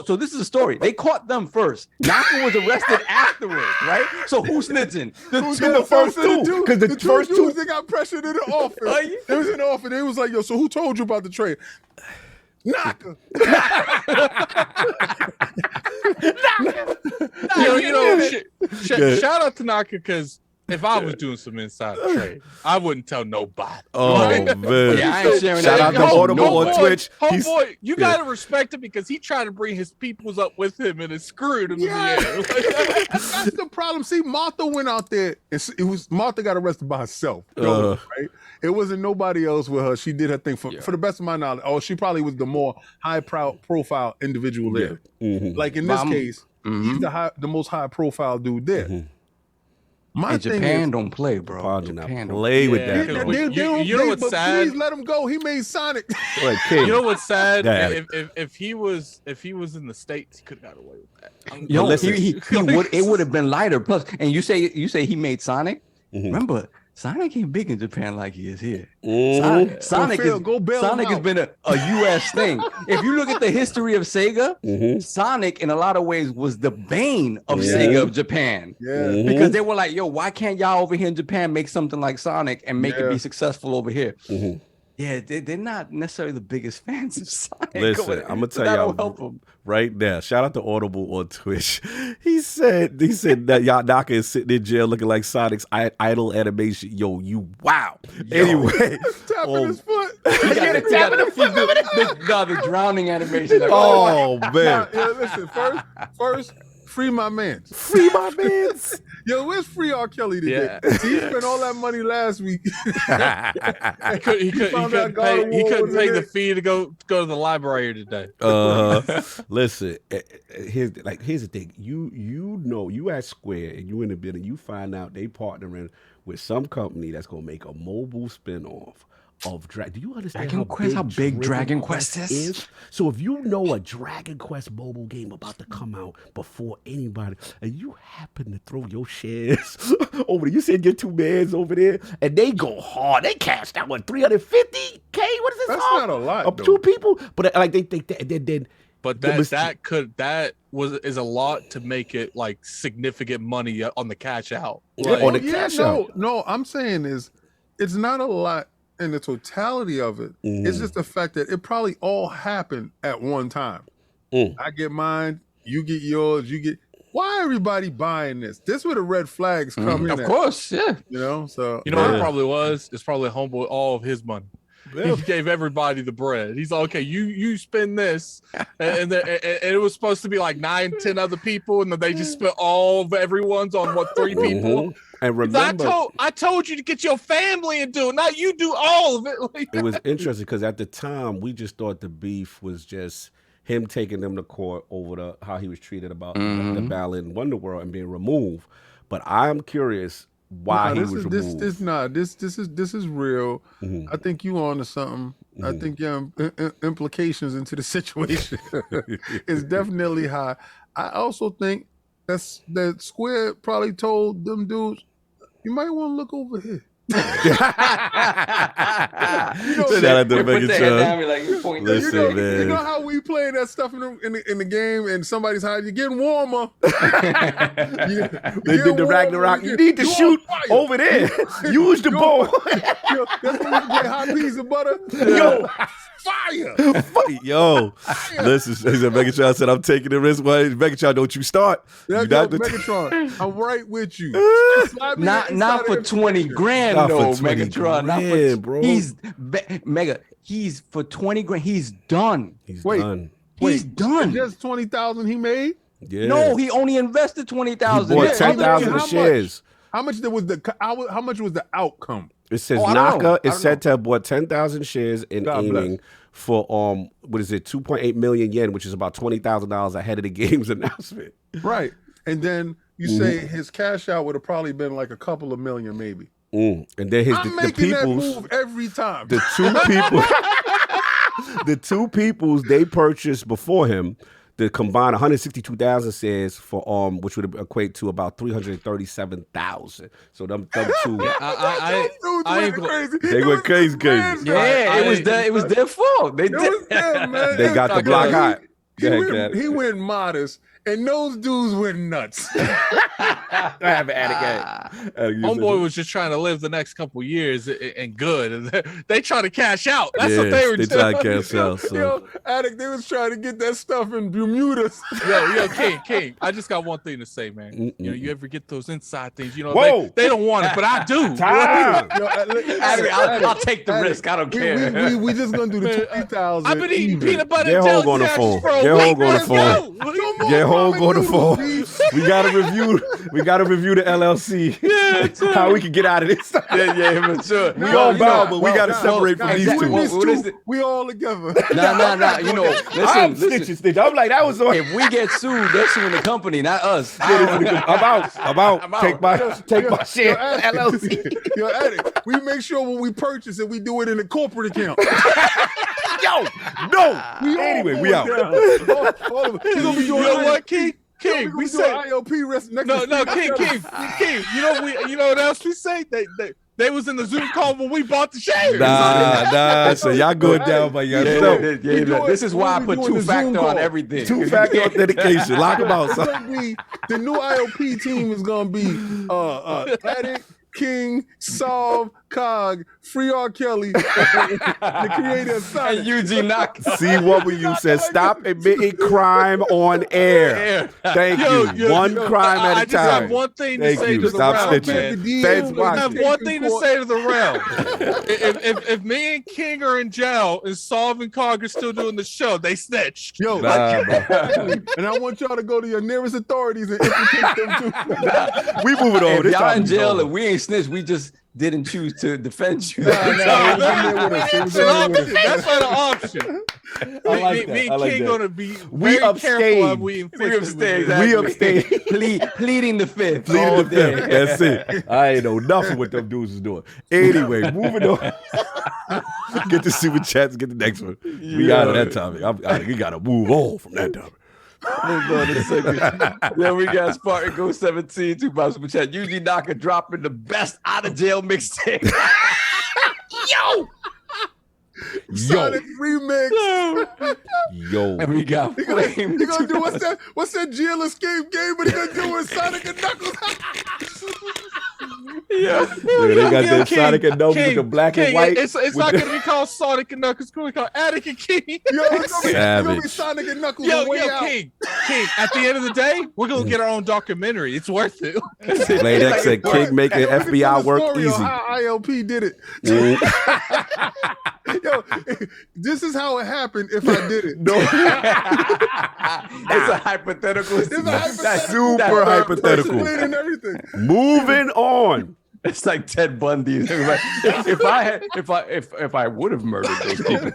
so this is the story. They caught them first. Naka was arrested afterwards, right? So who's snitching? The first two. Because the first two, they got pressured in the office. They was in the office. They was like, yo, so who told you about the trade? Naka. Shout out to Naka because if I was doing some inside trade, I wouldn't tell nobody. Oh man! Yeah, I ain't sharing Shout that. out to Audible on Twitch. Homeboy, you gotta respect him because he tried to bring his peoples up with him and it screwed him in the end. That's the problem. See, Martha went out there and Martha got arrested by herself. Right? It wasn't nobody else with her. She did her thing for the best of my knowledge. Oh, she probably was the more high profile individual there. Like in this case, he's the most high profile dude there. My thing Japan don't play, bro. Japan don't play with that. You know what's sad? Please let him go. He made Sonic. You know what's sad? If he was in the States, he could have got away with that. Yo, it would have been lighter. Plus, and you say he made Sonic. Remember, Sonic ain't big in Japan like he is here. Sonic has been a U.S. thing. If you look at the history of Sega, Sonic in a lot of ways was the bane of Sega of Japan. Because they were like, yo, why can't y'all over here in Japan make something like Sonic and make it be successful over here? Yeah, they're not necessarily the biggest fans of Sonic. Listen, I'm gonna tell y'all right now. Shout out to Audible on Twitch. He said that YujiNaka is sitting in jail looking like Sonic's idle animation. Yo, you wow. Anyway, tapping his foot. He got it tapping the foot. The drowning animation. Oh man. Listen, first. Free my mans. Free my mans. Yo, where's Free R. Kelly today? He spent all that money last week. He couldn't pay the fee to go to the library today. Listen, here's the thing. You at Square and you in the building, you find out they partnering with some company that's gonna make a mobile spinoff of Do you understand how big Dragon Quest is? So if you know a Dragon Quest mobile game about to come out before anybody, and you happen to throw your shares over there, you send your 2 mans over there, and they go hard. They cashed out what, $350K? What is this? That's not a lot. Of 2 people, but like they. But that is a lot to make it like significant money on the cash out. On the cash out. No, I'm saying it's not a lot. And the totality of it, it's just the fact that it probably all happened at one time. I get mine, you get yours, why everybody buying this? This where the red flags come in. Of course, yeah. You know, so you know what it probably was? It's probably Homeboy all of his money. He gave everybody the bread. He's like, okay, you spend this, and it was supposed to be like 9, 10 other people, and then they just spent all of everyone's on 3 people. And remember, I told you to get your family and do it, not you do all of it. It was interesting because at the time we just thought the beef was just him taking them to court over how he was treated about the battle in Wonderworld and being removed. But I'm curious why he was removed. This is real. I think you on to something. I think implications into the situation is definitely high. I also think that Square probably told them dudes, you might want to look over here. Shout out to Megatron. Listen, man. You know how we play that stuff in the game, and somebody's hiding. You're getting warmer. They did the Ragnarok. You need to shoot over there. Use the bow. That's when you get hot peas of butter. Yo, fire. Yo, listen. Megatron said, "I'm taking the risk." Why, Megatron? Don't you start? Megatron, I'm right with you. Not for 20 grand. No, Megatron, not for, bro. He's for 20 grand. He's done. He's done. He's done. Just 20,000 he made. Yeah. No, he only invested 20,000. He bought 10,000 shares. How much was the outcome? It says Naka is said to have bought 10,000 shares and aiming for 2.8 million yen, which is about $20,000 ahead of the game's announcement. Right, and then you say his cash out would have probably been like a couple of million, maybe. And then the people's that move every time. The 2 people, the 2 peoples they purchased before him, the combined 162,000 shares for which would equate to about 337,000. So them 2, they went crazy. Yeah, it was their fault. They got the block hot. He went modest, and those dudes went nuts. I have an attic. Homeboy was just trying to live the next couple years and good, and they trying to cash out. That's what they were doing. They trying to cash out. So. Yo, Attic, they was trying to get that stuff in Bermuda. Yo, King. I just got one thing to say, man. You know, you ever get those inside things? You know, they don't want it, but I do. I'll take the risk. I don't care. We just gonna do the 20,000. I've been eating peanut butter. Get home on the phone. Get home on the phone. We gotta review the LLC. Yeah, how we can get out of this. Yeah, for sure. We all bound, but we gotta separate from these two. We all together. Nah. You know, listen. I'm like, that was on. If we get sued, they're suing the company, not us. I'm out. Take my share. LLC. Yo, Attic, we make sure when we purchase it, we do it in a corporate account. Yo, no. Anyway, we out. You know what, King? We say IOP rest next. No, King. You know what else we say? They was in the Zoom call when we bought the shares. Nah. So y'all going down by yourself. This is why I put 2-factor on everything. 2-factor authentication. Lock them out. The new IOP team is gonna be Attic, King, Solve, Cog, Free R. Kelly, the creator of Sonic. And YujiNaka. See what you said. Stop admitting crime on air. Thank you. One crime at a time. I just have one thing to say to the realm, man. I have one thing to say to the realm. If me and King are in jail and Solve and Cog are still doing the show, they snitched. Yo, and I want y'all to go to your nearest authorities and implicate them too. We moving on. If y'all in jail and we ain't snitched, we just didn't choose to defend you. That's not an option. Me and King gonna be very careful of we abstain. Pleading the fifth. That's it. I ain't know nothing what them dudes is doing. Anyway, moving on. Get the super chats. Get the next one. We out of that topic. We gotta move on from that topic. Hold on a second. Then we got Spartan Go 17, $2 super chat. YujiNaka dropping the best out of jail mixtape. Yo! Sonic remix. Yo. And we got Flame. He gonna do what's that jail escape game? But he gonna do with Sonic and Knuckles. Yeah, they got that Sonic and Knuckles with the black and white. It's not gonna be called Sonic and Knuckles. It's gonna be called Attic and King. It's gonna be Sonic and Knuckles. King. At the end of the day, we're gonna get our own documentary. It's worth it. Playdex said King making FBI work easy. How ILP did it. Yo, this is how it happened if I did it. No. It's a hypothetical. That's super hypothetical. Moving on. It's like Ted Bundy. If I would have murdered those people,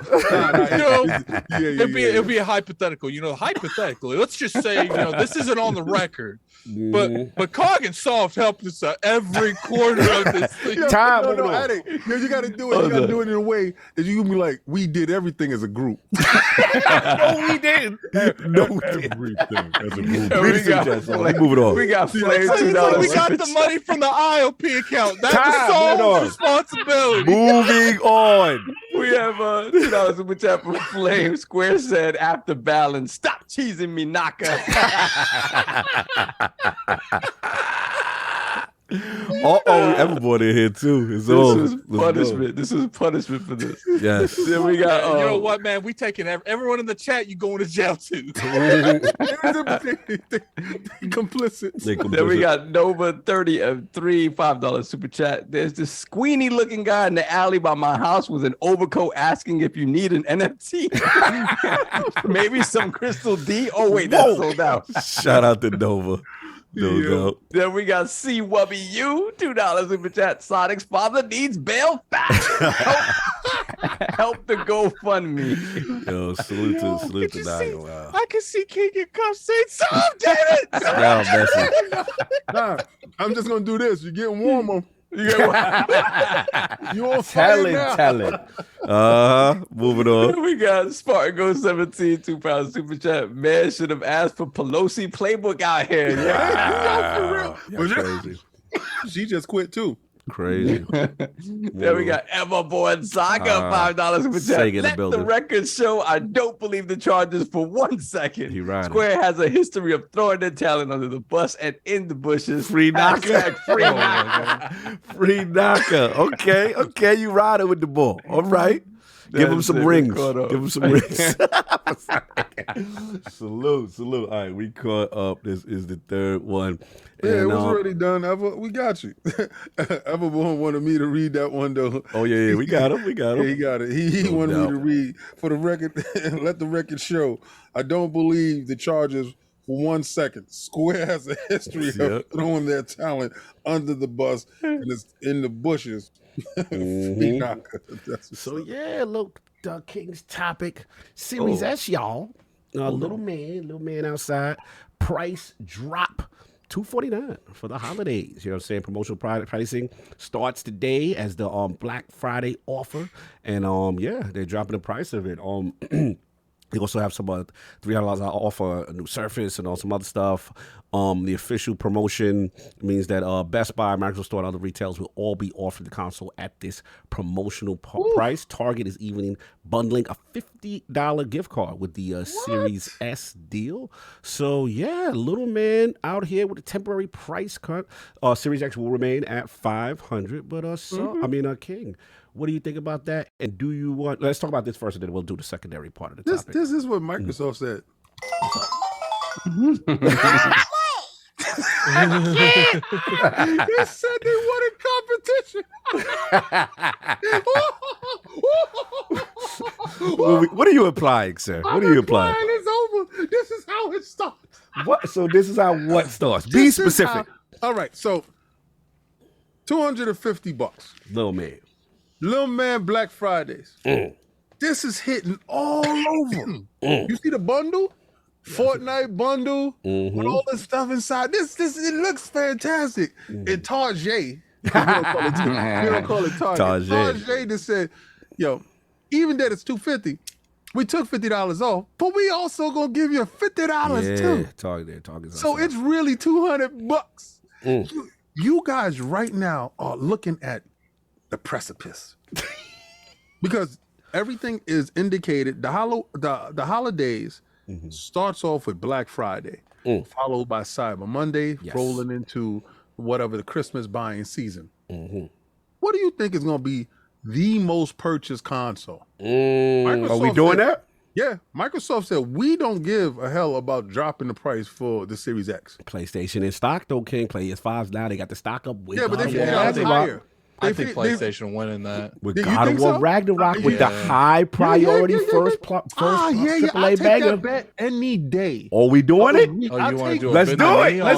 it'd be a hypothetical. Hypothetically, let's just say this isn't on the record. But Cog and Soft helped us out every quarter of this thing. You got to do it. You got to do it in a way that you can be like, we did everything as a group. No, we didn't. No, everything as a group. Moving on. We got Flame $2. We got the money from the IOP account. That was Soul's responsibility. Moving on. We have $2 super chat from Flame. Square said, after balance, stop cheesing me, Naka. Everyone in here too. This is punishment. This is punishment for this. Yes. Then we got. You know what, man? We taking everyone in the chat. You going to jail too? Complicit. Then we got Nova 33 $5 super chat. There's this squeeny looking guy in the alley by my house with an overcoat asking if you need an NFT. Maybe some Crystal D. Oh wait, that's sold out. Shout out to Nova. No. Then we got C Wubby U, $2 super chat. Sonic's father needs bail back. Help the GoFundMe. Yo, salute to Naka. Wow. I can see King and Cup saying, "Stop, damn it!" I'm just gonna do this. You're getting warmer. You on talent. Moving on. We got Spartan Go 17, £2 super chat. Man should have asked for Pelosi playbook out here. For real. She just quit too. Crazy. Then we got Everborn Saga, $5 super chat. Let the record show I don't believe the charges for 1 second. Square has a history of throwing their talent under the bus and in the bushes. Free Naka. Free Naka. Free Naka. Okay, you ride it with the ball. All right. Give him some rings. Give him some rings. Salute. All right, we caught up. This is the third one. Yeah, it was already done. We got you. Everborn wanted me to read that one though. Oh yeah, we got him. Yeah, he got it. He wanted me to read for the record. Let the record show. I don't believe the charges for 1 second. Square has a history of throwing their talent under the bus and it's in the bushes. So yeah, look, King's topic, Series S, y'all. Little man outside. Price drop. $249 for the holidays. You know what I'm saying? Promotional pricing starts today as the Black Friday offer. And they're dropping the price of it. They also have some $300 off a new Surface and some other stuff. The official promotion means that Best Buy, Microsoft Store, and other retailers will all be offering the console at this promotional price. Target is even bundling a $50 gift card with the Series S deal. So, yeah, little man out here with a temporary price cut. Series X will remain at $500, but King, what do you think about that? And do you want? Let's talk about this first, and then we'll do the secondary part of the topic. This is what Microsoft said. They said they wanted competition. What are you implying, sir? What are you implying? It's over. This is how it starts. What? So this is how what starts? Be specific. All right. So $250. Little man Black Fridays. This is hitting all over. You see the bundle? Fortnite bundle with all this stuff inside. This it looks fantastic. And Target, we don't call it Target. Target just said, yo, even that it's $250, we took $50 off, but we also gonna give you $50 too. Target. So it's really $200. You guys right now are looking at the precipice because everything is indicated. The holidays starts off with Black Friday, followed by Cyber Monday, rolling into whatever the Christmas buying season. What do you think is going to be the most purchased console? Are we doing that? Yeah, Microsoft said we don't give a hell about dropping the price for the Series X. PlayStation in stock though, King. PS5s now they got the stock up. With but they $50 higher. I think PlayStation winning that. With God of War Ragnarok with the high priority first AAA banger. That bet any day. Are we doing it? Let's do it. Let's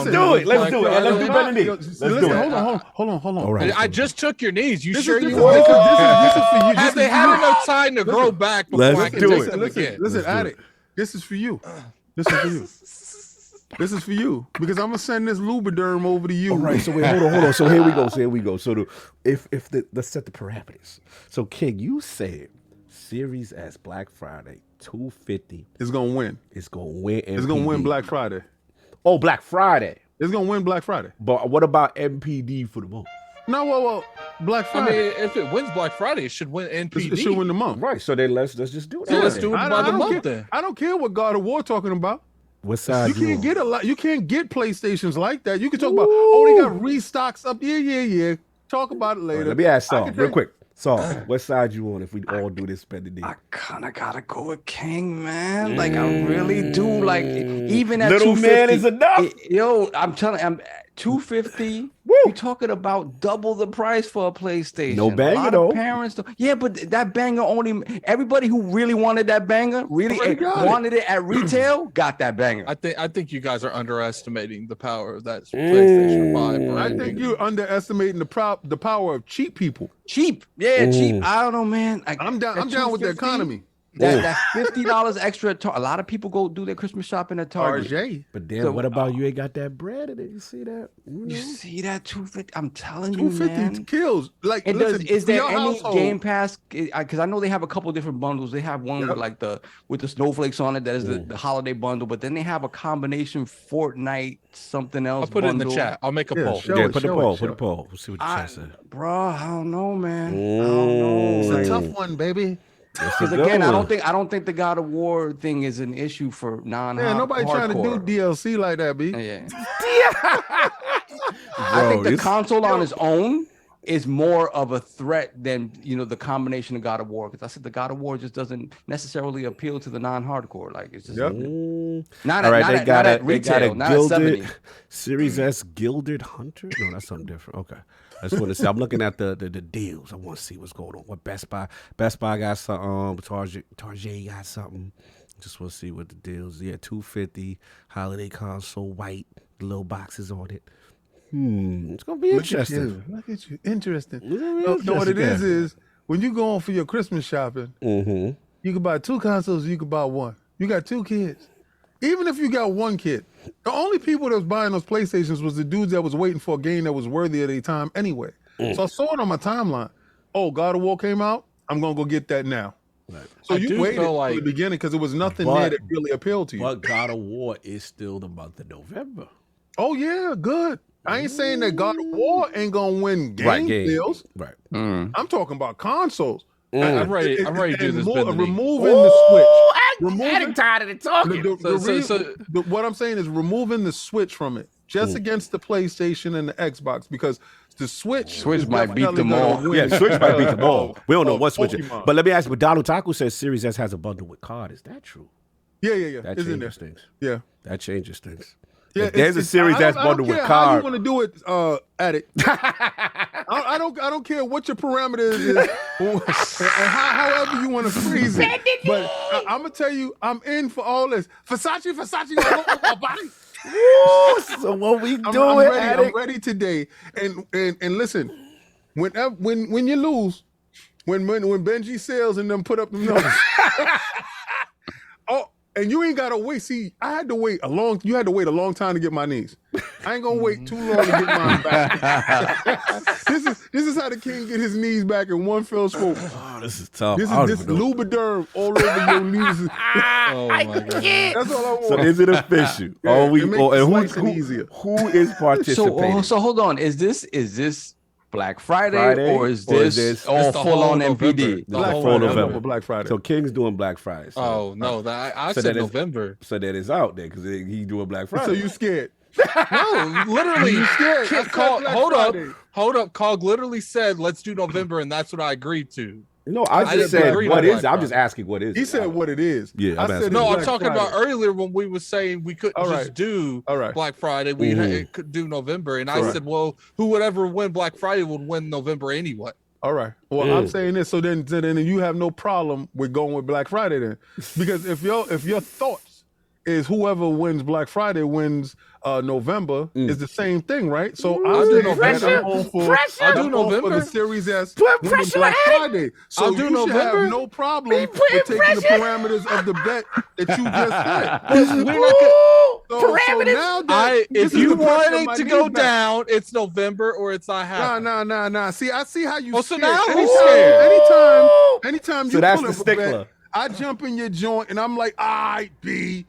do it. Let's do bend the knee. Let's do it. Hold on. All right. I just took your knees. You sure you want to? Have they had enough time to grow back before I can take them again? Listen, Addict. This is for you. This is for you because I'm gonna send this Lubriderm over to you. All right. So wait, hold on. So here we go. So let's set the parameters. So King, you said Series S Black Friday $250. It's gonna win. It's gonna win. It's gonna win Black Friday. Oh, Black Friday. It's gonna win Black Friday. But what about MPD for the month? No, well, Black Friday. I mean, if it wins Black Friday, it should win NPD. It should win the month. Right. So then let's just do it. So let's do it by the month then. I don't care what God of War talking about. What side you can't get a lot. You can't get PlayStations like that. You can talk about they got restocks up. Yeah. Talk about it later. Right, let me ask Saul real quick. Saul, what side you on if we all do this spend the day? I kind of gotta go with King, man. Like I really do. Like even at little man is enough. I'm telling you, I'm $250. You're talking about double the price for a PlayStation. No banger though. Parents, yeah, but that banger only. Everybody who really wanted that banger, really wanted it at retail, got that banger. I think you guys are underestimating the power of that PlayStation 5. I think you're underestimating the power of cheap people. Cheap. I don't know, man. I'm down with the economy. That's $50 extra. A lot of people go do their Christmas shopping at Target. RJ. But then what about you ain't got that bread in it? You see that? You see that $250? I'm telling you, man. 250 kills. Like, It listen, does. Is there your any household- Game Pass? Because I know they have a couple different bundles. They have one with like the snowflakes on it. That is the holiday bundle. But then they have a combination Fortnite something else. I'll put it in the bundle. chat. I'll make a poll. show Yeah, it, put the show poll. it, Put show the poll. We'll see what the chat said. Bro, I don't know, man. I don't know. It's a tough one, baby. Because again, I don't think the God of War thing is an issue for non-hardcore. Man, nobody trying to do DLC like that, B. Yeah. I think the console on its own is more of a threat than the combination of God of War. Because I said the God of War just doesn't necessarily appeal to the non-hardcore. Like it's just not All right, at, they got at a retail, not at 70. Gilded Series S Gilded Hunter. No, that's something different. Okay. I just want to see. I'm looking at the deals. I want to see what's going on. What Best Buy got something. Target got something. Just want to see what the deals. Yeah, $250 holiday console, white, little boxes on it. It's gonna be interesting. Look at you. Interesting. No, what it is when you go on for your Christmas shopping, you can buy 2 consoles, you can buy 1. You got 2 kids. Even if you got 1 kid, the only people that was buying those PlayStations was the dudes that was waiting for a game that was worthy of their time anyway. So I saw it on my timeline. Oh, God of War came out. I'm gonna go get that now. Right. So you waited till the beginning because there was nothing there that really appealed to you. But God of War is still the month of November. Oh yeah, good. I ain't saying that God of War ain't gonna win game deals. Right. I'm talking about consoles. I'm ready to do this. Removing the Switch. I'm tired of talking. What I'm saying is removing the Switch from it, just against the PlayStation and the Xbox, because the Switch might beat them all. Yeah, Switch might beat them all. We don't know what Switch is. But let me ask you, Donald Taco says Series S has a bundle with card. Is that true? Yeah. That changes things. Yeah. That changes things. Yeah, if there's a Series S bundle with card. How you want to do it, Addict? I don't care what your parameters is, and however you want to freeze it. But I'm gonna tell you, I'm in for all this. Versace all over my body. So what we doing? I'm ready today. And listen, when you lose, when Benji Sales and them put up the numbers. And you ain't gotta wait. See, I had to wait you had to wait a long time to get my knees. I ain't gonna wait too long to get mine back. This is how the king get his knees back in one fell swoop. Oh, this is tough. This Lubriderm all over your knees. Oh my God. That's all I want. So is it official? Yeah, who is participating? So hold on. Is this Black Friday or is this full on MPD? Black Friday. So King's doing Black Friday. So, oh no, I said November. So that is out there because he doing Black Friday. So you scared? No, literally. You scared? Hold up. Cog literally said, "Let's do November," and that's what I agreed to. No, I just said what is it? I'm just asking what is it. He said what it is. Yeah, I'm talking about earlier when we were saying we couldn't just do Black Friday. We could do November, and I said, well, who would ever win Black Friday would win November anyway. All right. Well, I'm saying this, so then you have no problem with going with Black Friday then, because if your thoughts is whoever wins Black Friday wins November is the same thing, right? So I'll do November. I'll do November for the Series S. Put pressure Black Friday. So I'll do November. Have no problem with taking the parameters of the bet that you just said. If you want it to go down, it's November or it's not happening. Nah. See, I see how you. Oh, so now who's scared? Anytime you so that's pull the up a stickler. bet, I jump in your joint and I'm like, I be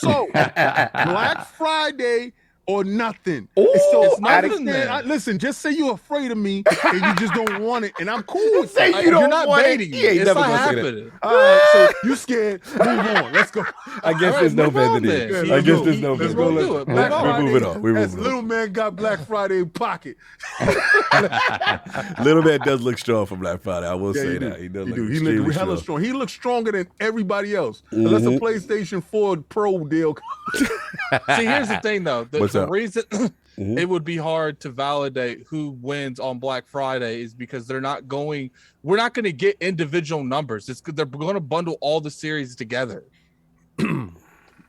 so Black Friday or nothing. So it's nothing then. Listen, just say you're afraid of me and you just don't want it, and I'm cool with say that. you don't You're not want baiting. it. It's not happening. All right, so you scared? Move on. Let's go. I guess there's no vendor there. I guess there's no Let's vendor. go do it. Black Friday, We're moving on. Little man got Black Friday in pocket. Little man does look strong for Black Friday. I will say that. He does look He hella strong. He looks stronger than everybody else. Unless a PlayStation 4 Pro deal. See, here's the thing, though. The reason Mm-hmm. it would be hard to validate who wins on Black Friday is because we're not going to get individual numbers. They're going to bundle all the series together. I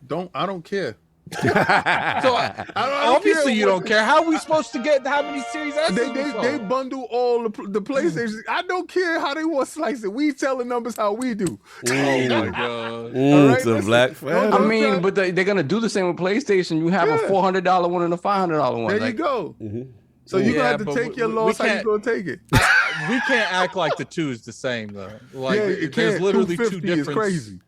don't care. So obviously you don't care. How are we supposed to get how many Series S? They bundle all the PlayStation. I don't care how they want to slice it. We tell the numbers how we do. Oh my god! Right, so Black Friday. I mean, but they're gonna do the same with PlayStation. You have a $400 one and a $500 one. There you go. So you're gonna have to take your loss. How you gonna take it? We can't act like the two is the same though. Like it there's can't. literally 250 is crazy.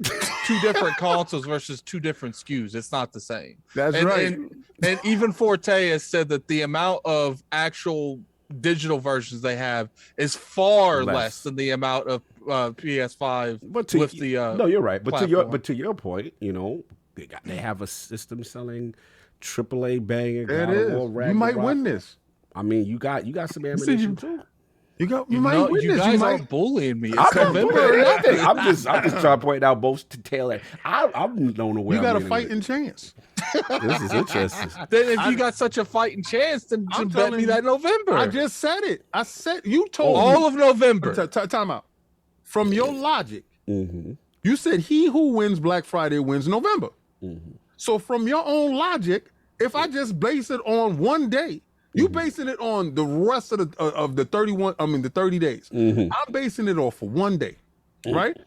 two different consoles versus two different SKUs. It's not the same. That's right. And even Forte has said that the amount of actual digital versions they have is far less than the amount of PS5 with the no, you're right. But platform. to your point, you know, they have a system selling AAA banger. There it is. You might win this. I mean, you got some ammunition too. You might win you this. guys aren't bullying me. It's I'm not November. bullying nothing. I'm just trying to point out both to Taylor. I'm don't know where you got I'm a fighting chance. This is interesting. Then if you got such a fighting chance, then bet me that November. I just said it. I said you told me all of November. Time out. From your logic, you said he who wins Black Friday wins November. So from your own logic, if I just base it on one day, you basing it on the rest of the 30 days. I'm basing it off for one day, right?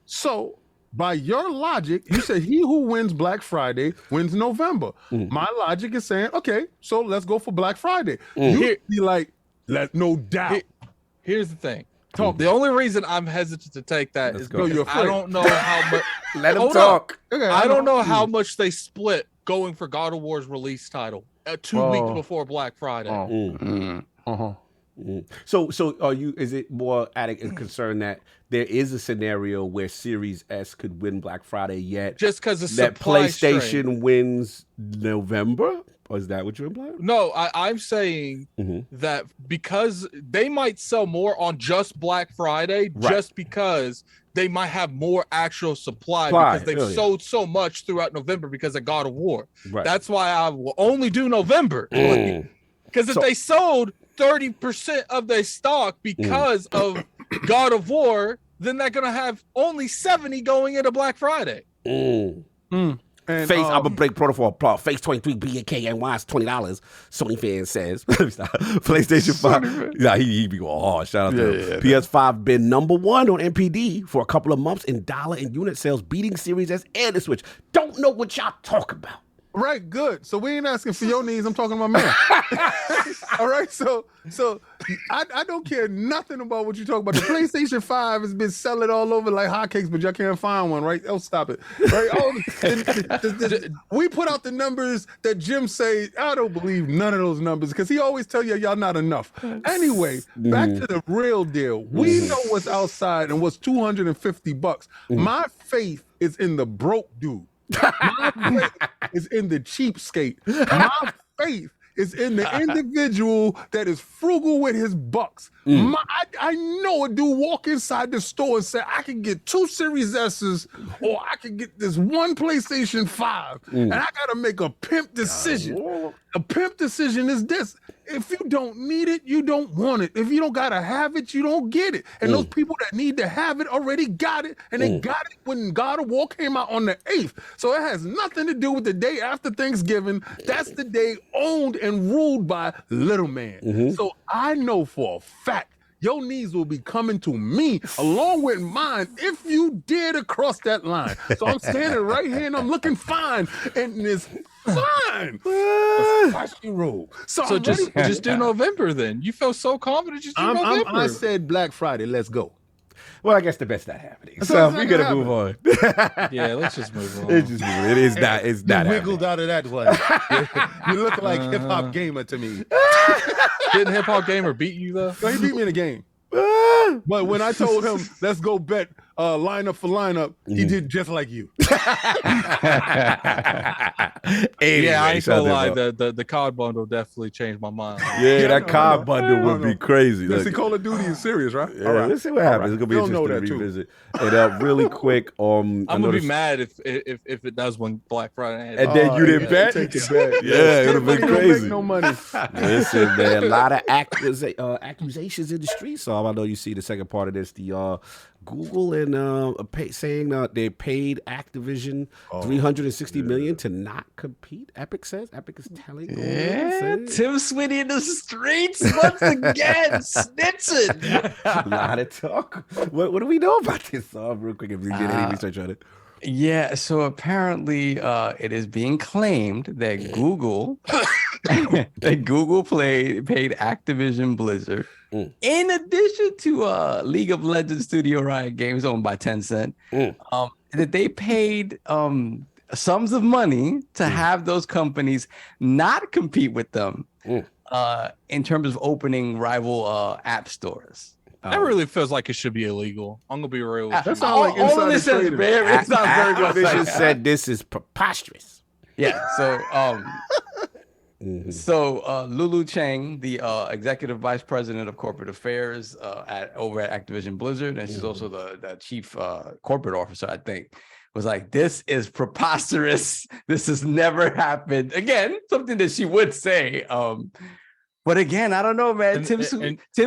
So by your logic, you said he who wins Black Friday wins November. My logic is saying, okay, so let's go for Black Friday. You be like, no doubt. Here's the thing. The only reason I'm hesitant to take that is because I don't know how much. Let him talk. Okay, I don't know how much they split going for God of War's release title 2 weeks before Black Friday. So are you? Is it more concerned that there is a scenario where Series S could win Black Friday yet? Just because of that supply PlayStation strain. Wins November? Or is that what you're implying? No, I'm saying that because they might sell more on just Black Friday, just because they might have more actual supply because they've sold so much throughout November because of God of War. That's why I will only do November. Because if they sold 30% of their stock because of God of War, then they're going to have only 70 going into Black Friday. And, Face, I'm gonna break protocol. Face 23 BK and Y's $20. Sony fan says. PlayStation 5. Yeah, he be going hard. Shout out to him. PS5 been number one on MPD for a couple of months in dollar and unit sales, beating Series S and the Switch. Don't know what y'all talk about. Right, good. So we ain't asking for your needs. I'm talking about mine. All right, so I don't care nothing about what you talk about. The PlayStation 5 has been selling all over like hotcakes, but y'all can't find one, right? Oh, stop it. Right? We put out the numbers that Jim say. I don't believe none of those numbers because he always tell you y'all not enough. Anyway, back to the real deal. We know what's outside and what's $250. My faith is in the broke dude. My faith is in the cheapskate. My faith is in the individual that is frugal with his bucks. I know a dude walk inside the store and say, I can get 2 Series S's or I can get this one PlayStation 5 and I got to make a pimp decision. A pimp decision is this. If you don't need it, you don't want it. If you don't got to have it, you don't get it. And those people that need to have it already got it. And they got it when God of War came out on the 8th. So it has nothing to do with the day after Thanksgiving. That's the day owned and ruled by Little Man. So I know for a fact your needs will be coming to me along with mine if you dare to cross that line. So I'm standing right here and I'm looking fine. And it's fine. Spicy roll. So just do November then. You feel so confident. Just do November. I said Black Friday. Let's go. Well, I guess the best's not happening. So we gotta move on. Yeah, let's just move on. It is not. It's not. You wiggled out of that one. You look like Hip Hop Gamer to me. Didn't Hip Hop Gamer beat you though? No, he beat me in the game. But when I told him, let's go bet lineup for lineup, he did just like you. Anyway, I ain't gonna lie, the COD bundle definitely changed my mind. Yeah, that COD bundle would be crazy. Listen, Call of Duty is serious, right? Yeah, all right. Let's see what happens. It's gonna be interesting to revisit. And really quick, I'm gonna be mad if it does win Black Friday. And then you didn't bet? Take it back. Yeah, it would have been crazy. No money. Listen, man, a lot of accusations in the streets. So I know you see the second part of this. The Google saying they paid Activision $360 million to not compete. Epic says. Epic is telling. Tim Sweeney in the streets once again, snitching. A lot of talk. What do we know about this? Real quick, if you did any research on it. Yeah, so apparently it is being claimed that Google paid Activision Blizzard in addition to League of Legends Studio Riot Games owned by Tencent, that they paid sums of money to have those companies not compete with them in terms of opening rival app stores. That really feels like it should be illegal. I'm gonna be real. That sounds like inside trading. It's not very much. Activision said this is preposterous. Yeah. So, Lulu Chang, the executive vice president of corporate affairs over at Activision Blizzard, and she's also the chief corporate officer, I think, was like, "This is preposterous. This has never happened." Again, something that she would say. But again, I don't know, man. Tim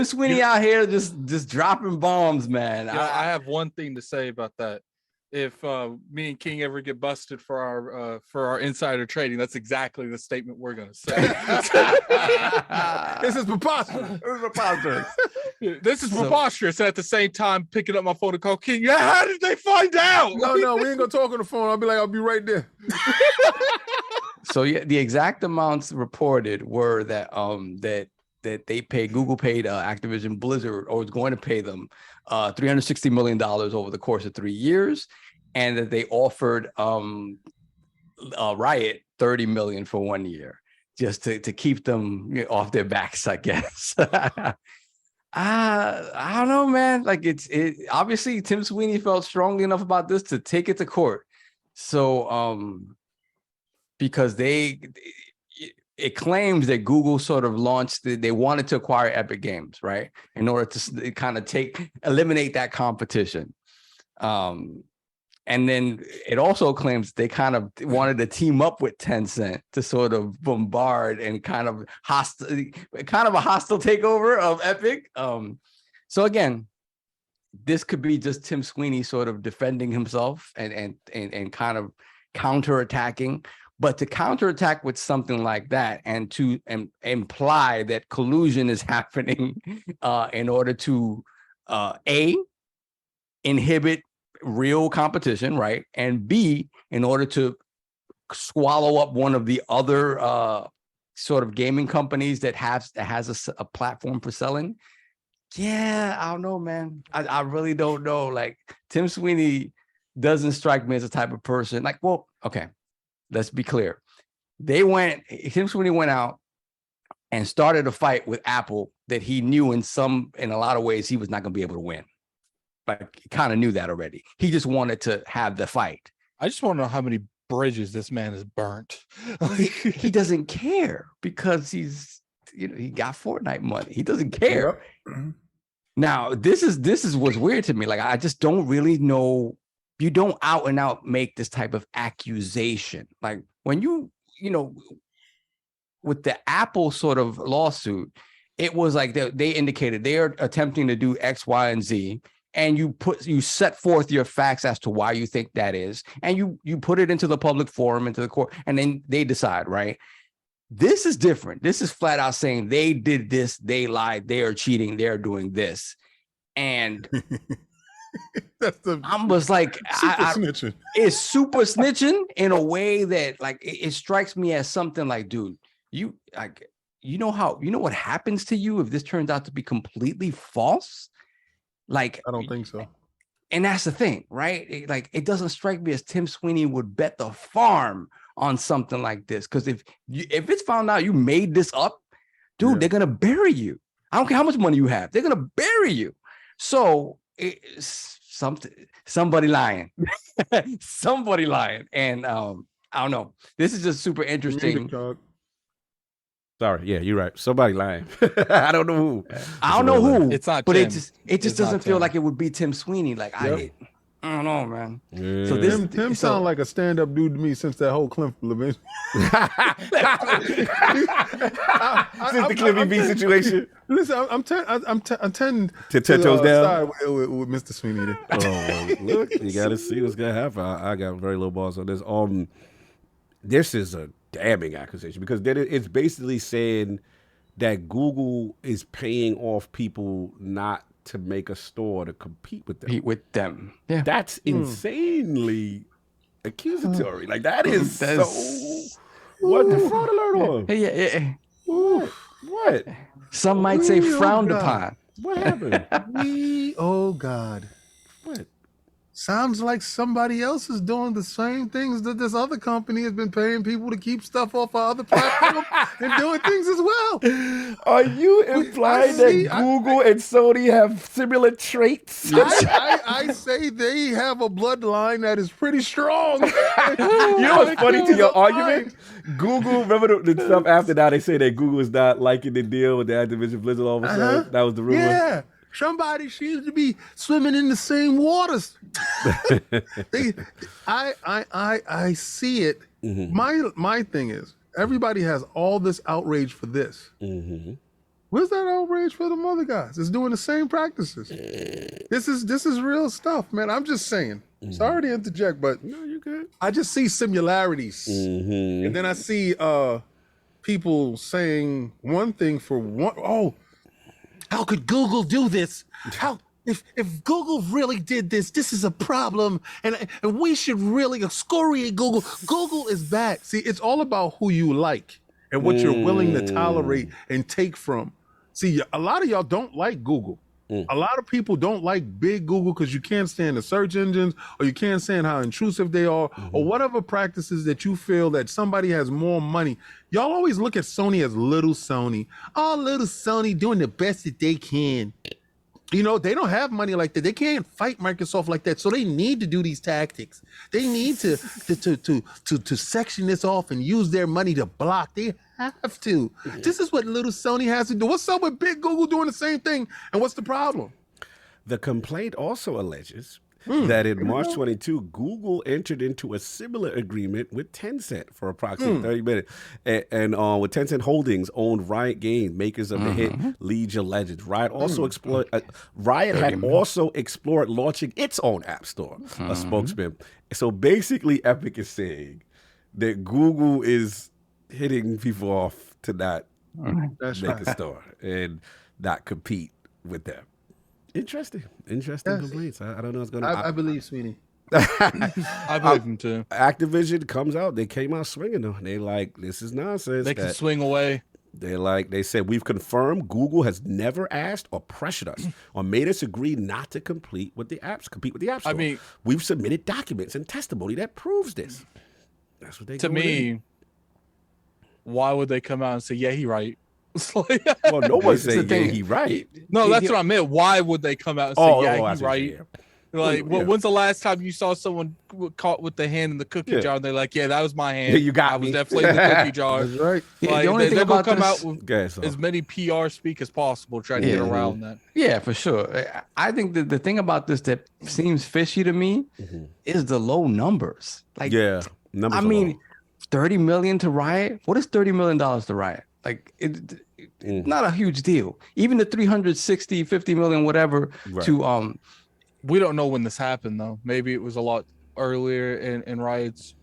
Sweeney out here just dropping bombs, man. I have one thing to say about that. If me and King ever get busted for our insider trading, that's exactly the statement we're going to say. This is preposterous. This is preposterous. And at the same time, picking up my phone to call King. Yeah, how did they find out? No, we ain't gonna talk on the phone. I'll be right there. So yeah, the exact amounts reported were that Google paid Activision Blizzard, or was going to pay them $360 million over the course of 3 years, and that they offered Riot $30 million for 1 year just to keep them off their backs, I guess. I don't know, man. Like it obviously Tim Sweeney felt strongly enough about this to take it to court. So because it claims that Google sort of launched, they wanted to acquire EpicGames, right? In order to kind of eliminate that competition. And then it also claims they kind of wanted to team up with Tencent to sort of bombard and kind of a hostile takeover of Epic. So again, this could be just Tim Sweeney sort of defending himself and kind of counterattacking. But to counterattack with something like that and to imply that collusion is happening in order to inhibit real competition, right? And B, in order to swallow up one of the other sort of gaming companies that has a platform for selling. Yeah, I don't know, man. I really don't know. Like, Tim Sweeney doesn't strike me as a type of person. Like, well, okay. Let's be clear. Tim Sweeney went out and started a fight with Apple that he knew in a lot of ways he was not going to be able to win. Like, he kind of knew that already. He just wanted to have the fight. I just want to know how many bridges this man has burnt. He doesn't care because he got Fortnite money. He doesn't care. Yep. Now, this is what's weird to me. Like, I just don't really know. You don't out and out make this type of accusation. Like, when with the Apple sort of lawsuit, it was like they indicated they are attempting to do X, Y, and Z, and you set forth your facts as to why you think that is, and you put it into the public forum, into the court, and then they decide, right? This is different. This is flat out saying they did this, they lied, they are cheating, they're doing this, and I'm just like, snitching. It's super snitching in a way that, like, it strikes me as something like, dude, you know what happens to you if this turns out to be completely false? Like, I don't think so. And that's the thing, right? It doesn't strike me as Tim Sweeney would bet the farm on something like this, because if it's found out you made this up, dude, They're gonna bury you. I don't care how much money you have, they're gonna bury you. So somebody lying. Somebody lying. And I don't know. This is just super interesting. Sorry, yeah, you're right. Somebody lying. I don't know who. I don't know who. It's not. But Tim. it just doesn't feel like it would be Tim Sweeney. Like, I don't know, man. Yeah. So Him sound like a stand-up dude to me since that whole Cliff Levin. Since the Cliffy B situation. Listen, I'm tending to 10 toes down side with Mr. Sweeney. Oh, look, you got to see what's gonna happen. I got very low balls on this. This is a damning accusation because then it's basically saying that Google is paying off people not to make a store to compete with them. Yeah, that's insanely accusatory. Like that is so. What the fraud alert on? Yeah. What? Some might say frowned upon. What happened? Oh God. What? Sounds like somebody else is doing the same things that this other company has been paying people to keep stuff off of other platforms and doing things as well. Are you implying that Google and Sony have similar traits? I say they have a bloodline that is pretty strong. You know what's funny to your argument? Google, remember the stuff after that, they say that Google is not liking the deal with the Activision Blizzard all of a sudden? That was the rumor? Yeah. Somebody seems to be swimming in the same waters. I see it. Mm-hmm. My thing is, everybody has all this outrage for this. Mm-hmm. Where's that outrage for them other guys? It's doing the same practices. This is real stuff, man. I'm just saying. Mm-hmm. Sorry to interject, but no, you're good. I just see similarities, and then I see people saying one thing for one. Oh. How could Google do this? How if Google really did this, this is a problem, and we should really excoriate Google. Google is bad. See, it's all about who you like and what you're willing to tolerate and take from. See, a lot of y'all don't like Google. A lot of people don't like big Google because you can't stand the search engines, or you can't stand how intrusive they are, or whatever practices that you feel that somebody has more money. Y'all always look at Sony as little Sony. Oh, little Sony doing the best that they can. You know, they don't have money like that. They can't fight Microsoft like that. So they need to do these tactics. They need to section this off and use their money to block. They have to. This is what little Sony has to do. What's up with big Google doing the same thing? And what's the problem? The complaint also alleges that in March 22, Google entered into a similar agreement with Tencent for approximately 30 minutes. And with Tencent Holdings owned Riot Games, makers of the hit League of Legends. Riot had also explored launching its own app store, a spokesman. So basically, Epic is saying that Google is hitting people off to not make a store and not compete with them. Interesting complaints. I don't know what's going to. I believe Sweeney. I believe him too. Activision comes out. They came out swinging though. They like, this is nonsense. They can swing away. They said, we've confirmed Google has never asked or pressured us or made us agree not to compete with the App Store. I mean, we've submitted documents and testimony that proves this. That's what they. To me, why would they come out and say, "Yeah, he right"? Well, nobody's saying yeah, he right. No, that's what I meant. Why would they come out and say, "Yeah, he right"? Like, when's the last time you saw someone caught with the hand in the cookie jar and they're like, "Yeah, that was my hand. Yeah, you got I me. was definitely in the cookie jar." That's right. Like, the only thing about come this, out with as many PR speak as possible, trying to get around that. Yeah, for sure. I think that the thing about this that seems fishy to me is the low numbers. Like, numbers. I mean, 30 million to Riot. What is $30 million to Riot? Like, it's not a huge deal. Even the 360, 50 million, whatever to we don't know when this happened though. Maybe it was a lot earlier in Riot's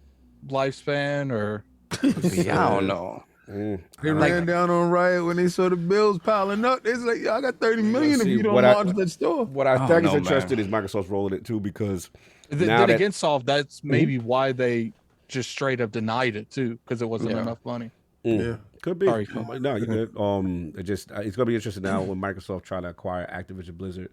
lifespan, or I don't know. They ran down on Riot when they saw the bills piling up. They was like, "Y'all got 30 million if you don't launch that store." What I think is interesting is Microsoft's rolling it too, because then again, Soft, that's maybe why they just straight up denied it too, because it wasn't enough money. Yeah, could be. Sorry, no, you good. It's gonna be interesting now when Microsoft try to acquire Activision Blizzard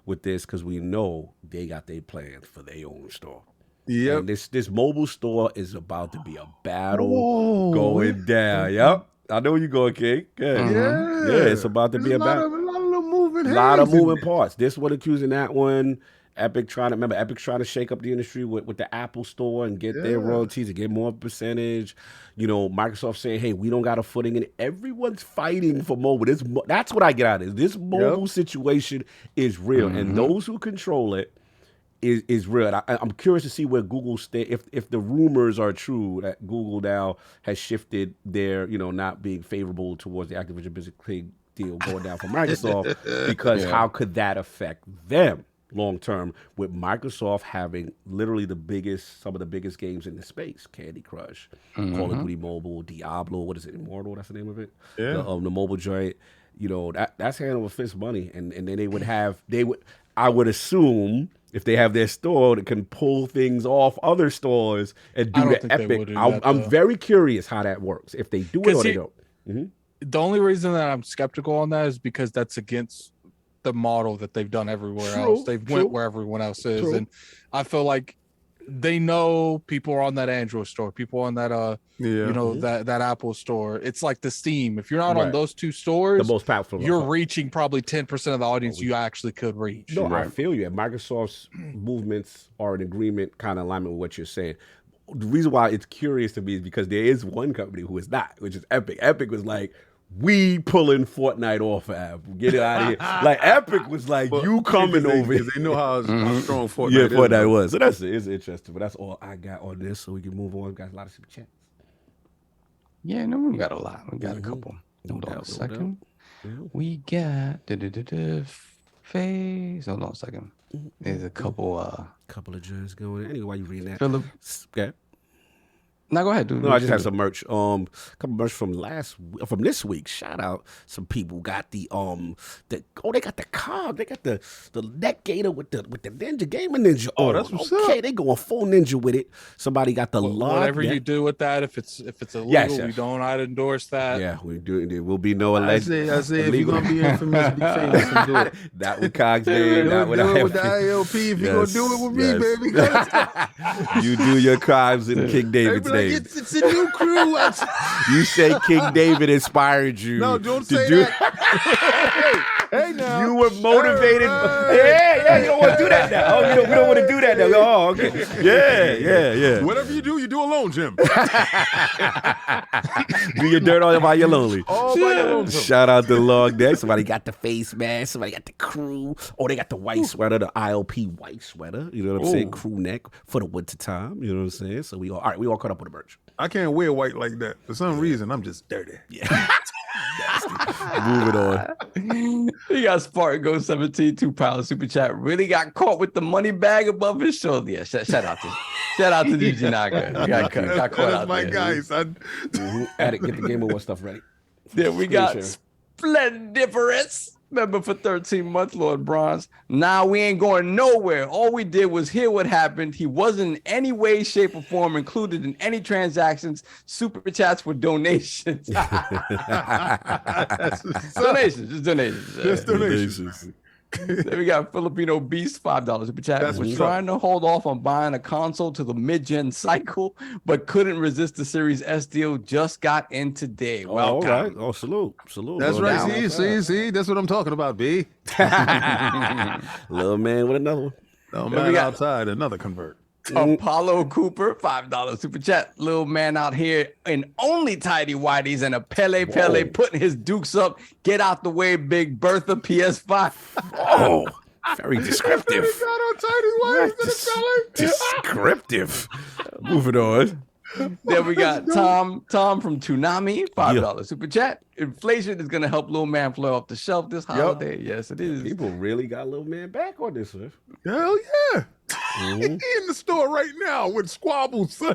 with this, because we know they got their plans for their own store. Yeah, this mobile store is about to be a battle going down. Yep, I know where you're going, King. Yeah, it's about to be a battle. A lot of moving parts. This one accusing that one. Epic's trying to shake up the industry with the Apple Store and get their royalties and get more percentage. You know, Microsoft saying, "Hey, we don't got a footing," and everyone's fighting for mobile. That's what I get out of it. This mobile situation is real, and those who control it is real. I'm curious to see where Google stay if the rumors are true that Google now has shifted their not being favorable towards the Activision Blizzard deal going down for Microsoft because how could that affect them long term with Microsoft having literally some of the biggest games in the space, Candy Crush, Call of Duty Mobile, Diablo, what is it, Immortal? That's the name of it. Yeah, the mobile joint. That's hand over fist money, and then they would I would assume. If they have their store that can pull things off other stores and do the Epic, I'm very curious how that works. If they do it or they don't. The only reason that I'm skeptical on that is because that's against the model that they've done everywhere else. They've went where everyone else is, and I feel like they know people are on that Android store, people on that that Apple store. It's like the Steam. If you're not on those two stores, the most powerful, you're reaching probably 10% of the audience you actually could reach. No, I feel you. And Microsoft's movements are in agreement, kind of alignment with what you're saying. The reason why it's curious to me is because there is one company who is not, which is Epic. Epic was like, we pulling Fortnite off of Apple. Get it out of here. Like Epic was like, you coming over here. They know how strong Fortnite is. Fortnite was. So it's interesting. But that's all I got on this. So we can move on. We got a lot of super chats. Yeah, no, we got a lot. We got a couple. Hold on a second. We got phase. Hold on a second. There's a couple of joints going. Anyway, why you reading that? Philip. Okay. No, go ahead, dude. No, I just had some merch. Couple merch from this week. Shout out some people got they got the cog. They got the neck gator with the Ninja Gaming Ninja. Oh, that's what's up. Okay, they going full ninja with it. Somebody got the whatever you do with that. If it's illegal, we don't. I'd endorse that. Yeah, we do. There will be no alleged. I say if you're gonna be infamous, be famous and do it. Not with Cogs, baby. Not with do it with the ILP. If you're gonna do it with me, baby. You do your crimes in King David's name. It's a new crew. You say King David inspired you. No, don't say that. Hey, now. You were motivated. Yeah, you don't want to do that now. Oh, we don't want to do that now. Oh, okay. Yeah. Whatever you do alone, Jim. Do your dirt all by your lonely. All by your lonesome. Shout out to LOGNET. Somebody got the face mask. Somebody got the crew. Oh, they got the white sweater, the ILP white sweater. You know what I'm saying? Crew neck for the winter time. You know what I'm saying? So we all caught up with the merch. I can't wear white like that. For some reason, I'm just dirty. Yeah. Moving on. He got Spartan Go 17, £2 super chat. Really got caught with the money bag above his shoulder. Yeah, shout out to YujiNaka. Got caught out my there. guy, son. Addict, get the Game Awards stuff ready. Then we got Splendiferous. Member for 13 months, Lord Bronze. Nah, we ain't going nowhere. All we did was hear what happened. He wasn't in any way, shape, or form included in any transactions. Super chats for donations. Donations. Just donations. Then we got Filipino Beast, $5 super chat. Was trying to hold off on buying a console to the mid-gen cycle, but couldn't resist the Series S deal. Just got in today. Welcome. All right. Oh, salute. That's right. See, that's what I'm talking about, B. Little man with another one. No man outside, another convert. Apollo Cooper, $5 super chat. Little man out here in only tidy whities and a Pele putting his dukes up. Get out the way, Big Bertha PS5. Oh, very descriptive. Descriptive. Moving on. Then we got Tom from Toonami, $5 super chat. Inflation is gonna help Little Man fly off the shelf this holiday. Yep. Yes, it is. People really got Little Man back on this one. Hell yeah. He in the store right now with squabbles, son.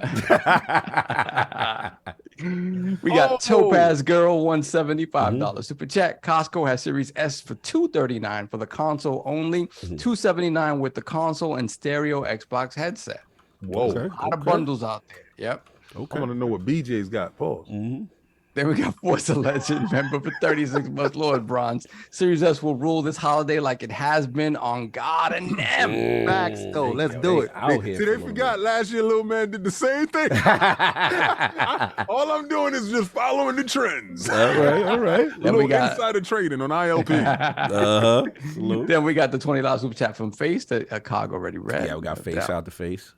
We got Topaz Girl, $175 super chat. Costco has Series S for $239 for the console only, $279 with the console and stereo Xbox headset. Whoa, a lot of bundles out there. Yep. Okay. I want to know what BJ's got. Pause. Then we got Forza Legend, member for 36 months, Lord Bronze. Series S will rule this holiday like it has been on God and them. Facts, though. Let's do it. They forgot last year, Little Man did the same thing. All I'm doing is just following the trends. All right. Then we got insider trading on ILP. Then we got the $20 super chat from Face that a cog already read. Yeah, we got Face out the Face.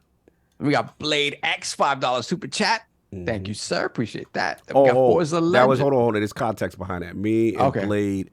We got Blade X, $5 super chat. Thank you, sir. Appreciate that. Then we got Forza Legend. That was hold on. There's context behind that. Me and Blade,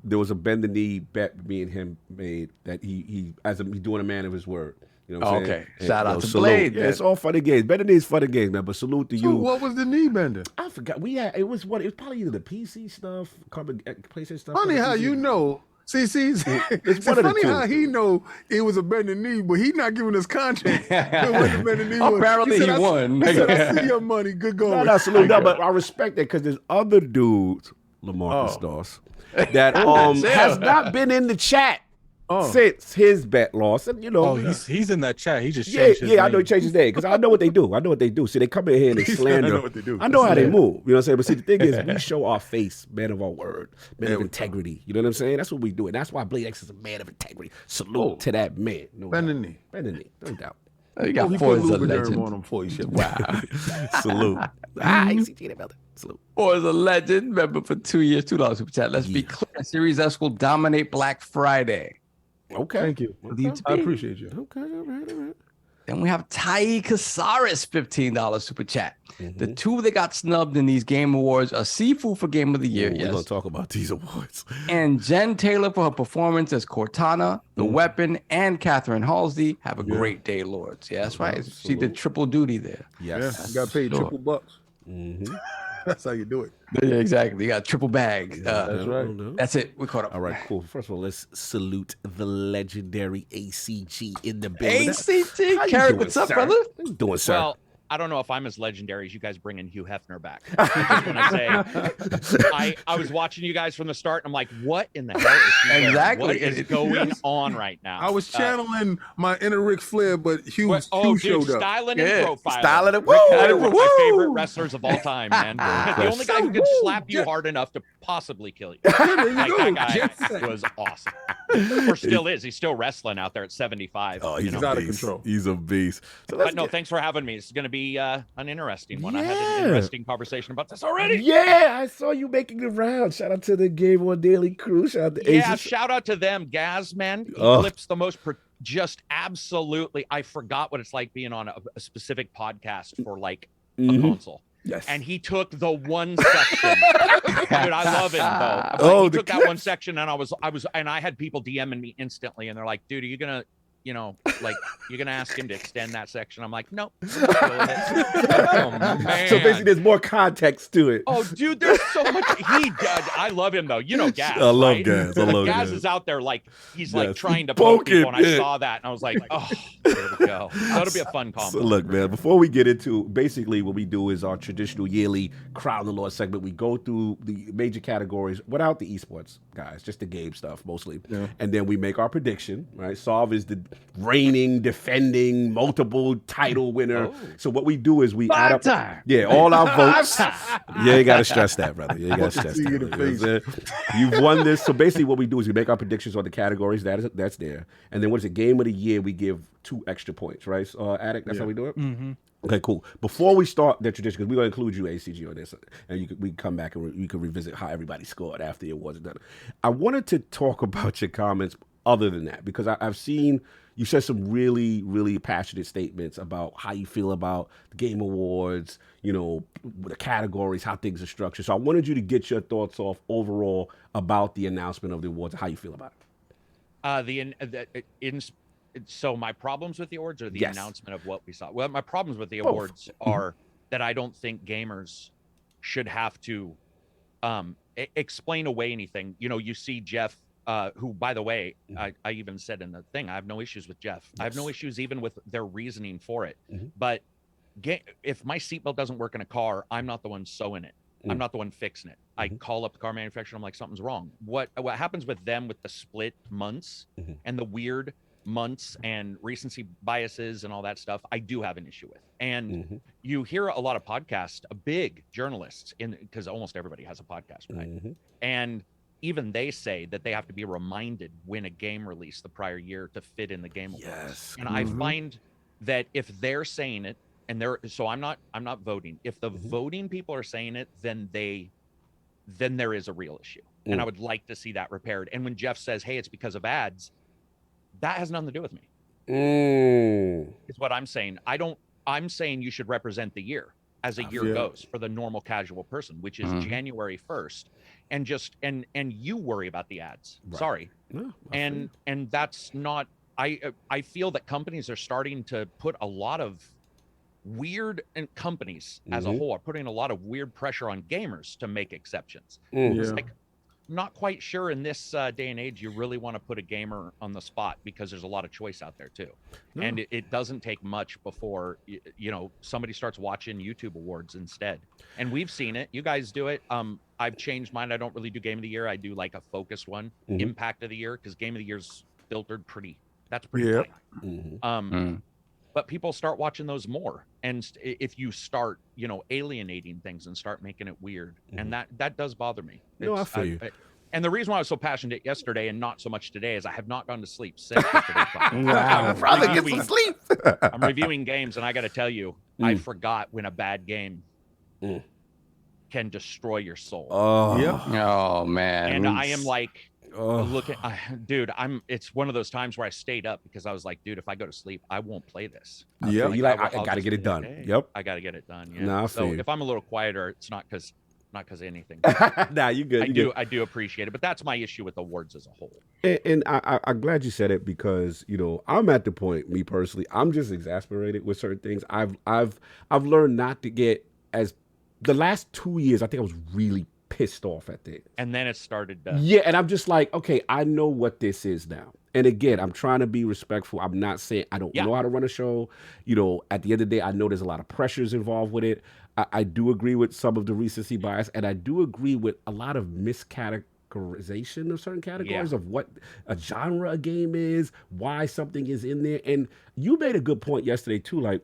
there was a bend the knee bet me and him made that he's doing a man of his word. You know what I'm saying? Okay. Shout out to salute. Blade. Yeah, it's all fun and games. Better Knees fun and games, man. But salute to So you. what was the knee bender? I forgot. It was probably either the PC stuff, PlayStation stuff. Funny how you know. It's one of the funny two. how he know it was a bended knee, but he not giving us context. Apparently he won. He said, I see your money. Good going. No, salute. No, but I respect that because there's other dudes, Lamarcus Doss, that has not been in the chat since his bet loss. And you know, he's in that chat. He just changed his name. I know he changed his name because I know what they do. See, they come in here and they slander. I know what they do. I know how they move. You know what I'm saying? But see, the thing is, we show our face, man of our word, man of integrity. You know what I'm saying? That's what we do. And that's why Blade X is a man of integrity. Salute to that man. Bend the knee. No doubt. You got He four put as a Lubriderm legend. on him before he shipped. Wow. Salute. ACG in the building. Salute. Four is a legend. Member for 2 years, $2 super chat. Let's be clear. Series S will dominate Black Friday. Okay. Thank you. I appreciate you. Okay. All right. Then we have Tai Casares, $15 super chat. The two that got snubbed in these game awards are Sifu for Game of the Year, We're going to talk about these awards. and Jen Taylor for her performance as Cortana, The Weapon, and Catherine Halsey. Have a great day, Lords. Yeah, that's right. She did triple duty there. Yes. Yeah, you got paid triple bucks. That's how you do it. Yeah, exactly. You got triple bag. That's right. That's it. We caught up. All right, cool. First of all, let's salute the legendary ACG in the building. ACT, Carrot, what's up, brother? How you doing, sir? Well, I don't know if I'm as legendary as you guys bringing Hugh Hefner back. I just want to say, I was watching you guys from the start, and I'm like, what in the hell is he doing? Exactly. What is going on right now? I was channeling my inner Ric Flair, but Hugh showed up. styling and profiling. Styling and Rick Flair, woo! one of my favorite wrestlers of all time, man. The only guy who could Woo! slap you hard enough to possibly kill you. Like, that guy was awesome. Or still is. He's still wrestling out there at 75. Oh, he's out of control. He's a beast. So But no, thanks for having me. It's going to be an interesting one. I had an interesting conversation about this already. Yeah, I saw you making the round. Shout out to the Game One Daily crew. Shout out to Yeah, Aces. shout out to them. Gaz, man, he clips the most, just absolutely. I forgot what it's like being on a specific podcast for like a console. Yes. And he took the one section. Dude, I love him though. He took that one section, and I had people DMing me instantly, and they're like, "Dude, are you gonna?" like you're gonna ask him to extend that section. I'm like, nope. Oh, man. So basically, there's more context to it. Oh, dude, there's so much. I love him though. You know, Gaz. I love right? Gaz. I love Gaz Gaz. is out there like he's like Yes. trying to poke people, and I Yeah. saw that, and I was like, oh, there we go. That'll be a fun combo. So look, man, before we get into basically what we do is our traditional yearly Crown the Lord segment. We go through the major categories without the esports guys, just the game stuff mostly. Yeah. And then we make our prediction, right? Solve is the reigning, defending, multiple title winner. Oh. So what we do is we add up all our votes. You ain't got to stress that, brother. You ain't got to stress that. You know you've won this. So basically what we do is we make our predictions on the categories. That's there. And then what is it? Game of the year, we give 2 extra points, right? Addict, that's how we do it? Mm-hmm. Okay, cool. Before we start the tradition, because we're going to include you, ACG, on this, and we can come back and you can revisit how everybody scored after the awards are done. I wanted to talk about your comments other than that, because I've seen you said some really, really passionate statements about how you feel about the Game Awards, the categories, how things are structured. So I wanted you to get your thoughts off overall about the announcement of the awards, how you feel about it. So my problems with the awards or the announcement of what we saw? Well, my problems with the awards are that I don't think gamers should have to explain away anything. You see Jeff, who, by the way, I even said in the thing, I have no issues with Jeff. I have no issues even with their reasoning for it. But if my seatbelt doesn't work in a car, I'm not the one sewing it. I'm not the one fixing it. I call up the car manufacturer. I'm like, something's wrong. What happens with them with the split months and the weird months and recency biases and all that stuff, I do have an issue with. And you hear a lot of podcasts, big journalists, because almost everybody has a podcast, right? And even they say that they have to be reminded when a game released the prior year to fit in the Game Awards. Yes. And I find that if they're saying it, and so I'm not voting. If the voting people are saying it, then there is a real issue. And I would like to see that repaired. And when Jeff says, hey, it's because of ads, that has nothing to do with me. Is what I'm saying. I'm saying you should represent the year as a year goes for the normal casual person, which is January 1st. And and you worry about the ads. Right. Sorry. No, and that's not, I feel that companies are starting to put a lot of weird, and companies as a whole are putting a lot of weird pressure on gamers to make exceptions. It's like, I'm not quite sure in this day and age you really want to put a gamer on the spot, because there's a lot of choice out there too. And it doesn't take much before you know, somebody starts watching YouTube awards instead. And we've seen it. You guys do it. I've changed mine. I don't really do game of the year. I do like a focus one, impact of the year, because game of the year's filtered pretty tight. But people start watching those more, and if you start, you know, alienating things and start making it weird, and that does bother me. No, I feel you. And the reason why I was so passionate yesterday and not so much today is I have not gone to sleep since yesterday. Wow, brother, get some sleep. I'm reviewing games, and I got to tell you, I forgot when a bad game can destroy your soul. Oh man. And I am like, looking, dude, it's one of those times where I stayed up because I was like, dude, if I go to sleep, I won't play this. I gotta get it done. I gotta get it done. Yeah. Nah, so if I'm a little quieter, it's not because of anything. Nah, you good. I do appreciate it, but that's my issue with awards as a whole. And I'm glad you said it, because you know, I'm at the point, me personally, I'm just exasperated with certain things. I've learned not to get as, the last 2 years, I think I was really pissed off at it. And then it started to... Yeah, and I'm just like, okay, I know what this is now. And again, I'm trying to be respectful. I'm not saying I don't know how to run a show. You know, at the end of the day, I know there's a lot of pressures involved with it. I do agree with some of the recency bias, and I do agree with a lot of miscategorization of certain categories of what a genre a game is, why something is in there. And you made a good point yesterday too. Like,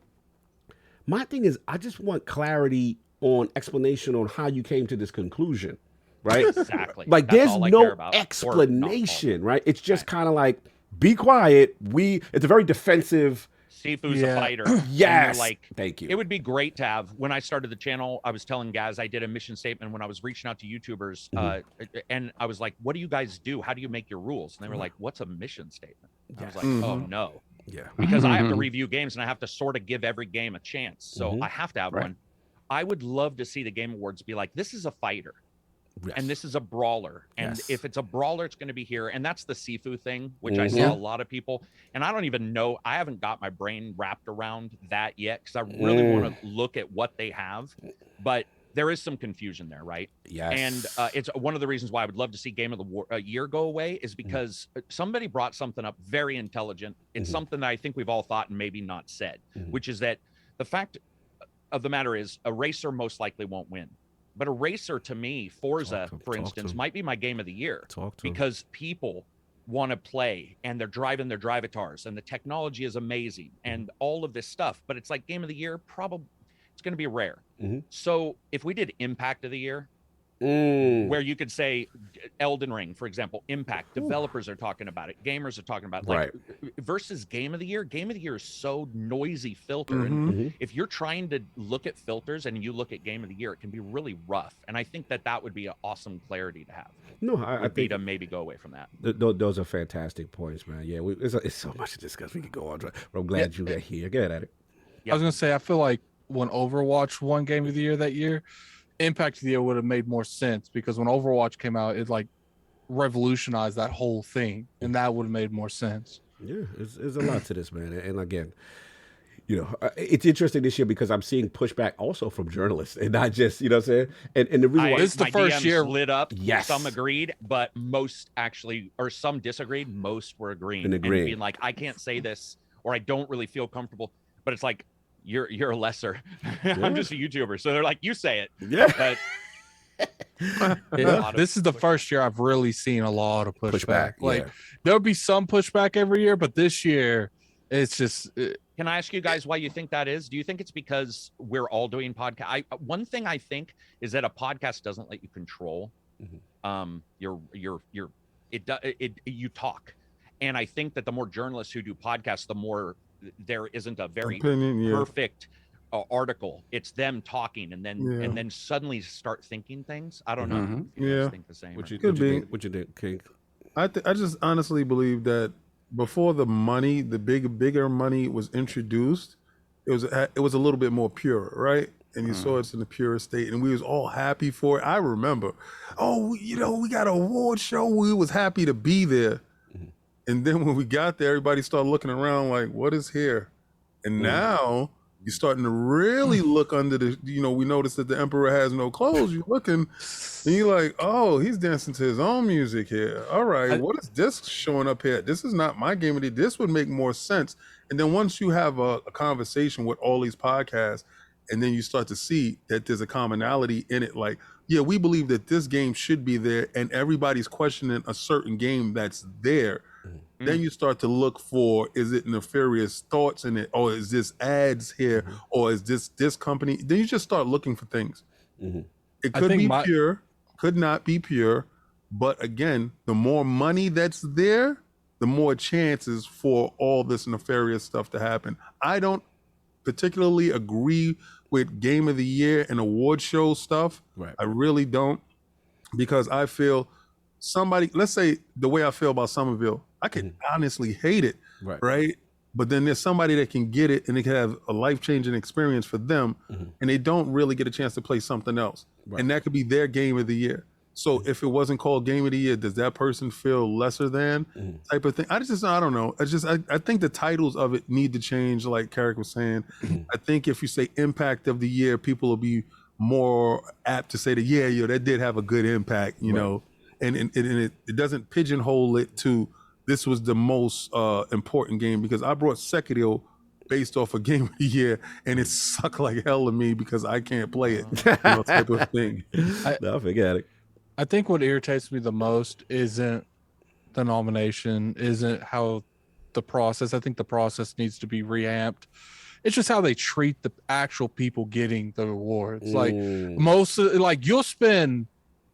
my thing is, I just want clarity on explanation on how you came to this conclusion, right? Exactly. Like, there's no explanation, right? It's just kind of like, be quiet. It's a very defensive. Sifu's a fighter. Yes. Like, thank you. It would be great to have. When I started the channel, I was telling guys, I did a mission statement when I was reaching out to YouTubers, and I was like, what do you guys do? How do you make your rules? And they were like, what's a mission statement? I was like, oh no. Yeah. Because I have to review games, and I have to sort of give every game a chance. So I have to have one. I would love to see the Game Awards be like, this is a fighter, and this is a brawler. And if it's a brawler, it's going to be here. And that's the Sifu thing, which I saw a lot of people. And I don't even know, I haven't got my brain wrapped around that yet, because I really want to look at what they have. But there is some confusion there, right? Yes. And it's one of the reasons why I would love to see Game of the Year go away, is because somebody brought something up very intelligent. It's something that I think we've all thought and maybe not said, which is that the fact of the matter is, a racer most likely won't win. But a racer, to me, Forza, for instance, might be my Game of the Year, because people want to play, and they're driving their drivatars, and the technology is amazing, and all of this stuff. But it's like Game of the Year, probably it's going to be rare. So if we did Impact of the Year, where you could say Elden Ring, for example, Impact, developers are talking about it, gamers are talking about it, like, versus Game of the Year. Game of the Year is so noisy filter, and if you're trying to look at filters and you look at Game of the Year, it can be really rough. And I think that would be an awesome clarity to have. No, I think to maybe go away from that. Those are fantastic points, man. Yeah, it's so much to discuss. We could go on. But I'm glad you got here. Get at it. I was gonna say, I feel like when Overwatch won Game of the Year that year, Impact of the Year would have made more sense, because when Overwatch came out, it like revolutionized that whole thing, and that would have made more sense. Yeah, there's a lot to this, man. And again, you know, it's interesting this year because I'm seeing pushback also from journalists, and not just, you know what I'm saying? And the reason why this is the first year lit up. Yes. Some agreed, but most actually, or some disagreed. Most were agreeing and being like, I can't say this, or I don't really feel comfortable. But it's like, you're a lesser. I'm just a YouTuber. So they're like, you say it. Yeah. But this is the first year I've really seen a lot of pushback. Like, there'll be some pushback every year, but this year it's just. Can I ask you guys why you think that is? Do you think it's because we're all doing podcast? One thing I think is that a podcast doesn't let you control you talk. And I think that the more journalists who do podcasts, the more there isn't a very perfect article. It's them talking, and then suddenly start thinking things. I don't know. If you guys think the same. What you think, King? I just honestly believe that before the money, the bigger money was introduced, it was a little bit more pure, right? And you saw it's in the pure state, and we was all happy for it. I remember, we got an award show. We was happy to be there. And then when we got there, everybody started looking around like, what is here? And now you're starting to really look under the, we noticed that the Emperor has no clothes. You're looking and you're like, oh, he's dancing to his own music here. All right, what is this showing up here? This is not my game of the year. This would make more sense. And then once you have a conversation with all these podcasts, and then you start to see that there's a commonality in it, like, yeah, we believe that this game should be there, and everybody's questioning a certain game that's there. Then you start to look for, is it nefarious thoughts in it, or is this ads here, or is this company? Then you just start looking for things. It could be pure, could not be pure, but again, the more money that's there, the more chances for all this nefarious stuff to happen. I don't particularly agree with Game of the Year and award show stuff. Right. I really don't, because I feel somebody, let's say the way I feel about Somerville, I can honestly hate it, right? But then there's somebody that can get it and it can have a life-changing experience for them, and they don't really get a chance to play something else. And that could be their Game of the Year. So if it wasn't called Game of the Year, does that person feel lesser than type of thing? I don't know. I think the titles of it need to change, like Carrick was saying. I think if you say Impact of the Year, people will be more apt to say that, yeah, that did have a good impact, you know, and it doesn't pigeonhole it to this was the most important game, because I brought Sekiro based off a Game of the Year, and it sucked like hell to me because I can't play it, type of thing. No, forget it. I think what irritates me the most isn't the nomination, isn't how the process. I think the process needs to be reamped. It's just how they treat the actual people getting the awards. Like you'll spend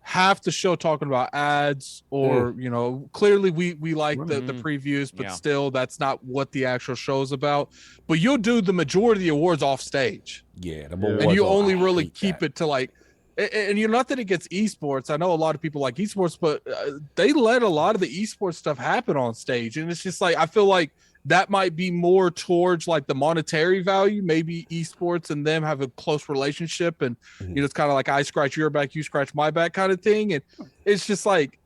half the show talking about ads, or clearly we like the previews, but still that's not what the actual show's about. But you'll do the majority of the awards off stage. And you only really keep it to like. And not that it gets esports. I know a lot of people like esports, but they let a lot of the esports stuff happen on stage. And it's just like, I feel like that might be more towards like the monetary value. Maybe esports and them have a close relationship. And, it's kind of like I scratch your back, you scratch my back kind of thing. And it's just like,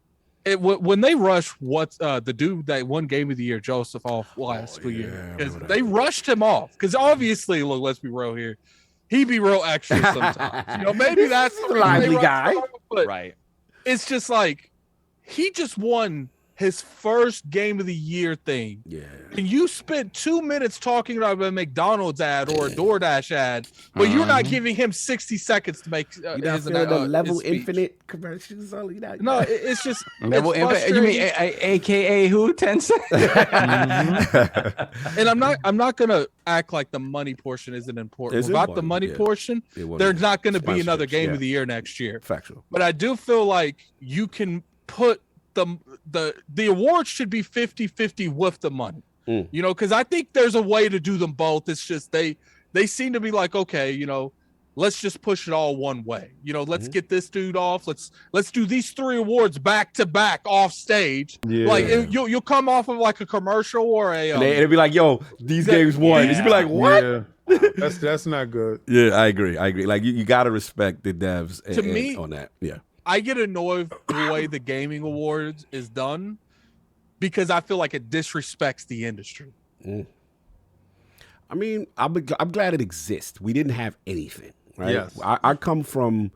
when they rush the dude that won Game of the Year, Joseph, off last year, they rushed him off. Because obviously, look, let's be real here. He be real extra sometimes. Maybe that's the lively guy. But it's just like he just won his first Game of the Year thing. Yeah. And you spent 2 minutes talking about a McDonald's ad or a DoorDash ad, but you're not giving him 60 seconds to make his level infinite commercials. No, it's just level infinite. You mean AKA who? Tencent? And I'm not gonna act like the money portion isn't important. Without the money portion, there's not gonna be another Game of the Year next year. Factual. But I do feel like you can put the awards should be 50-50 with the money, because I think there's a way to do them both. It's just they seem to be like, okay, let's just push it all one way. Let's get this dude off. Let's do these 3 awards back to back off stage. Yeah. Like you'll come off of like a commercial or a and it'll be like, yo, these games won. You'll be like, what? Yeah. That's not good. Yeah, I agree. Like you got to respect the devs to me on that. Yeah. I get annoyed the way the gaming awards is done, because I feel like it disrespects the industry. I mean, I'm glad it exists. We didn't have anything, right? Yes. I come from,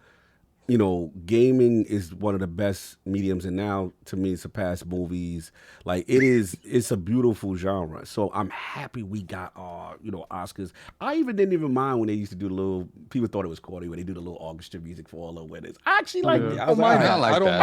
gaming is one of the best mediums, and now to me surpassed movies. Like it's a beautiful genre. So I'm happy we got our, Oscars. I didn't mind when they used to do the little, people thought it was corny when they do the little orchestra music for all the winners. I actually like it. I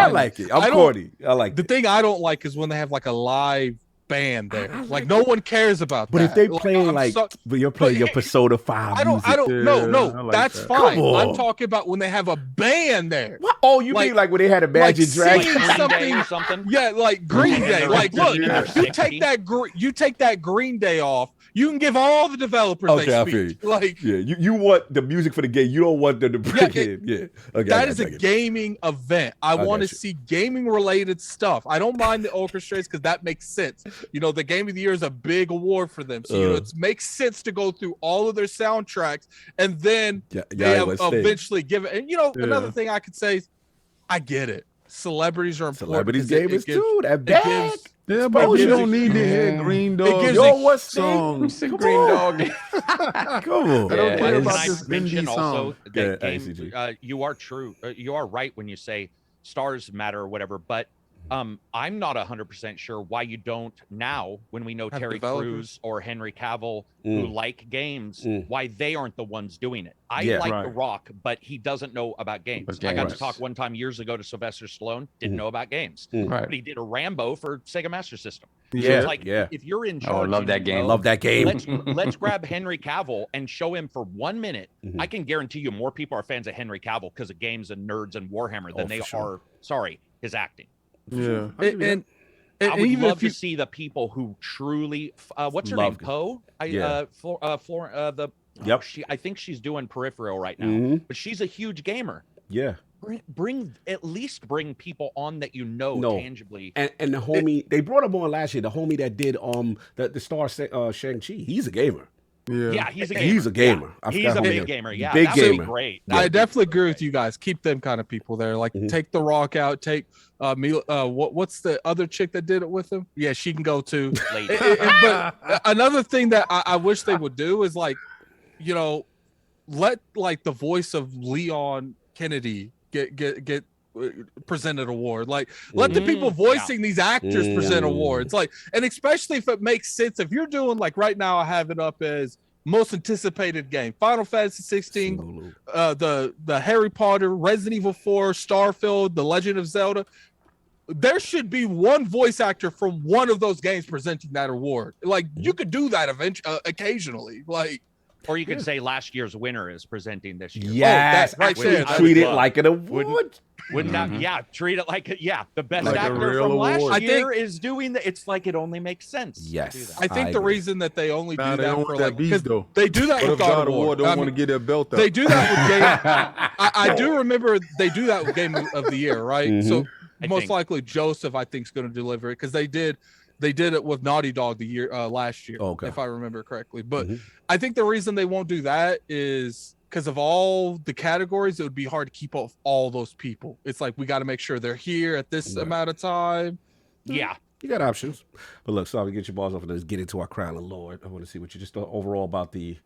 like it. I'm corny. I like the thing I don't like is when they have like a live band there. Like no one cares about but that. If they playing but you're playing your Persona 5 music. I don't no, that's fine. I'm talking about when they have a band there. What? Oh, you mean like when they had a Magic Dragon something? Yeah, like Green Day. Like look, you take that Green Day off, you can give all the developers I feel you. Like you want the music for the game. You don't want them to bring in. Yeah. Okay, that is a gaming event. I want to see gaming related stuff. I don't mind the orchestras because that makes sense. The Game of the Year is a big award for them. So, it makes sense to go through all of their soundtracks and then they eventually give it. And, another thing I could say is I get it. Celebrities are important. Celebrities gamers too. That bag. Yeah, but you don't need to hear Green Dog. Yo, what's song? Green Dog. Come on. I don't care Can about I this mention indie also song. that Yeah, game, ICG. you are true. You are right when you say stars matter or whatever, but I'm not 100% sure why you don't now, when we know Have Terry developers? Crews or Henry Cavill, who like games, why they aren't the ones doing it. I like The Rock, but he doesn't know about games. I got to talk one time years ago to Sylvester Stallone, didn't know about games, but he did a Rambo for Sega Master System. So Yeah, it's like, if you're in charge, Oh, I love that game. Love that game. let's grab Henry Cavill and show him for 1 minute. I can guarantee you more people are fans of Henry Cavill because of games and nerds and Warhammer than they are, his acting. Yeah. And I would even love if you to see the people who truly, what's her Love name? it. Poe? Yep. I think she's doing Peripheral right now, but she's a huge gamer. Yeah. At least bring people on that you know tangibly. And the homie, they brought him on last year. The homie that did the star Shang-Chi. He's a gamer. Yeah, he's a gamer. He's a gamer. Yeah. He's a big gamer. Yeah, big that gamer. would be great. I definitely agree with you guys. Keep them kind of people there. Like take The Rock out. Take what's the other chick that did it with him? Yeah, she can go too. But another thing that I wish they would do is like, let like the voice of Leon Kennedy get presented award. Like let the people voicing these actors present awards. Like, and especially if it makes sense. If you're doing like right now, I have it up as most anticipated game: Final Fantasy 16, the Harry Potter, Resident Evil 4, Starfield, The Legend of Zelda. There should be one voice actor from one of those games presenting that award. Like you could do that occasionally. Like. Or you could say last year's winner is presenting this year. Yes, right there. Treat it like an award. Wouldn't that, treat it like the best Like a actor real from last award. year is doing that. It's like it only makes sense. Yes. to do that. I think the reason that they only do Nah, they that don't for want that like beef, because though. they do that What with if God of War. don't want to get their belt up? They do that with game. I do remember they do that with Game of the Year, right? So most likely Joseph, I think, is going to deliver it because they did it with Naughty Dog last year, if I remember correctly. But I think the reason they won't do that is because of all the categories. It would be hard to keep up with all those people. It's like we got to make sure they're here at this amount of time. Yeah. You got options. But look, sorry, get your balls off and let's get into our crown of Lord. I want to see what you just thought overall about the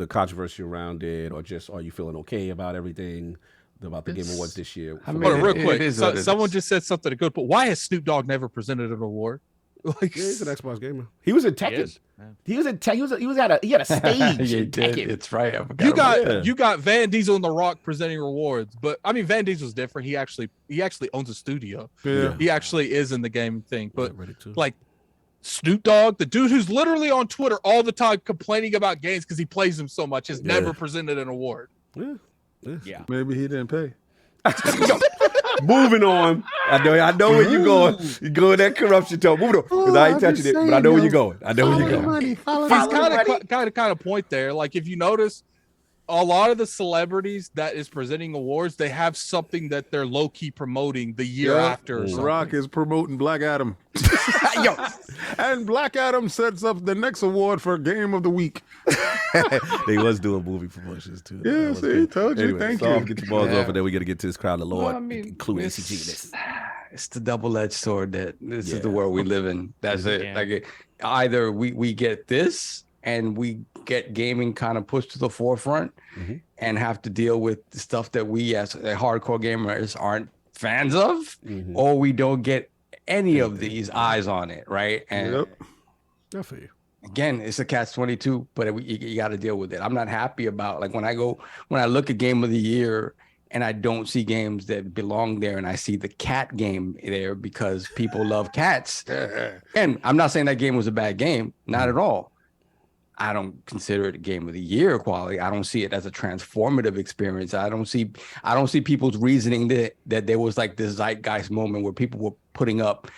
controversy around it, or just are you feeling okay about everything about the Game Awards this year? Hold on, real quick. Someone just said something good, but why has Snoop Dogg never presented an award? Like, he's an Xbox gamer. He was in Tekken. He was in Tekken. He had a stage. in Tekken. It's right. You got Van Diesel and The Rock presenting rewards, but I mean Van Diesel's different. He actually owns a studio. Yeah. He actually is in the game thing. But like Snoop Dogg, the dude who's literally on Twitter all the time complaining about games because he plays them so much, has never presented an award. Yeah. Maybe he didn't pay. Moving on. I know where you're going. You're going that corruption talk. Moving on. Because I ain't touching it, but I know where you're going. He's kind of point there. Like if you notice, a lot of the celebrities that is presenting awards, they have something that they're low key promoting the year after. Rock is promoting Black Adam. And Black Adam sets up the next award for Game of the Week. They was doing movie promotions too. Yeah, see, told you. Anyway, Thank so you. Get your balls off, and then we got to get to this crown of Lord, Well, I mean, including ACG in this. It's the double-edged sword that this is the world we live in. That's it. Yeah. Like either we get this and we get gaming kind of pushed to the forefront and have to deal with the stuff that we as hardcore gamers aren't fans of, or we don't get any of these eyes on it, right? And I feel you. Again, it's a catch-22, but you got to deal with it. I'm not happy about like when I look at Game of the Year and I don't see games that belong there, and I see the cat game there because people love cats. And I'm not saying that game was a bad game, not at all. I don't consider it a Game of the Year quality. I don't see it as a transformative experience. I don't see people's reasoning that there was like this zeitgeist moment where people were putting up,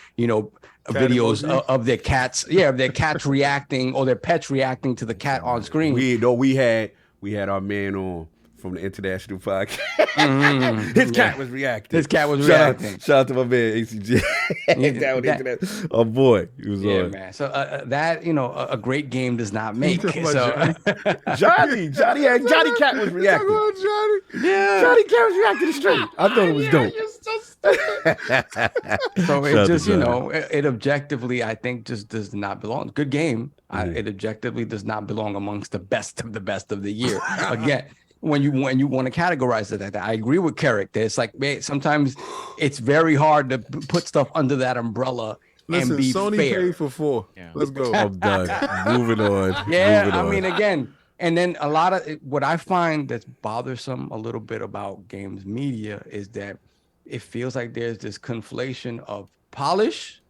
videos of their cats, of their cats reacting or their pets reacting to the cat on screen. We had our man on from the International Podcast. His cat was reacting. Shout out to my man ACG. Down the internet. Oh boy, he was on. Man. So that a great game does not make. So Johnny Cat was reacting. Johnny. Yeah, Johnny Cat was reacting straight. I thought it was dope. You're so So it just, you know, it objectively, I think, just does not belong. Good game. It objectively does not belong amongst the best of the year. Again, when you want to categorize it like that, I agree with Carrick. It's like, man, sometimes it's very hard to put stuff under that umbrella. Listen, and be Sony fair. paid for 4. Yeah. Let's go. I'm done. Moving on. Yeah, Moving I on. mean, again, and then a lot of what I find that's bothersome a little bit about games media is that it feels like there's this conflation of polish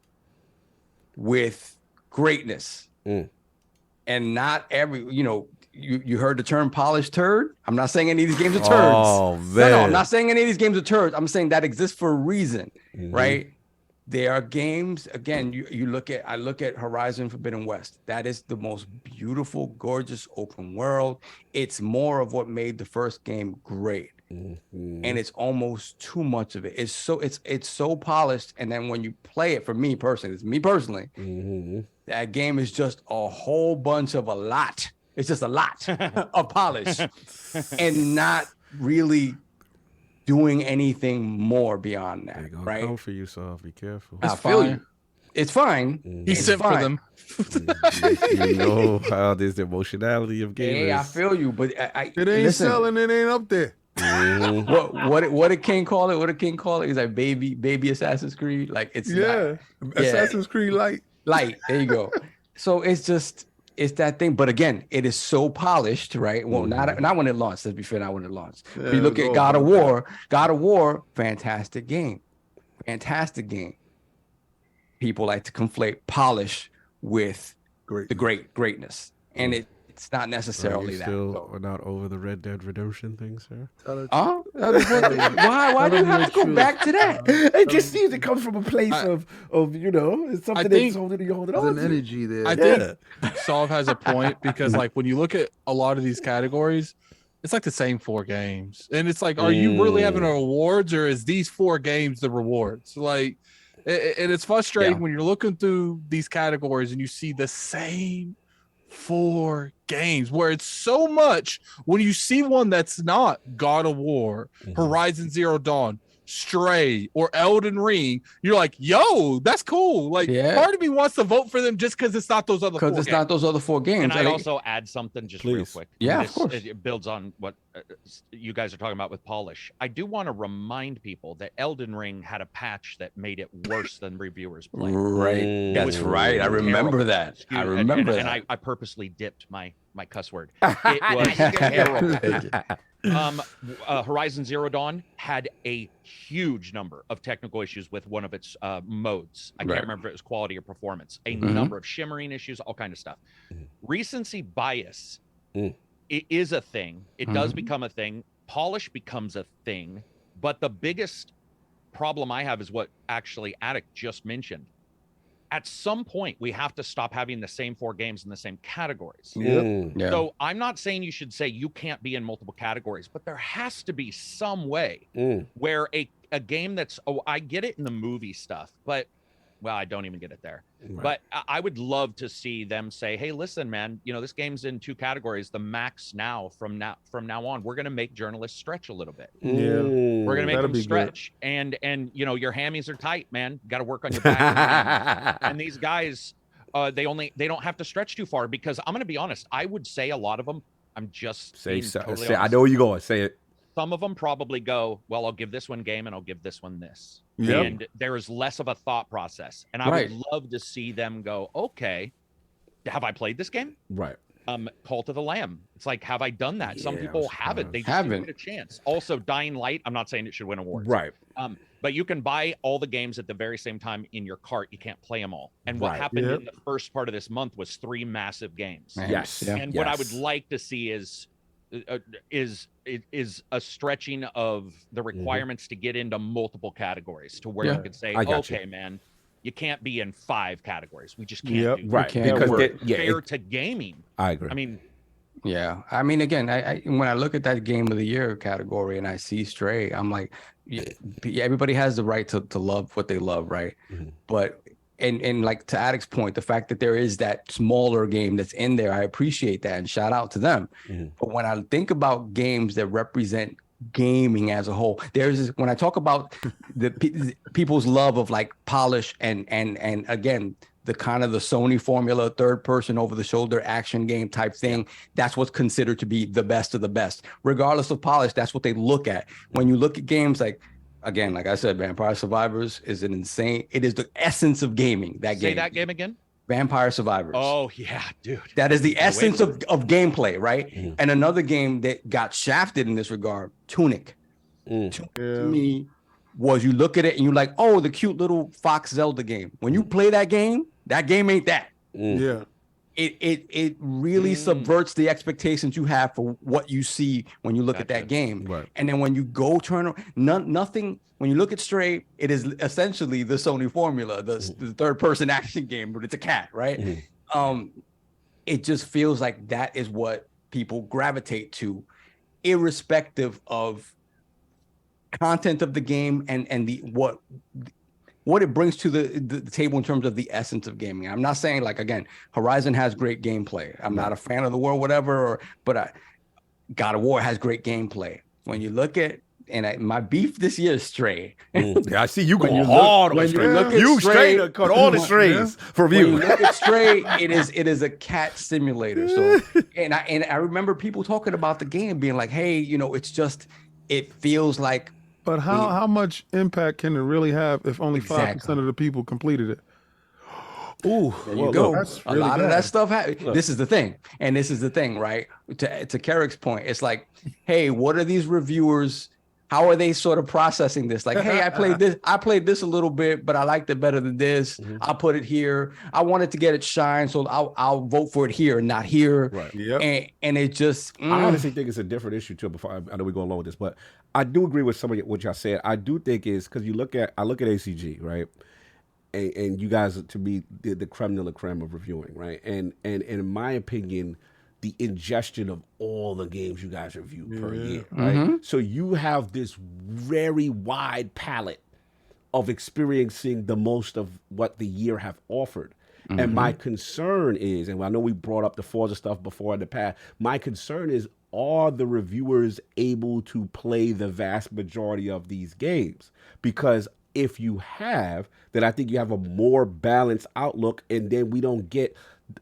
with greatness. And not every, you know, you heard the term polished turd. I'm not saying any of these games are turds. Oh, man. No, I'm not saying any of these games are turds. I'm saying that exists for a reason, right? There are games, again, I look at Horizon Forbidden West. That is the most beautiful, gorgeous open world. It's more of what made the first game great. And it's almost too much of it. It's so polished. And then when you play it, for me personally, that game is just a whole bunch of a lot. It's just a lot of polish and not really doing anything more beyond that, right? Come for you, so be careful. I feel you. It's fine. He sent for them. You know how there's the emotionality of gamers. Hey, I feel you, but it ain't selling. It ain't up there. What did King call it? What did King call it? He's like baby Assassin's Creed. Like it's Assassin's Creed Light. There you go. So it's that thing, but again, it is so polished, right? Well, not when it launched. Let's be fair, not when it launched. Yeah, if you look at God of War, fantastic game. People like to conflate polish with the greatness, and it's not necessarily that. We're not over the Red Dead Redemption thing, sir. Why do you have to go back to that? It just seems it comes from a place of you know, it's something that's holding on. There's an energy there. I think Solve has a point because like when you look at a lot of these categories, it's like the same 4 games, and it's like, are you really having awards, or is these 4 games the rewards? Like, and it's frustrating when you're looking through these categories and you see the same 4 games where it's so much. When you see one that's not God of War, Horizon Zero Dawn, Stray, or Elden Ring, you're like, yo, that's cool. Like, part of me wants to vote for them just because it's not those other 4 games. Not those other 4 games. Can I also add something just real quick? Yeah, of course. It builds on what you guys are talking about with polish. I do want to remind people that Elden Ring had a patch that made it worse than reviewers played. Right. That's right. I remember that. And I purposely dipped my cuss word. It was terrible. Horizon Zero Dawn had a huge number of technical issues with one of its modes. I can't remember if it was quality or performance. A number of shimmering issues, all kind of stuff. Recency bias it is a thing. It does become a thing. Polish becomes a thing. But the biggest problem I have is what actually Attic just mentioned. At some point, we have to stop having the same 4 games in the same categories. So I'm not saying you should say you can't be in multiple categories, but there has to be some way where a game that's, I get it in the movie stuff, but, well, I don't even get it there. But I would love to see them say, hey, listen, man, you know, this game's in 2 categories. The max from now on, we're going to make journalists stretch a little bit. We're going to make them stretch. And, you know, your hammies are tight, man. Got to work on your back. And these guys, they don't have to stretch too far, because I'm going to be honest. I would say a lot of them, I'm just say totally I know where you're going. Say it. Some of them probably go, well, I'll give this one game and I'll give this one this. And there is less of a thought process. And I would love to see them go, okay, have I played this game? Cult of the Lamb. It's like, have I done that? Some people haven't. They just haven't get a chance. Also, Dying Light, I'm not saying it should win awards. But you can buy all the games at the very same time in your cart. You can't play them all. And what happened in the first part of this month was 3 massive games. And what I would like to see is a stretching of the requirements to get into multiple categories, to where you could say, okay, man, you can't be in 5 categories. We just can't do that. Because fair to gaming. I agree. I mean, I mean, again, I when I look at that Game of the Year category and I see Stray, I'm like, everybody has the right to love what they love, right? But and like, to Addict's point, the fact that there is that smaller game that's in there, I appreciate that, and shout out to them. But when I think about games that represent gaming as a whole. When I talk about the people's love of like polish and again, the kind of the Sony formula, third person over the shoulder action game type thing, that's what's considered to be the best of the best. Regardless of polish, that's what they look at. When you look at games like, again, like I said, Vampire Survivors is it is the essence of gaming. Say that game again? Vampire Survivors. Oh yeah, dude. That is the essence of gameplay, right? Mm-hmm. And another game that got shafted in this regard, Tunic. Tunic to me was, you look at it and you're like, oh, the cute little Fox Zelda game. When you play that game ain't that. Yeah. It really subverts the expectations you have for what you see when you look at that game. Right. And then when you go nothing, when you look at Stray, it is essentially the Sony formula, the third person action game, but it's a cat, right? It just feels like that is what people gravitate to, irrespective of content of the game and the what it brings to the table in terms of the essence of gaming. I'm not saying, like, again, Horizon has great gameplay. I'm not a fan of the world, whatever, but God of War has great gameplay. When you look at, my beef this year is Stray. I see you going hard on Stray. You Stray to cut all the strays for you. When you look at Stray, it is a cat simulator. So, and I remember people talking about the game being like, hey, it feels like. But how much impact can it really have if only 5% of the people completed it? Ooh, there you go. A lot of that stuff happens. This is the thing. And this is the thing, right? To Carrick's point, it's like, hey, what are these reviewers? How are they sort of processing this? Like, hey, I played this a little bit, but I liked it better than this. I'll put it here. I wanted to get it shine, so I'll vote for it here, not here. Right. Yep. And it just I honestly think it's a different issue too. Before I know we go along with this, but I do agree with some of what y'all said. I do think is because I look at ACG, right? And you guys, to me, the creme de la creme of reviewing, right? And in my opinion, the ingestion of all the games you guys review per year, right? So you have this very wide palette of experiencing the most of what the year have offered. And my concern is, and I know we brought up the Forza stuff before in the past, my concern is, are the reviewers able to play the vast majority of these games? Because if you have, then I think you have a more balanced outlook, and then we don't get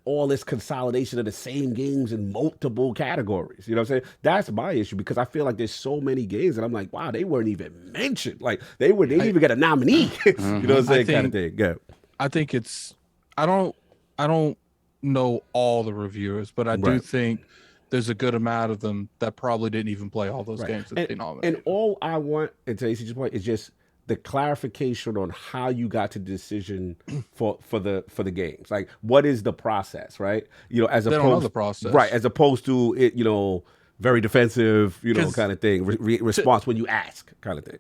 all this consolidation of the same games in multiple categories. You know what I'm saying? That's my issue, because I feel like there's so many games and I'm like, wow, they weren't even mentioned. Like they didn't even get a nominee. You know what I'm saying? Kind of thing. Yeah. I think I don't know all the reviewers, but I do think there's a good amount of them that probably didn't even play all those games that they nominated. And all I want, and to ACG's point, is just the clarification on how you got to the decision for the games. Like, what is the process, right? As they opposed, don't know the process, right? As opposed to it, very defensive, kind of thing. Response when you ask, kind of thing.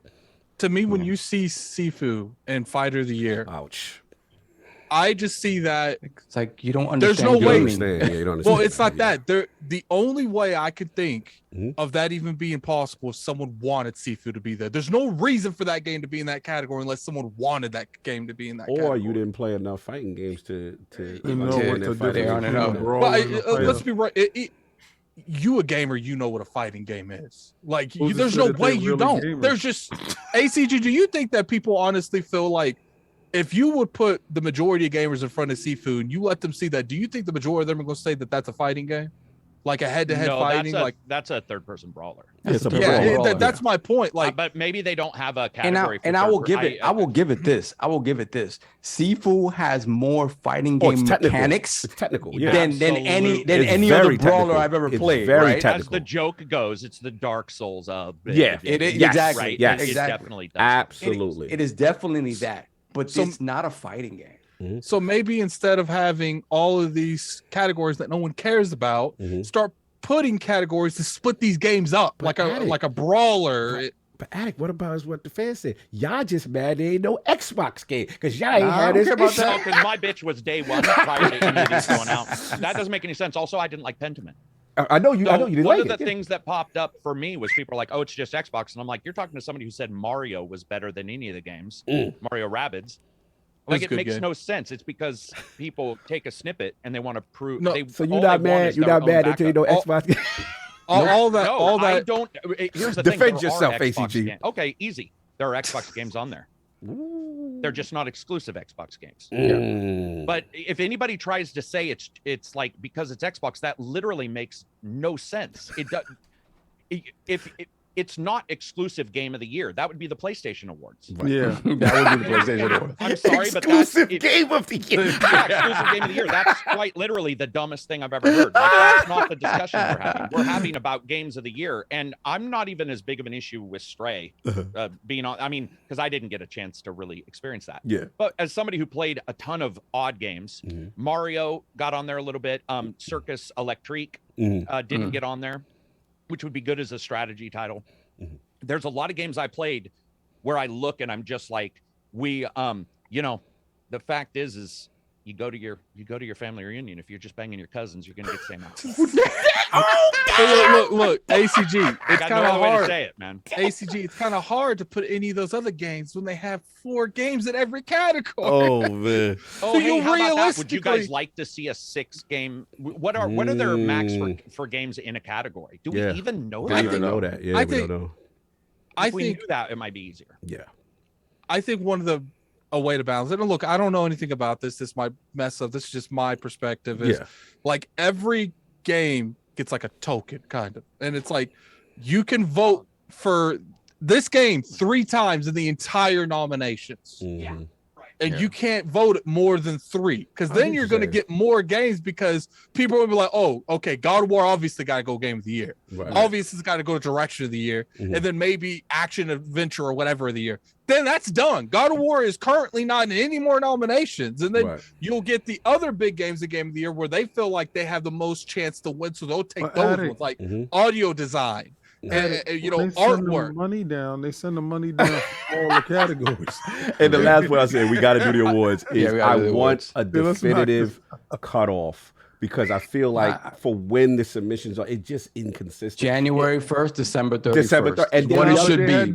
To me, when you see Sifu and Fighter of the Year, ouch. I just see that it's like you don't understand. There's no way. You don't understand. Well, it's like that. The only way I could think of that even being possible is someone wanted Sifu to be there. There's no reason for that game to be in that category unless someone wanted that game to be in that category. Or you didn't play enough fighting games to know what to do. Let's be right. You a gamer, you know what a fighting game is. Like, there's no way you don't. Gamers. There's just ACG. Do you think that people honestly feel like, if you would put the majority of gamers in front of Sifu and you let them see that, do you think the majority of them are going to say that that's a fighting game? Like a head-to-head fighting? That's a third-person brawler. That's my point. Like, but maybe they don't have a category. I will give it this. Sifu has more fighting game mechanics. It's technical. Than any other brawler I've ever played. Very right? technical. As the joke goes, it's the Dark Souls of it is exactly. Right? Yes, it definitely does. Absolutely. It is definitely that. But it's not a fighting game. So maybe instead of having all of these categories that no one cares about, start putting categories to split these games up, like a brawler. But Attic, what about what the fans said? Y'all just mad there ain't no Xbox game because y'all ain't had this. Because my bitch was day one prior to any of these going out. That doesn't make any sense. Also, I didn't like Pentiment. I know you didn't like it. One of the things that popped up for me was people are like, "Oh, it's just Xbox," and I'm like, "You're talking to somebody who said Mario was better than any of the games, Mario Rabbids." Like, it makes no sense. It's because people take a snippet and they want to prove. So you're not mad. You're not mad until you know Xbox. all that. I don't. Here's the thing. Defend there are yourself, Xbox ACG. games. Okay, easy. There are Xbox games on there. They're just not exclusive Xbox games. But if anybody tries to say it's like because it's Xbox, that literally makes no sense. It does. If it's not exclusive game of the year, that would be the PlayStation Awards. Right. Yeah, that would be the PlayStation Awards. I'm sorry, but exclusive game of the year. Yeah, exclusive game of the year. That's quite literally the dumbest thing I've ever heard. Like, that's not the discussion we're having. We're having about games of the year, and I'm not even as big of an issue with Stray being on. I mean, because I didn't get a chance to really experience that. Yeah. But as somebody who played a ton of odd games, Mario got on there a little bit. Circus Electrique didn't get on there, which would be good as a strategy title. There's a lot of games I played where I look and I'm just like, the fact is you go to your family reunion. If you're just banging your cousins, you're gonna get the same outcome. Look, ACG. It's kind of hard to say it, man. ACG. It's kind of hard to put any of those other games when they have 4 games in every category. Oh man. Oh, hey, how about that? Would you guys like to see a 6-game? What are their max for games in a category? Do we even know that? I don't know that. Yeah, we don't know. If we knew that, it might be easier. Yeah. I think a way to balance it. And look, I don't know anything about this. This might mess up. This is just my perspective. Is like every game gets like a token, kind of, and it's like you can vote for this game 3 times in the entire nominations. And you can't vote more than 3 because then you're going to get more games because people will be like, oh, okay, God of War obviously got to go game of the year. Right. Obviously, it's got to go direction of the year. And then maybe action, adventure, or whatever of the year. Then that's done. God of War is currently not in any more nominations. And then you'll get the other big games of game of the year where they feel like they have the most chance to win. So they'll take those ones, like audio design. And artwork. Money down. They send the money down for all the categories. And the last one I said, we got to do the awards. Is I want a definitive cutoff because I feel like for when the submissions are, it's just inconsistent. January 1st, December 31st. December 3rd, and what it should be.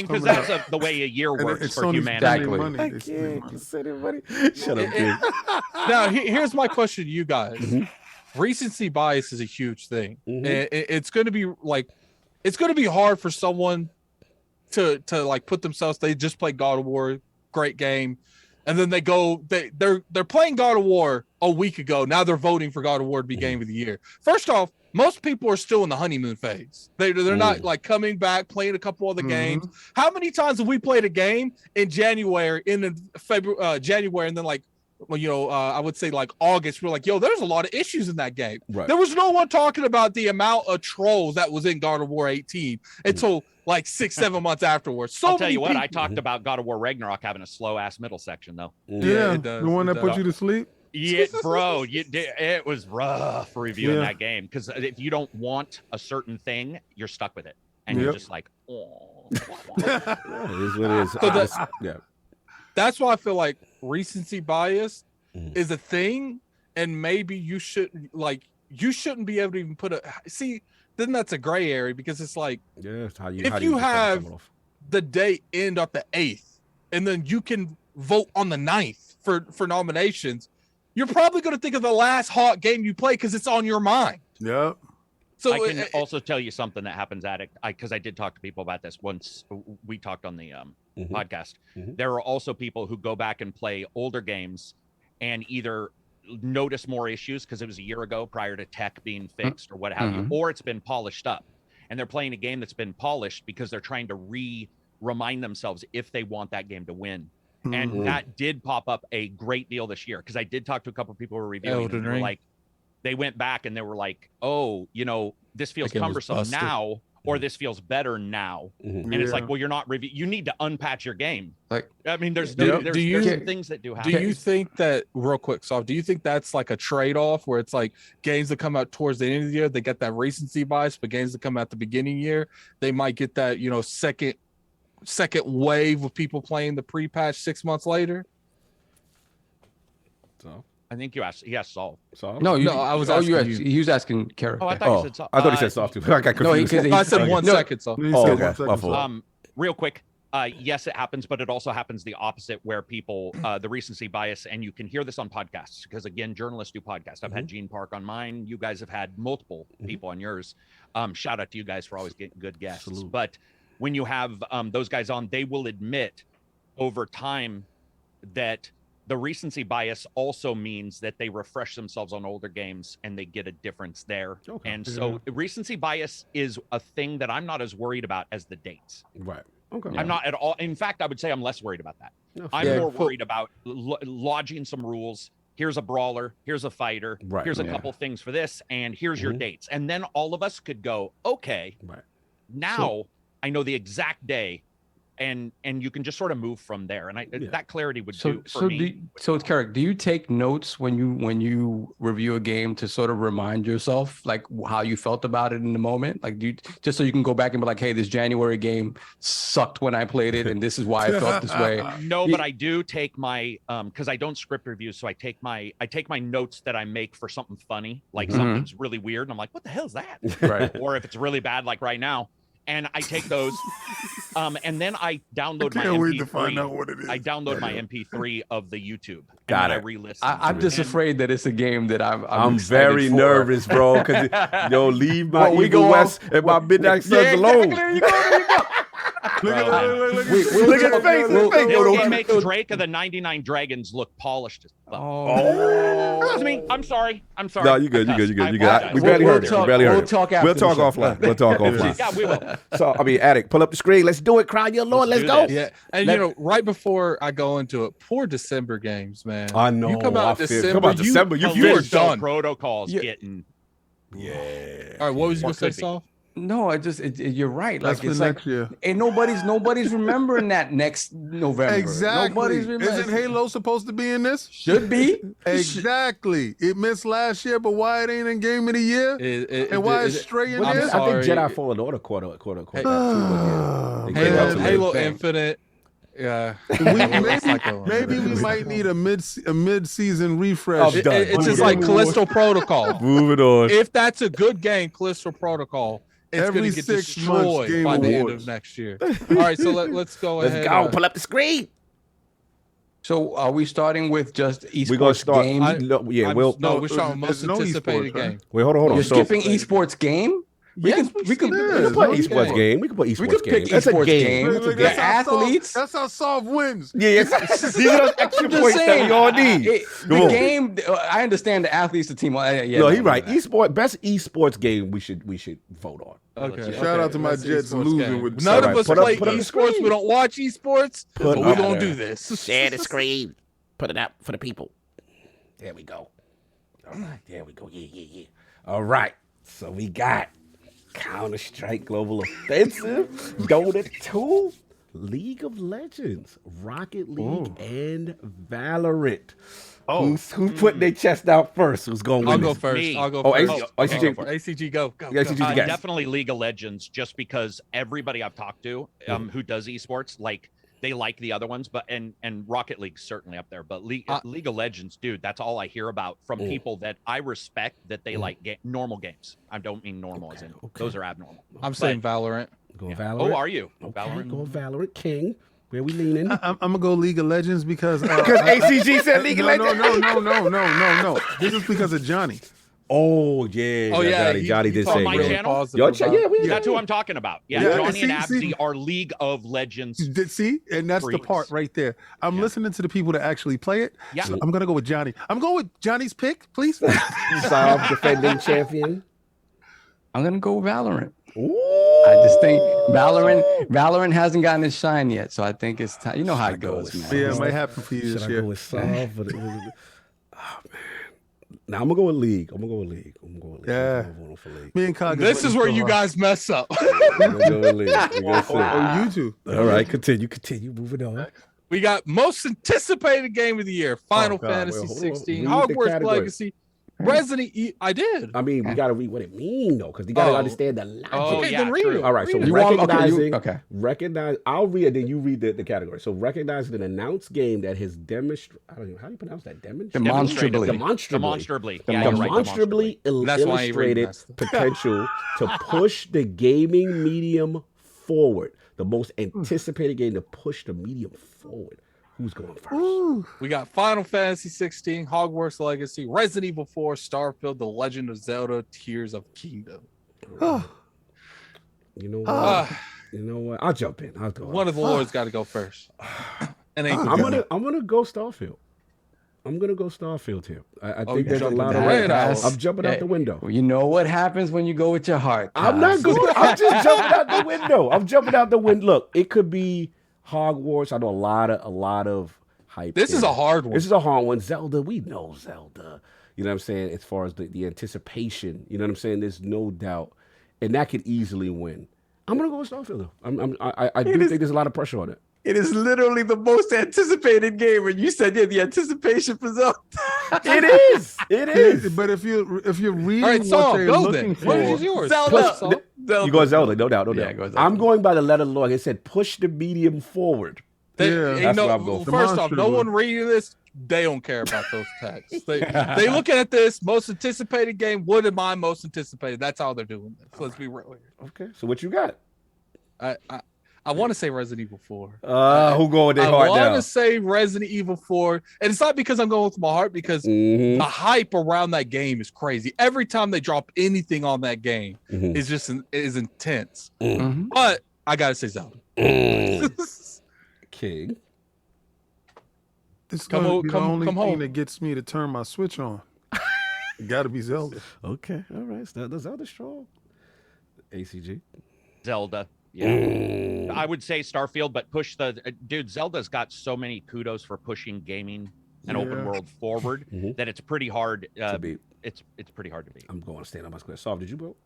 Because that's the way a year works for humanity. Exactly. I can't consider money. Shut up, kid. Now, here's my question to you guys. Recency bias is a huge thing. It's going to be like, it's going to be hard for someone to like put themselves. They just play God of War, great game, and then they're playing God of War a week ago. Now they're voting for God of War to be game of the year. First off, most people are still in the honeymoon phase. They're not like coming back, playing a couple other games. How many times have we played a game in January, January, and then like, well, I would say like August, we're like, yo, there's a lot of issues in that game. Right. There was no one talking about the amount of trolls that was in God of War 18 until like 6-7 months afterwards. I'll tell you what, I talked about God of War Ragnarok having a slow ass middle section though. Yeah, it does. The one that put you to sleep. Yeah, bro, it was rough reviewing that game because if you don't want a certain thing, you're stuck with it, and you're just like, oh. It is what it is. So that's why I feel like recency bias is a thing, and maybe you shouldn't be able to even put then that's a gray area because it's like, if you have the date end up the 8th and then you can vote on the 9th for nominations, you're probably going to think of the last hot game you play because it's on your mind. Yep. So I can also tell you something that happens because I did talk to people about this once we talked on the podcast. There are also people who go back and play older games and either notice more issues because it was a year ago prior to tech being fixed or what have you, or it's been polished up. And they're playing a game that's been polished because they're trying to remind themselves if they want that game to win. And that did pop up a great deal this year because I did talk to a couple of people who were reviewing and they were like, they went back and they were like, oh, this feels cumbersome now, or this feels better now. And it's like, well, you're not you need to unpatch your game. Like, I mean, there's things that do happen. Do you think that, real quick, Soft, do you think that's like a trade-off where it's like games that come out towards the end of the year, they get that recency bias, but games that come out at the beginning of the year, they might get that, second wave of people playing the pre-patch 6 months later? So I think he asked Soft. No, I was asking you. He was asking Kara. Oh, I thought you said Soft. I thought he said Soft too. I got confused. I said 1 second. So real quick, Yes, it happens, but it also happens the opposite, where people the recency bias, and you can hear this on podcasts because again, journalists do podcasts. I've had Gene Park on mine. You guys have had multiple people on yours. Shout out to you guys for always getting good guests. Absolutely. But when you have those guys on, they will admit over time that the recency bias also means that they refresh themselves on older games and they get a difference there. Okay. And so recency bias is a thing that I'm not as worried about as the dates. Right. Okay. I'm not at all. In fact, I would say I'm less worried about that. No, I'm fair. more worried about lodging some rules. Here's a brawler. Here's a fighter. Right. Here's a couple things for this. And here's your dates. And then all of us could go, okay, now I know the exact day. And you can just sort of move from there, and that clarity would do for me. So, Carrick, do you take notes when you review a game to sort of remind yourself like how you felt about it in the moment? Like, do you, just so you can go back and be like, hey, this January game sucked when I played it, and this is why I felt this way. No, but I do take my because I don't script reviews, so I take my notes that I make for something funny, like something's really weird, and I'm like, what the hell is that? Right. Or if it's really bad, like right now. And I take those, and then I download my MP3. Wait to find out what it is. I download my MP3 of the YouTube. Got and it. I re-listen. I'm just afraid that it's a game that I'm very nervous, bro. Because leave my Eagle West and my Midnight Suns alone. Look at the face. This game makes Drake of the 99 Dragons look polished as fuck. Excuse me. I'm sorry. No, you good. You good. We barely heard it. We'll talk after. We'll talk offline. Yeah, we will. So, I mean, Attic, pull up the screen. Let's do it. Cry your Lord. Let's go. Yeah, and right before I go into it, poor December games, man. I know. You come out December, you are done. Protocols getting. Yeah. All right, what was you gonna say, Saul? No, you're right. That's Like it's for like next year. and nobody's remembering that next November. Exactly. Nobody's remembering. Isn't Halo supposed to be in this? Should be. Exactly. It missed last year, but why it ain't in Game of the Year? And why it's straight in I there? think Jedi Fallen Order caught up. Halo Infinite. Yeah. Maybe we might need a mid-season refresh. It's just like Callisto Protocol. Moving on. If that's a good game, Callisto Protocol, it's going Every to get 6 months, destroyed Game by the end Awards. of next year. All right, so let's go ahead. Let's go. Pull up the screen. So are we starting with just esports We're gonna start. games? We're starting with most no anticipated esports, right? game. Wait, hold on. You're skipping esports game? We can We can put Yeah, esports game. We can put esports We could pick game. That's a esports game. That's a The game. athletes. That's how Soft wins. Yeah, these are those extra I'm just points that saying, we all need. the Come on. game. I understand the athletes, the team. No, he's right. Best esports game we should vote on. Okay. Shout out to my That's Jets esports losing game. with. None of Alright, us put up- play put up the esports. screen. We don't watch esports, Put but we're up gonna there. do this. Share the screen. Put it out for the people. There we go. All right, there we go. Yeah. All right. So we got Counter-Strike Global Offensive, Dota 2, League of Legends, Rocket League, and Valorant. Who's putting their chest out first? Who's going to I'll win go this? first. Me. I'll go Oh, first. ACG. ACG, go. Yeah, ACG, guys. Definitely League of Legends, just because everybody I've talked to who does esports, like they like the other ones, but and Rocket League's certainly up there. But League of Legends, dude, that's all I hear about from people that I respect that they like normal games. I don't mean normal as in those are abnormal. I'm saying Valorant. Go Valorant. Oh, are you? Okay, Valorant? go Valorant. King. Where we leaning? I'm gonna go League of Legends because ACG said League of Legends. No. This is because of Johnny. Oh yeah. Oh, yeah, Johnny did say. my Yeah. channel? Your channel? Yeah, That's who I'm talking about. Yeah, Yeah, Johnny and see- Absy are League of Legends. See, and that's the Freaks. part right there. I'm listening to the people that actually play it. Yeah. So I'm gonna go with Johnny. I'm going with Johnny's pick, please. Solve defending champion. I'm gonna go Valorant. Ooh. I just think Valorant hasn't gotten its shine yet, so I think it's time. You know how it goes, man. Yeah, it might happen for you Should this I year. go with Solve? Oh man. Now I'm gonna go with League. Yeah. I'm going for League. Me and Cog. This is where you guys mess up. I'm gonna go with League. We're gonna see. Oh, you too. All right, continue. Moving on. We got most anticipated game of the year: Final God, Fantasy well, hold on. 16, Read the Hogwarts category. Legacy, Resident Evil. I did. I mean, we gotta read what it means though, because you gotta understand the logic. Okay, yeah, then read true. it. All right, so Read it. recognizing, okay. recognize. I'll read it, then you read the category. So recognizing an announced game that has demonstrated. I don't know how do you pronounce that. Demonstrably. Demonstrably. Yeah, you're right, Demonstrably That's why you read illustrated this. potential to push the gaming medium forward. the most anticipated game to push the medium forward. Who's going first? Ooh. We got Final Fantasy 16, Hogwarts Legacy, Resident Evil 4, Starfield, The Legend of Zelda, Tears of Kingdom. You know what? You know what? I'll jump in. I'll go. One of the lords got to go first. And I'm gonna go Starfield. I'm gonna go Starfield here. I think there's a lot of I'm jumping out the window. You know what happens when you go with your heart. I'm not good. I'm just jumping out the window. I'm jumping out the window. Look, it could be Hogwarts. I know a lot of hype. This is a hard one. This is a hard one. Zelda, we know Zelda. You know what I'm saying? As far as the anticipation, you know what I'm saying? There's no doubt, and that could easily win. I'm gonna go with Starfield though. I do think there's a lot of pressure on it. It is literally the most anticipated game, and you said the anticipation for Zelda. It is. It is. But if you're reading All right, what they're go looking then. for, What is yours? Zelda. You go Zelda, no doubt, no doubt. Go Zelda. I'm going by the letter of the law. It said push the medium forward. that's what I'm going for. First off, no one reading this, they don't care about those tags. They looking at this most anticipated game. What am I most anticipated? That's how they're doing this. Let's be real here. Okay, so what you got? I want to say Resident Evil 4. Who going with their heart now? I want to say Resident Evil 4, and it's not because I'm going with my heart, because the hype around that game is crazy. Every time they drop anything on that game, is just is intense. But I gotta say Zelda. King. This is gonna be the only thing that gets me to turn my Switch on. Got to be Zelda. Okay, all right. Zelda strong. ACG. Zelda. Yeah, I would say Starfield, but push dude. Zelda's got so many kudos for pushing gaming and open world forward that it's pretty hard to beat. It's pretty hard to beat. I'm going to stand on my square. Solve, did you vote?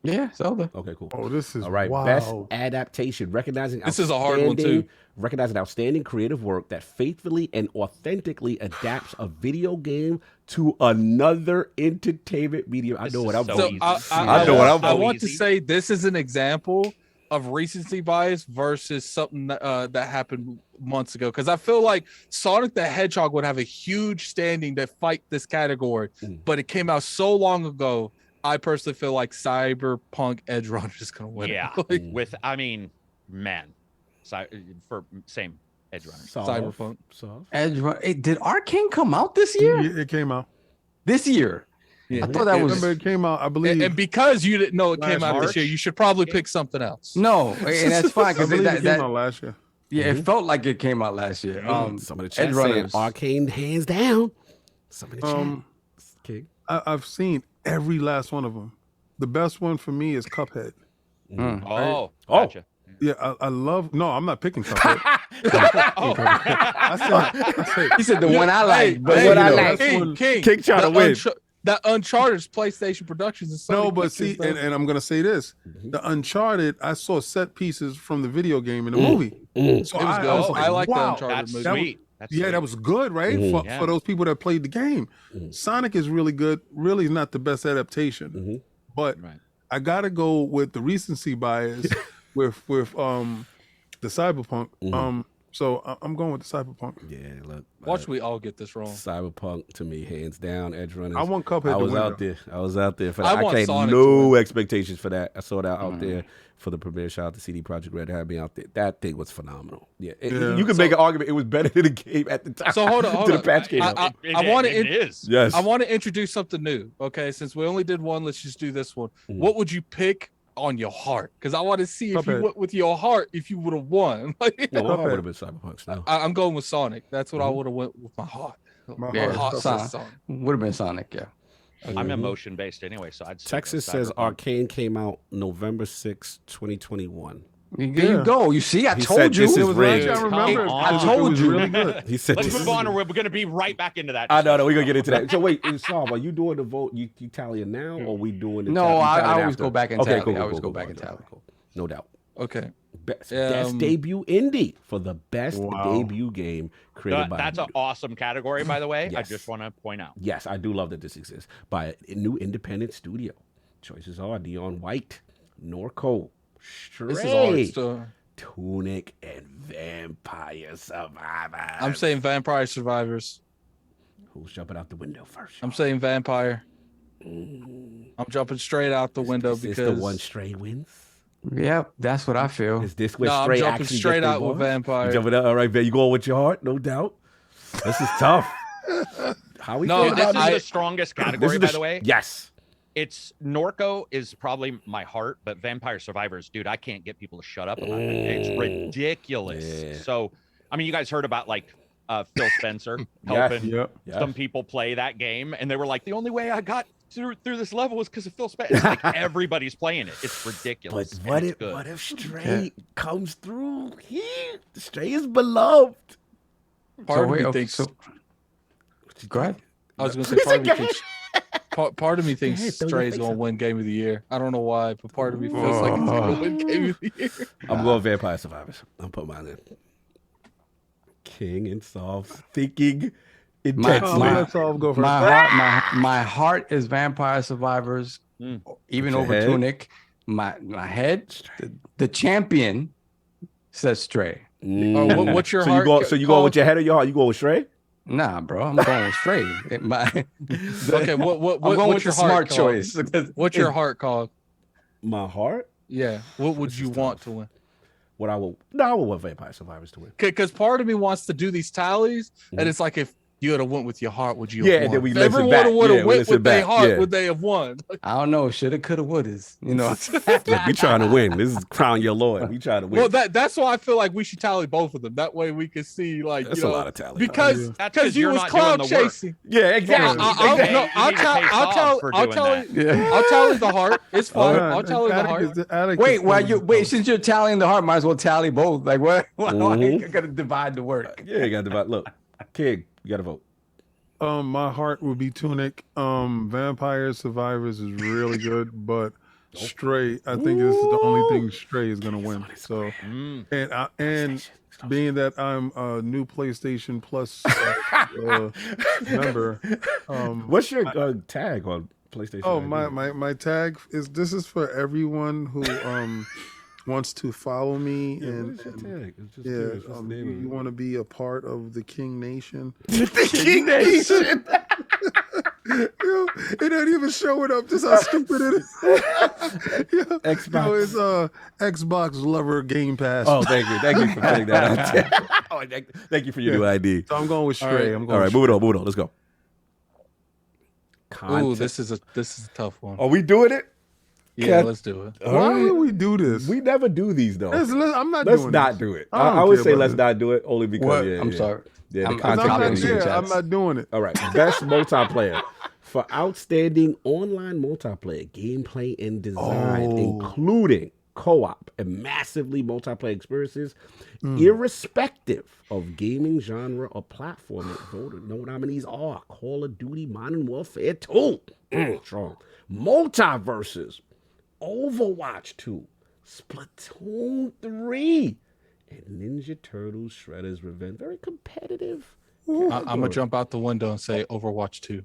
Yeah, Zelda. Okay, cool. Oh, this is all right. wild. Best adaptation, recognizing this is a hard one too. Recognizing outstanding creative work that faithfully and authentically adapts a video game to another entertainment medium. I know what I'm voting. I want to say this is an example of recency bias versus something that happened months ago, because I feel like Sonic the Hedgehog would have a huge standing to fight this category, but it came out so long ago. I personally feel like Cyberpunk Edge Runner is going to win. Yeah, for same Edge Runner. Cyberpunk. Edge Runner. Hey, did Arcane come out this year? Yeah, it came out this year. Yeah. I thought that was. Remember, it came out. I believe. And because you didn't know it came out this year, you should probably pick something else. No, and that's fine because it came out last year. Yeah, it felt like it came out last year. Some of the chat saying Arcane hands down. Some of the chat. Okay. I've seen every last one of them. The best one for me is Cuphead. Oh, gotcha. Yeah, I love. No, I'm not picking Cuphead. I said, he said the one I like, but what I like. King trying to win. That Uncharted's PlayStation Productions is no, but see, and I'm gonna say this: the Uncharted, I saw set pieces from the video game in the movie. So it was good. I was like, I like wow, the Uncharted movie. Sweet. That was good, right? For those people that played the game. Sonic is really good. Really not the best adaptation, but I gotta go with the recency bias with the Cyberpunk. So I'm going with the Cyberpunk. Yeah, look. Watch we all get this wrong. Cyberpunk to me, hands down. Edge Runners. I want Cuphead. I was out there for that. I had Sonic no expectations for that. I saw that out there for the premiere. Shout out to CD Projekt Red, had me out there. That thing was phenomenal. Yeah, you could make an argument it was better than the game at the time. So hold on. The patch came out. I want to. Yes. I want to introduce something new. Okay, since we only did one, let's just do this one. What would you pick on your heart? Because I want to see if you went with your heart, if you would have won. My heart would have been Cyberpunk. No. I'm going with Sonic. That's what I would have went with my heart. My heart says Sonic. Would have been Sonic. Yeah. I'm emotion based anyway, so I'd say Texas says Arcane came out November 6, 2021. There you go. You see, I told you. This is rigged. I remember. I told you. Really good. He said, let's move on, or we're going to be right back into that. I know. We're going to get into that. So wait, Saul, are you doing the vote? You tallying now, or are we doing the No, I always go back and tally. Cool, I always go back and tally. No doubt. Okay. Best debut indie for the best debut game created by. That's an awesome category, by the way. Yes. I just want to point out. Yes, I do love that this exists by a new independent studio. Choices are Dion White, Norco, Stray, Tunic, and Vampire Survivors. I'm saying Vampire Survivors. Who's jumping out the window first? I'm saying Vampire. I'm jumping straight out the window because the one Stray wins. Yep, that's what I feel. Is this where No, I'm Stray jumping actually straight gets out with involved? Vampire. You jumping out? All right, man. You going with your heart? No doubt. This is tough. How we No, feeling This about is it? the strongest category, by the way. Yes. It's Norco is probably my heart, but Vampire Survivors, dude, I can't get people to shut up about it. It's ridiculous. Yeah. So, I mean, you guys heard about like PhilSpencer helping some people play that game, and they were like, the only way I got through this level was because of PhilSpencer. It's like everybody's playing it. It's ridiculous. But what if Stray comes through? Stray is beloved. Part of me thinks. Go ahead. I was going to say part of me thinks Stray's going to win Game of the Year. I don't know why, but part of me feels like it's going to win Game of the Year. I'm going Vampire Survivors. I'm putting mine in. King and Soft thinking intensely. My heart is Vampire Survivors, even over Tunic. My head, the champion says Stray. What's your heart? So you going with your head or your heart? You going with Stray? Nah, bro, I'm going with Stray. Okay, I'm going with the smart choice. What's your heart called? My heart? Yeah. What would you want to win? I would want Vampire Survivors to win. Because part of me wants to do these tallies, and it's like if you would have went with your heart, would you? Yeah, have won? and then we if listen everyone back. would have went with their heart, Yeah. would they have won? I don't know. Shoulda, coulda, wouldas. You know. Look, we trying to win. This is Crown Your Lord. We trying to win. Well, that's why I feel like we should tally both of them. That way we can see, like, That's a lot of tally. Because you you're was not doing cloud the work. chasing. Yeah, exactly. I'll tally the heart. It's fine. I'll tally the heart. Wait, since you're tallying the heart, might as well tally both. Like what? I gotta divide the work. Yeah, you got to divide. Look, King, you got to vote. My heart would be Tunic. Vampire Survivors is really good, but Stray, I think this is the only thing Stray is gonna win. So, and being that I'm a new PlayStation Plus member, what's your tag on PlayStation? Oh, my tag is for everyone who wants to follow me you want to be a part of the King Nation. The King Nation. It ain't even showing up. Just how stupid it is. Xbox. It's Xbox Lover Game Pass. Oh, thank you for putting that out there. Thank you for your new ID. So I'm going with Stray. All right, move it on. Let's go. Ooh, this is a tough one. Are we doing it? Yeah, let's do it. Why would we do this? We never do these though. Let's do it. I would say let's not do it only because I'm sorry. Yeah, I'm not doing it. All right. Best multiplayer for outstanding online multiplayer gameplay and design, including co-op and massively multiplayer experiences, irrespective of gaming genre or platform. Voted. No nominees are Call of Duty Modern Warfare 2, strong, Multiverses, Overwatch 2, Splatoon 3, and Ninja Turtles Shredder's Revenge. Very competitive. I'm going to jump out the window and say Overwatch 2.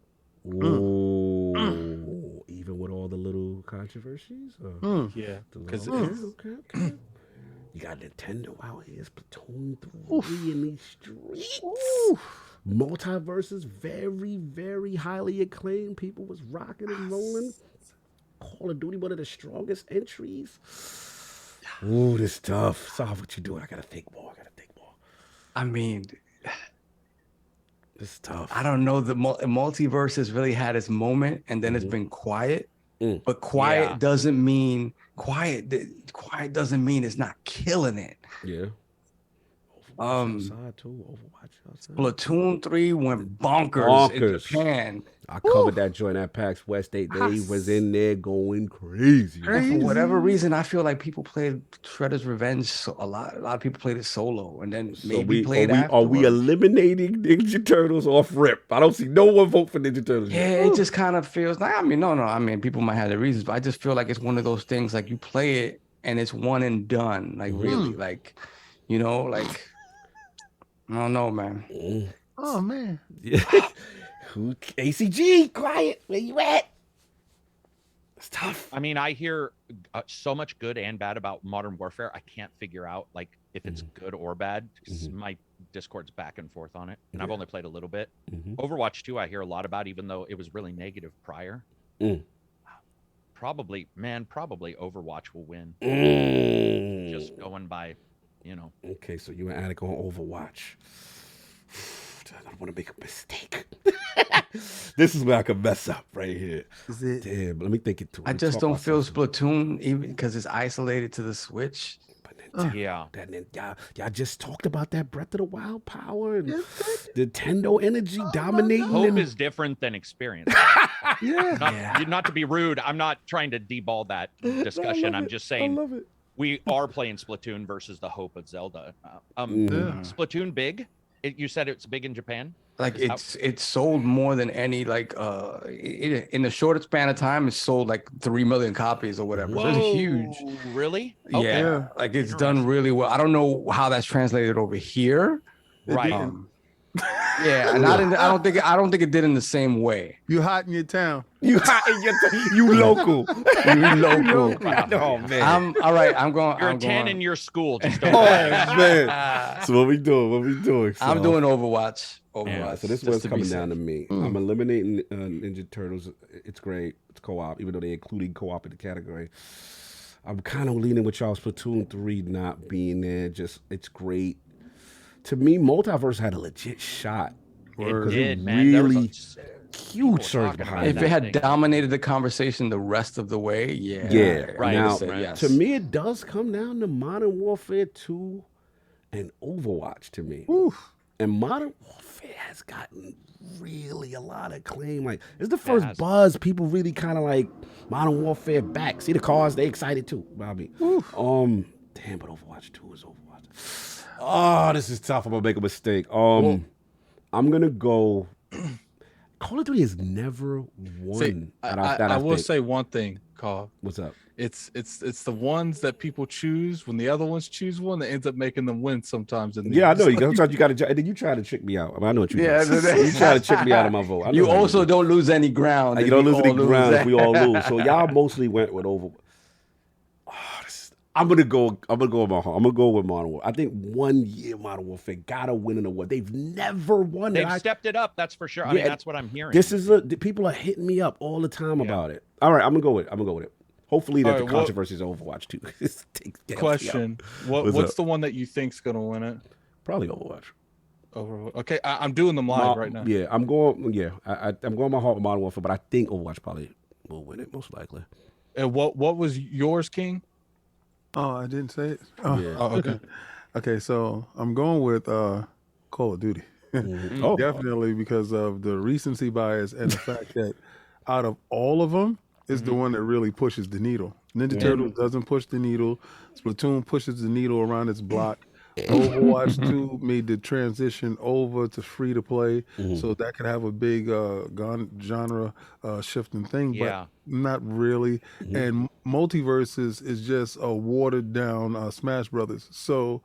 Ooh. Even with all the little controversies? Yeah. Okay. You got Nintendo out here, Splatoon 3 in these streets. Multiverses, very, very highly acclaimed. People was rocking and rolling. Call of Duty, one of the strongest entries. Ooh, this tough. Solve what you doing. I gotta think more. I mean, this is tough. I don't know. The multiverse has really had its moment, and then it's been quiet. But quiet doesn't mean it's not killing it. Yeah. Outside too. Overwatch. Splatoon 3 went bonkers in Japan. I covered that joint at PAX West. They was in there going crazy. For whatever reason, I feel like people played Shredder's Revenge a lot. A lot of people played it solo, and then Are we eliminating Ninja Turtles off rip? I don't see no one vote for Ninja Turtles. Yeah, it just kind of feels like. I mean, no. I mean, people might have their reasons, but I just feel like it's one of those things. Like you play it, and it's one and done. Like really, like like. I don't know, man. Oh man. ACG, quiet. Where you at? It's tough. I mean, I hear so much good and bad about Modern Warfare. I can't figure out like if it's good or bad. My Discord's back and forth on it, and I've only played a little bit. Overwatch 2, I hear a lot about, even though it was really negative prior. probably Overwatch will win. Just going by, Okay, so you and Attic on Overwatch. I don't want to make a mistake. This is where I could mess up right here. Is it? Damn, let me think it through. I just don't feel Splatoon even because it's isolated to the Switch. Yeah. Y'all just talked about that Breath of the Wild power and Nintendo energy dominating. Hope is different than experience. Yeah. Not to be rude, I'm not trying to deball that discussion. I'm just saying we are playing Splatoon versus the hope of Zelda. Splatoon big? You said it's big in Japan? Like it's sold more than any in the shortest span of time. It's sold like 3 million copies or whatever. So it's huge. Really? Okay. Yeah, like it's done really well. I don't know how that's translated over here. Right. Yeah, and I don't think it did in the same way. You hot in your town. You local. You local. Oh man. All right. I'm going. You're 10 in your school. Just oh man. So what we doing? So, I'm doing Overwatch. Yeah, so this one's coming down to me. I'm eliminating Ninja Turtles. It's great. It's co-op, even though they including co-op in the category. I'm kind of leaning with y'all. Splatoon 3 not being there. Just it's great. To me, Multiverse had a legit shot. It did, man. Really huge surge behind it. If it had dominated the conversation the rest of the way, yeah. Yeah. Right. Now, yes. to me, it does come down to Modern Warfare 2 and Overwatch to me. Oof. And Modern Warfare has gotten really a lot of acclaim. Like, it's the first buzz people really kind of like Modern Warfare back. See the cars, they excited too, Bobby. Damn, but Overwatch 2 is Overwatch. Oh, this is tough. I'm gonna make a mistake. I'm gonna go. Call of Duty has never won. See, I will say one thing, Carl. What's up? It's the ones that people choose when the other ones choose one that ends up making them win sometimes. Yeah, I know. Sometimes you got to. And then you try to trick me out. I mean, I know what you do. You try to trick me out of my vote. You also don't lose any ground. You don't lose any ground if we all lose. So y'all mostly went with Overwatch. I'm gonna go with my heart. I'm gonna go with Modern Warfare. I think 1 year Modern Warfare gotta win an award. They've never won. They've stepped it up. That's for sure. I mean, that's what I'm hearing. This is people are hitting me up all the time about it. All right, I'm gonna go with it. Hopefully that the controversy is Overwatch too. Question: What's the one that you think's gonna win it? Probably Overwatch. Okay, I'm doing them live right now. Yeah, I'm going. Yeah, I'm going my heart with Modern Warfare, but I think Overwatch probably will win it most likely. And what was yours, King? Oh, I didn't say it. Oh, yeah. Okay. Okay, so I'm going with Call of Duty. Definitely because of the recency bias and the fact that out of all of them, it's the one that really pushes the needle. Ninja Turtles doesn't push the needle. Splatoon pushes the needle around its block. Overwatch 2 made the transition over to free to play, so that could have a big genre shifting thing, but not really. And Multiverses is just a watered down Smash Brothers. So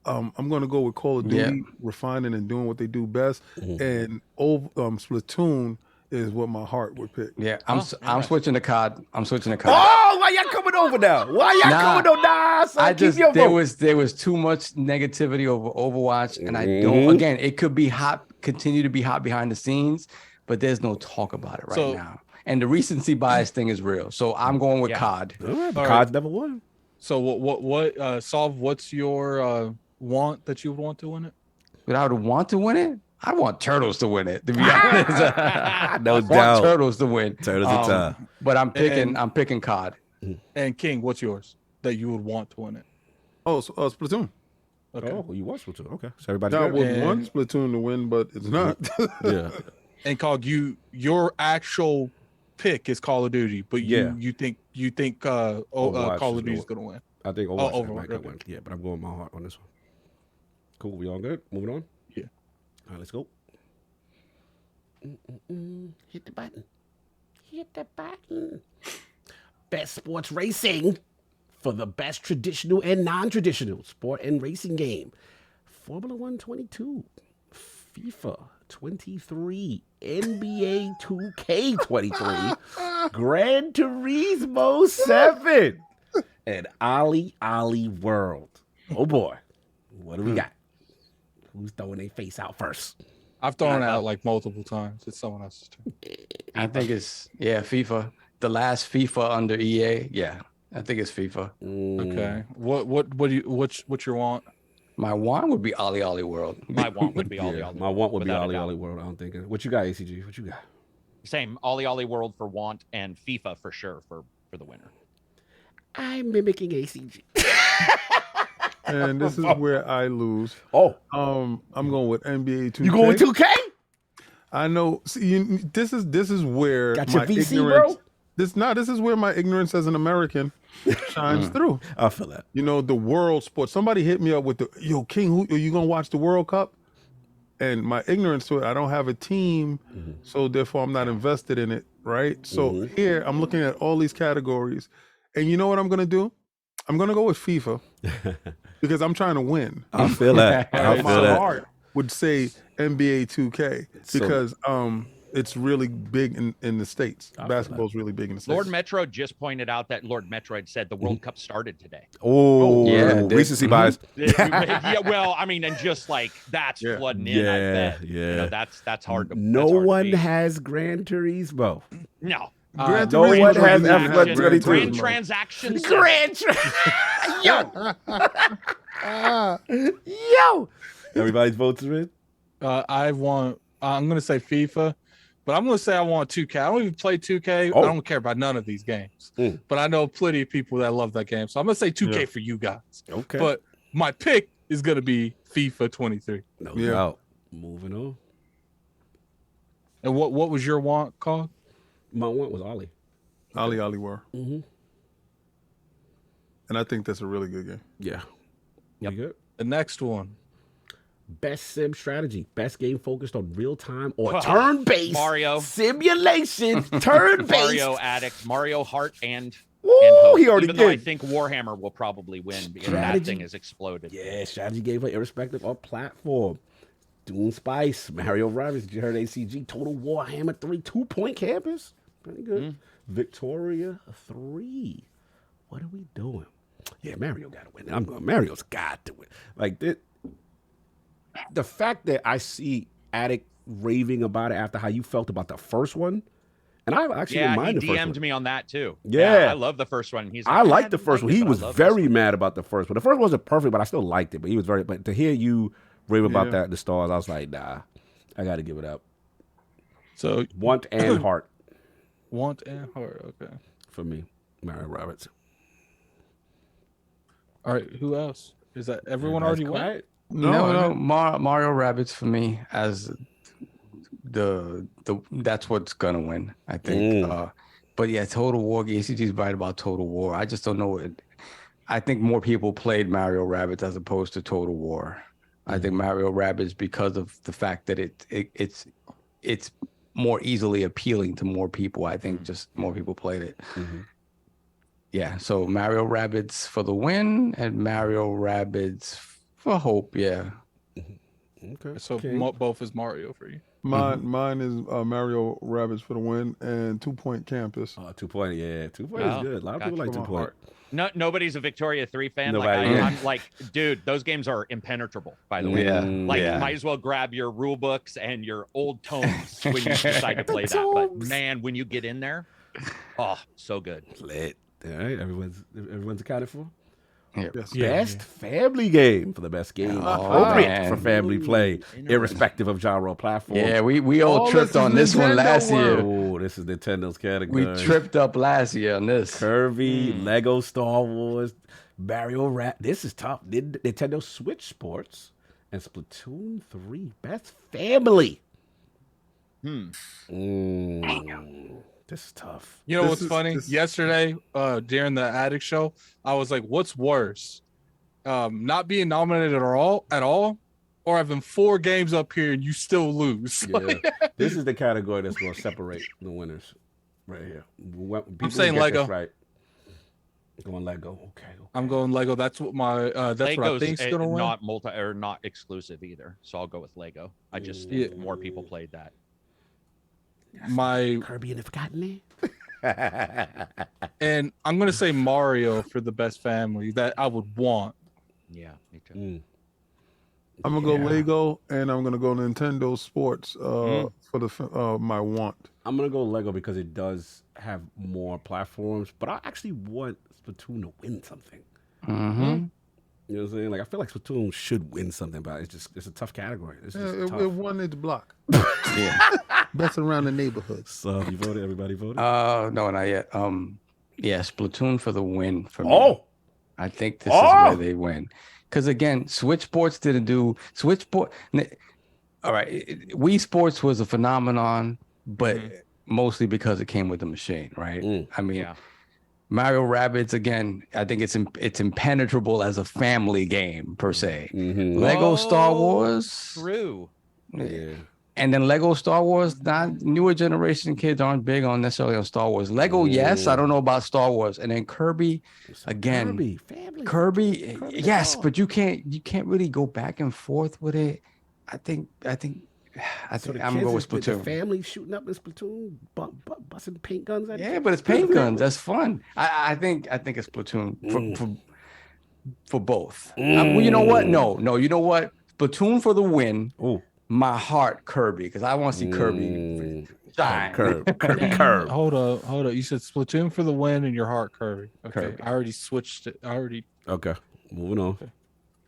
I'm going to go with Call of Duty, refining and doing what they do best, and Splatoon is what my heart would pick. Yeah, I'm switching to COD. Oh, why y'all coming over now? Coming over now? There was too much negativity over Overwatch, and I don't. Again, it could be hot, continue to be hot behind the scenes, but there's no talk about it right now. And the recency bias thing is real. So I'm going with COD. COD's never won. So what Solve, what's your want that you would want to win it? But I would want to win it? I want Turtles to win it, to be honest. No doubt. I want Turtles to win. Turtles are tough. But I'm picking COD. And King, what's yours that you would want to win it? Oh, Splatoon. Okay. Oh, you watch Splatoon. Okay. So everybody I would want Splatoon to win, but it's not. Yeah. And Cog, your actual pick is Call of Duty, but you think Call of Duty is gonna win. I think Overwatch might okay. win. Yeah, but I'm going with my heart on this one. Cool. We all good? Moving on? Yeah. All right, let's go. Hit the button. Hit the button. Best sports racing for the best traditional and non-traditional sport and racing game. Formula 1 22, FIFA 23, NBA 2K 23, Gran Turismo 7, and Ali World. Oh boy, what do we got? Who's throwing their face out first? I've thrown it out like multiple times. It's someone else's turn. I think it's FIFA. the last FIFA under EA. Yeah, I think it's FIFA. Okay. What's your want? My want would be Ollie Ollie World. My want would be Ollie Ollie. My want would be without a Ollie doubt. Ollie World. I don't think. What you got, ACG? What you got? Same Ollie Ollie World for want and FIFA for sure for the winner. I'm mimicking ACG. And this is where I lose. Oh, I'm going with NBA 2K. you going with 2K? I know. See, this is where Got my your VC, ignorance. bro? This is where my ignorance as an American shines through. I feel that. You know, the world sports. Somebody hit me up with King, who are you gonna watch the World Cup? And my ignorance to it, I don't have a team, so therefore I'm not invested in it, right? So here I'm looking at all these categories, and you know what I'm gonna do? I'm gonna go with FIFA because I'm trying to win. I feel that. I feel My that. heart would say NBA 2K because it's really big in the States. Basketball's really big in the States. Lord Metroid just pointed out that Lord Metroid said the World Cup started today. Oh, yeah, recency bias. Yeah, well, I mean, and just like that's flooding in. I bet. Yeah. You know, that's hard to. No that's hard to one beat. has Gran Turismo. No. Gran No one Turismo has is F1 not Grand 22. transactions. Yo. Everybody's votes are in? I'm gonna say FIFA, but I'm gonna say I want 2K. I don't even play 2K. Oh. I don't care about none of these games. But I know plenty of people that love that game. So I'm gonna say 2K for you guys. Okay. But my pick is gonna be FIFA 23. No Yeah. doubt. Moving on. And what was your want, Cog? My one was Ollie. Ollie Ollie World. Mm-hmm. And I think that's a really good game. Yeah. Yep. You good? The next one. Best sim strategy. Best game focused on real time or turn-based Mario. simulation. Turn-based. Mario Addict, Mario Heart, and Woo, Hope. he already Even though I did. think Warhammer will probably win because Strategy. that thing has exploded. Yeah, strategy game irrespective of platform. Dune Spice, Mario Rabbids, you heard ACG, Total War, Hammer 3, 2-point campus. Pretty good. Victoria 3. What are we doing? Yeah, Mario got to win. I'm going, Mario's got to win. Like, the fact that I see Addict raving about it after how you felt about the first one, and I actually didn't Yeah, he mind the first DM'd one. me on that too. Yeah. I love the first one. He's I like, liked the didn't first like one. it, He but I was love very this one." mad about the first one. The first one wasn't perfect, but I still liked it. But he was very. But to hear you rave about that, the stars, I was like, nah, I got to give it up. So Want and Heart want and heart. Okay. for me, Mario Roberts. All right. Who else? Is that everyone already went? Quiet? No, Mario Rabbids for me as the that's what's gonna win, I think. But yeah, Total War. ACG's right about Total War. I just don't know it. I think more people played Mario Rabbids as opposed to Total War. I think Mario Rabbids because of the fact that it's more easily appealing to more people. I think just more people played it. Yeah, so Mario Rabbids for the win and Mario Rabbids for hope. Yeah. Okay. So both is Mario for you. Mine is Mario Rabbids for the win and 2-point campus. 2-point, yeah. 2-point is good. A lot of people like 2-point. No, nobody's a Victoria 3 fan. Nobody, like yeah. I'm like, dude, those games are impenetrable, by the way. Yeah. Like, might as well grab your rule books and your old tomes when you decide to play that. But man, when you get in there, oh, so good. Lit. All right, everyone's accounted for. Yes. Best family game for the best game appropriate for family play, irrespective of genre or platform. Yeah, we all tripped on this one last year. Oh, this is Nintendo's category. We tripped up last year on this. Kirby, Lego Star Wars, Mario Rat. This is tough. Nintendo Switch Sports and Splatoon 3. Best family. This is tough. You know what's funny? Yesterday, during the Addict show, I was like, "What's worse, not being nominated at all, or having 4 games up here and you still lose?" Yeah. This is the category that's going to separate the winners, right here. I'm saying Lego. Right. Going Lego. Okay. I'm going Lego. That's what my that's what I Lego's think's gonna win. not not exclusive either, so I'll go with Lego. I just think more people played that. My Kirby and the Forgotten Land. and I'm gonna say Mario for the best family that I would want. Yeah, me too. I'm gonna go Lego and I'm gonna go Nintendo Sports for the my want. I'm gonna go Lego because it does have more platforms, but I actually want Splatoon to win something. Mm-hmm. You know what I'm saying? Like, I feel like Splatoon should win something, but it's a tough category. It's just tough. It won its block. Yeah. That's around the neighborhood. So you voted? Everybody voted? No, not yet. Yeah, Splatoon for the win for me. Oh, I think this is where they win. Because again, Switch Sports didn't do Switch Sport. All right, Wii Sports was a phenomenon, but mostly because it came with the machine, right? I mean, Mario Rabbids, again, I think it's impenetrable as a family game per se. Lego Star Wars, True. yeah. And then Lego Star Wars. Not newer generation kids aren't big on necessarily on Star Wars. Lego, yes, I don't know about Star Wars. And then Kirby, again, Kirby, family. Kirby, yes, but you can't really go back and forth with it. I think I'm gonna go with Splatoon. The family shooting up in Splatoon, busting paint guns at Yeah, but it's paint guns. That's fun. I think it's Splatoon for both. Well, you know what? No. You know what? Splatoon for the win. Ooh. My heart, Kirby, because I want to see Kirby shine. Kirby. Hold up. You said Splatoon for the win and your heart, Kirby. Okay, Kirby. I already switched it. Okay, moving on.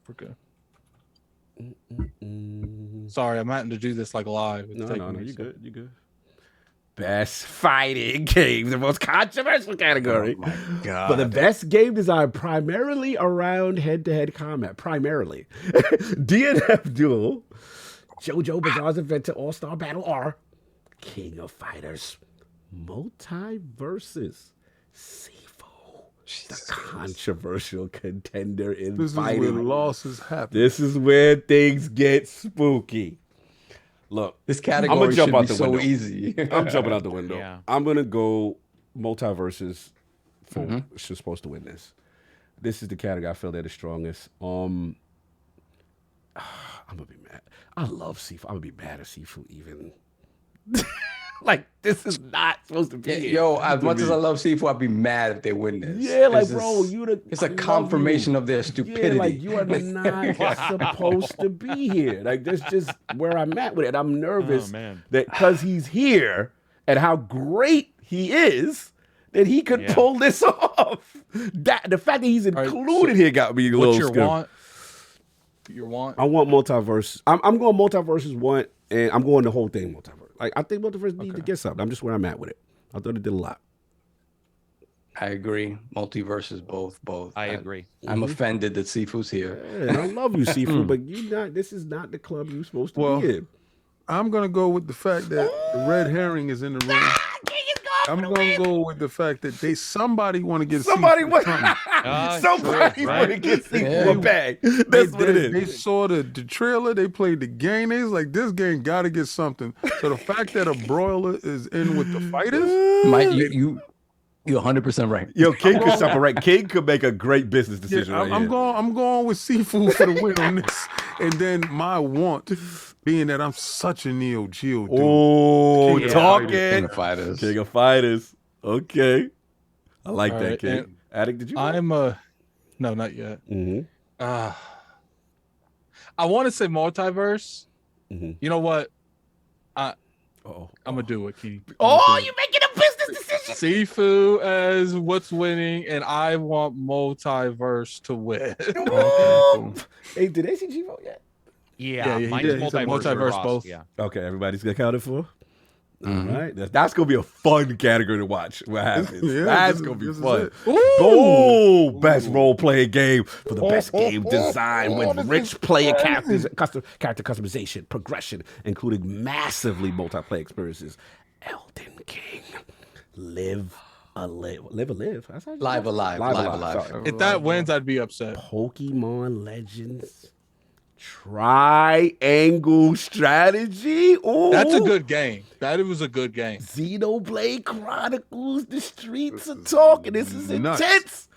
We're good. Sorry, I'm having to do this like live. It's No, taking me you so- good. You good. Best fighting game, the most controversial category. Oh my God. But the best game design primarily around head-to-head combat. Primarily. DNF Duel, JoJo Bizarre's Adventure All-Star Battle R, King of Fighters, Multiverses, Sifu, the controversial contender in This fighting. is where losses happen. This is where things get spooky. Look, This I'm category gonna jump should out be the so window. easy. I'm jumping out the window. Yeah. I'm gonna go Multiverses. She's supposed to win this. This is the category I feel they're the strongest. I'm gonna be mad. I love Sifu. I'm gonna be mad at Sifu even. Like, this is not supposed to be. Yo, as much as I love Sifu, I'd be mad if they win this. Yeah, like, This bro, is- it's a confirmation of their stupidity. Yeah, like, you are not supposed to be here. Like, that's just where I'm at with it. I'm nervous man. that because he's here and how great he is, that he could pull this off. That the fact that he's right, included here got me a little What's your scared. want? Your want? I want Multiverse. I'm going Multiverses 1, and I'm going the whole thing Multiverse. Like, I think Multiverse needs to get something. I'm just where I'm at with it. I thought it did a lot. I agree. Multiverses, both. I agree. I'm offended that Sifu's here. Yeah, and I love you, Sifu, but this is not the club you're supposed to be in. I'm gonna go with the fact that the red herring is in the room. I'm gonna go with the fact that somebody want to get Somebody Sifu want something. somebody want to get Sifu a bag. That's what it They is. saw the trailer. They played the game. They was like, this game got to get something. So the fact that a broiler is in with the fighters, Mike, you're 100% right. Yo, King could separate. King could make a great business yeah, decision. right I'm here. going with Sifu for the win on this. And then my want, being that I'm such a Neo Geo dude. Oh, King of talking. King of Fighters. King of Fighters. Okay. I like All that, right, King. and Addict, did you? No, not yet. I want to say multiverse. You know what? I'm gonna do it, Key. Oh, you making a business decision? Sifu as what's winning, and I want multiverse to win. Hey, did ACG vote yet? Yeah, he mine's did. He said multiverse across, both. Yeah. Okay, everybody's accounted for. All right, that's gonna be a fun category to watch. What happens? Yeah, That's this gonna be is fun. it. Oh, best role playing game for the best game design with rich player characters, character customization, progression, including massively multiplayer experiences. Elden King, live alive. That's how you Live say it? alive. Sorry. If that wins, I'd be upset. Pokemon Legends. Triangle strategy. Ooh. That's a good game. That was a good game. Xenoblade Chronicles. The streets are talking. This is Nuts. intense.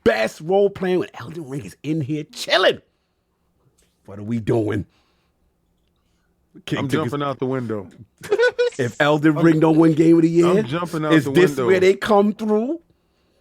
Best role playing when Elden Ring is in here chilling. What are we doing? I'm jumping out the window. If Elden Ring don't win Game of the Year, I'm jumping out is the this window. where they come through?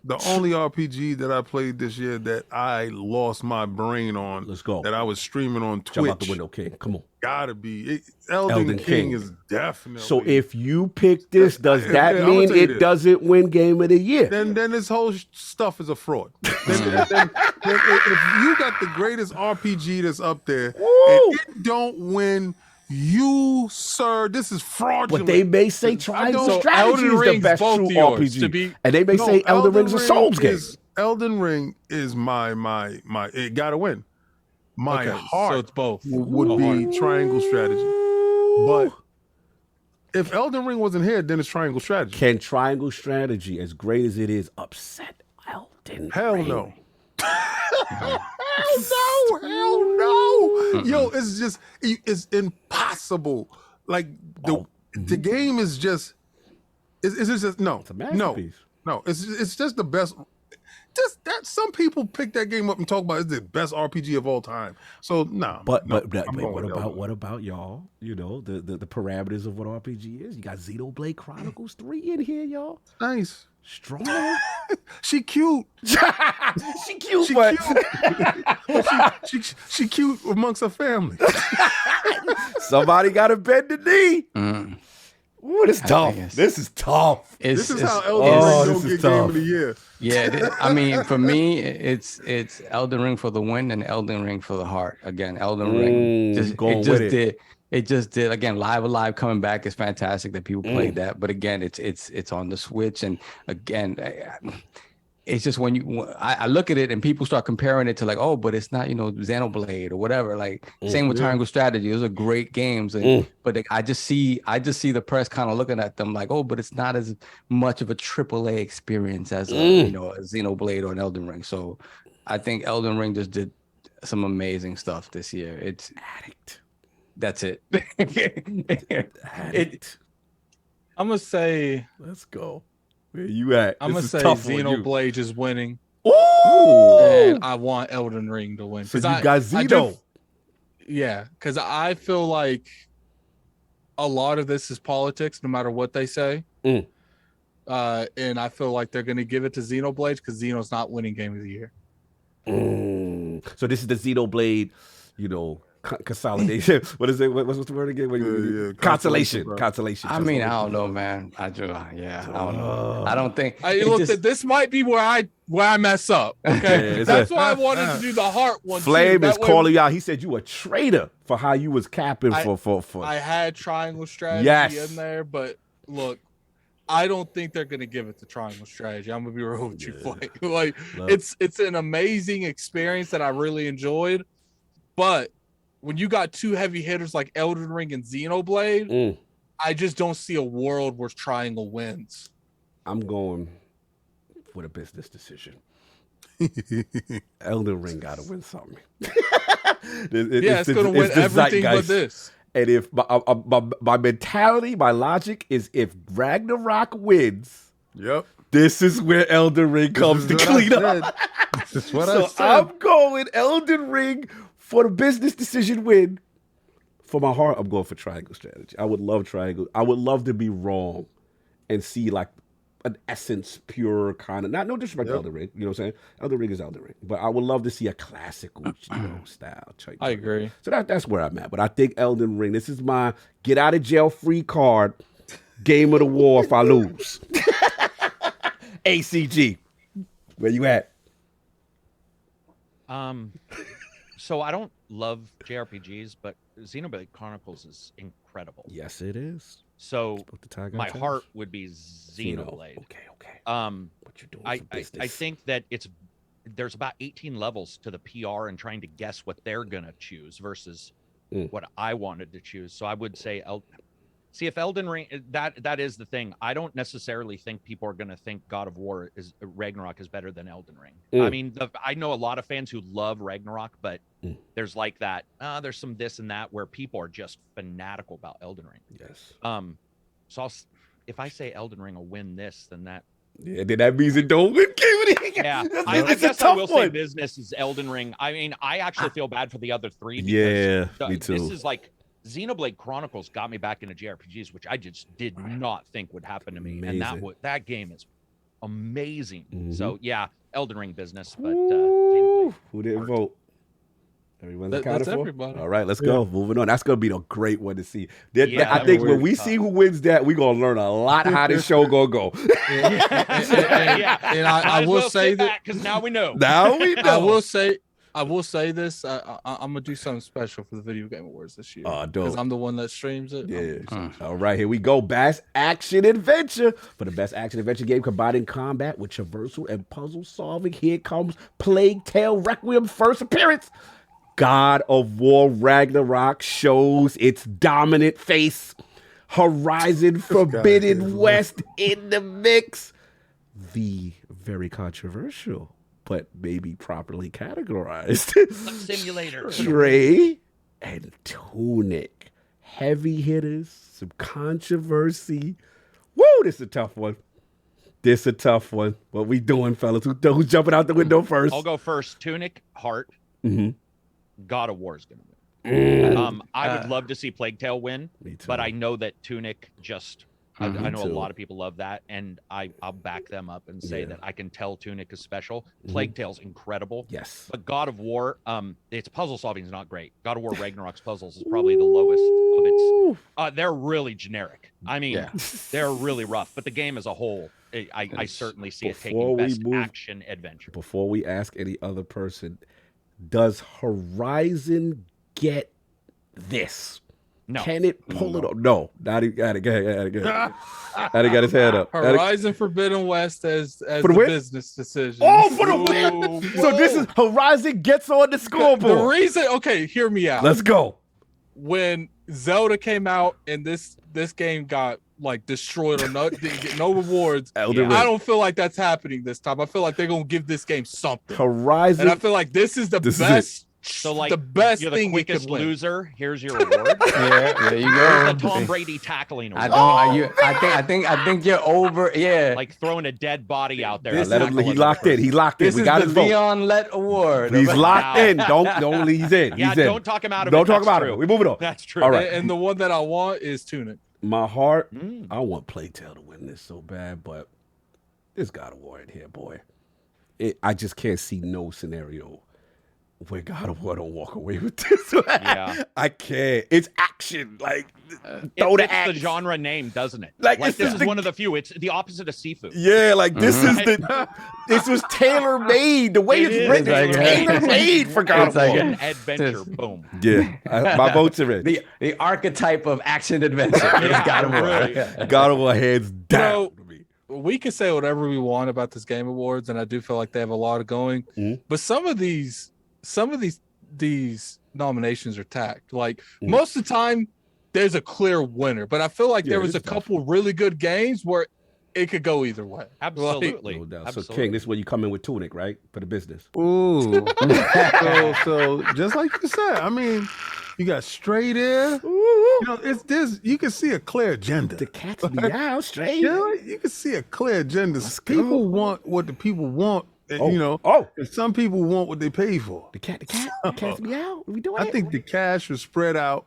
The only RPG that I played this year that I lost my brain on. Let's go. That I was streaming on Twitch. Jump out the window, King. Come on. Gotta be Elden King is definitely. So if you pick this, does that mean it doesn't win Game of the Year? Then this whole stuff is a fraud. then if you got the greatest RPG that's up there and it don't win, you, sir, this is fraudulent. But they may say Triangle Strategy is the best true RPG, and they may say Elden Ring's a Souls game. Elden Ring is my. It gotta win. My heart so it's both. would be Triangle Strategy. But if Elden Ring wasn't here, then it's Triangle Strategy. Can Triangle Strategy, as great as it is, upset Elden Ring? Hell no. Hell no. Yo, it's impossible. Like the game is just it's just no. It's a masterpiece. No, it's just the best. Just that some people pick that game up and talk about it's the best RPG of all time. So nah. But what about y'all? You know, the parameters of what RPG is. You got Xenoblade Chronicles 3 in here, y'all. Nice. Strong. She cute. She cute, she cute amongst her family. Somebody got to bend the knee. Ooh, this is tough. This is tough. This is how Elden Ring get Game of the Year. Yeah, I mean, for me, it's Elden Ring for the win and Elden Ring for the heart. Again, Elden Ring it just did. Again, Live Alive coming back is fantastic that people played that. But again, it's on the Switch, and again, it's just when I look at it and people start comparing it to like, oh, but it's not, Xenoblade or whatever. Like same with Triangle Strategy. Those are great games, but I just see the press kind of looking at them like, oh, but it's not as much of a AAA experience as a Xenoblade or an Elden Ring. So I think Elden Ring just did some amazing stuff this year. It's Addict. That's it. I'm gonna say. Let's go. Where you at? I'm gonna say Xenoblade is winning. Ooh! And I want Elden Ring to win. So you got Xeno. Because I feel like a lot of this is politics, no matter what they say. And I feel like they're gonna give it to Xenoblade because Xeno's not winning Game of the Year. So this is the Xenoblade, consolidation. What is it? What's the word again? Consolation. I mean, I don't know, man. I don't know. I don't think. This might be where I mess up. Okay, that's why I wanted to do the heart one. Flame is calling you out. He said you a traitor for how you was capping for. I had Triangle Strategy in there, but look, I don't think they're gonna give it to Triangle Strategy. I'm gonna be real with you, Flame. It's an amazing experience that I really enjoyed, but when you got two heavy hitters like Elden Ring and Xenoblade, I just don't see a world where Triangle wins. I'm going with a business decision. Elden Ring got to win something. It's going to win everything but this. And if my mentality, my logic is if Ragnarok wins, this is where Elden Ring comes to clean up. This is what I said. I'm going Elden Ring for the business decision win. For my heart, I'm going for Triangle Strategy. I would love Triangle. I would love to be wrong and see like an essence pure kind of, no disrespect to Elden Ring, you know what I'm saying? Elden Ring is Elden Ring. But I would love to see a classical style. I agree. So that's where I'm at. But I think Elden Ring, this is my get out of jail free card, game of the war if I lose. ACG. Where you at? So I don't love JRPGs, but Xenoblade Chronicles is incredible. Yes, it is. So my heart would be Xenoblade. Okay. What you're doing I think that there's about 18 levels to the PR and trying to guess what they're gonna choose versus what I wanted to choose. So I would say see if Elden Ring, that is the thing. I don't necessarily think people are going to think God of War is Ragnarok is better than Elden Ring. I mean, I know a lot of fans who love Ragnarok, but there's like that. There's some this and that where people are just fanatical about Elden Ring. Yes. So if I say Elden Ring will win this, then that. Yeah, then that means it don't win. Yeah, I guess I will say business is Elden Ring. I mean, I actually feel bad for the other three. Because me too. This is like. Xenoblade Chronicles got me back into JRPGs, which I just did not think would happen to me. Amazing. And that game is amazing. So yeah, Elden Ring business, but who didn't vote? Everyone's accounted That's for? everybody. All right, let's go. Moving on. That's going to be a great one to see. Yeah, I think when we see who wins that, we're going to learn a lot how this show going to go. And I will say that because now we know. Now we know. I will say this. I'm gonna do something special for the Video Game Awards this year. Oh, dope. Because I'm the one that streams it. Yeah. All right, here we go. Best Action Adventure. For the Best Action Adventure game combining combat with traversal and puzzle solving, here comes Plague Tale Requiem's first appearance. God of War Ragnarok shows its dominant face. Horizon Forbidden West in the mix. The very controversial, but maybe properly categorized Simulator. Stray and Tunic. Heavy hitters, some controversy. Woo, this is a tough one. What we doing, fellas? Who's jumping out the window first? I'll go first. Tunic, Heart. Mm-hmm. God of War is going to win. I would love to see Plague Tale win, but I know that Tunic just. I know a lot of people love that, and I'll back them up and say that I can tell Tunic is special. Plague Tale's incredible. Yes. But God of War, its puzzle solving is not great. God of War Ragnarok's puzzles is probably the lowest of its. They're really generic. I mean, they're really rough. But the game as a whole, I certainly see it taking best action adventure. Before we ask any other person, does Horizon get this? No. Can it pull it off? No. Not even. Got it. Go ahead. Addy got his head up. Horizon Forbidden West as the business decision. Oh, for the win! So this is Horizon gets on the scoreboard. The reason, okay, hear me out. Let's go. When Zelda came out and this game got like destroyed or no rewards, I don't feel like that's happening this time. I feel like they're gonna give this game something. Horizon, and I feel like this is the best. So like the best you're the thing quickest loser. Here's your reward. Yeah, there you go. Here's the Tom Brady tackling award. I think you're over. Yeah, like throwing a dead body out there. He locked in. He locked in. This is the Leon Let award. He's locked in. Don't he's in. Yeah, he's in. don't talk him out of it. Don't talk about it. We moving on. That's true. All right. And the one that I want is Tunic. My heart, I want Plague Tale to win this so bad, but there's God of War in here, boy. I just can't see no scenario where God of War don't walk away with this. Yeah. I can't. It's action. Like, it's the genre name, doesn't it? Like this is one of the few. It's the opposite of seafood. Yeah, like this is this was tailor made. The way it's written is tailor made for God of War. An adventure. Boom. Yeah, my votes are in. The archetype of action adventure is God of War. Really. God of War hands down. We can say whatever we want about this Game Awards, and I do feel like they have a lot of going. But some of these nominations are tacked. Like most of the time, there's a clear winner. But I feel like there was a couple really good games where it could go either way. Absolutely. No doubt. So King, this is where you come in with Tunic, right? For the business. Ooh. so just like you said, I mean, you got Stray there. You know, it's this. You can see a clear agenda. The cat's meow, Stray. Yeah, you can see a clear agenda. People want what the people want. You know, and some people want what they pay for. The cat's meow. We doing I think the cash was spread out.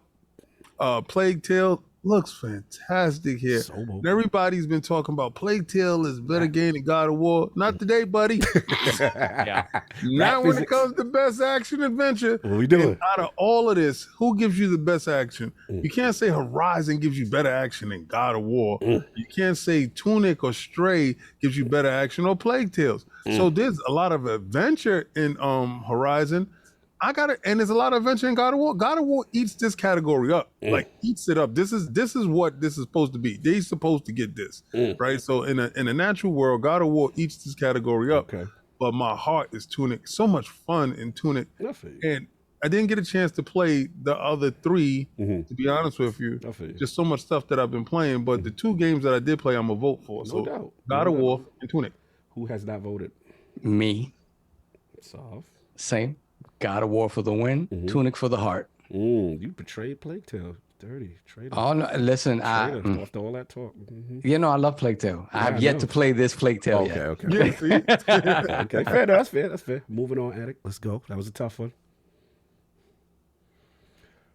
Plague Tale looks fantastic here. And everybody's been talking about Plague Tale is better game than God of War. Not today, buddy. Not when it comes to best action adventure. What are we doing? And out of all of this, who gives you the best action? You can't say Horizon gives you better action than God of War. You can't say Tunic or Stray gives you better action or Plague Tales. So there's a lot of adventure in Horizon. And there's a lot of adventure in God of War. God of War eats this category up, like eats it up. This is what this is supposed to be. They're supposed to get this, right? So in a natural world, God of War eats this category up. Okay. But my heart is Tunic. So much fun in Tunic, and I didn't get a chance to play the other three. To be honest with you, just so much stuff that I've been playing. But the two games that I did play, I'm gonna vote for. So God of War and Tunic. Who has not voted? Me. Soft. Same. God of War for the win. Tunic for the heart. You betrayed Plague Tale. Dirty. Traitor. Oh no! Listen, after all that talk. You know I love Plague Tale. I have yet to play this Plague Tale yet. Okay. Okay. Fair. That's fair. Moving on, Addict. Let's go. That was a tough one.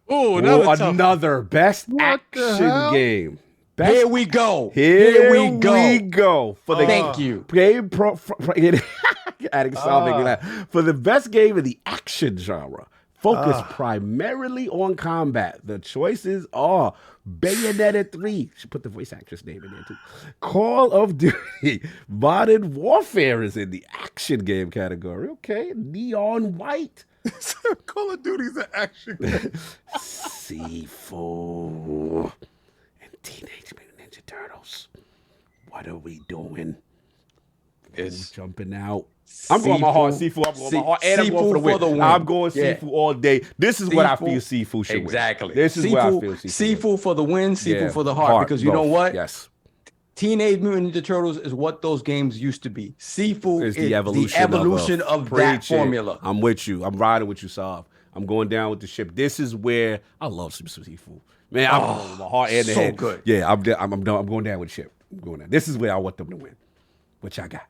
Oh, another best action game. Here we go. Here we go. For the Thank you. Game Pro. For the best game in the action genre, focused primarily on combat. The choices are Bayonetta 3. Should put the voice actress name in there too. Call of Duty. Modern Warfare is in the action game category. Okay. Neon White. Call of Duty's an action game. Sifu. And Teenage Mutant Ninja Turtles. What are we doing? It's jumping out. I'm going my heart, Sifu. I'm going my heart, and I'm going for the win. I'm going Sifu all day. This is what I feel Sifu should win. Exactly. This is what I feel Sifu for the win, Sifu for the heart. Because you know what? Yes. Teenage Mutant Ninja Turtles is what those games used to be. Sifu is the evolution of that formula. I'm with you. I'm riding with you, Sav. I'm going down with the ship. This is where I love some Sifu. Man, I'm going my heart and the head. So good. Yeah, I'm done. I'm going down with the ship. I'm going down. This is where I want them to win. What y'all got?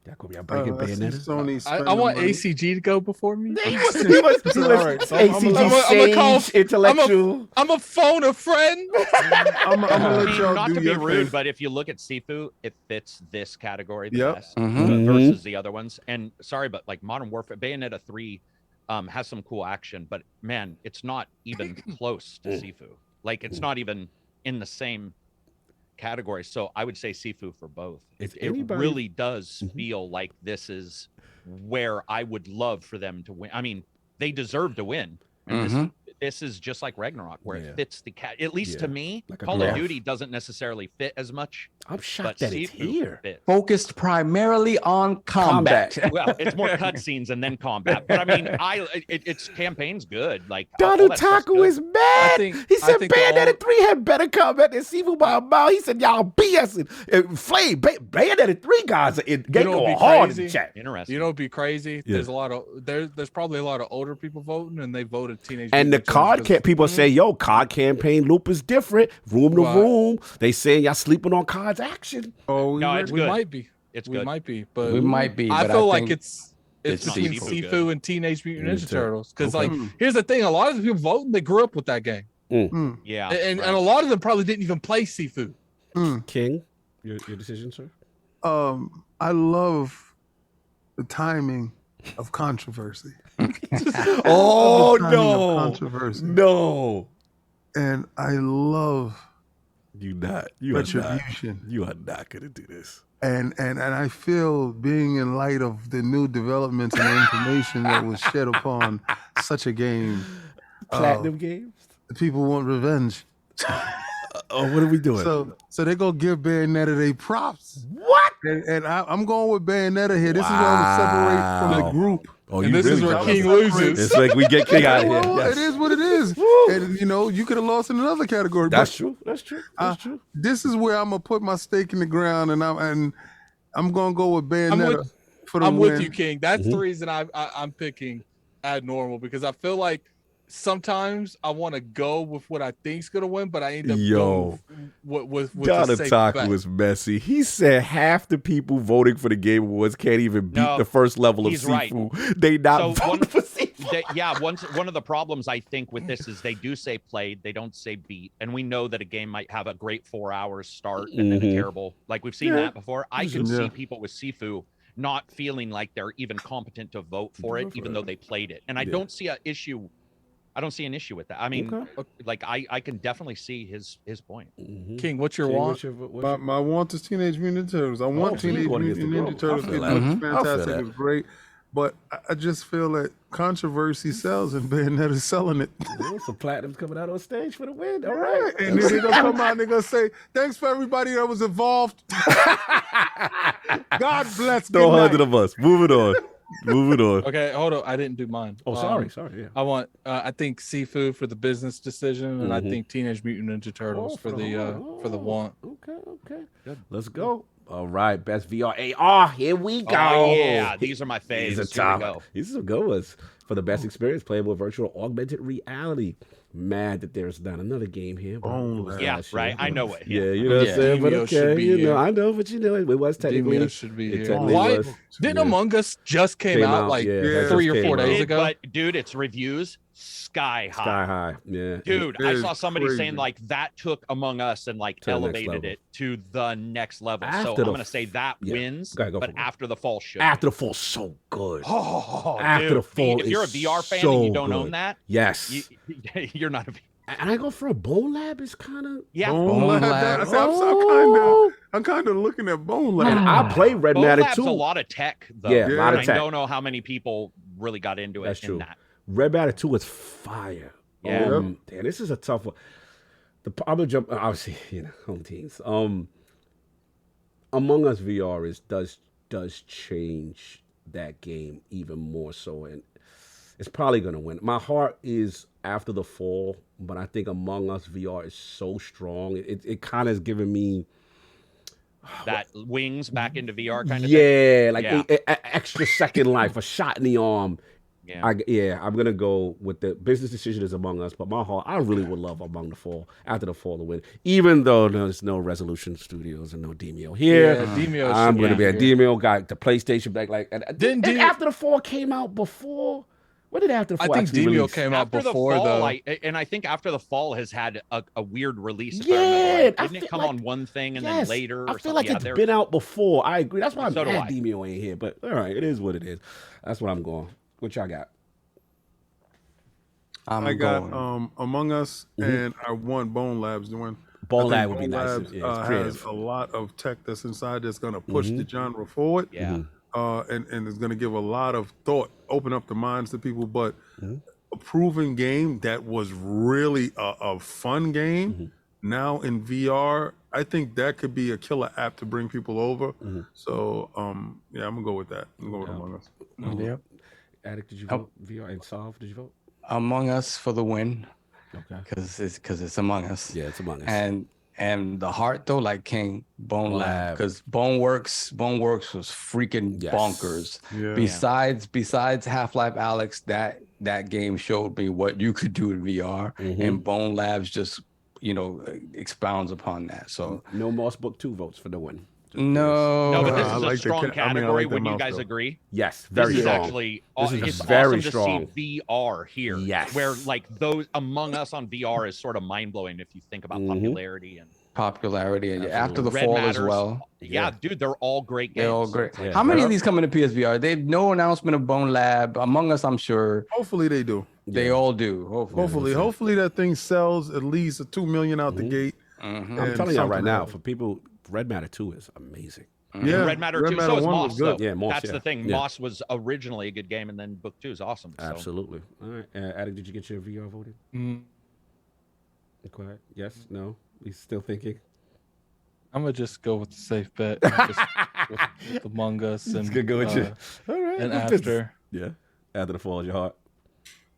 Y'all gonna be breaking Bayonetta? I want ACG to go before me. He was ACG sage, intellectual. I'm a phone a friend. I'm gonna let y'all not do to be your rude, thing. but if you look at Sifu, it fits this category the best versus the other ones. And sorry, but like Modern Warfare, Bayonetta 3 has some cool action, but man, it's not even close to Sifu. Like it's not even in the same category. So I would say Sifu for both. It really does feel like this is where I would love for them to win. I mean, they deserve to win. And this is just like Ragnarok, where it fits the at least to me, like Call of Duty doesn't necessarily fit as much. I'm shocked that it's here. Focused primarily on combat. Well, it's more cutscenes and then combat. But I mean, its campaig's good. Like Donald Taco is mad. He said Bayonetta 3 had better combat than Sifu by a mile. He said y'all BSing. Flame Bayonetta 3 guys are going hard in the chat. Interesting. You know, it'd be crazy. There's a lot of there's probably a lot of older people voting, and they voted Teenage. And the card people say, yo, card campaign loop is different. Room to room. They saying y'all sleeping on cards action. Oh, no, we might be. We might be, but I feel like it's between Sifu and Teenage Mutant Ninja Turtles. Because like, here's the thing: a lot of the people voting, they grew up with that game. Yeah, and a lot of them probably didn't even play Sifu. King, your decision, sir. I love the timing of controversy. Oh no! Controversy. No. And I love retribution. You are not gonna do this. And I feel, being in light of the new developments and information that was shed upon such a game, platinum games, people want revenge. What are we doing? So they go give Bayonetta their props. What? And I'm going with Bayonetta here. This is where I'm separate from the group. Oh, and this is where King loses. It's like we get King out of here. Yes. It is what it is. And you know, you could have lost in another category. That's true. That's true. This is where I'm gonna put my stake in the ground, and I'm gonna go with Bayonetta for the win. I'm with you, King. That's the reason I'm picking Abnormal, because I feel like sometimes I want to go with what I think's gonna win, but I end up going with Donald Taco was messy. He said half the people voting for the Game Awards can't even beat the first level of Sifu. Right. They not voting for Sifu. One of the problems I think with this is they do say played, they don't say beat, and we know that a game might have a great 4 hours start and then a terrible. Like we've seen that before. I can see people with Sifu not feeling like they're even competent to vote for it, even though they played it, and I don't see an issue. I don't see an issue with that. I mean, like I can definitely see his point. King, what's your want? My want is Teenage Mutant Ninja Turtles. I want Teenage Mutant Ninja Turtles. It looks fantastic. It's great. But I just feel that controversy sells, and Bayonetta's selling it. Some platinums coming out on stage for the win. All right. And then they're going to come out and they're going to say, thanks for everybody that was involved. God bless. Throw 100 of us. Moving on. Okay, hold on. I didn't do mine. Oh, sorry. Yeah. I want. I think Sifu for the business decision, and I think Teenage Mutant Ninja Turtles for the want. Okay. Good. Let's go. All right, best VR AR. Here we go. Oh, yeah, these are my faves. These are good ones. For the best experience, playing with virtual augmented reality. Mad that there's not another game here. Yeah, right. I know it. Yeah, you know what I'm saying? But okay, I know, but it was technically. Demio should be here. Why didn't Among Us just came out like 3 or 4 days ago? But dude, its reviews sky high. Sky high, yeah. Dude, It I is saw somebody crazy. saying like that took Among Us and like To the next elevated level. it to the next level. So After I'm the gonna say that yeah. wins, Go but for it. after the fall should. After the fall, so good. Oh, After dude, the fall, if you're a is VR fan so and you don't good. own that, Yes. you're not a. And I go for a Bone Lab is kind of Yeah, Bone Lab. Lab. I said, I'm kind of looking at Bone Lab. And I play Red Bone Matter Lab's too. a lot of tech, though. Yeah, a lot and of I tech. don't know how many people really got into it. That's true. In that. Red Matter 2 is fire. Yeah. Damn, this is a tough one. I'm gonna jump. Obviously, home teams. Among Us VR does change that game even more so, and it's probably gonna win. My heart is After the Fall, but I think Among Us VR is so strong. It kind of is giving me That wings back into VR kind of thing. yeah, like Yeah. a extra second life, a shot in the arm. Yeah. I'm gonna go with the business decision is Among Us, but my heart, I really would love After the Fall to win, even though there's no Resolution Studios and no Demio here. Yeah, Demio I'm should gonna be be at here. Demio. Got the PlayStation back. Like, Didn't and Demio- After the Fall came out before. When did After the I Fall? think actually Demio release? came out After before the fall, though. I think After the Fall has had a weird release. If Yeah, I remember right. I Didn't feel it come like- on one thing and Yes, then later? Or I feel something? like Yeah, it's they're- been out before. I agree. That's why I'm So do mad I. Demio ain't here. But all right, it is what it is. That's what I'm going. What y'all got? I got Among Us, and I want Bone Labs to win. Bone I think Lab would be Bone nice. Labs, Yeah, it's has creative. a lot of tech that's inside that's going to push the genre forward. Yeah. And it's going to give a lot of thought, open up the minds to people. But a proven game that was really a fun game now in VR, I think that could be a killer app to bring people over. So, yeah, I'm going to go with that. I'm going to go with Among Us. Yep. Addict, did you vote? VR and Solve, did you vote? Among Us for the win, Okay. because it's Among Us. Yeah, it's Among Us. And the heart though, like King Bone Lab, Lab. because Boneworks was freaking Yes. bonkers. Yeah. Besides Half-Life Alex, that game showed me what you could do in VR, and Bone Labs just expounds upon that. So No Moss Book 2 votes for the win. no, No, but this I is like a the strong ca- I mean, I category. like the Would you mouse, guys though. agree? Yes, very This is strong. actually This is it's very awesome strong. to see VR here. Yes. Where like those Among Us on VR is sort of mind blowing if you think about popularity and popularity, and After the Red Fall Matters. as well. Yeah, dude, they're all great games. They're all great. Yeah. How many of these coming to PSVR? They have no announcement of Bone Lab. Among Us, I'm sure Hopefully they do. they all do. Hopefully that thing sells at least 2 million out the gate. Mhm. I'm telling y'all right something now, else. for people, Red Matter 2 is amazing. Yeah, Red Matter 2. So is 1 Moss. was good. Though. Yeah, Moss, That's yeah. the thing. Yeah. Moss was originally a good game, and then Book 2 is awesome. So. Absolutely. All right. Addict, did you get your VR voted? Quiet. Yes? No? He's still thinking? I'm gonna just go with the safe bet. And just with Among Us and It's good go with you. All right. and good After. business. Yeah. After the Fall is your heart.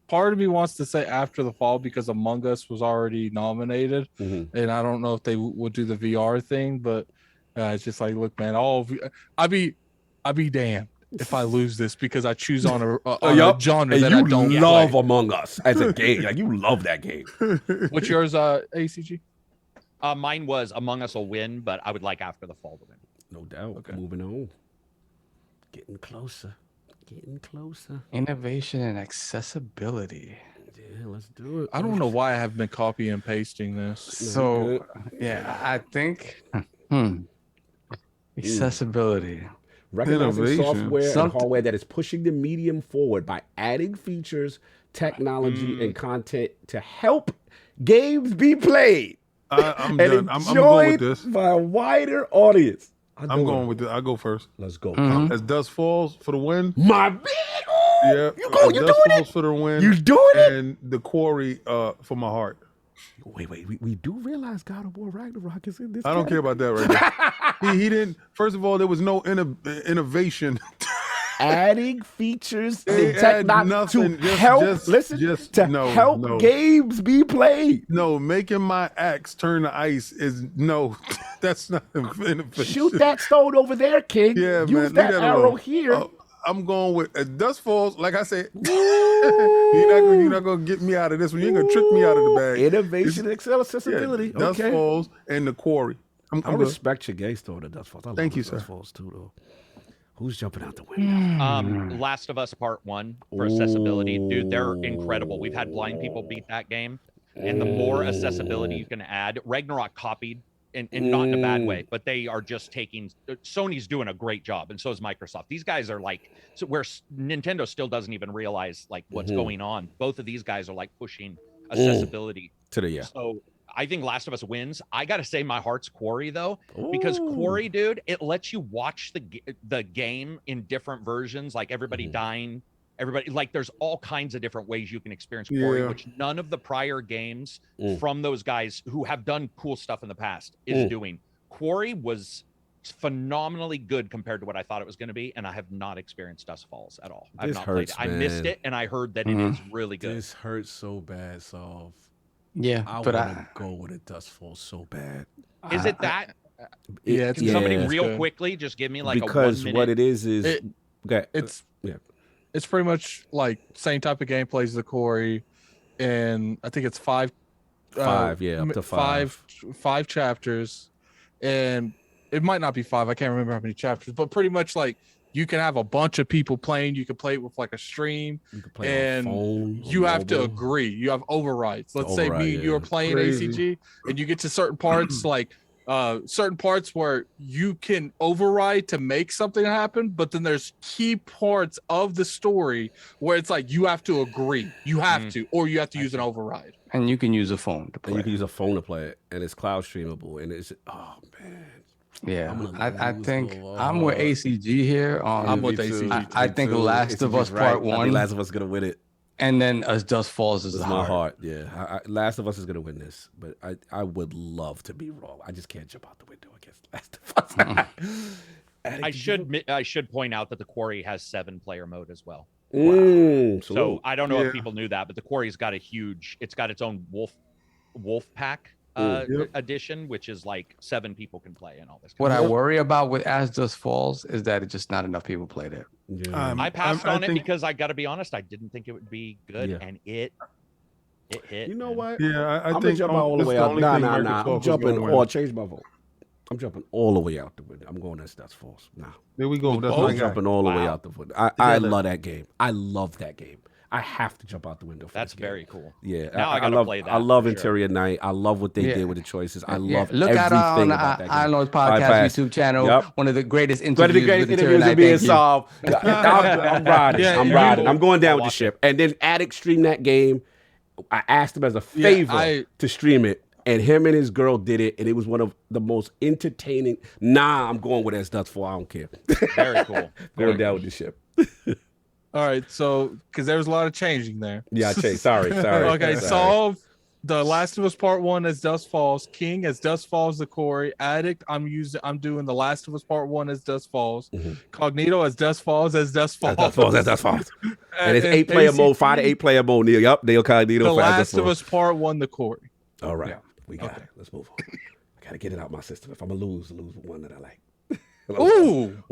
Part of me wants to say After the Fall because Among Us was already nominated, Mm-hmm. and I don't know if they would do the VR thing, but it's just like, look, man, I'd be damned if I lose this because I choose on a genre And that you I don't love play. Among Us as a game. Like, you love that game. What's yours, ACG? Mine was Among Us will win, but I would like After the Fall to win. No doubt. Okay. Moving on. Getting closer. Getting closer. Innovation and accessibility. Yeah, let's do it. I don't know why I have been copy and pasting this. So yeah, I think accessibility. Recognizing Innovation. software and hardware that is pushing the medium forward by adding features, technology, and content to help games be played I'm and done. I'm going with enjoyed this. by a wider audience. I'm going with this. I'll go first. Let's go. As Dust Falls for the win. My man. Yeah. You go. as You Dust doing Falls it? for the win. You doing it? And the Quarry for my heart. Wait. We do realize God of War Ragnarok is in this. I don't care about that right now. He didn't. First of all, there was no innovation. Adding features They and add technology nothing, to just- help. just- listen just- to no, help no. games be played. No, making my axe turn to ice is no. That's not innovation. Shoot that stone over there, King. Yeah, Use man. that leave that arrow alone. here. I'm going with Dust Falls. Like I said, you're not gonna get me out of this one. You ain't gonna trick me out of the bag. Innovation and accessibility. Yeah, Dust Okay. Falls and the Quarry. I'm I good. respect your gay store, the Dust Falls. I Thank love you, the Dust sir. Falls too, though. Who's jumping out the window? Last of Us Part 1 for accessibility. Dude, they're incredible. We've had blind people beat that game. And the more accessibility you can add, Ragnarok copied, and not in a bad way, but they are just taking, Sony's doing a great job, and so is Microsoft. These guys are like, so where Nintendo still doesn't even realize like what's going on. Both of these guys are like pushing accessibility. So I think Last of Us wins. I got to say my heart's Quarry, though, because Quarry, dude, it lets you watch the game in different versions, like everybody dying, everybody, like there's all kinds of different ways you can experience Quarry, which none of the prior games from those guys who have done cool stuff in the past is doing. Quarry was phenomenally good compared to what I thought it was going to be, and I have not experienced Dust Falls at all. I've not played it. I missed it, and I heard that it is really good. This hurts so bad, Solve. Yeah, I but want to go with a Dust Fall so bad. Is it that? Yeah, Can somebody real quickly just give me like because a 1 minute? what it is it's pretty much like same type of gameplay as the Quarry, and I think it's five up to five chapters, and it might not be 5. I can't remember how many chapters, but pretty much like you can have a bunch of people playing. You can play it with like a stream, you can play on phone, you have to agree. You have overrides. Let's say me and you are playing ACG, and you get to certain parts like certain parts where you can override to make something happen, but then there's key parts of the story where it's like you have to agree. You have to, or you have to use an override. And you can use a phone to play. And you can use a phone to play it, and it's cloud streamable, and it's man. Yeah, I think I'm with ACG here. I'm with ACG. I think Last of Us Part 1. I think Last of Us is gonna win it. And then As Dust Falls is my heart. Yeah, Last of Us is gonna win this, but I would love to be wrong. I just can't jump out the window against Last of Us. I should point out that the Quarry has 7-player mode as well. So I don't know if people knew that, but the Quarry's got it's got its own wolf pack edition, which is like 7 people can play and all this. What I worry about with As Dust Falls is that it's just not enough people played it. I passed on it because I got to be honest, I didn't think it would be good, and it hit. You know what? Yeah, I I'm think jump all the way out. Nah. I'm jumping or change my vote. I'm jumping all the way out the window. I'm going As Dust Falls. Nah. There we go. That's I'm jumping all the way out the window. I love that game. I love that game. I have to jump out the window for That's this game. very cool. Yeah, now I gotta play that. I love Interior Night. I love what they did with the choices. I love Look everything at on about that game. I Know Podcast YouTube channel. One of the greatest interviews with interviews Night. being solved. I'm riding. I'm riding. I'm going down with the ship. And then Addict streamed that game. I asked him as a favor to stream it, and him and his girl did it, and it was one of the most entertaining. I'm going with As Dust Falls. I don't care. Very cool. Going down with the ship. All right, so because there was a lot of changing there. Yeah, I changed. Sorry. Okay, Solve The Last of Us Part 1 as Dust Falls, King as Dust Falls the Quarry, Addict I'm doing The Last of Us Part 1 as Dust Falls, Cognito as Dust Falls as Dust Falls. That's Dust Falls. And it's 8-player mode, 5 to 8-player mode. Neil Cognito. The Last of Us Part 1 the Quarry. All right, we got it. Let's move on. I gotta get it out my system. If I'm gonna lose one that I like. Ooh,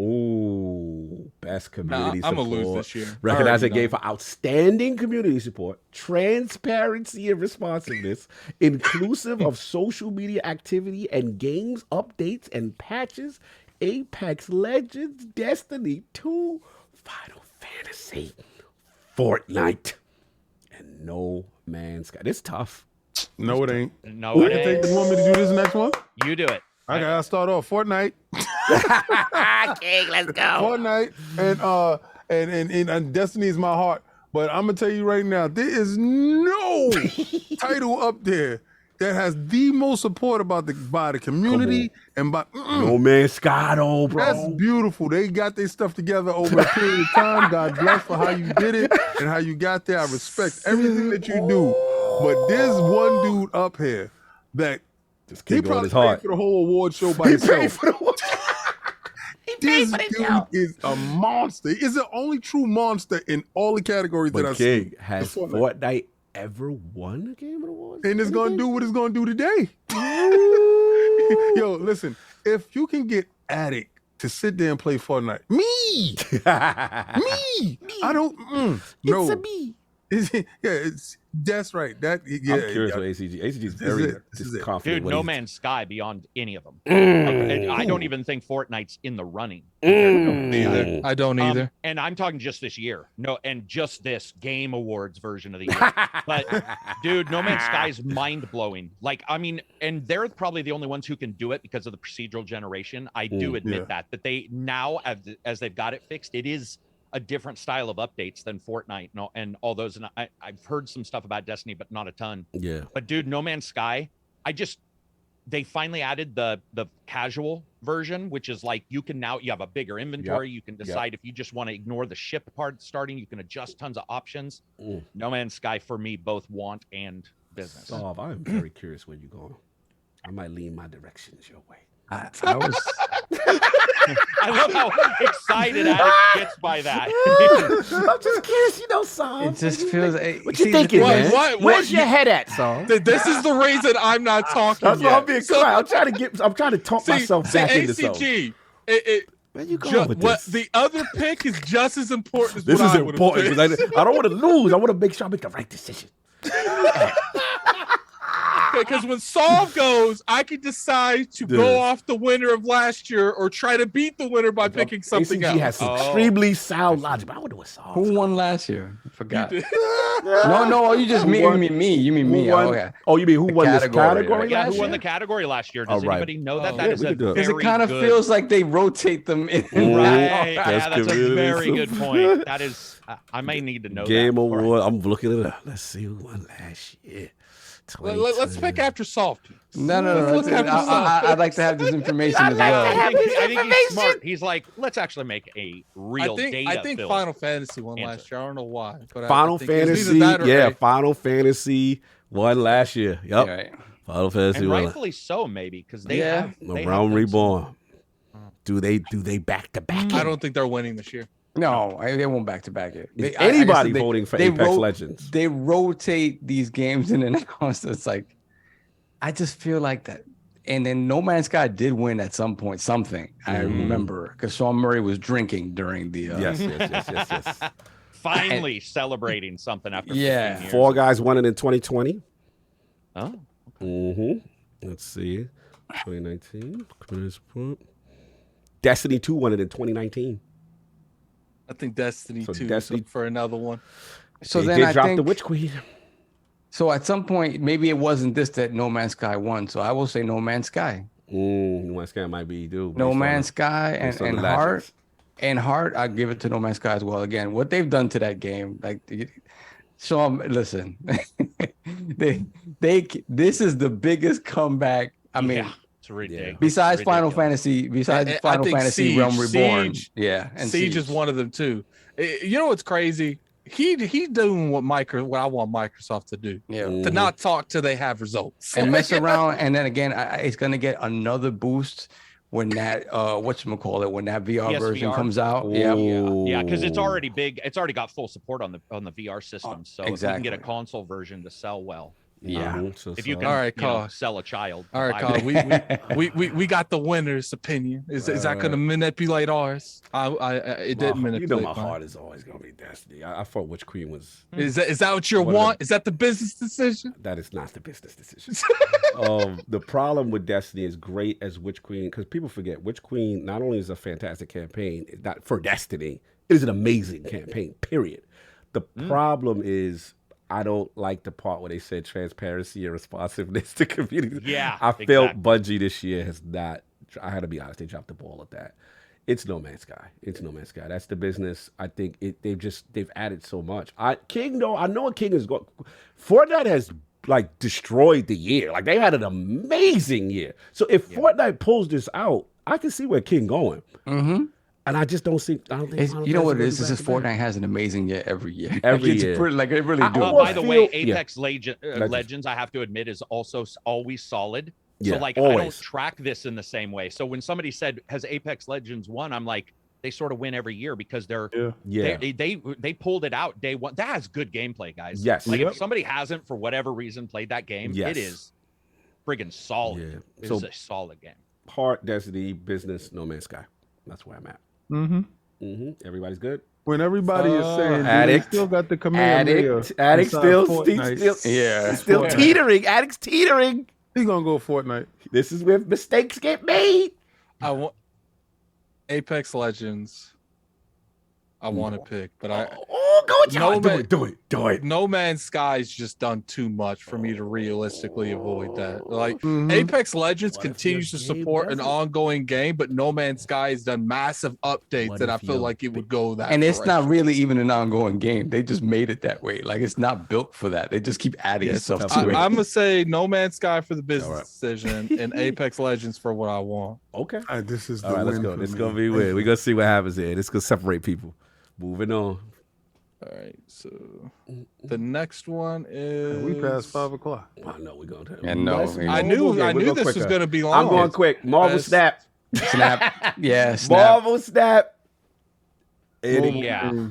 best community support. I'm gonna lose this year. Recognize a game for outstanding community support, transparency and responsiveness, inclusive of social media activity and games updates and patches, Apex Legends, Destiny 2, Final Fantasy, Fortnite, and No Man's Sky. It's tough. No, it ain't. No, it ain't. You want me to do this next one? You do it. I gotta start off Fortnite. King, let's go. Fortnite and Destiny is my heart. But I'm gonna tell you right now, there is no title up there that has the most support by the community and by No Man's Sky, bro. That's beautiful. They got their stuff together over a period of time. God bless for how you did it and how you got there. I respect everything that you do. But there's one dude up here that he probably paid for the whole award show by himself. This dude is a monster. He's the only true monster in all the categories that I've seen. Has Fortnite ever won a Game Awards? And it's going to do what it's going to do today. Yo, listen, if you can get Addict to sit there and play Fortnite, me, I don't, no. It's a me. That's right. That I'm curious with ACG. ACG is very confident. Dude, No Man's Sky beyond any of them. I don't even think Fortnite's in the running. Either. I don't either. And I'm talking just this year. No, and just this Game Awards version of the year. But dude, No Man's Sky is mind blowing. Like, I mean, and they're probably the only ones who can do it because of the procedural generation. I do admit that. But they now, as they've got it fixed, it is a different style of updates than Fortnite and all those. And I've heard some stuff about Destiny, but not a ton. Yeah. But dude, No Man's Sky, they finally added the casual version, which is like you have a bigger inventory. You can decide if you just want to ignore the ship part starting. You can adjust tons of options. No Man's Sky for me, both want and business. So I'm very curious where you're going. I might lean my directions your way. I was. I love how excited Adam gets by that. I'm just curious, Saul. It just feels. What you thinking, man? Where's your head at, Saul? This is the reason I'm not talking. That's why I'm being quiet. I'm trying to talk myself back into something. ACG, where you going with this? The other pick is just as important as this is important because I don't want to lose. I want to make sure I make the right decision. Because when Saul goes, I can decide to go off the winner of last year or try to beat the winner by picking something else. He has some extremely sound logic. But I wonder what Saul. Who won last year? I forgot. No. You just mean me. You mean me? Oh, you mean who won this category? Yeah, who won the category last year? Does anybody know that? That is a very because it kind of feels like they rotate them in. Right. Yeah, that's a very good point. That is. I may need to know. Game Award. I'm looking it up. Let's see who won last year. Let's pick after Saul. No. I'd like to have this information as well. I think he's smart. He's like, let's actually make a real data. I think Final Fantasy won last year. I don't know why. But Final Fantasy, Final Fantasy won last year. Yep. Right. Final Fantasy and won. rightfully so, maybe because they have Realm Reborn. Do they back to back? I don't think they're winning this year. No, they won't back to back it. Anybody voting for Apex Legends? They rotate these games in and out. So it's like, I just feel like that. And then No Man's Sky did win at some point, something. I remember because Sean Murray was drinking during the. Yes. Finally celebrating something after 15 years. Fall Guys won it in 2020. Oh. Let's see. 2019. Destiny 2 won it in 2019. I think Destiny 2 took for another one. So they did drop the Witch Queen. So at some point, maybe it wasn't this that No Man's Sky won. So I will say No Man's Sky. No Man's Sky might be due. No Man's Sky and Heart. And Heart, I give it to No Man's Sky as well. Again, what they've done to that game, like, so listen, this is the biggest comeback. I mean, it's ridiculous. Besides Final Fantasy, Final Fantasy Realm Reborn, and Siege is one of them too. You know what's crazy? He's doing what I want Microsoft to do. To not talk till they have results and mess around. And then again, it's gonna get another boost when that when that VR version comes out. Yeah, because it's already big. It's already got full support on the VR system. So if you can get a console version to sell well. Yeah. If you can sell a child. All right, Carl. We got the winner's opinion. Is that going to manipulate ours? It didn't manipulate. My heart is always going to be Destiny. I thought Witch Queen was. Is that what you want? Is that the business decision? That is not the business decision. The problem with Destiny is great as Witch Queen, because people forget Witch Queen not only is a fantastic campaign, it's not for Destiny, it is an amazing campaign, period. The problem is I don't like the part where they said transparency and responsiveness to community. Yeah, I felt Bungie this year has not. I had to be honest, they dropped the ball at that. It's No Man's Sky. That's the business. I think they've added so much. King though, I know what King is going. Fortnite has like destroyed the year. Like they had an amazing year. So if Fortnite pulls this out, I can see where King going. Mm-hmm. And I just don't think. You know what it is? This is Fortnite has an amazing year every year. Every year, like it really do. By the way, Apex Legends, I have to admit, is also always solid. So like, I don't track this in the same way. So when somebody said, "Has Apex Legends won?" I'm like, they sort of win every year because they pulled it out day one. That has good gameplay, guys. Yes. Like if somebody hasn't for whatever reason played that game, it is friggin' solid. Yeah. It is a solid game. Heart, Destiny, business, No Man's Sky. That's where I'm at. Mm-hmm. Everybody's good. When everybody is saying Addict, they still got the Kamehameha. Addict still teetering. Addict's teetering. He's gonna go Fortnite. This is where mistakes get made. I want Apex Legends. I want to pick, but go with y'all. Do it. No Man's Sky's just done too much for me to realistically avoid that. Like Apex Legends continues to support an ongoing game, but No Man's Sky has done massive updates, and I feel like it would go that. And it's not really even an ongoing game. They just made it that way. Like it's not built for that. They just keep adding stuff to it. I'm gonna say No Man's Sky for the business decision, and Apex Legends for what I want. Okay. This is all right. Let's go. It's gonna be weird. We're gonna see what happens here. It's gonna separate people. Moving on. All right, so the next one is we passed 5 o'clock. I know we're going to. And no, I knew this was going to be long. I'm going quick. Marvel Snap. Yeah, Snap. Marvel Snap. Yeah.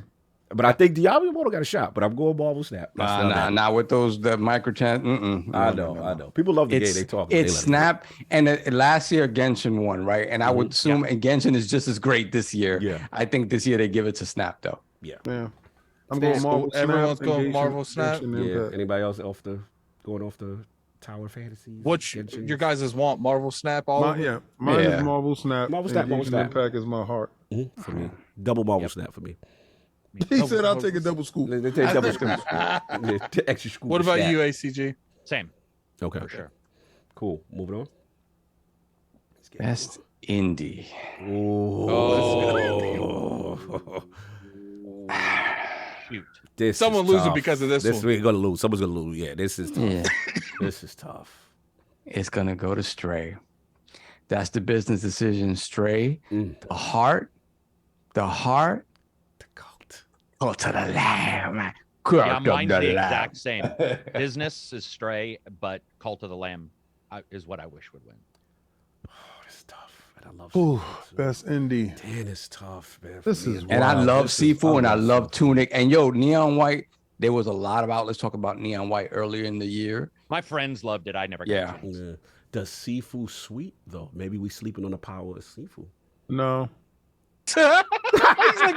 But I think Diablo Immortal got a shot. But I'm going Marvel Snap. Not with the microtrans. I know. People love the game. They talk. It's Snap, and last year Genshin won, right? And I would assume, and Genshin is just as great this year. Yeah. I think this year they give it to Snap though. Yeah. I'm going Marvel. Everyone's going Marvel Snap. Yeah. Anybody else going off the Tower Fantasy? What your guys want? Marvel Snap all over? Yeah. Mine is Marvel Snap. Marvel Snap. Impact is my heart. For me. Double Marvel Snap for me. He said I'll take a double scoop. They take double scoop. Extra scoop. What about you, ACG? Same. Okay. For sure. Cool. Moving on. Best indie. Shoot. Someone losing because of this one. We're gonna lose. Someone's gonna lose. Yeah, this is tough. Yeah. This is tough. It's gonna go to Stray. That's the business decision. Stray. The heart. The cult. Cult to the lamb. Yeah, mine's the exact same. Business is Stray, but Cult of the Lamb is what I wish would win. Oh, this is tough. And I love best indie. Damn, it's tough, man. This is and I love Sifu and I love Tunic. And Neon White. There was a lot of outlets talking about Neon White earlier in the year. My friends loved it. I never got a chance. Yeah. Does Sifu sweet though? Maybe we sleeping on the power of Sifu. No. He's like,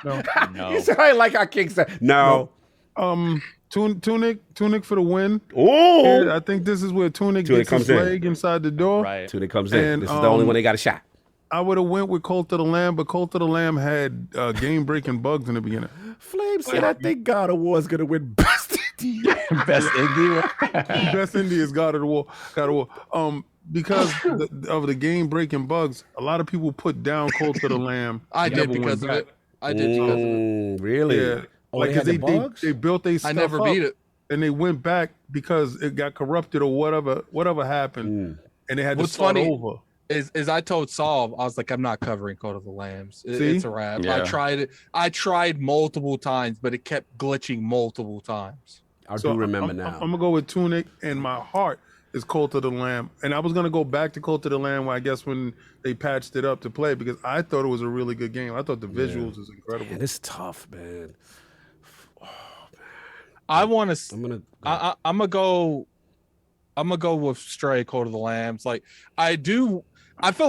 no. No. You said like our king said. No. Tunic for the win. Oh, I think this is where Tunic gets his leg inside the door. Right. Tunic comes in. And, this is the only one they got a shot. I would have went with Cult of the Lamb, but Cult of the Lamb had game-breaking bugs in the beginning. Flame said, I think God of War is going to win Best Indie. Best Indie? Best Indie is God of the War. Because of the game-breaking bugs, a lot of people put down Cult of the Lamb. I did because of it. Really? Yeah. Like, because they built their stuff I never beat it. And they went back because it got corrupted or whatever happened. And they had to start over. Is I told Saul, I was like, I'm not covering Cult of the Lambs. It's a wrap. Yeah. I tried it. I tried multiple times, but it kept glitching multiple times. I do remember now. I'm gonna go with Tunic, and my heart is Cult of the Lamb. And I was gonna go back to Cult of the Lamb, I guess when they patched it up to play, because I thought it was a really good game. I thought the visuals was incredible. Man, it's tough, man. I want to. I'm gonna go with Stray, Cult of the Lambs. Like I feel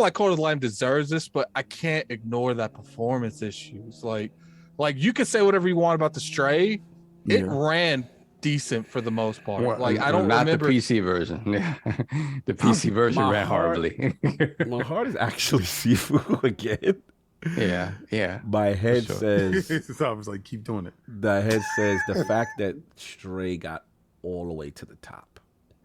like Cult of the Lamb deserves this, but I can't ignore that performance issues. Like you could say whatever you want about the Stray, it ran decent for I don't not remember the PC version. The PC version ran horribly. My heart is actually Sifu again. Yeah. My head says. So I was like, keep doing it. The head says the fact that Stray got all the way to the top.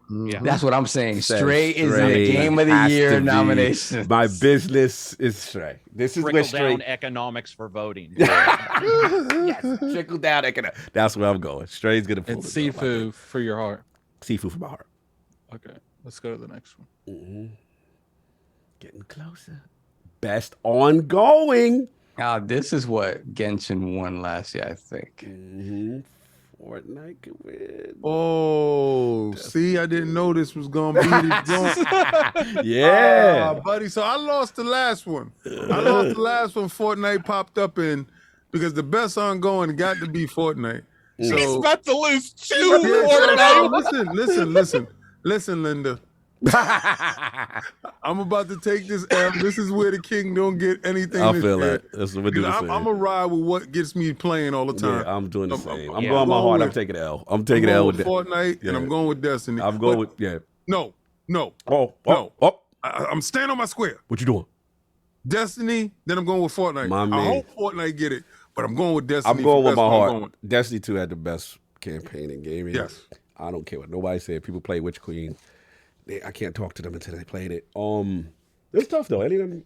Yeah. That's what I'm saying. Stray is in the Game of the Year nomination. My business is Stray. This is where Stray. Down economics for voting. Yes, trickle down economics. That's where I'm going. Stray's gonna pull and Sifu for your heart. Sifu for my heart. Okay, let's go to the next one. Getting closer. Best ongoing. This is what Genshin won last year, I think. Fortnite could win. Oh, see, I didn't know this was gonna be the Yeah, buddy. So I lost the last one. Fortnite popped up in because the best ongoing got to be Fortnite. So he's about to lose two. Fortnite. Listen, Linda. I'm about to take this L. This is where the king don't get anything. I feel that. That's what we're doing. I'm gonna ride with what gets me playing all the time. Yeah, I'm doing the same. I'm going my heart. I'm taking L. I'm taking L with Fortnite, and I'm going with Destiny. I'm going with No. Oh. I'm staying on my square. What you doing? Destiny. Then I'm going with Fortnite. My man. I hope Fortnite get it, but I'm going with Destiny. I'm going with my heart. Destiny 2 had the best campaign in gaming. Yes. I don't care what nobody said. People play Witch Queen. I can't talk to them until they played it. It's tough though. Any of them,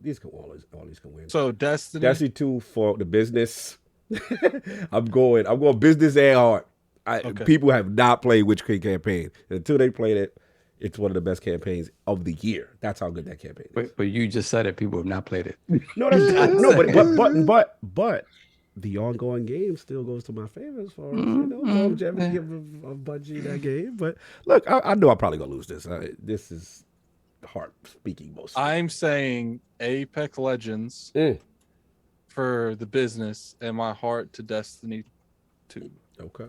these can all these can win. So Destiny 2 for the business. I'm going business and heart. People have not played Witch Queen campaign until they played it. It's one of the best campaigns of the year. That's how good that campaign is. But you just said it. People have not played it. No, but the ongoing game still goes to my favor as far as longevity of Bungie that game. But look, I know I'm probably gonna lose this. This is heart speaking most. I'm saying Apex Legends for the business and my heart to Destiny 2. Okay.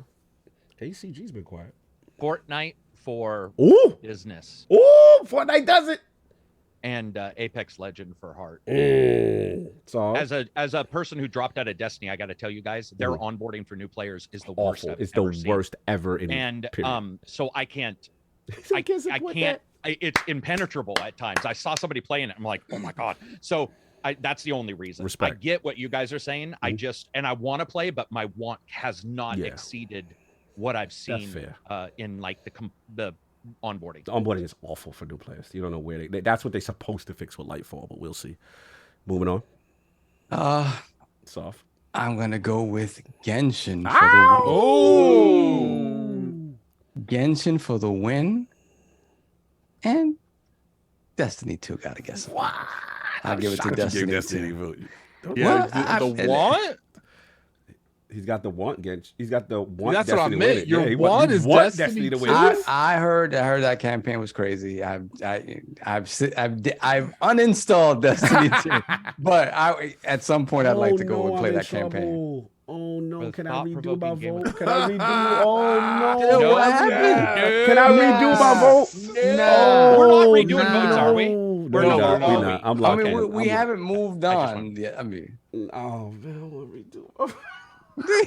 ACG's been quiet. Fortnite for business. Ooh, Fortnite does it. And Apex Legend for heart. So as a person who dropped out of Destiny, I got to tell you guys, their onboarding for new players is the worst. Awful. It's the worst ever in. And so I can't. I can't. It's impenetrable at times. I saw somebody playing it. I'm like, oh my god. So that's the only reason. Respect. I get what you guys are saying. I want to play, but my want has not exceeded what I've seen in like the onboarding. The onboarding is awful for new players. You don't know where that's what they're supposed to fix with Lightfall, but we'll see. Moving on. Soft. I'm gonna go with Genshin for the win. Genshin for the win. And Destiny 2 gotta guess. I'll give it to Destiny 2. Yeah, the what? He's got the want, Genshin. He's got the want. That's Destiny what I meant. Your want is Destiny to win. I heard that campaign was crazy. I've uninstalled Destiny 2, but at some point I'd like to go and play that campaign. Oh no! Can I redo my vote? Game. Can I redo? Oh no! No, What happened? Can I redo my vote? No, we're not redoing votes, are we? We're not. I'm locked in. We haven't moved on yet. I mean, oh man, I want to redo.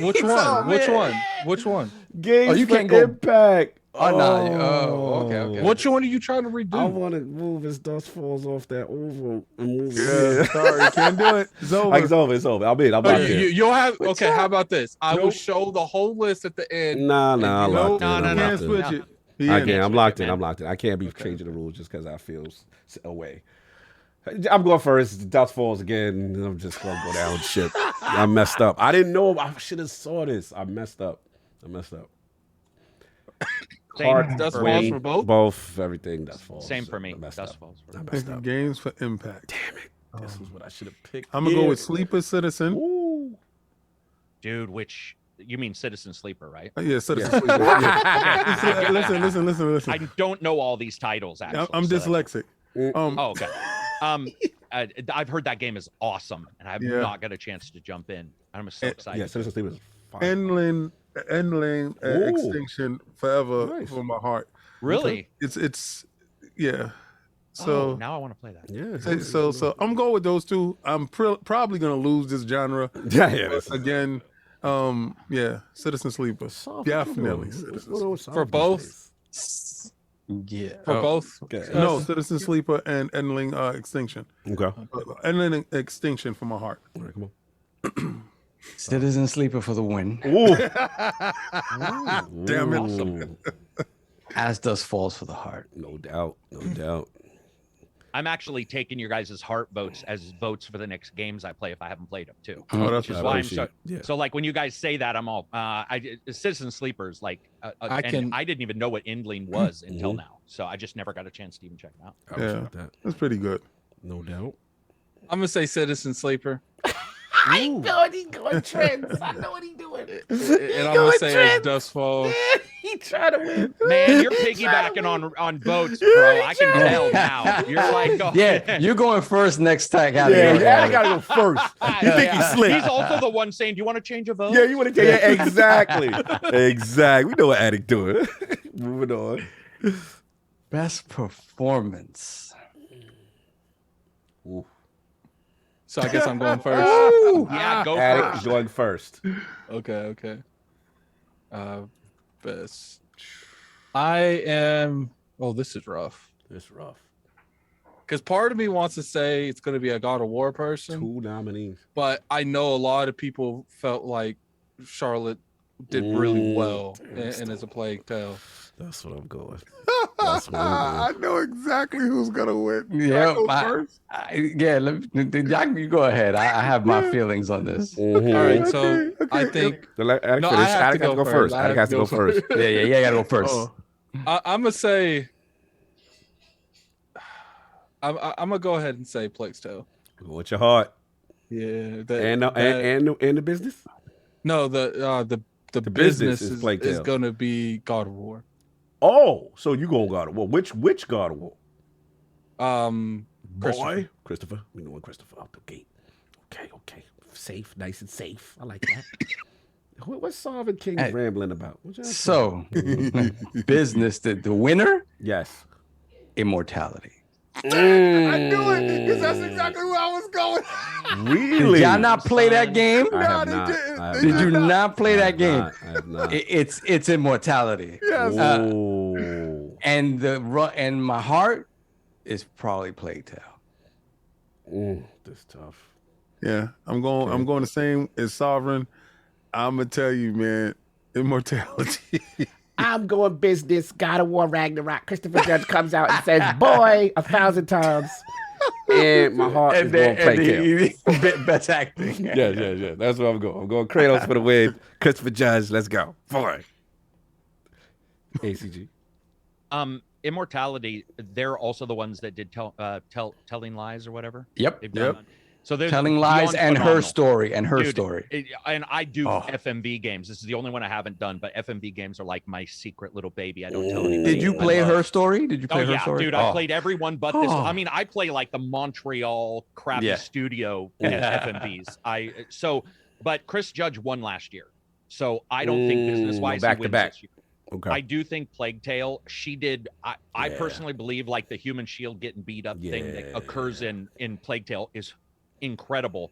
Which one? Which one? Games you can't for go Impact. Oh no! Okay. Which one are you trying to redo? I want to move as dust falls off that oval. Sorry, can't do it. It's over. It's over. I'm locked in. You'll have. Okay, how about this? I will show the whole list at the end. I'm locked in. Can't switch it. I can't. I'm locked in. I can't be changing the rules just because I feel away. I'm going first. Dust falls again. I'm just gonna go down. Shit, I messed up. I didn't know. I should have saw this. I messed up. Dust falls for both. Both everything. Dust falls. Same for me. Dust falls. Games for Impact. Damn it. This is what I should have picked. I'm gonna go with Sleeper Citizen. Ooh. Dude, which you mean Citizen Sleeper, right? Yeah, Citizen Sleeper. Yeah. Listen. I don't know all these titles. Actually, I'm dyslexic. Okay. I've heard that game is awesome, and I've not got a chance to jump in. I'm so excited. Yeah, Citizen Sleeper is fine. Endling Extinction Forever for my heart. Really? It's yeah. So now I want to play that. Yeah. So I'm going with those two. I'm probably gonna lose this genre. Again. Citizen Sleeper. Definitely. For both. Yeah. For both? Okay. No, Citizen Sleeper and Endling Extinction. Okay. Endling Extinction for my heart. All right, come on. Citizen Sleeper for the win. Ooh. Damn it. Awesome. As Dust Falls for the heart. No doubt. I'm actually taking your guys' heart votes as votes for the next games I play if I haven't played them too. That's why I'm so like when you guys say that, I'm all Citizen Sleepers I didn't even know what Endling was until now, so I just never got a chance to even check it out. That's pretty good. No doubt. I'm gonna say Citizen Sleeper. I know he's going trends. I know what he's doing. And I'm gonna say it's Dust Falls. He trying to win. Man, you're piggybacking on votes, bro. I can tell now. You're like, you're going first next time. I gotta go first. You think he's slick? He's also the one saying, "Do you want to change a vote?" Yeah, you want to change? Exactly. We know what Addict doing. Moving on. Best performance. Ooh. So I guess I'm going first. Yeah, go Addict first. going first. Okay. Best. I am. Oh, this is rough. It's rough. Because part of me wants to say it's going to be a God of War person. 2 nominees. But I know a lot of people felt like Charlotte did really well and as a Plague Tale. That's what I'm going. That's what I'm I know exactly who's gonna win. Yeah, first. You go ahead. I have my feelings on this. All right, so I think Addict I have to has to go first. Addict has to go first. Yeah, I gotta go first. I'm gonna say I'm gonna go ahead and say Plague Tale. What's your heart? Yeah, And the business? No, the business business is is Plague Tale. gonna be God of War. Oh, so you going God of War? Which God of War? Christopher. We know Christopher out the gate. Okay. Safe, nice and safe. I like that. What's Sovereign King rambling about? So, business, the winner? Yes. Immortality. I knew it because that's exactly where I was going. Really? Did y'all not play that game? I have not. Did you not play that game? I have not. It's Immortality. Yes. And my heart is probably Plague Tale. This tough. Yeah, I'm going the same as Sovereign. I'm gonna tell you, man, Immortality. I'm going business. God of War Ragnarok. Christopher Judge comes out and says, "Boy," 1,000 times. And my heart is going Plague Tale. Best acting. Yeah. That's where I'm going. I'm going Kratos for the win. Christopher Judge, let's go. Boy. ACG. Immortality, they're also the ones that did telling lies or whatever. Yep. They've done that. So they're Telling lies and phenomenal. her story Dude, and I do FMV games. This is the only one I haven't done, but FMV games are like my secret little baby. I don't tell anybody. Did you play her story? Did you play her story? Dude, I played every one but this. I mean, I play like the Montreal crappy studio FMVs. But Chris Judge won last year, so I don't think business-wise he wins this year. Okay. I do think Plague Tale, she did. I personally believe like the human shield getting beat up thing that occurs in Plague Tale is incredible.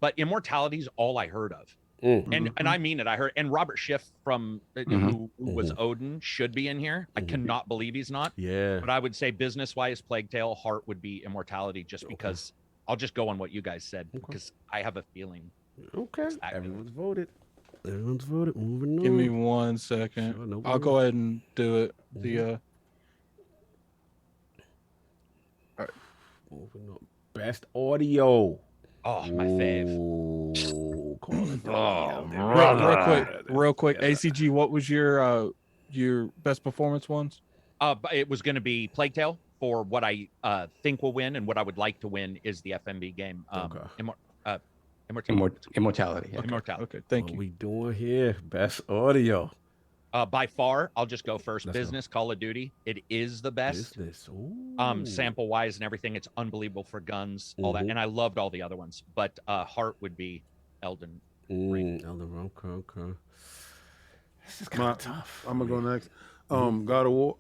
But Immortality's all I heard of. And I mean it. I heard, and Robert Schiff from who was Odin should be in here. I cannot believe he's not. Yeah. But I would say business-wise, Plague Tale, heart would be Immortality, just because I'll just go on what you guys said because I have a feeling. Okay. Everyone's voted. Moving on. Give me 1 second. Sure, no I'll go ahead and do it. All right. Moving on. Best audio. Oh, my fave. Real quick. ACG, what was your best performance ones? But it was going to be Plague Tale for what I think will win, and what I would like to win is the FMV game. Immortality. Yeah. Immortality. Okay, thank you. What we doing here? Best audio. By far, I'll just go first. Business, Call of Duty. It is the best. Sample wise and everything. It's unbelievable for guns, all that. And I loved all the other ones. But heart would be Elden Ring. Elden Ring. Okay. This is kind of tough. I'm gonna go next. God of War.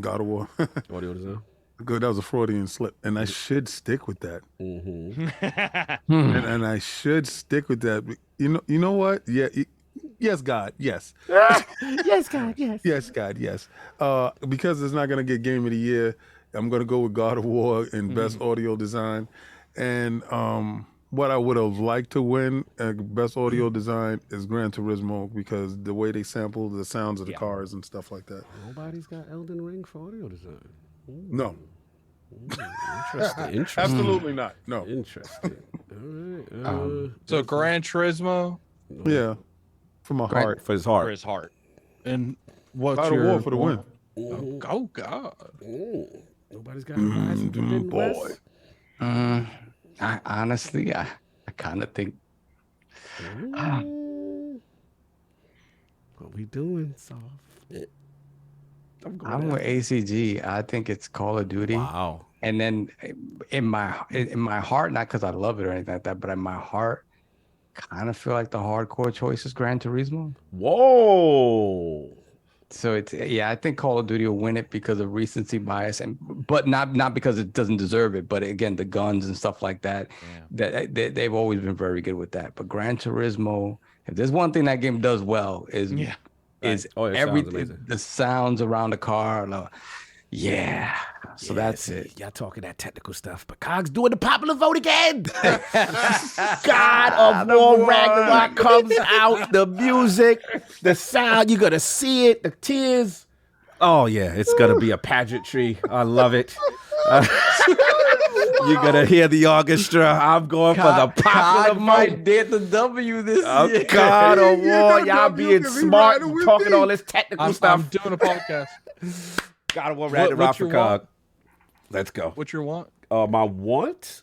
God of War. Audio design. Good. That was a Freudian slip, and I should stick with that. And I should stick with that. You know what? Yeah. Yes, God. Yes. Yes, God. Yes. Yes, God. Yes. Because it's not gonna get Game of the Year, I'm gonna go with God of War in Best Audio Design, and what I would have liked to win Best Audio Design is Gran Turismo because the way they sample the sounds of the cars and stuff like that. Nobody's got Elden Ring for audio design. No. Interesting. Absolutely not. No. Interesting. All right. So Gran Turismo. Yeah. For my heart. For his heart. For his heart. And what's God of your War for the win. Oh God. Nobody's got Rise of the Forbidden West. I honestly, I kind of think. What we doing, Soft? I'm with ACG. I think it's Call of Duty. Wow. And then in my heart, not because I love it or anything like that, but in my heart, kind of feel like the hardcore choice is Gran Turismo. Whoa. So it's I think Call of Duty will win it because of recency bias, but not because it doesn't deserve it. But again, the guns and stuff like that, they've always been very good with that. But Gran Turismo, if there's one thing that game does well is everything, the sounds around the car. So that's it. Y'all talking that technical stuff, but Cog's doing the popular vote again. God of War Ragnarok comes out, the music, the sound, you're gonna see it, the tears. Oh yeah, it's gonna be a pageantry. I love it. You're gonna hear the orchestra. I'm going for the popular vote. Might get the W this year. God of War, y'all being smart and talking all this technical stuff. I'm doing a podcast. God of War Ragnarok for Cog. Let's go. What's your want? My want?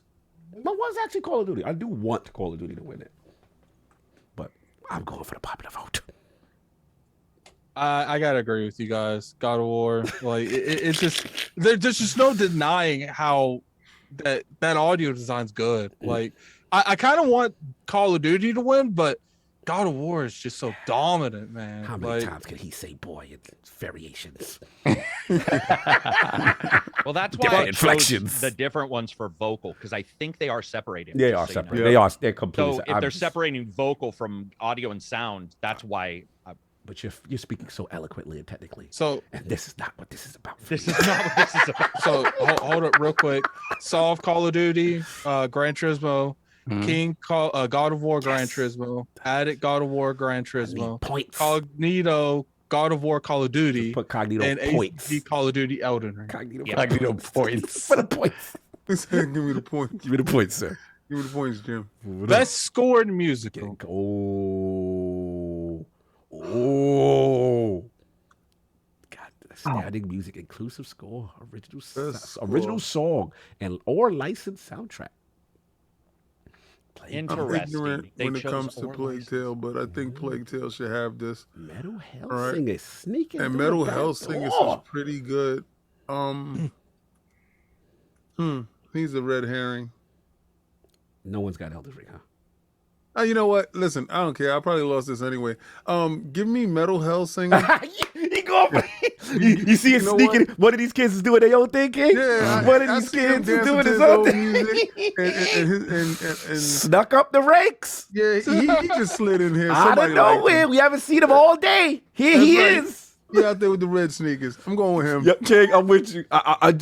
My want's actually Call of Duty. I do want Call of Duty to win it. But I'm going for the popular vote. I gotta agree with you guys. God of War, like it's just there's just no denying how that audio design's good. Like I kind of want Call of Duty to win, but God of War is just so dominant, man. How many times can he say boy in variations? Well, that's why I chose the different ones for vocal, because I think they are separated. They are separated. They're completely. So if they're separating vocal from audio and sound, that's why. But you're speaking so eloquently and technically. So and this is not what this is about. This is not what this is about. So hold up real quick. Solve Call of Duty, Gran Turismo. King God of War Gran Turismo, Addict God of War Gran Turismo, points. Cognito God of War Call of Duty, put Cognito and points. ACG Call of Duty Elden Ring. Cognito points. For the points. Give me the points. Give me the points, sir. Give me the points, Jim. Best scored musical. God, outstanding music, inclusive score, original song, or licensed soundtrack. Interesting. I'm ignorant when it comes to Plague Tale, but I think Plague Tale should have this. Metal Hellsinger is sneaking. And Metal Hellsinger is pretty good. He's a red herring. No one's got Elden Ring, huh? You know what? Listen, I don't care. I probably lost this anyway. Give me Metal Hellsinger. He going you see it sneaking. One of these kids is doing their own thing, King? Yeah, one of these kids is doing his own thing. And snuck up the ranks. Yeah, he just slid in here. Out of nowhere. We haven't seen him all day. Here he is. He out there with the red sneakers. I'm going with him. Yep, King, I'm with you. I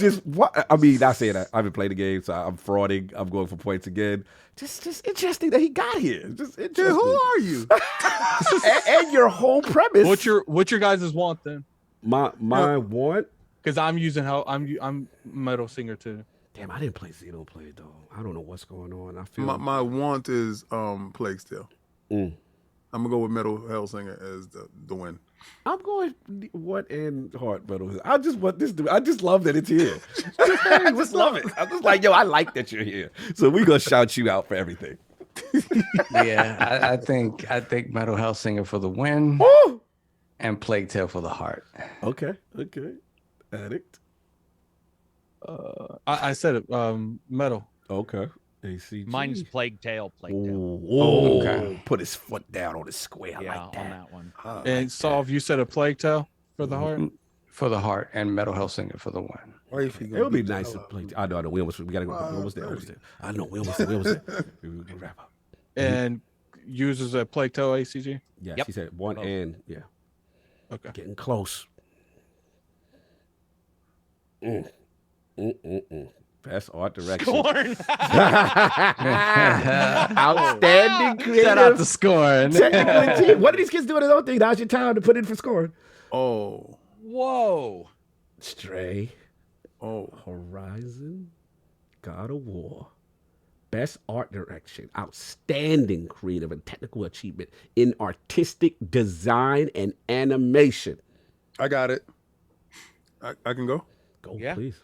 mean, I say that. I haven't played the game, so I'm frauding. I'm going for points again. Just interesting that he got here. Just interesting. Dude, who are you? and your whole premise. What's your guys' want then? My want? Because I'm Metal Singer too. Damn, I didn't play Xenoblade though. I don't know what's going on. I feel my want is Plague Tale. I'm gonna go with Metal Hellsinger as the win. I'm going what and Heart Metal. I just want this dude. I just love that it's here. I just love it. I'm just like, yo, I like that you're here. So we're gonna shout you out for everything. I think Metal Hellsinger for the win. Ooh! And Plague Tale for the heart. Okay. Addict. I said it. Metal. Okay. ACG. Mine's Plague Tale. Oh, okay. Put his foot down on the square like that. On that one. And Solve, you said a Plague Tale for the heart? For the heart, and Metal Hellsinger for the win. It would be nice to play. I know. We gotta go. Almost there. I know. We almost there. We wrap up. And uses a Plague Tale ACG? Yeah, she said one and yeah. Okay. Getting close. Best art direction. Scorn. Outstanding creative. Shout out to Scorn. Technical team. What are these kids doing their own thing? Now's your time to put in for Scorn. Oh. Whoa. Stray. Oh. Horizon. God of War. Best art direction. Outstanding creative and technical achievement in artistic design and animation. I got it. I can go? Go, please.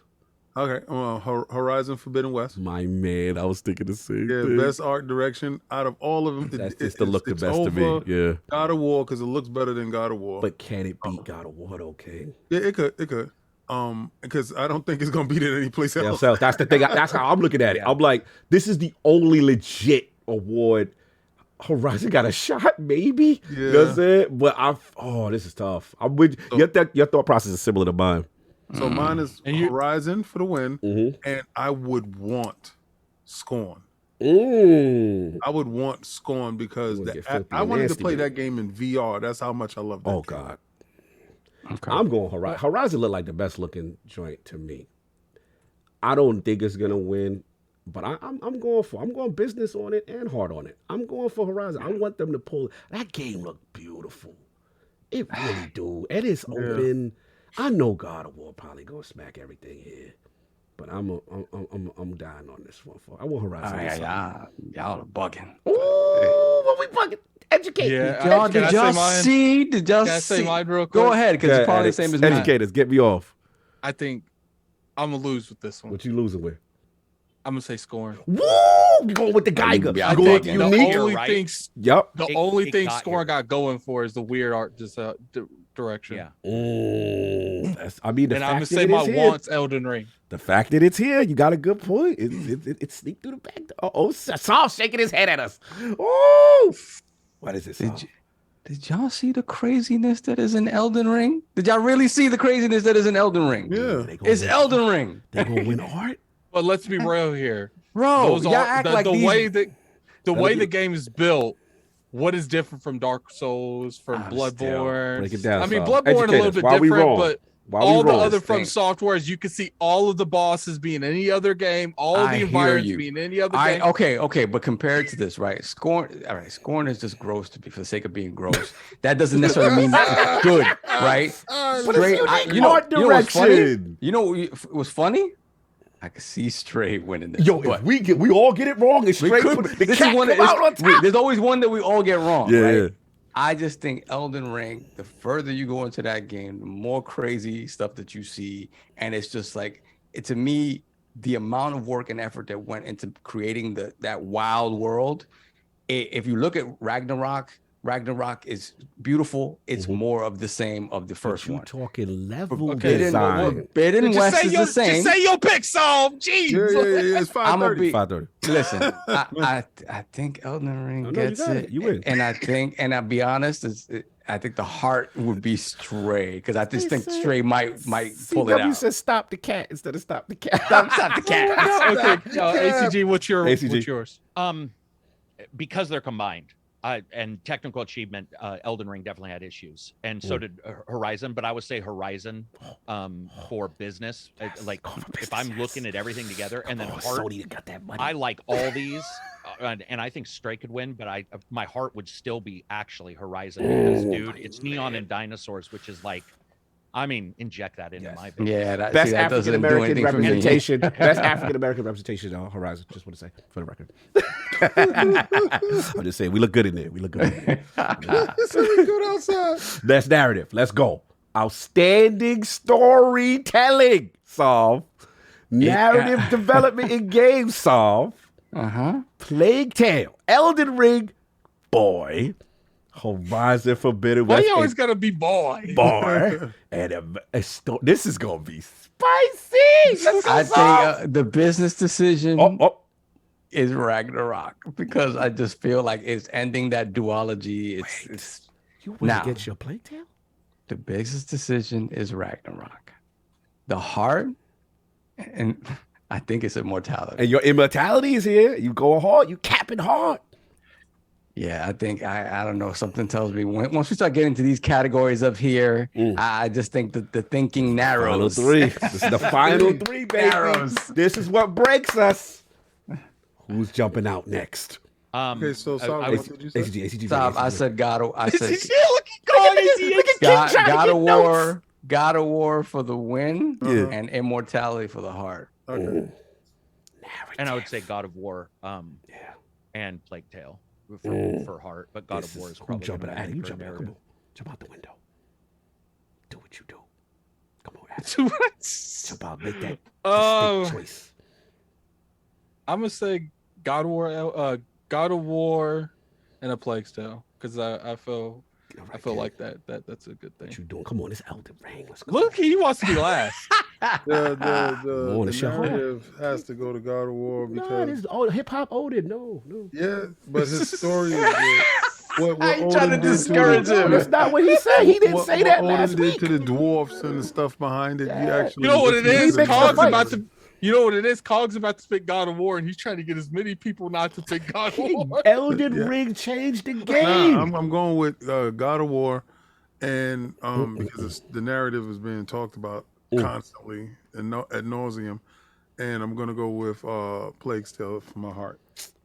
Okay, Horizon Forbidden West. My man, I was thinking the same thing. Best art direction out of all of them. That's just the best to me. Yeah. God of War, because it looks better than God of War. But can it beat God of War, okay? Yeah, it could. Because I don't think it's gonna beat it any place else. That's the thing. That's how I'm looking at it. I'm like, this is the only legit award Horizon got a shot, maybe. Yeah. You know what I'm saying? But this is tough. I'm with your thought process is similar to mine. So mine is Horizon for the win, and I would want Scorn. I would want Scorn because I wanted to play that game in VR. That's how much I love that game. God. Okay. I'm going Horizon. Horizon looked like the best looking joint to me. I don't think it's gonna win, but I'm going business on it and hard on it. I'm going for Horizon. I want them to pull. That game looked beautiful. It really do. And it's open. I know God of War probably gonna smack everything here, but I'm dying on this one. I want Horizon. Y'all are bugging. Ooh, what we bugging? Educate me. Did y'all see? Can I say mine real quick? Go ahead, because it's probably the same as mine. Educators, get me off. I think I'm gonna lose with this one. What you losing with? I'm gonna say Scorn. Woo! You going with the Geiger? I think the only thing Scorn got going for is the weird art direction. Yeah. I'm gonna say my want's Elden Ring. The fact that it's here, you got a good point. It sneaked through the back door. Saul shaking his head at us. Oh, what is this? Did y'all see the craziness that is in Elden Ring? Did y'all really see the craziness that is in Elden Ring? Yeah, it's Elden Ring. They gonna win art. But let's be real here, bro. The way the game is built. What is different from Dark Souls, from Bloodborne? Break it down. I mean, Bloodborne a little bit different, but all the other From Softwares, you can see all of the bosses being any other game, all of the environments being any other game. Okay, but compared to this, right? Scorn is just gross to be for the sake of being gross. That doesn't necessarily mean it's good, right? You know what's funny? You know what was funny? I could see Stray winning this. Yo, if we all get it wrong, it's Stray there's always one that we all get wrong. Yeah. Right? I just think Elden Ring, the further you go into that game, the more crazy stuff that you see. And it's just like, to me, the amount of work and effort that went into creating that wild world. If you look at Ragnarok is beautiful. It's more of the same of the first one. Talking level design. Bid and West is the same. Just say your pick, Saul. Jeez. Yeah, it's 530. 530. Listen, I think Elden Ring gets it. You win. And I'll be honest, I think the heart would be Stray, because I just think Stray might pull it out. You said stop the cat instead of stop the cat. Stop the cat. Okay, ACG, what's yours? Because they're combined. And technical achievement, Elden Ring definitely had issues, and so did Horizon. But I would say Horizon for business. If I'm looking at everything together, and then heart, I like all these, and I think Stray could win. But my heart would still be actually Horizon, because dude, it's Neon and Dinosaurs, which is like, I mean, inject that into my video. Yeah, best African American representation. Best African American representation on Horizon. Just want to say for the record. I'm just saying we look good in there. We look good in there. Good outside. Best narrative. Let's go. Outstanding storytelling. Solve. Narrative development in games. Solve. Plague Tale. Elden Ring. Boy. Horizon Forbidden West. Why you always gotta be boy? And this is gonna be spicy. I think the business decision is Ragnarok, because I just feel like it's ending that duology. It's you want to get your Plague Tale? The business decision is Ragnarok. The heart, and I think it's immortality. And your immortality is here. You go hard. You capping hard. Yeah, I think I don't know. Something tells me once we start getting to these categories up here, I just think that the thinking narrows. Final three. This is the final three, baby. Narrows. This is what breaks us. Who's jumping out next? Okay, so what did you say? ACG. Stop. I said God of War. God of War for the win, and immortality for the heart. Okay. And I would say God of War, and Plague Tale. For heart, but God of War is probably jumping out. You jump out. Come on, jump out the window. Do what you do. Come on, Adam. Jump out. Make that distinct choice. I'm gonna say God of War, and a Plague Tale, because I feel I feel like that's a good thing. What you doing? Come on, it's Elden Ring. Let's go. Look, he wants to be last. The Shahar. narrative has to go to God of War No, because this is all hip hop Odin. No. yeah, but his story is what I ain't Odin trying to did to discourage him. That's not what he said. He didn't what say that Odin last did week. to the dwarfs and the stuff behind it. Yeah. Actually, You know what it is? makes the Cog's fight. about to. You know what it is? Cog's about to pick God of War, and he's trying to get as many people not to pick God of War. Elden Yeah. Ring changed the game. Nah, I'm going with God of War, and because the narrative is being talked about constantly and ad nauseum, and I'm gonna go with Plague's Tale for my heart.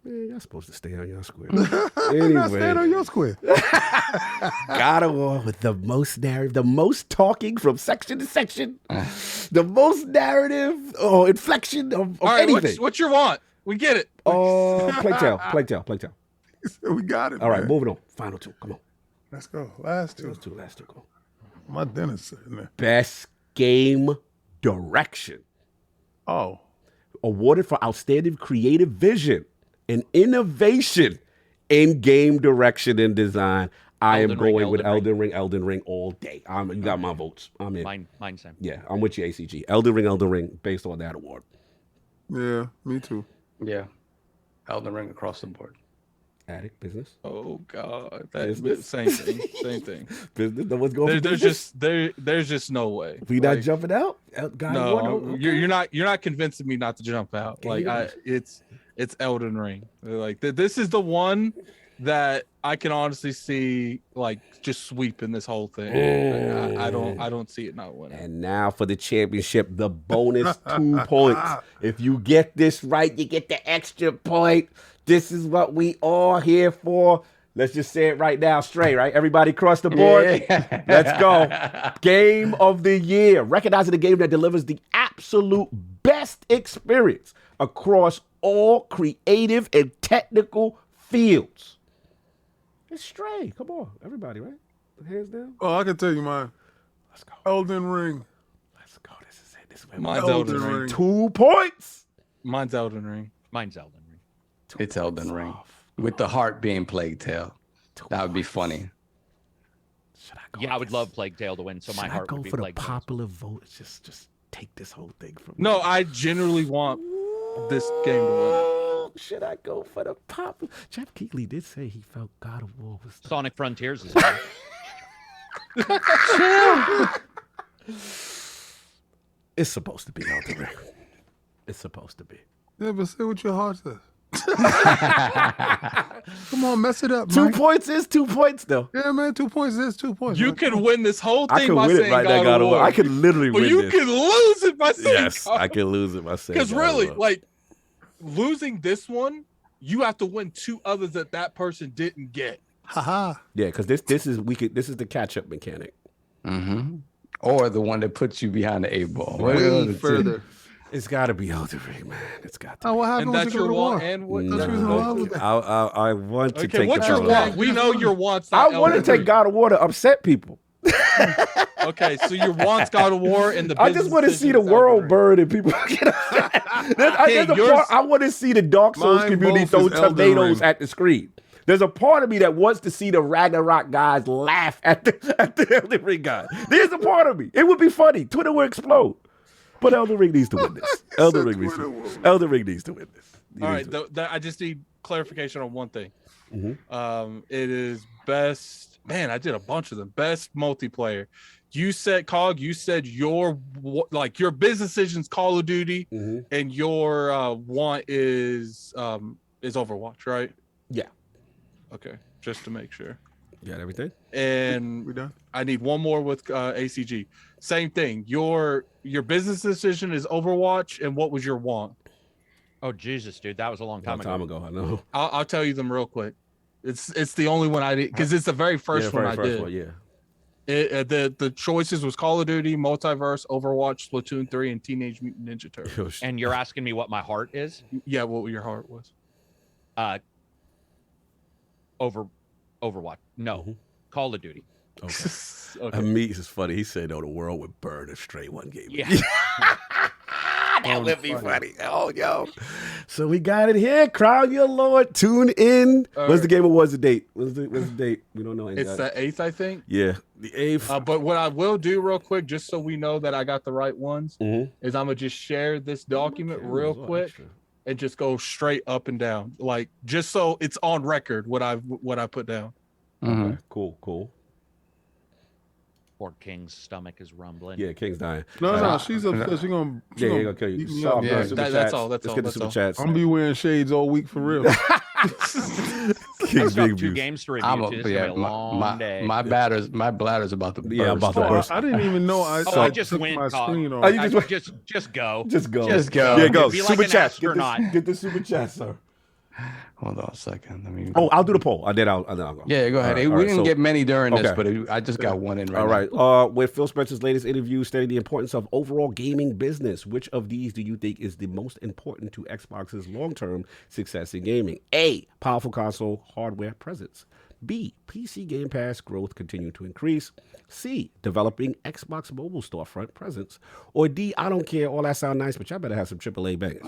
Man, y'all supposed to stay on your square. Not Anyway, stand on your square. God of War with the most narrative, the most talking from section to section, the most narrative or inflection of All right, anything. what's your want? We get it. Plague Tale. We got it. All right, man. moving on. Final two. Come on. Let's go. Last two. Last two. Come on. My dinner's sitting there. Best game direction. Oh, Awarded for outstanding creative vision and innovation in game direction and design. I am going with Elden Ring all day. You got my votes. I'm in. Mine same. Yeah, I'm with you, ACG. Elden Ring, based on that award. yeah, me too. Yeah. Elden Ring across the board. Attic, business. Oh God, Business. same thing. Business. No one's going for There's business? there's just no way. We not Like, jumping out? God, No, okay. you're not convincing me not to jump out. Like it's Elden Ring. Like this is the one that I can honestly see like just sweeping this whole thing. I don't see it not winning. And now for the championship, the bonus 2 points. If you get this right, you get the extra point. This is what we all here for. Let's just say it right now, straight, right? Everybody across the board. Yeah. Let's go. Game of the year. Recognizing the game that delivers the absolute best experience across all creative and technical fields. It's Stray. Come on, everybody, right? Hands down. Oh, I can tell you mine. Let's go. Elden Ring. Let's go. This is it. This is where Mine's Elden Ring. 2 points. Mine's Elden Ring. Mine's Elden Ring. It's Elden Ring. With the heart being Plague Tale. That would be funny. Should I go? Yeah, I would love Plague Tale to win, so my Should heart I go would be for the Plague Tale. popular vote? Just take this whole thing from me. No, I generally want this game to win. Should I go for the popular? Jeff Keighley did say he felt God of War was the Sonic Frontiers is It's supposed to be Elden Ring. It's supposed to be. Yeah, but say what your heart says. Come on, mess it up, 2 Mike. points is 2 points, though. Yeah, man, 2 points is 2 points. You man. can win this whole thing I can by win it saying right now, God of War. I can literally But win you this. can lose it by saying Yes, I can lose it by saying Because God of really, War. like losing this one, you have to win 2 others that person didn't get. Haha. Yeah, because this is the catch-up mechanic. Mm-hmm. Or the one that puts you behind the 8-ball. Way further. It's got to be Elden Ring, man. It's got to. Oh, what And happened that's with your the want war? and what That's your want with that. I want to Okay, take what's the your God of War. want? We know your want's I not want to Elden take Ring. God of War to upset people. Okay, so your want's God of War and the I just want to see the world burn and people get upset. I want to see the Dark Souls Mine community both throw is Elden tomatoes Ring. at the screen. There's a part of me that wants to see the Ragnarok guys laugh at the Elden Ring guys. There's a part of me. It would be funny. Twitter would explode. But Elden Ring needs to win this. Elden Ring needs to win this. All right, I just need clarification on one thing. Mm-hmm. It is best. Man, I did a bunch of them. Best multiplayer. You said you said your business decisions Call of Duty, and your want is Overwatch, right? Yeah. Okay, just to make sure. You got everything? And We done? I need one more with ACG. Same thing. Your business decision is Overwatch, and what was your want? Oh Jesus, dude, that was a long time ago. I know. I'll tell you them real quick. It's the only one I did because it's the very first one I did. Yeah. The choices was Call of Duty, Multiverse, Overwatch, Splatoon 3, and Teenage Mutant Ninja Turtles. And you're asking me what my heart is? Yeah, what your heart was. Overwatch. No. Call of Duty. Okay. Okay. Me is funny. He said, "No, the world would burn if Stray one game." Yeah. That would be funny. Oh, yo. So we got it here. Crown your Lord. Tune in. What's the Game Awards date? What's the date? We don't know. It's the 8th, I think. Yeah, the 8th. But what I will do real quick, just so we know that I got the right ones, is I'm going to just share this document real quick and just go straight up and down. Like, just so it's on record what I put down. Okay. Cool. Poor King's stomach is rumbling. Yeah, King's dying. No, she's upset. She's gonna kill you. That's all. Let's get the super chats. I'm gonna be wearing shades all week for real. King's big 2 games to review. It's gonna be a long day. My bladder's about to burst. Yeah, about to burst. I didn't even know. I just went. My screen on. Just go. Just go. Yeah, go. Be Super like chat. astronaut. Get the super chat, sir. Hold on a second. I'll do the poll. I'll go. Yeah, go ahead. We didn't get many during this, but I just got one in right now. All right. With Phil Spencer's latest interview stating the importance of overall gaming business, which of these do you think is the most important to Xbox's long-term success in gaming? A, powerful console hardware presence. B, PC Game Pass growth continuing to increase. C, developing Xbox mobile storefront presence. Or D, I don't care. All that sound nice, but y'all better have some AAA bangers.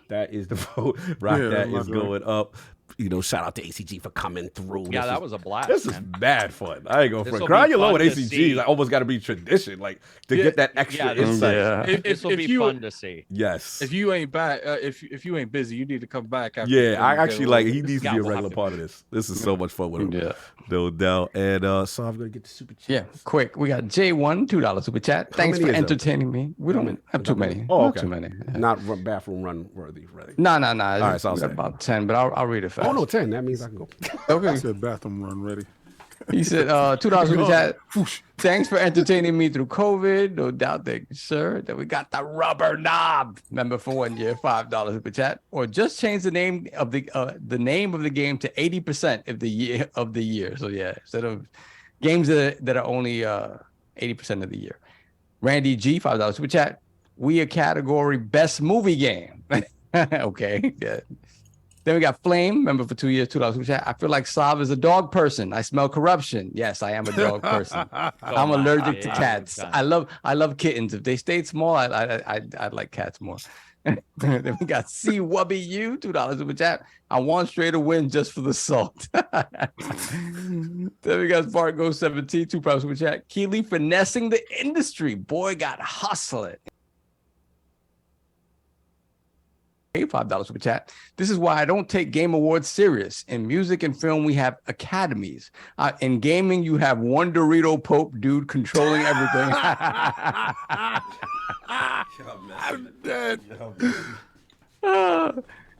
That is the vote. That is going up. Shout out to ACG for coming through. Yeah, that was a blast. This is bad fun. I ain't going for it. Crying your low with ACG like almost got to be tradition, like to get that extra insight. Yeah. This will be fun to see. Yes. If you ain't back, if you ain't busy, you need to come back. After I actually he needs to be a regular part of this. This is so much fun with him. Yeah, no doubt. And so I'm gonna get the super chat. Yeah, quick. We got J1 $2 super chat. Thanks for entertaining me. We don't have too many. Oh, okay. Not too many. Yeah. Not bathroom run worthy, really. No. All right, so about 10, but I'll read it fast. Oh no, 10. That means I can go. Okay. I said bathroom run ready. He said, $2 super chat. Thanks for entertaining me through COVID. No doubt that, sir, that we got the rubber knob. Member for 1 year, $5 super chat. Or just change the name of the game to 80% of the year. So yeah, instead of games that are only 80% of the year. Randy G, $5 super chat. We a category best movie game. Okay. Yeah. Then we got Flame, member for 2 years, $2 super chat. I feel like Sav is a dog person. I smell corruption. Yes, I am a dog person. I'm allergic to cats. I love kittens. If they stayed small, I'd like cats more. Then we got C Wubby U, $2 super chat. I want straight to win just for the salt. Then we got Fargo 17, $2 super chat. Keely finessing the industry. Boy got hustling. $5 super chat. This is why I don't take Game Awards serious. In music and film, we have academies. In gaming, you have one Dorito Pope dude controlling everything. I'm dead.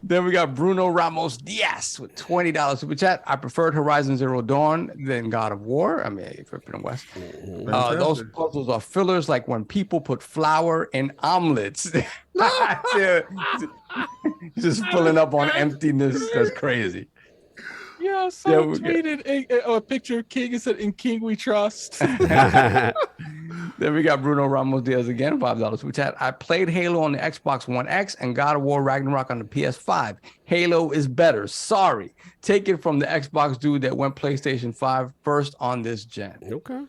Then we got Bruno Ramos Diaz with $20 super chat. I preferred Horizon Zero Dawn than God of War. I mean, for West. Those puzzles are fillers, like when people put flour in omelets. Just filling up on emptiness. That's crazy. Yeah, someone tweeted a picture of King and said, "In King we trust." Then we got Bruno Ramos Diaz again, $5 super chat. I played Halo on the Xbox One X and God of War Ragnarok on the PS5. Halo is better. Sorry. Take it from the Xbox dude that went PlayStation 5 first on this gen. Okay.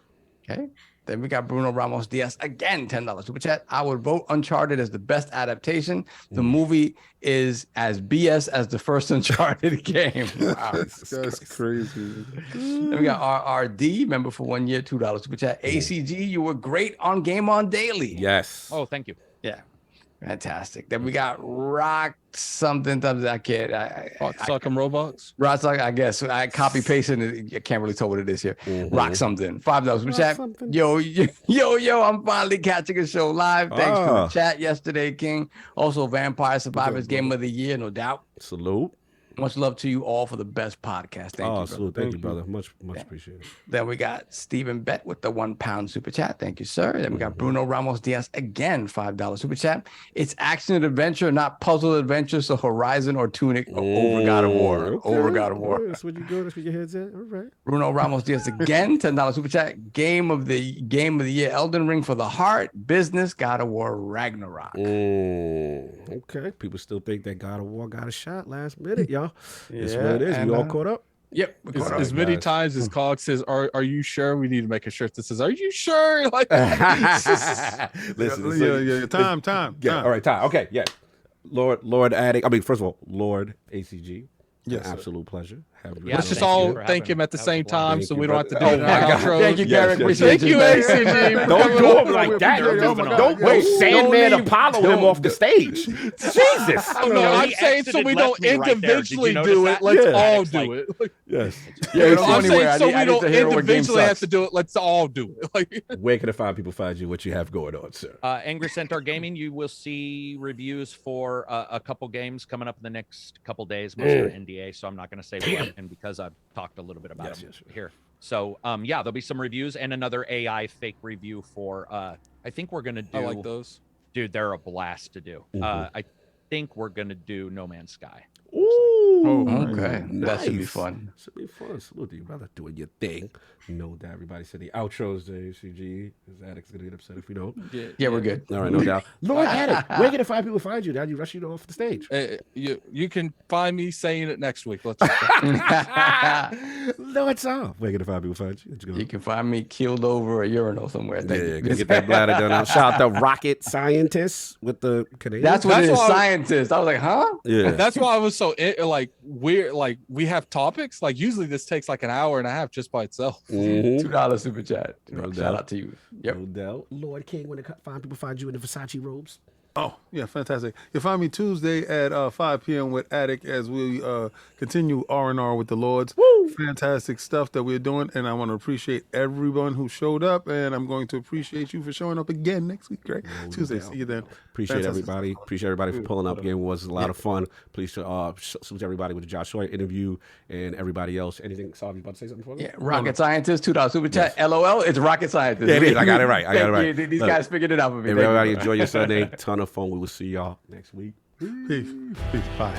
Then we got Bruno Ramos Diaz again, $10 super chat. I would vote Uncharted as the best adaptation. The movie is as BS as the first Uncharted game. Wow. That's crazy. Then we got RRD, member for 1 year, $2 super chat. ACG, you were great on Game On Daily. Yes. Oh, thank you. Yeah. Fantastic. Then we got Rock something. I can't. Suck 'em robots. Rock something. I guess I copy pasted it. I can't really tell what it is here. Rock something. $5 super chat. Yo. I'm finally catching a show live. Thanks for the chat yesterday, King. Also, Vampire Survivors Game of the Year, no doubt. Salute. Much love to you all for the best podcast. Thank you, salute. Thank you, brother. Much appreciated. Then we got Stephen Bett with the £1 super chat. Thank you, sir. Then we got Bruno Ramos Diaz again, $5 super chat. It's action and adventure, not puzzle adventure. So Horizon or Tunic over God of War. Okay. Over God of War. That's what you go. That's what your head's at. All right. Bruno Ramos Diaz again, $10 super chat. Game of the year, Elden Ring for the heart. Business, God of War, Ragnarok. Okay. People still think that God of War got a shot last minute, y'all. That's what it is. We all caught up. Yep. As many times as Cog says, "Are you sure?" We need to make a shirt that says, "Are you sure?" Like, listen, time. All right, time. Okay, yeah. Lord Addict. I mean, first of all, Lord ACG. Yes, absolute pleasure. Let's just all thank him at the same time, so we don't have to do it in our outro. Thank you, Garrett. Thank you, ACG. Don't do him like that. Don't wait, Sandman Apollo him off the stage. Jesus. I'm saying so we don't individually do it. Let's all do it. Yes. I'm saying so we don't individually have to do it. Let's all do it. Where can the fine people find you? What you have going on, sir? Angry Centaur Gaming. You will see reviews for a couple games coming up in the next couple days. Most are NDA, so I'm not going to say what. And because I've talked a little bit about them here. So, yeah, there'll be some reviews and another AI fake review for, I think we're going to do. I like those. Dude, they're a blast to do. I think we're going to do No Man's Sky. Ooh, okay. Nice. That should be fun. Should be fun. Salute to you, brother. Doing your thing. No doubt. Everybody said the outros to ACG. His Addict's going to get upset if we don't. Yeah, we're good. All right, no doubt. Lord Addict, where can the fine people find you? Now you rush you off the stage. You can find me saying it next week. Let's Lord Saul, where can the fine people find you? You can find me keeled over a urinal somewhere. Yeah, get that bladder done out. Shout out the rocket scientists with the Canadian. That's what it is, scientists. I was like, huh? Yeah. That's why I was so like weird. Like we have topics. Like usually this takes like an hour and a half just by itself. $2 super chat. No Shout doubt. out to you. Yep. No doubt. Lord King, when the fine people find you in the Versace robes. Oh, yeah, fantastic. You'll find me Tuesday at 5 p.m. with Attic as we continue R&R with the Lords. Woo! Fantastic stuff that we're doing, and I want to appreciate everyone who showed up, and I'm going to appreciate you for showing up again next week, right? Tuesday, see you then. Appreciate everybody. Appreciate everybody for pulling up again. It was a lot of fun. Please salute everybody with the Josh Sawyer interview and everybody else. Anything, Saul, you about to say something for me? Yeah, rocket scientist, $2 super chat. LOL, it's rocket scientist. Yeah, it is. I got it right. These guys figured it out for me. Everybody enjoy your Sunday. Ton of fun. We will see y'all next week. Peace. Bye.